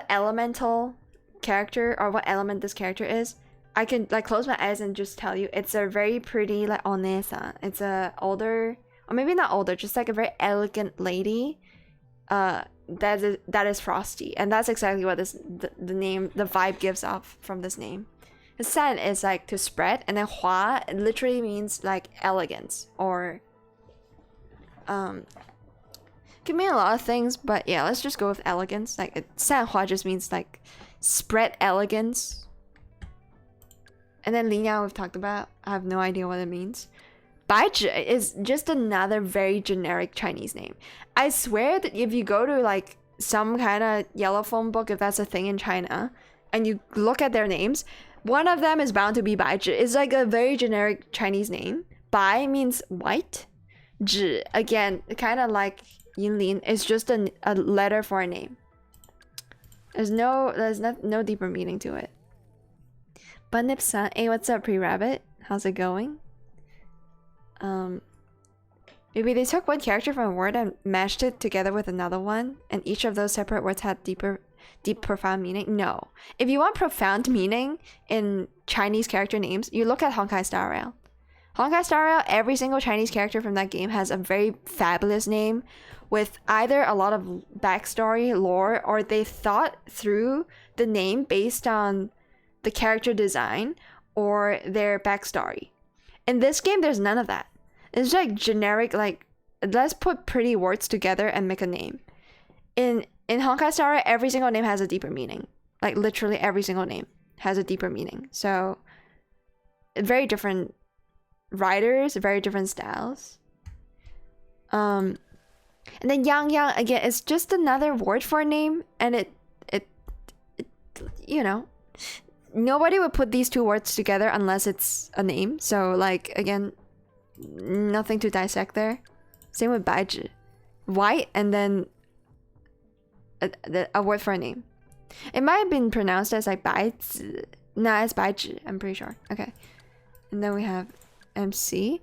elemental character or what element this character is, I can like close my eyes and just tell you it's a very pretty like onesa. It's a older, or maybe not older, just like a very elegant lady that is frosty, and that's exactly what the name, the vibe gives off from this name. The san is like to spread, and then hua literally means like elegance, or can mean a lot of things, but yeah, let's just go with elegance. Like san hua just means like spread elegance. And then Linyao we've talked about. I have no idea what it means. Baizhi is just another very generic Chinese name. I swear that if you go to like some kind of yellow phone book, if that's a thing in China, and you look at their names, one of them is bound to be Baizhi. It's like a very generic Chinese name. Bai means white. Zhi, again, kind of like Yinlin, is just a letter for a name. There's no deeper meaning to it. But Nipsa, hey, what's up, Pre-Rabbit? How's it going? Maybe they took one character from a word and mashed it together with another one, and each of those separate words had deep, profound meaning. No. If you want profound meaning in Chinese character names, you look at Honkai Star Rail. Honkai Star Rail, every single Chinese character from that game has a very fabulous name with either a lot of backstory, lore, or they thought through the name based on the character design or their backstory. In this game, there's none of that. It's like generic, like, let's put pretty words together and make a name. In Honkai Star Rail, every single name has a deeper meaning. Like, literally every single name has a deeper meaning. So, very different writers, very different styles. And then Yang Yang, again, is just another word for a name, and it you know, nobody would put these two words together unless it's a name. So, like, again, nothing to dissect there. Same with Baizhi. White and then a word for a name. It might have been pronounced as like Baizi. No, it's Baizhi, I'm pretty sure. Okay. And then we have MC.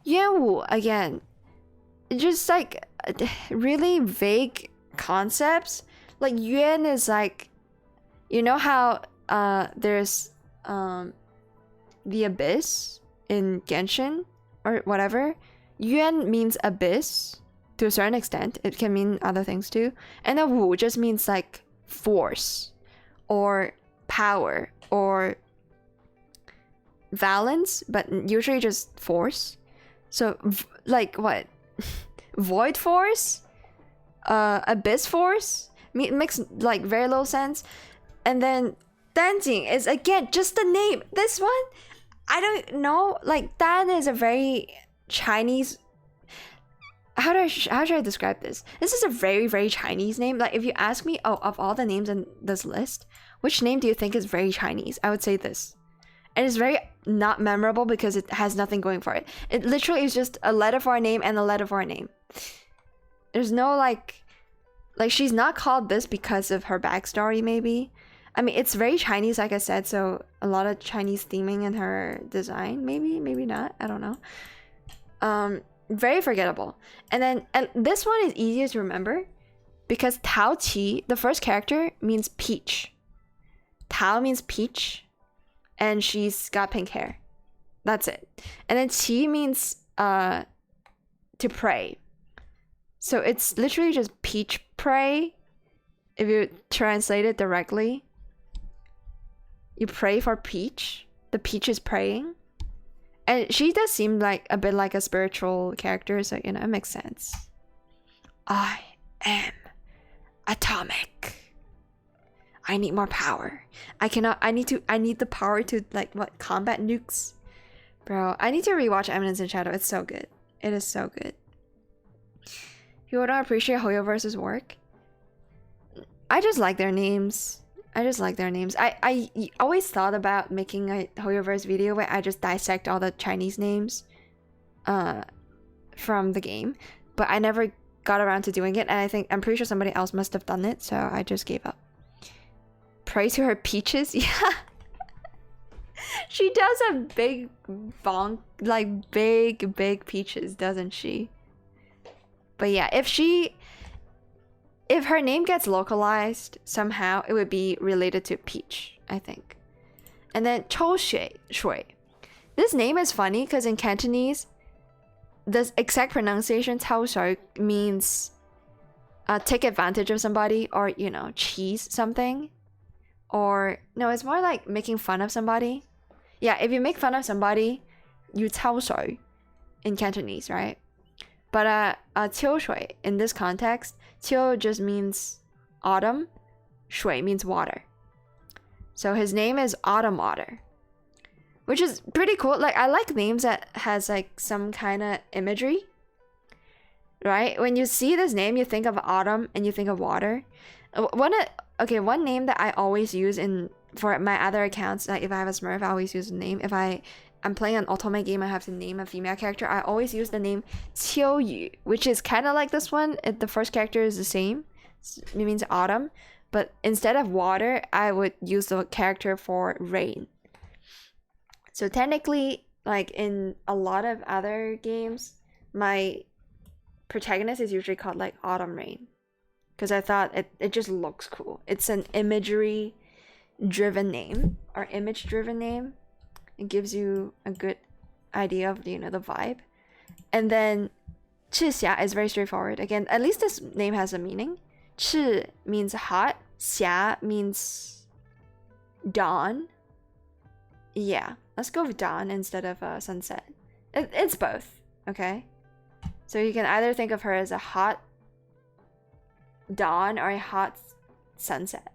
Yuanwu, again, just like really vague concepts. Like Yuan is like, you know how there's the abyss in Genshin or whatever. Yuan means abyss to a certain extent. It can mean other things too. And then Wu just means like force or power or valence, but usually just force. So like what? Void force? Abyss force? Makes like very low sense. And then Danjing is again just a name. This one, I don't know. Like Dan is a very Chinese. How should I describe this? This is a very, very Chinese name. Like if you ask me, oh, of all the names in this list, which name do you think is very Chinese? I would say this. And it's very not memorable because it has nothing going for it. It literally is just a letter for a name and a letter for a name. There's no like she's not called this because of her backstory, maybe. I mean, it's very Chinese, like I said, so a lot of Chinese theming in her design, maybe not, I don't know. Very forgettable. And this one is easier to remember because Tao Qi, the first character, means peach. Tao means peach, and she's got pink hair. That's it. And then Qi means to pray. So it's literally just peach pray. If you translate it directly, you pray for peach. The peach is praying. And she does seem like a bit like a spiritual character, so you know, it makes sense. I am atomic. I need more power. I need the power to like what, combat nukes. Bro, I need to rewatch Eminence in Shadow. It's so good. It is so good. People don't appreciate Hoyoverse's work. I just like their names. I just like their names. I always thought about making a Hoyoverse video where I just dissect all the Chinese names from the game, but I never got around to doing it, and I'm pretty sure somebody else must have done it, so I just gave up. Pray to her peaches? Yeah. She does have big bonk, like big peaches, doesn't she? But yeah, if her name gets localized somehow, it would be related to peach, I think. And then Chou Shui. This name is funny because in Cantonese, the exact pronunciation Chou Shui means take advantage of somebody, or you know, cheese something. Or no, it's more like making fun of somebody. Yeah, if you make fun of somebody, you 抄水 in Cantonese, right? But 秋水 in this context, 秋 just means autumn, 水 means water. So his name is Autumn Otter, which is pretty cool. Like, I like names that has like some kind of imagery, right? When you see this name, you think of autumn and you think of water. One name that I always use for my other accounts, like if I have a Smurf, I always use the name. If I'm playing an otome game, I have to name a female character, I always use the name Qiuyu, which is kind of like this one. The first character is the same. It means autumn. But instead of water, I would use the character for rain. So technically, like in a lot of other games, my protagonist is usually called like Autumn Rain. Because I thought it just looks cool. It's an imagery-driven name, or image-driven name. It gives you a good idea of, you know, the vibe. And then 赤霞 is very straightforward. Again, at least this name has a meaning. 赤 means hot. 霞 means dawn. Yeah, let's go with dawn instead of sunset. It's both, okay? So you can either think of her as a hot dawn or a hot sunset.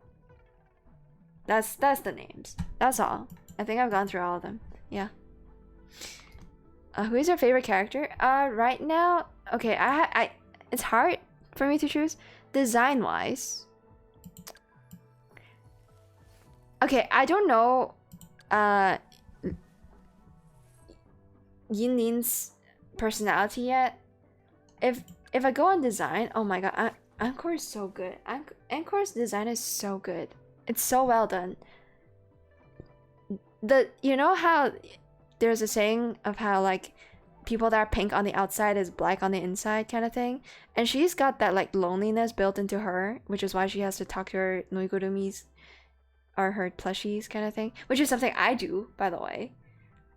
That's the names. That's all. I think I've gone through all of them. Yeah. Who is your favorite character? Right now, okay, it's hard for me to choose. Design wise, okay, I don't know Yinlin's personality yet. If I go on design, oh my god, Encore is so good. Encore's design is so good. It's so well done. You know how there's a saying of how like people that are pink on the outside is black on the inside kind of thing, and she's got that like loneliness built into her, which is why she has to talk to her Nuigurumis or her plushies kind of thing, which is something I do, by the way.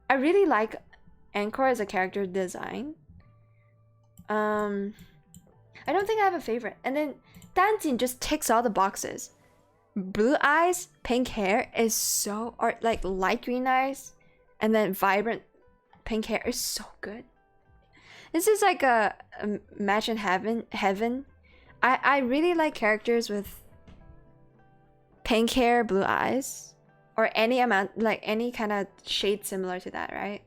I really like Encore as a character design. I don't think I have a favorite. And then Danjin just ticks all the boxes. Blue eyes, pink hair is so, or like light green eyes, and then vibrant pink hair is so good. This is like a match in heaven. I really like characters with pink hair, blue eyes, or any amount, like any kind of shade similar to that, right?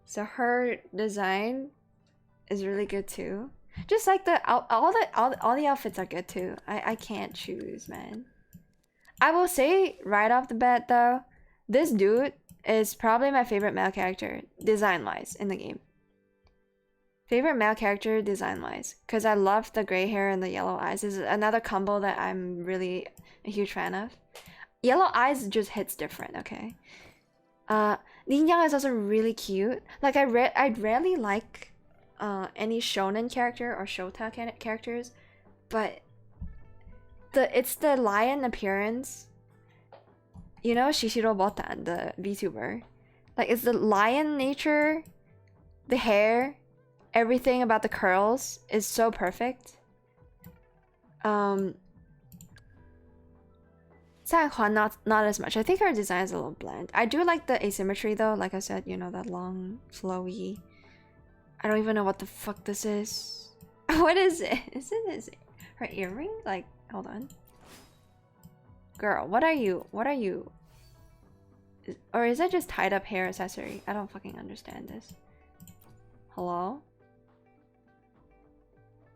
So her design is really good too. Just like all the outfits are good too. I can't choose, man. I will say right off the bat though, this dude is probably my favorite male character design-wise in the game. Favorite male character design-wise, because I love the gray hair and the yellow eyes. This is another combo that I'm really a huge fan of. Yellow eyes just hits different, okay? Lin Yang is also really cute. Like I'd rarely like any shonen character or shota characters, but it's the lion appearance. You know, Shishiro Botan, the VTuber. Like, it's the lion nature, the hair, everything about the curls is so perfect. Sanhua not as much. I think her design is a little bland. I do like the asymmetry though. Like I said, you know, that long, flowy. I don't even know what the fuck this is. What is it? Is it her earring? Like, hold on. Girl, what are you? Or is that just tied up hair accessory? I don't fucking understand this. Hello?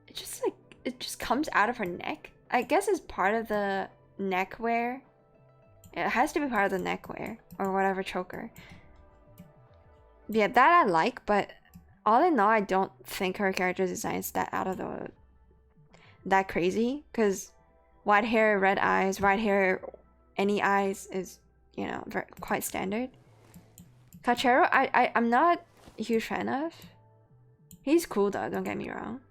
It just comes out of her neck. I guess it's part of the neck wear. It has to be part of the neckwear or whatever choker. Yeah, that I like, but all in all, I don't think her character design is that that crazy. Because white hair, red eyes, white hair, any eyes is, you know, quite standard. Cachero, I'm not a huge fan of. He's cool though, don't get me wrong.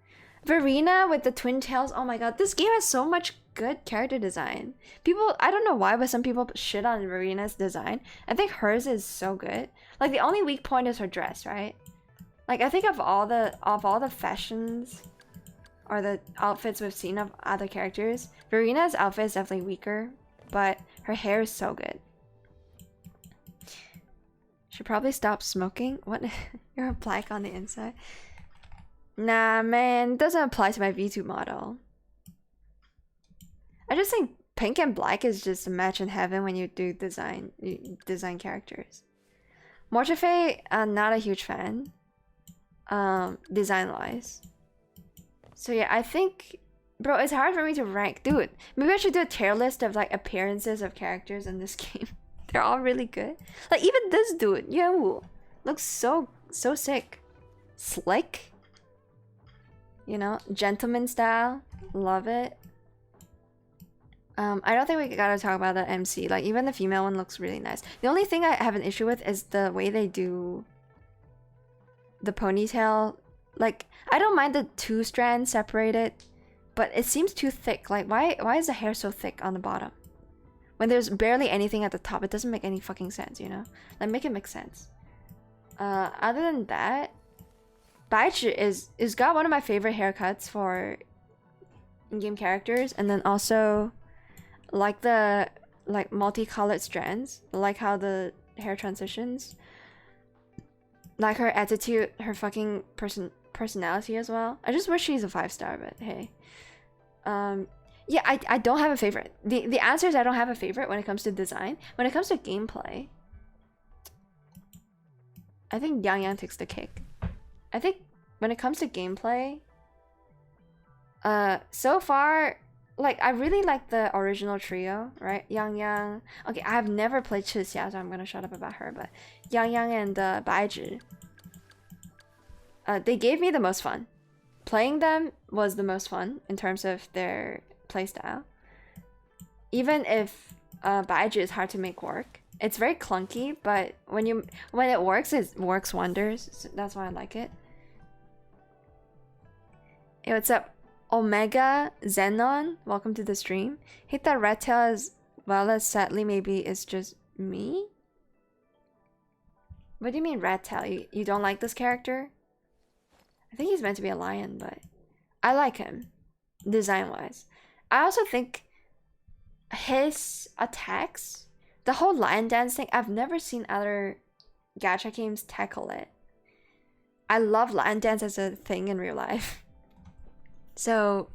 Verena with the twin tails. Oh my god, this game has so much good character design. People, I don't know why, but some people shit on Verena's design. I think hers is so good. Like the only weak point is her dress, right? Like I think of all the fashions or the outfits we've seen of other characters, Verena's outfit is definitely weaker, but her hair is so good. Should probably stop smoking. What? You're black on the inside. Nah, man, it doesn't apply to my V2 model. I just think pink and black is just a match in heaven when you do design characters. Mortefe, not a huge fan. Design wise. So yeah, I think, bro, it's hard for me to rank. Dude, maybe I should do a tier list of like appearances of characters in this game. They're all really good. Like even this dude, Yuan, looks so sick. Slick. You know, gentleman style. Love it. I don't think we gotta talk about the MC. Like even the female one looks really nice. The only thing I have an issue with is the way they do the ponytail. Like I don't mind the two strands separated, but it seems too thick. Like why is the hair so thick on the bottom? When there's barely anything at the top, it doesn't make any fucking sense, you know? Like make it make sense. Other than that, Baichi is got one of my favorite haircuts for in-game characters, and then also like the multicolored strands, like how the hair transitions, like her attitude, her fucking personality as well. I just wish she's a 5-star, but hey. Yeah, I don't have a favorite. The answer is I don't have a favorite when it comes to design. When it comes to gameplay, I think Yang Yang takes the cake. I think when it comes to gameplay, so far, like I really like the original trio, right? Yang Yang. Okay, I have never played Chixia, so I'm gonna shut up about her. But Yang Yang and Baizhi, they gave me the most fun. Playing them was the most fun in terms of their playstyle. Even if Baizhi is hard to make work, it's very clunky. But when it works wonders. So that's why I like it. Hey, what's up? Omega Zenon, welcome to the stream. Hate that red tail as well as sadly maybe it's just me? What do you mean red tail? You don't like this character? I think he's meant to be a lion, but I like him design wise. I also think his attacks, the whole lion dance thing, I've never seen other gacha games tackle it. I love lion dance as a thing in real life. So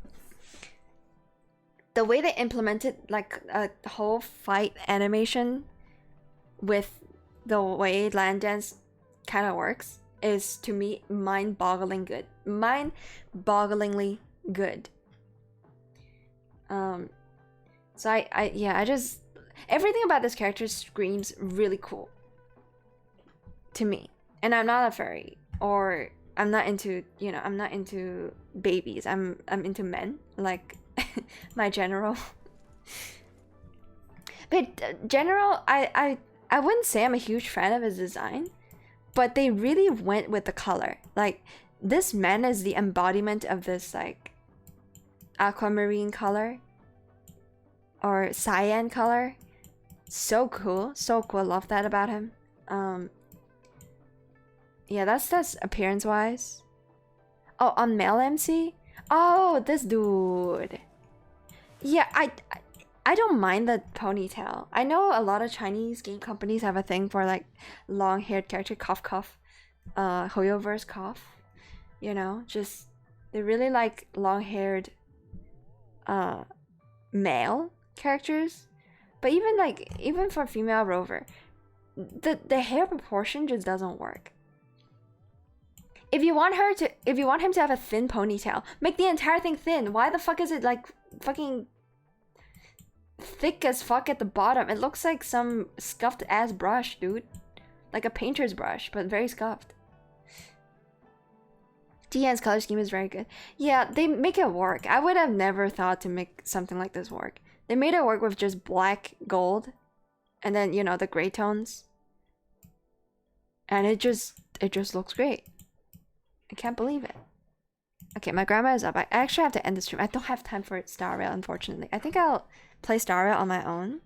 the way they implemented like a whole fight animation with the way lion dance kind of works is to me mind-bogglingly good. So I just everything about this character screams really cool to me. And I'm not a furry, or I'm not into, you know, I'm not into babies. I'm into men, like my general. But general, I wouldn't say I'm a huge fan of his design, but they really went with the color. Like this man is the embodiment of this like aquamarine color or cyan color. So cool, so cool. Love that about him. Yeah, that's appearance wise. Oh, on male MC? Oh, this dude. Yeah, I don't mind the ponytail. I know a lot of Chinese game companies have a thing for like long-haired character, cough. Hoyoverse cough. You know, just they really like long-haired male characters. But even for female Rover, the hair proportion just doesn't work. If you want him to have a thin ponytail, make the entire thing thin. Why the fuck is it like fucking thick as fuck at the bottom. It looks like some scuffed ass brush, dude. Like a painter's brush, but very scuffed. Tian's color scheme is very good. Yeah, they make it work. I would have never thought to make something like this work. They made it work with just black, gold, and then, you know, the gray tones. And it just looks great. I can't believe it. Okay, my grandma is up. I actually have to end the stream. I don't have time for Star Rail, unfortunately. I think I'll play Star Rail on my own.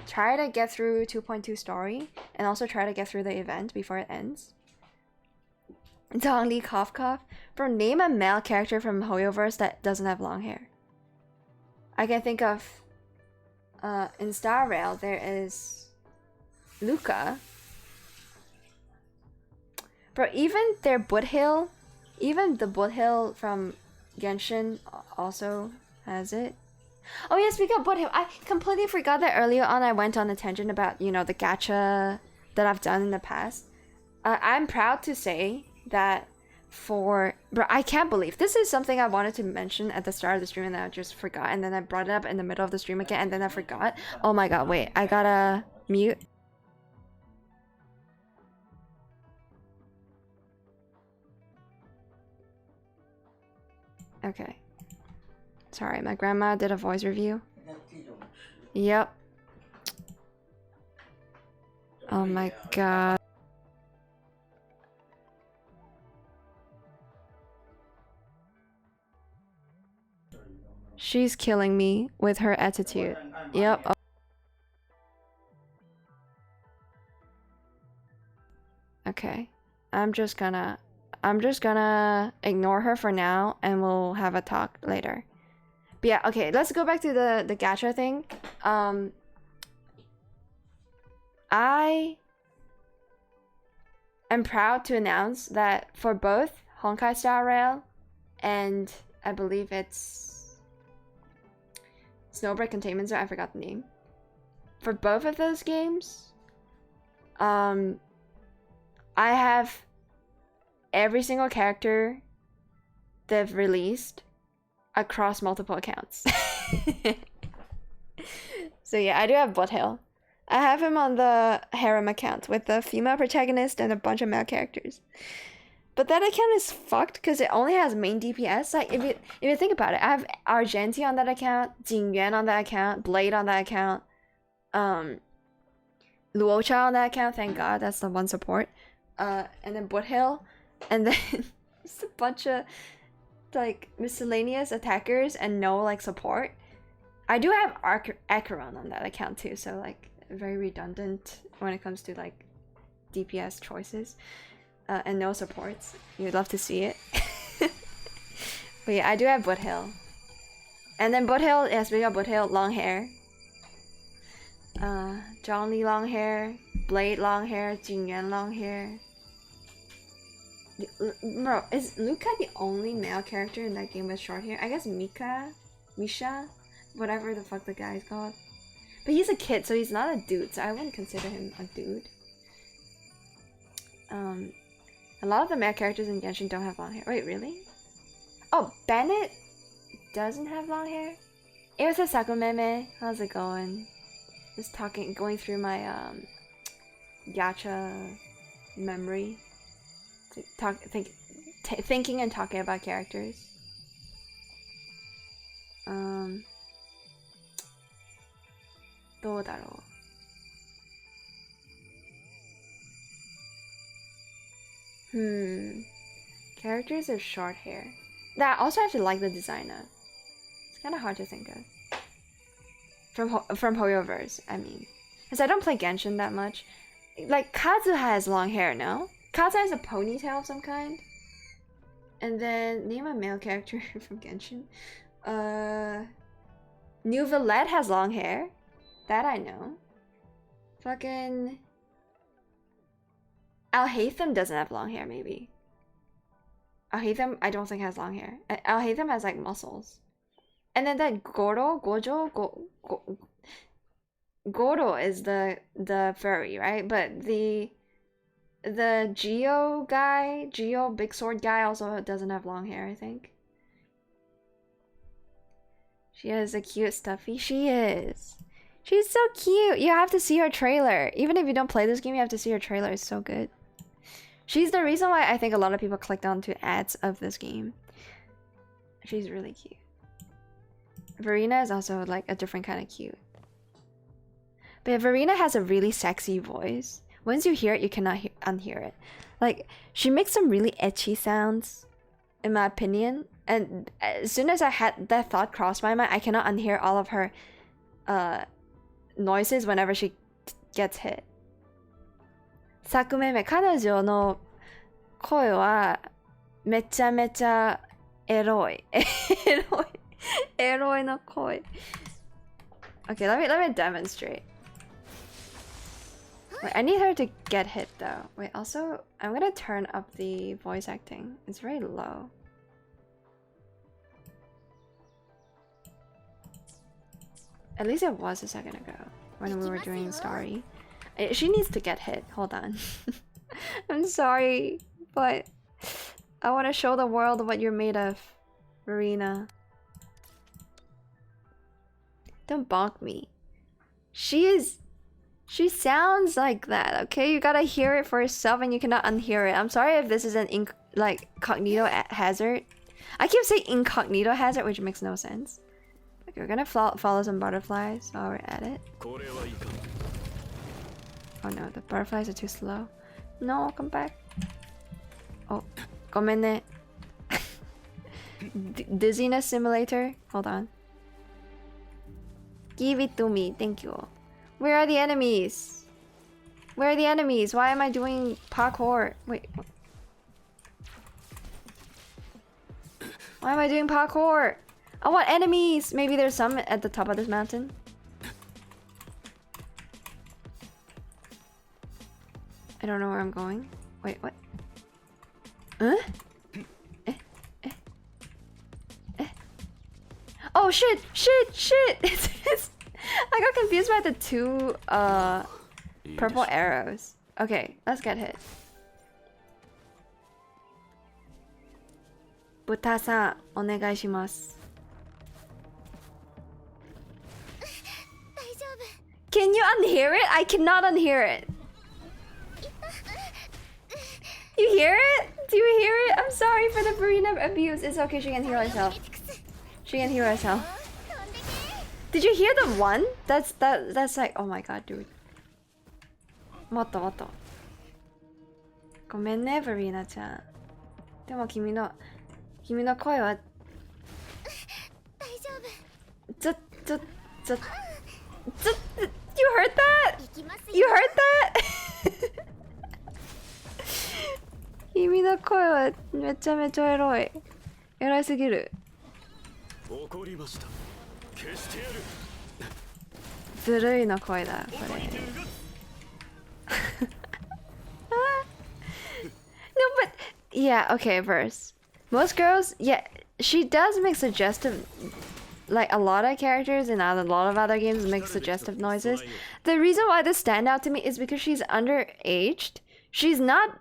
Try to get through 2.2 story, and also try to get through the event before it ends. Dong Li cough cough. Bro, name a male character from Hoyoverse that doesn't have long hair. I can think of in Star Rail there is Luca. Bro, even their Boothill, even the Boothill from Genshin also has it. Oh yeah, speaking of Boothill, I completely forgot that earlier on I went on a tangent about, you know, the gacha that I've done in the past. I'm proud to say that bro, I can't believe this is something I wanted to mention at the start of the stream and then I just forgot, and then I brought it up in the middle of the stream again and then I forgot. Oh my god, wait, I gotta mute. Okay. Sorry, my grandma did a voice review. Yep. Oh my god. She's killing me with her attitude. Yep. Okay. I'm just gonna ignore her for now and we'll have a talk later. But yeah, okay, let's go back to the gacha thing. I am proud to announce that for both Honkai Star Rail and I believe it's Snowbreak Containment Zone, I forgot the name. For both of those games, I have every single character they've released across multiple accounts. So yeah, I do have Boothill. I have him on the harem account with the female protagonist and a bunch of male characters. But that account is fucked because it only has main DPS. Like if you think about it, I have Argenti on that account, Jingyuan on that account, Blade on that account, Luocha on that account, thank god, that's the one support. And then Boothill, and then just a bunch of like miscellaneous attackers and no like support. I do have Acheron on that account too, so like very redundant when it comes to like DPS choices. And no supports. You'd love to see it. But yeah, I do have Boothill. And then Boothill, yes, we got Boothill, long hair. John Lee long hair, Blade long hair, Jingyuan long hair. Bro, is Luca the only male character in that game with short hair? I guess Misha, whatever the fuck the guy is called. But he's a kid, so he's not a dude, so I wouldn't consider him a dude. A lot of the male characters in Genshin don't have long hair. Wait, really? Oh, Bennett doesn't have long hair? It was a Sakumeme. How's it going? Just going through my gacha memory. Thinking and talking about characters. どうだろう? Characters with short hair. That also have to like the designer. It's kind of hard to think of. From Hoyoverse, I mean. Because I don't play Genshin that much. Like, Kazu has long hair, no? Kazu has a ponytail of some kind. And then, name a male character from Genshin. New Villette has long hair. That I know. Fucking... Alhaitham doesn't have long hair, maybe. Alhaitham, I don't think has long hair. Alhaitham has like muscles. And then that Goro is the furry, right? But the Geo big sword guy also doesn't have long hair, I think. She has a cute stuffy. She is. She's so cute. You have to see her trailer. Even if you don't play this game, you have to see her trailer. It's so good. She's the reason why I think a lot of people clicked onto ads of this game. She's really cute. Verena is also like a different kind of cute. But Verena has a really sexy voice. Once you hear it, you cannot unhear it. Like, she makes some really etchy sounds, in my opinion. And as soon as I had that thought cross my mind, I cannot unhear all of her noises whenever she gets hit. 作目目、彼女の声はめちゃめちゃエロい。エロいの声。Okay, let me demonstrate. Wait, I need her to get hit though. Wait, also, I'm gonna turn up the voice acting. It's very low. At least it was a second ago when we were doing Starry. She needs to get hit. Hold on. I'm sorry, but I want to show the world what you're made of, Verena. Don't bonk me. She sounds like that, okay? You gotta hear it for yourself and you cannot unhear it. I'm sorry if this is an incognito hazard. I keep saying incognito hazard, which makes no sense. Okay, we're gonna follow some butterflies while we're at it. Oh no, the butterflies are too slow. No, come back. Oh, gomenne. Dizziness simulator. Hold on. Give it to me, thank you. Where are the enemies? Where are the enemies? Why am I doing parkour? Wait. Why am I doing parkour? I want enemies! Maybe there's some at the top of this mountain. I don't know where I'm going. Wait, what? Huh? Oh shit! I got confused by the two purple arrows. Okay, let's get hit. Buta-san, onegai shimasu. Can you unhear it? I cannot unhear it. You hear it? Do you hear it? I'm sorry for the Verena abuse. It's okay, she can hear herself. She can hear herself. Did you hear the one? That's like, oh my god, dude. Motto. ごめんね、Verena ちゃん。でも君の声はYou heard that? You heard that? 君の声はめちゃめちゃエロい。エロいすぎる。怒りました。消してやる。ずるいの声だ、これ。No, but yeah, okay, verse. Most girls, yeah, she does make suggestive, like a lot of characters in a lot of other games make suggestive noises. The reason why this stand out to me is because she's underaged. She's not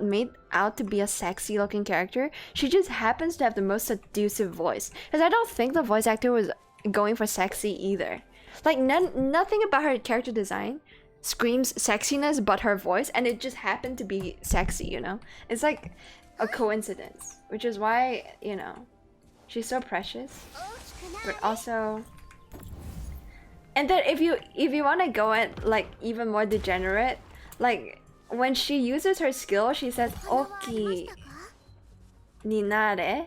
made out to be a sexy looking character. She just happens to have the most seductive voice. Because I don't think the voice actor was going for sexy either. Like nothing about her character design screams sexiness but her voice, and it just happened to be sexy, you know? It's like a coincidence, which is why, you know, she's so precious. But also, and then if you want to go at like even more degenerate, like when she uses her skill, she says "oki ni nare,"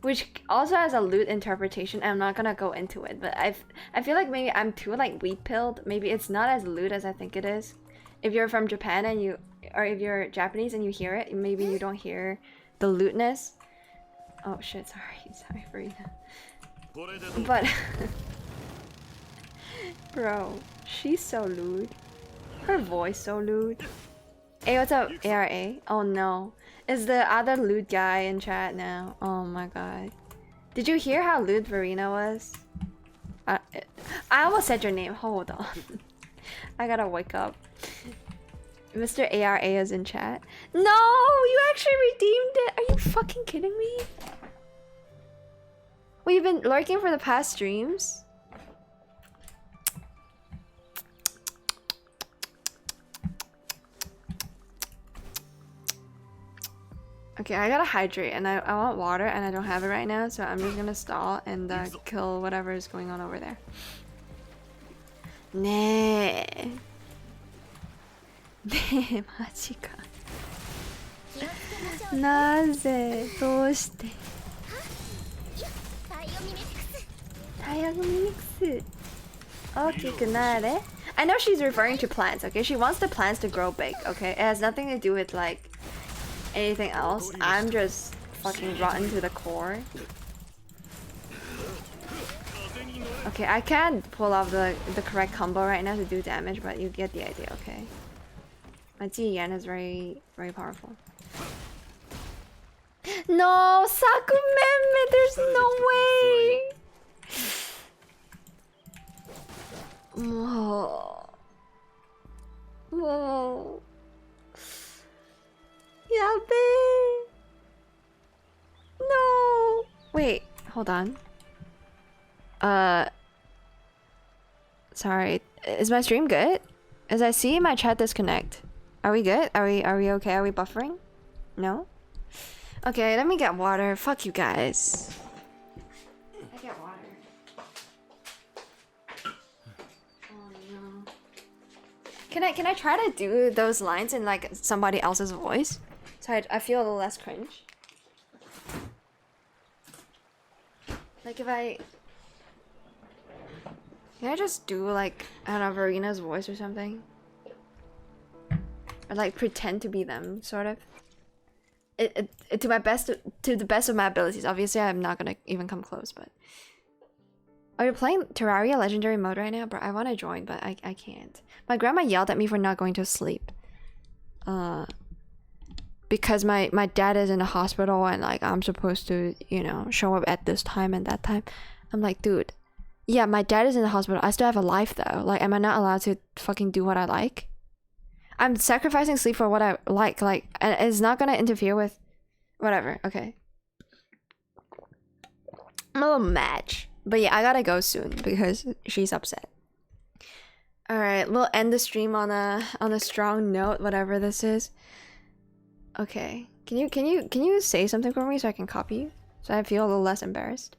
which also has a lewd interpretation. I'm not gonna go into it, but I feel like maybe I'm too like weak-pilled. Maybe it's not as lewd as I think it is. If you're from Japan and or if you're Japanese and you hear it, maybe you don't hear the lewdness. Oh shit! Sorry, Verena. But bro, she's so lewd. Her voice so lewd. Hey, what's up, ARA? Oh no. Is the other lewd guy in chat now? Oh my god. Did you hear how lewd Verena was? I almost said your name. Hold on. I gotta wake up. Mr. ARA is in chat. No! You actually redeemed it! Are you fucking kidding me? We've been lurking for the past streams. Okay, I gotta hydrate and I want water and I don't have it right now, so I'm just gonna stall and kill whatever is going on over there. 네. 네, マジか。なぜどうして太陽ミミックス大きくなれ I know she's referring to plants, okay? She wants the plants to grow big, okay? It has nothing to do with like anything else. I'm just fucking rotten to the core. Okay, I can't pull off the correct combo right now to do damage, but you get the idea, okay? My Ji Yan is very powerful. No, Sakumeme, there's no way. Whoa. Whoa. Yabe. No. Wait, hold on. Sorry. Is my stream good? As I see my chat disconnect. Are we good? Are we okay? Are we buffering? No? Okay, let me get water. Fuck you guys. I get water. Oh no. Can I try to do those lines in like somebody else's voice? So I feel a little less cringe. Like if I... Can I just do like, I don't know, Verena's voice or something? Or like pretend to be them, sort of. To the best of my abilities. Obviously, I'm not gonna even come close, but... Are you playing Terraria Legendary mode right now? Bro, I wanna join, but I can't. My grandma yelled at me for not going to sleep. Because my dad is in the hospital and like I'm supposed to, you know, show up at this time and that time. I'm like, dude, yeah, my dad is in the hospital. I still have a life though. Like, am I not allowed to fucking do what I like? I'm sacrificing sleep for what I like, and it's not gonna interfere with whatever. Okay. I'm a little mad. But yeah, I gotta go soon because she's upset. Alright, we'll end the stream on a strong note, whatever this is. Okay. Can you say something for me so I can copy you? So I feel a little less embarrassed.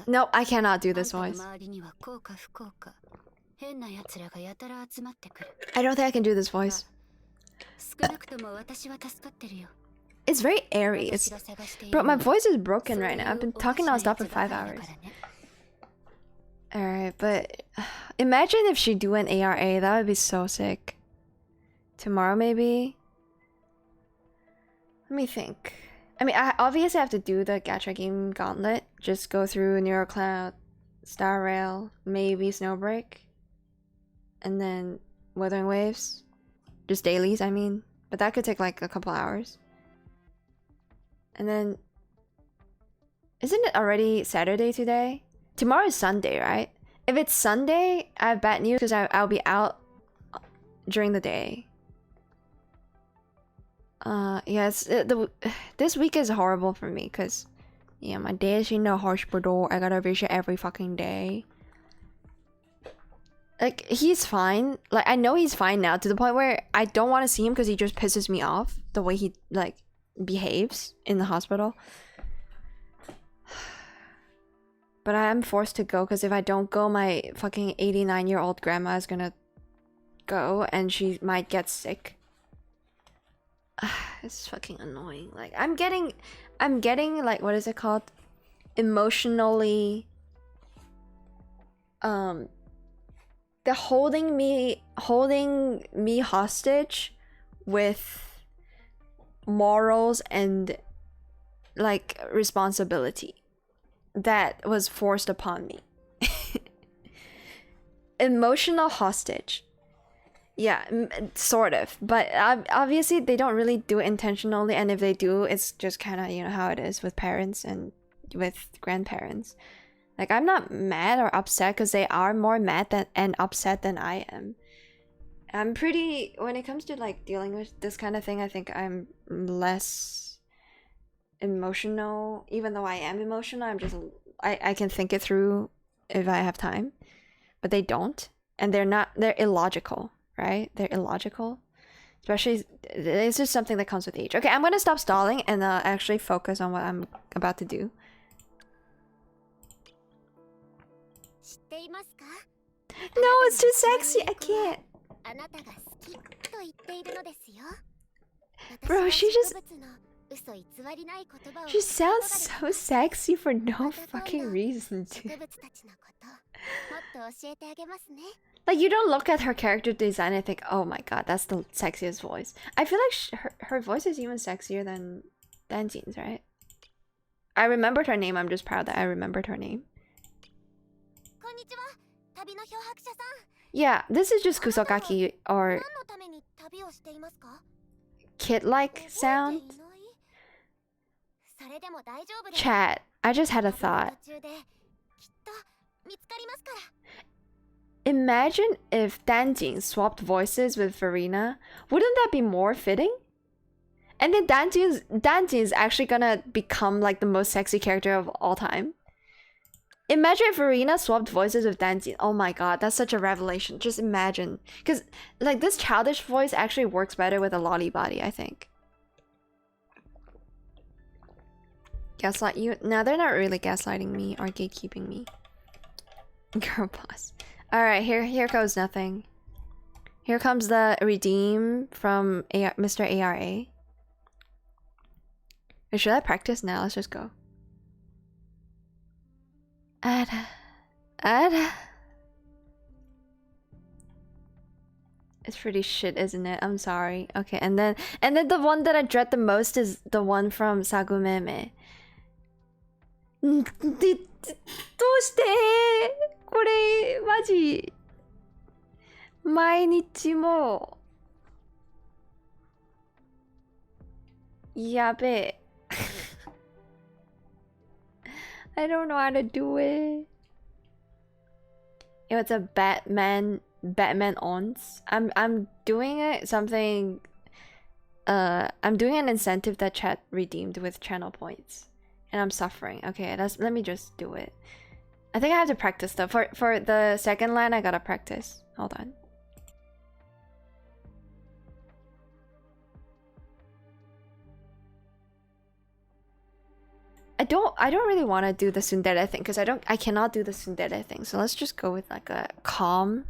Nope, I cannot do this voice. I don't think I can do this voice. It's very airy. Bro, my voice is broken right now. I've been talking non-stop for 5 hours. Alright, but imagine if she do an ARA. That would be so sick. Tomorrow, maybe? Let me think. I mean, I obviously have to do the gacha game gauntlet. Just go through NeuroCloud, Star Rail, maybe Snowbreak. And then Wuthering Waves. Just dailies, I mean. But that could take like a couple hours. And then... Isn't it already Saturday today? Tomorrow is Sunday, right? If it's Sunday, I have bad news because I'll be out during the day. Yeah, this week is horrible for me because, yeah, my dad is in the hospital. I gotta visit every fucking day. Like, he's fine. Like, I know he's fine now to the point where I don't want to see him because he just pisses me off the way he, like, behaves in the hospital. But I am forced to go because if I don't go, my fucking 89-year-old grandma is gonna go and she might get sick. It's fucking annoying. Like, I'm getting like, what is it called? Emotionally, they're holding me hostage with morals and like responsibility that was forced upon me. Emotional hostage. Yeah, sort of. But obviously they don't really do it intentionally, and if they do, it's just kind of, you know, how it is with parents and with grandparents. Like, I'm not mad or upset because they are more mad and upset than I am. I'm pretty, when it comes to like dealing with this kind of thing, I think I'm less emotional, even though I am emotional. I can think it through if I have time, but they don't, and they're illogical, right? They're illogical, especially it's just something that comes with age. Okay, I'm gonna stop stalling and actually focus on what I'm about to do. No, it's too sexy. I can't. Bro, she sounds so sexy for no fucking reason, dude. Like, you don't look at her character design and think, oh my god, that's the sexiest voice. I feel like her voice is even sexier than Danjin's, right? I remembered her name. I'm just proud that I remembered her name. Yeah, this is just kusokaki or kid-like sound. Chat, I just had a thought. Imagine if Danjin swapped voices with Verena. Wouldn't that be more fitting? And then Danjin is actually gonna become like the most sexy character of all time. Imagine if Verena swapped voices with Danjin. Oh my god, that's such a revelation. Just imagine. Because like this childish voice actually works better with a lolly body, I think. Gaslight you? No, they're not really gaslighting me or gatekeeping me. Girl boss. Alright, here goes nothing. Here comes the redeem from Mr. ARA. Or should I practice now? Let's just go. Ada. It's pretty shit, isn't it? I'm sorry. Okay, and then the one that I dread the most is the one from Sagumeme. どうしてこれマジ毎日もやべえ I don't know how to do it. It's a Batman ons. I'm doing it something I'm doing an incentive that chat redeemed with channel points. And I'm suffering. Okay, let me just do it. I think I have to practice though. For the second line I gotta practice. Hold on. I don't really want to do the tsundere thing because I cannot do the tsundere thing. So let's just go with like a calm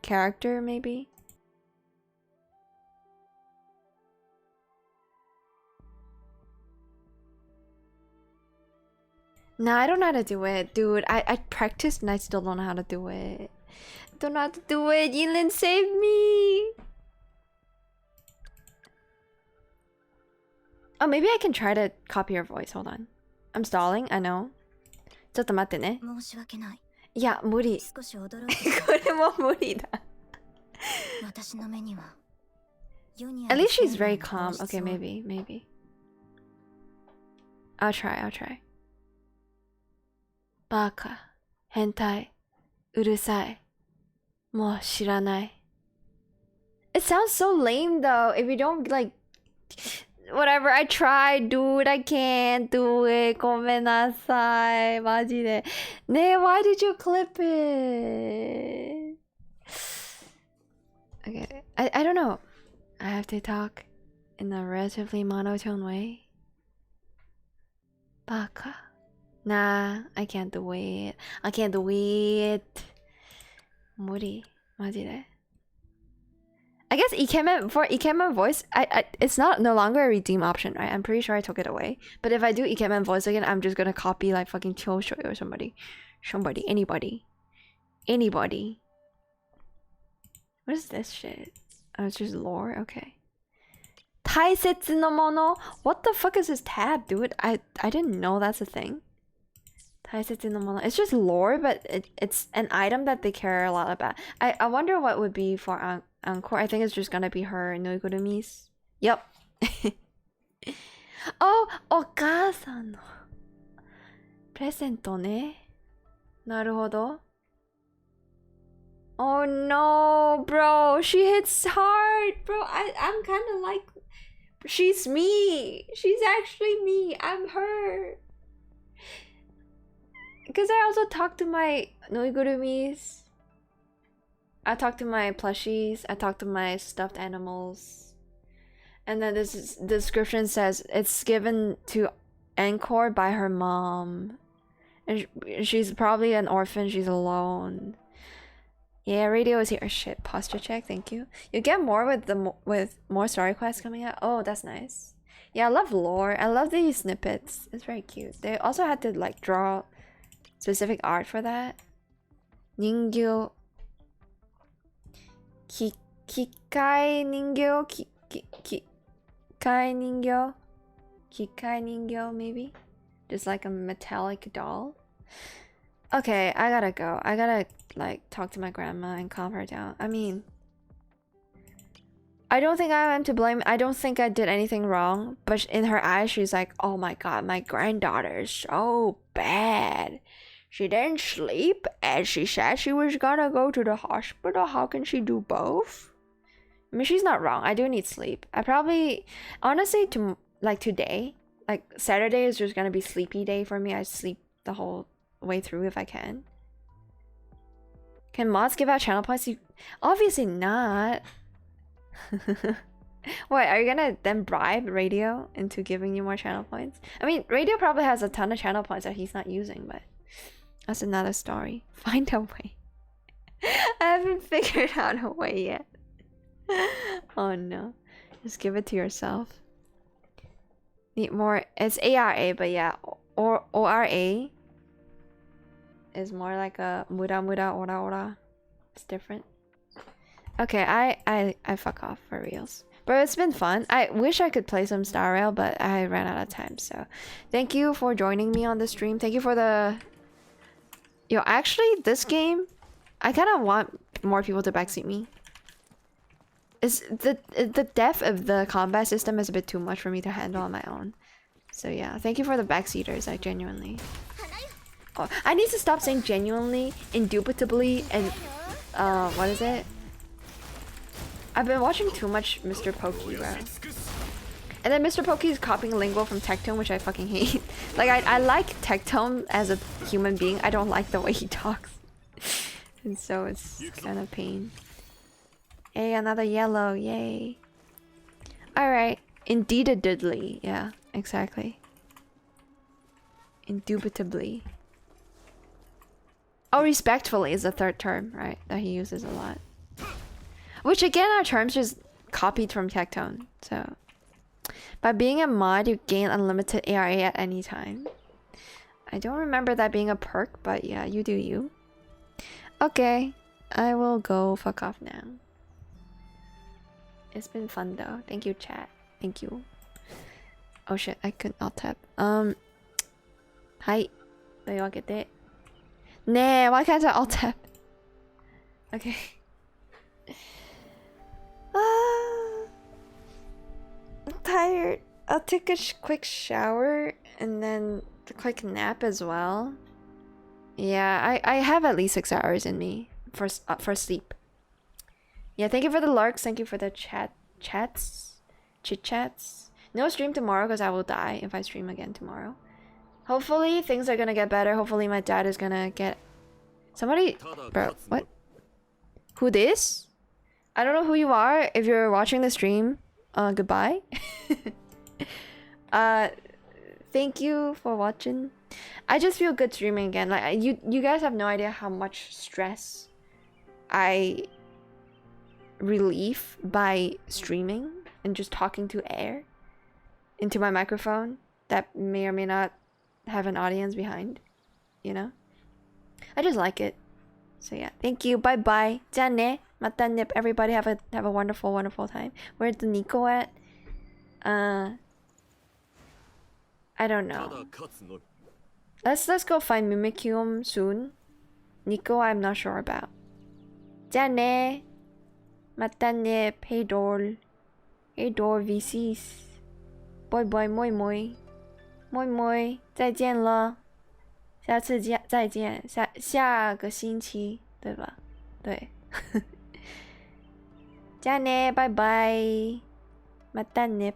character maybe. No, I don't know how to do it, dude. I practiced and I still don't know how to do it. Don't know how to do it. Yinlin, save me. Oh, maybe I can try to copy your voice. Hold on. I'm stalling. I know. ちょっと待ってね。いや、無理。これも無理だ。At least she's very calm. Okay, maybe. I'll try. バカ、変態、うるさい。もう知らない。It sounds so lame though. If you don't like, whatever. I tried, dude. I can't do it. ごめんなさい。マジで。ねえ、why did you clip it? Okay, I don't know. I have to talk in a relatively monotone way. バカ。Nah, I can't do it. I can't do it. 無理。マジで。I guess Ikemen voice, it's no longer a redeem option, right? I'm pretty sure I took it away. But if I do Ikemen voice again, I'm just gonna copy like fucking Choshoy or somebody. Anybody. What is this shit? Oh, it's just lore? Okay. 大切なもの? What the fuck is this tab, dude? I didn't know that's a thing. 大切なもの. It's just lore, but it's an item that they care a lot about. I wonder what would be for Encore. I think it's just gonna be her Noigurumis. Yep. Oh, お母さんのプレゼントね。なるほど。Oh no, bro, she hits hard, bro. I'm kind of like, She's me. She's actually me. I'm her. Because I also talk to my Noigurumis. I talk to my plushies. I talk to my stuffed animals. And then this description says it's given to Encore by her mom. And she's probably an orphan. She's alone. Yeah, radio is here. Oh, shit, posture check. Thank you. You get more with more story quests coming out. Oh, that's nice. Yeah, I love lore. I love these snippets. It's very cute. They also had to like draw specific art for that. Ningyo. Kikai ningyo. Kikai ningyo. Kikai ningyo, maybe. Just like a metallic doll. Okay, I gotta go. I gotta like talk to my grandma and calm her down. I mean, I don't think I am to blame. I don't think I did anything wrong. But in her eyes, she's like, oh my god, my granddaughter is so bad. She didn't sleep and she said she was gonna go to the hospital. How can she do both? I mean, she's not wrong. I do need sleep. I probably, honestly, like today, like Saturday is just gonna be sleepy day for me. I sleep the whole way through if I can. Can mods give out channel points? Obviously not. What, are you gonna then bribe Radio into giving you more channel points? I mean, Radio probably has a ton of channel points that he's not using, but that's another story. Find a way. I haven't figured out a way yet. Oh no. Just give it to yourself. Need more. It's ARA, but yeah, or ORA is more like a muda muda ora ora. It's different. Okay, I fuck off for reals. But it's been fun. I wish I could play some Star Rail, but I ran out of time. So thank you for joining me on the stream. Thank you for the... Yo, actually, this game, I kind of want more people to backseat me. Is the depth of the combat system is a bit too much for me to handle on my own. So yeah, thank you for the backseaters, like genuinely. Oh, I need to stop saying genuinely, indubitably, and what is it? I've been watching too much Mr. Pokey, bro. And then Mr. Pokey is copying lingo from Tectone, which I fucking hate. Like, I like Tectone as a human being. I don't like the way he talks. And so it's kind of pain. Hey, another yellow. Yay. Alright. Indeededly. Yeah, exactly. Indubitably. Oh, respectfully is the third term, right? That he uses a lot. Which again are terms just copied from Tectone. So by being a mod, you gain unlimited ARA at any time. I don't remember that being a perk, but yeah, you do you. Okay, I will go fuck off now. It's been fun though. Thank you, chat. Thank you. Oh shit, I couldn't alt tab. Hi. Do you get it? Nah, why can't I alt tab? Okay. I'm tired. I'll take a quick shower and then a quick nap as well. Yeah, I have at least 6 hours in me for sleep. Yeah, thank you for the larks. Thank you for the chit-chats. No stream tomorrow because I will die if I stream again tomorrow. Hopefully things are gonna get better. Hopefully my dad is gonna get... Somebody... Bro, what? Who this? I don't know who you are. If you're watching the stream, goodbye. Thank you for watching. I just feel good streaming again. Like you guys have no idea how much stress I relieve by streaming and just talking to air into my microphone that may or may not have an audience behind, you know? I just like it. So yeah, thank you. Bye bye. 짠네. 맞단잎. Everybody have a wonderful, wonderful time. Where's the Nico at? I don't know. Let's go find Mimikyu soon. Nico, I'm not sure about. 짠네. 맞단잎. Hey doll. Hey doll VCs. Boy boy moi moi. moi moi. 再见了。下次见，再见。下个星期，对吧？对。じゃあね、バイバイ。またね。